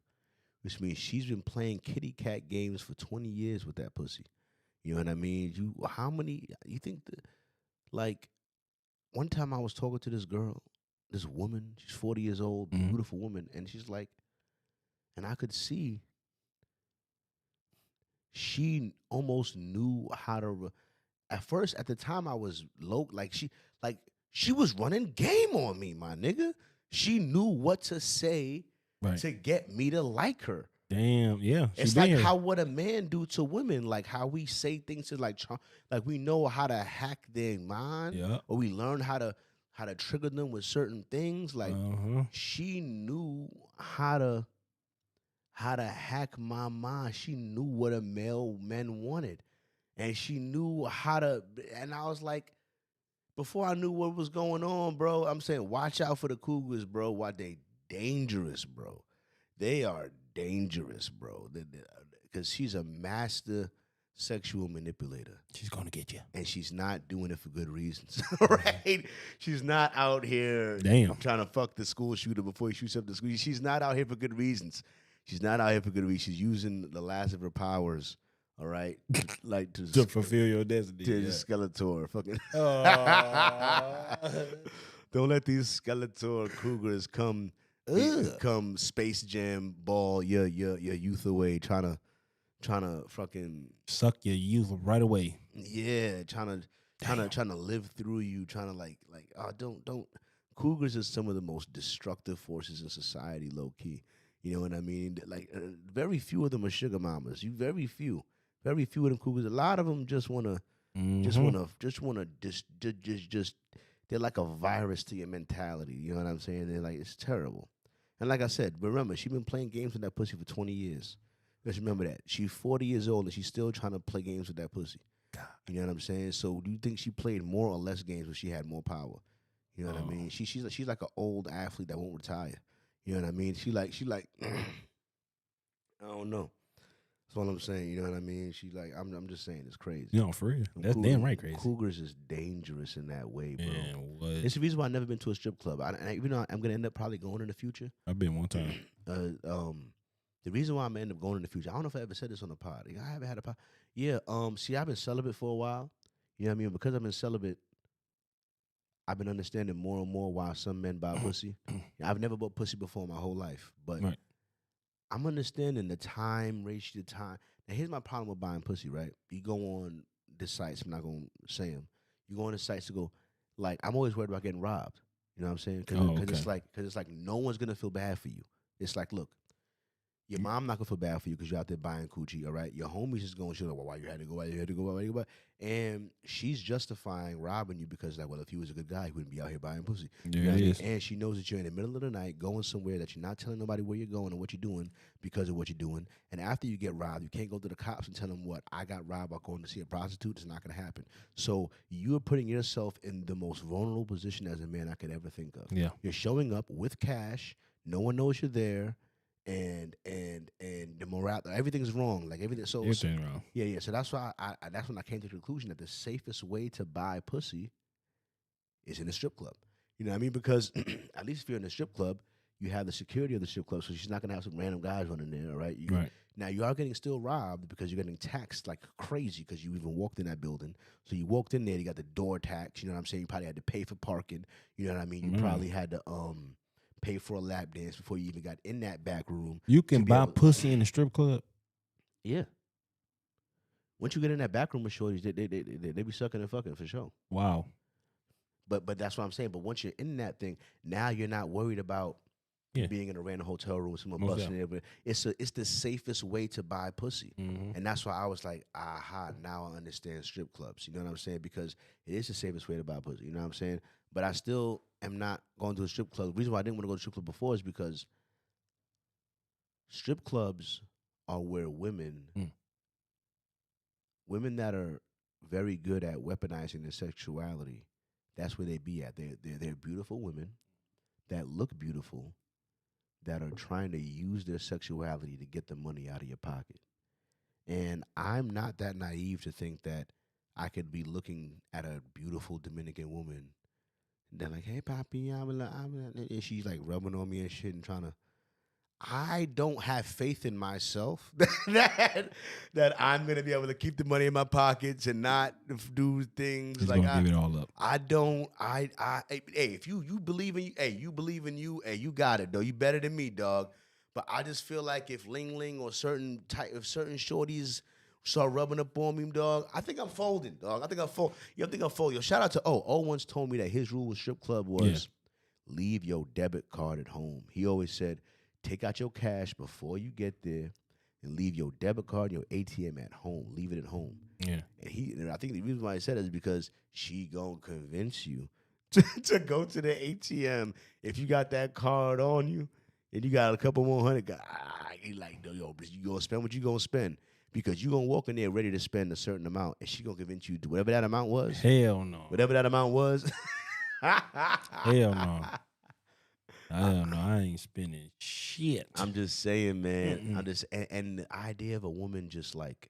Speaker 1: which means she's been playing kitty cat games for 20 years with that pussy. You know what I mean? You think that, like, one time I was talking to this girl, this woman, she's 40 years old, beautiful woman, and she's like, and I could see she almost knew how to. At first, at the time, I was low. She was running game on me, my nigga. She knew what to say
Speaker 2: Right.
Speaker 1: to get me to like her.
Speaker 2: Damn, yeah. She
Speaker 1: It's
Speaker 2: been
Speaker 1: like
Speaker 2: here.
Speaker 1: how what a man do to women, like how we say things to like we know how to hack their mind,
Speaker 2: Yeah.
Speaker 1: or we learn how to trigger them with certain things. Like
Speaker 2: Uh-huh.
Speaker 1: she knew how to hack my mind. She knew what a male man wanted, and she knew how to. And I was like, before I knew what was going on, bro, I'm saying, watch out for the Cougars, bro. Why they dangerous, bro. They are dangerous, bro. Because she's a master sexual manipulator.
Speaker 2: She's gonna get you.
Speaker 1: And she's not doing it for good reasons, right? She's not out here trying to fuck the school shooter before he shoots up the school. She's not out here for good reasons. She's not out here for good reasons. She's using the last of her powers, all right,
Speaker 2: to fulfill your destiny.
Speaker 1: To Skeletor, fucking.
Speaker 2: Oh.
Speaker 1: Don't let these Skeletor Cougars come Space Jam ball your youth away, trying to fucking
Speaker 2: suck your youth right away.
Speaker 1: Yeah, trying to live through you, trying to like don't. Cougars are some of the most destructive forces in society, low key. You know what I mean? Like very few of them are sugar mamas. Very few of them Cougars. A lot of them just wanna just they're like a virus to your mentality. You know what I'm saying? They're like, it's terrible. And like I said, remember, she's been playing games with that pussy for 20 years. Just remember that. She's 40 years old and she's still trying to play games with that pussy. God. You know what I'm saying? So do you think she played more or less games when she had more power? You know what I mean? She's like an old athlete that won't retire. You know what I mean? She like I don't know. That's all I'm saying. You know what I mean? She like I'm just saying it's crazy.
Speaker 2: No, for real. That's damn right crazy.
Speaker 1: Cougars is dangerous in that way, bro.
Speaker 2: Man, what?
Speaker 1: It's the reason why I've never been to a strip club. Even though I'm gonna end up probably going in the future.
Speaker 2: I've been one time.
Speaker 1: The reason why I'm gonna end up going in the future, I don't know if I ever said this on the pod. I haven't had a pod. Yeah. See, I've been celibate for a while. You know what I mean? Because I've been celibate, I've been understanding more and more why some men buy pussy. I've never bought pussy before in my whole life, but
Speaker 2: right.
Speaker 1: I'm understanding the time ratio. The time. Now, here's my problem with buying pussy. Right? You go on the sites. I'm not gonna say them. You go on the sites to go. Like, I'm always worried about getting robbed. You know what I'm saying? Because it's like no one's gonna feel bad for you. It's like, look, your mom not gonna feel bad for you because you're out there buying coochie, all right? Your homies is going to show, well, why you had to go, and she's justifying robbing you because, like, well, if he was a good guy, he wouldn't be out here buying pussy.
Speaker 2: There it is.
Speaker 1: And she knows that you're in the middle of the night going somewhere that you're not telling nobody where you're going or what you're doing because of what you're doing. And after you get robbed, you can't go to the cops and tell them, what, I got robbed by going to see a prostitute. It's not gonna happen. So you're putting yourself in the most vulnerable position as a man I could ever think of.
Speaker 2: Yeah.
Speaker 1: You're showing up with cash. No one knows you're there. And the morale, everything's wrong. Like everything's
Speaker 2: wrong.
Speaker 1: Yeah. So that's why that's when I came to the conclusion that the safest way to buy pussy is in a strip club. You know what I mean? Because at least if you're in a strip club, you have the security of the strip club, so she's not gonna have some random guys running there, right?
Speaker 2: Right.
Speaker 1: Now you are getting still robbed because you're getting taxed like crazy because you even walked in that building. So you walked in there, you got the door tax. You know what I'm saying? You probably had to pay for parking. You know what I mean? You probably had to pay for a lap dance before you even got in that back room.
Speaker 2: You can buy pussy in the strip club?
Speaker 1: Yeah. Once you get in that back room with shorties, they be sucking and fucking for sure.
Speaker 2: Wow.
Speaker 1: But that's what I'm saying. But once you're in that thing, now you're not worried about being in a random hotel room with someone busting it. It's the safest way to buy pussy.
Speaker 2: Mm-hmm.
Speaker 1: And that's why I was like, aha, now I understand strip clubs. You know what I'm saying? Because it is the safest way to buy pussy. You know what I'm saying? But I still am not going to a strip club. The reason why I didn't want to go to a strip club before is because strip clubs are where women that are very good at weaponizing their sexuality, that's where they be at. They're beautiful women that look beautiful, that are trying to use their sexuality to get the money out of your pocket. And I'm not that naive to think that I could be looking at a beautiful Dominican woman. They're like, hey, Papi, and she's like rubbing on me and shit and trying to. I don't have faith in myself that I'm gonna be able to keep the money in my pockets and not do things.
Speaker 2: He's
Speaker 1: like
Speaker 2: gonna give it all up.
Speaker 1: I don't. Hey, if you believe in you, hey, you got it, though. You better than me, dog. But I just feel like if Ling Ling or certain shorties start rubbing up on me, dog, I think I'm folding, dog. I think I'm folding. Yo, shout out to O once told me that his rule with strip club was leave your debit card at home. He always said, take out your cash before you get there. and leave your debit card, your ATM at home. Leave it at home.
Speaker 2: Yeah.
Speaker 1: And I think the reason why I said it is because she gonna convince you to go to the ATM if you got that card on you and you got a couple more hundred. You like, yo, you gonna spend what you gonna spend because you gonna walk in there ready to spend a certain amount, and she gonna convince you to whatever that amount was.
Speaker 2: Hell no.
Speaker 1: Whatever that amount was.
Speaker 2: Hell no. Hell no. I ain't spending shit.
Speaker 1: I'm just saying, man. I'm just and the idea of a woman just like.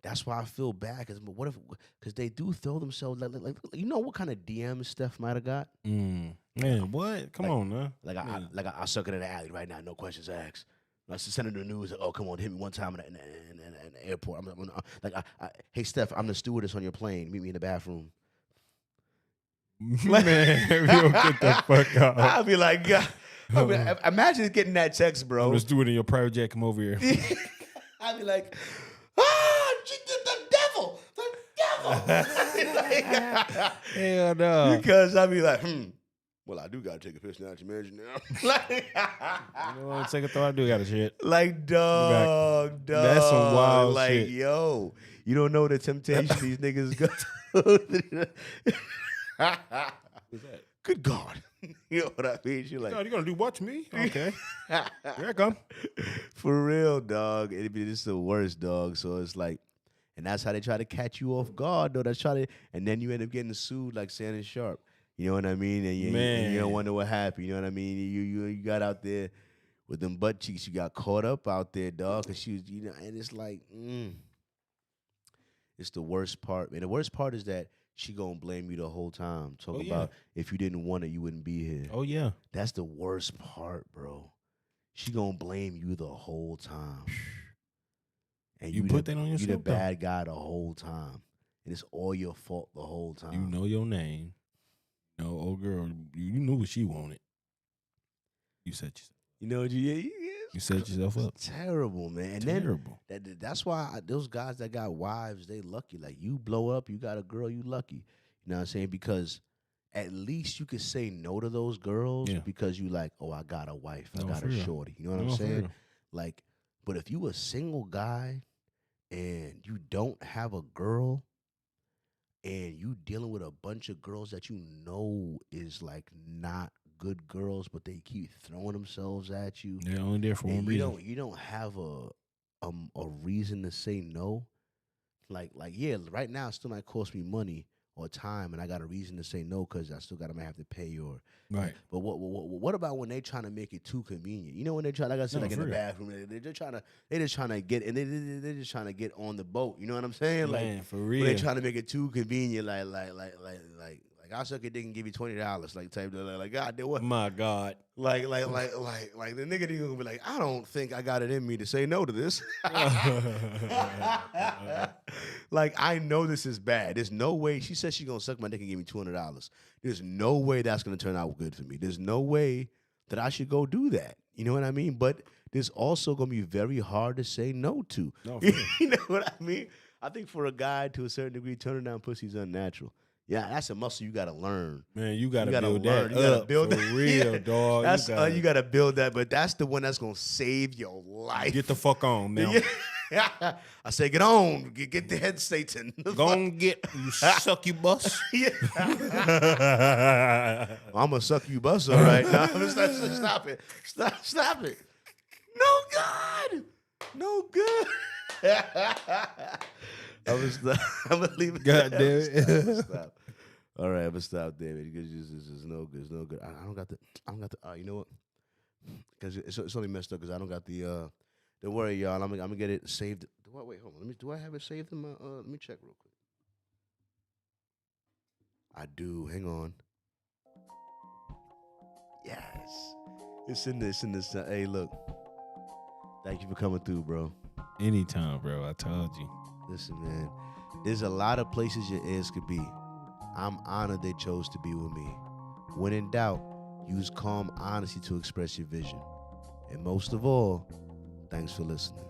Speaker 1: That's why I feel bad. Because they do throw themselves like you know what kind of DMs Steph might have got.
Speaker 2: Man, what? Come on, man.
Speaker 1: I suck it in the alley right now. No questions asked. I send her the news. Like, oh, come on, hit me one time in the airport. Hey Steph, I'm the stewardess on your plane. Meet me in the bathroom.
Speaker 2: Man, you'll get the fuck out.
Speaker 1: I'll be like, God. Imagine getting that text, bro.
Speaker 2: I'm the steward in your private jet. Come over here.
Speaker 1: I'd be like, the devil.
Speaker 2: Hell no.
Speaker 1: Because I'd be like, well, I do gotta take a piss now. You imagine now.
Speaker 2: You know what? Take a thought. I do got a shit.
Speaker 1: Like, dog.
Speaker 2: That's some wild
Speaker 1: like,
Speaker 2: shit.
Speaker 1: Yo, you don't know the temptation these niggas go through.
Speaker 2: Who's that?
Speaker 1: Good God. You know what I mean? You're like,
Speaker 2: God, you gonna do what to me? Okay. Here I come.
Speaker 1: For real, dog. It's the worst, dog. So it's like, and that's how they try to catch you off guard, though. And then you end up getting sued like Shannon Sharp. You know what I mean? And you don't wonder what happened. You know what I mean? You got out there with them butt cheeks. You got caught up out there, dog. Cause she was, and it's like, it's the worst part. And the worst part is that she gonna blame you the whole time. Talk about if you didn't want it, you wouldn't be here.
Speaker 2: Oh yeah.
Speaker 1: That's the worst part, bro. She gonna blame you the whole time. And
Speaker 2: you put that on yourself.
Speaker 1: You the bad guy the whole time. And it's all your fault the whole time.
Speaker 2: You know your name. You know, old girl, you knew what she wanted. You set yourself.
Speaker 1: You know what you
Speaker 2: set yourself up.
Speaker 1: It's terrible, man. And
Speaker 2: terrible.
Speaker 1: That's why those guys that got wives, they lucky. Like, you blow up, you got a girl, you lucky. You know what I'm saying? Because at least you could say no to those girls because you like, oh, I got a wife. I got a shorty. You know what I'm saying? Like, but if you a single guy and you don't have a girl and you dealing with a bunch of girls that you know is like not good girls, but they keep throwing themselves at you.
Speaker 2: They're only there for one reason.
Speaker 1: You don't have a reason to say no. Like yeah, right now it still might cost me money or time, and I got a reason to say no because I still might have to pay or
Speaker 2: right.
Speaker 1: But what about when they trying to make it too convenient? You know when they try, like I said, like in the bathroom, they just trying to get, and they're just trying to get on the boat. You know what I'm saying?
Speaker 2: Man,
Speaker 1: like
Speaker 2: for real,
Speaker 1: they trying to make it too convenient. Like I'll suck it dick and give you $20, like type of like God, what?
Speaker 2: My God,
Speaker 1: like the nigga gonna be like, I don't think I got it in me to say no to this. Like, I know this is bad. There's no way. She said she's gonna suck my dick and give me $200. There's no way that's gonna turn out good for me. There's no way that I should go do that. You know what I mean? But there's also gonna be very hard to say no to.
Speaker 2: No,
Speaker 1: you know what I mean? I think for a guy to a certain degree, turning down pussy is unnatural. Yeah, that's a muscle you gotta learn.
Speaker 2: Man, you gotta build
Speaker 1: learn.
Speaker 2: that
Speaker 1: you gotta
Speaker 2: up
Speaker 1: build
Speaker 2: for
Speaker 1: that.
Speaker 2: real, dog.
Speaker 1: That's you gotta build that, but that's the one that's gonna save your life.
Speaker 2: Get the fuck on, man.
Speaker 1: I say, get on, get the head, Satan.
Speaker 2: Go on, get you suck you bus.
Speaker 1: I'm gonna suck you bus, all right. Now, stop it, stop it. No good, no good. I'm gonna leave it.
Speaker 2: God damn it.
Speaker 1: Stop. All right, I'm gonna stop there because it's no good. It's no good. I don't got the. You know what? Because it's only messed up because I don't got the. Don't worry, y'all. I'm gonna get it saved. Wait, hold on. Do I have it saved in my? Let me check real quick. I do. Hang on. Yes, it's in this. Hey, look. Thank you for coming through, bro.
Speaker 2: Anytime, bro. I told you.
Speaker 1: Listen, man. There's a lot of places your ears could be. I'm honored they chose to be with me. When in doubt, use calm honesty to express your vision. And most of all, thanks for listening.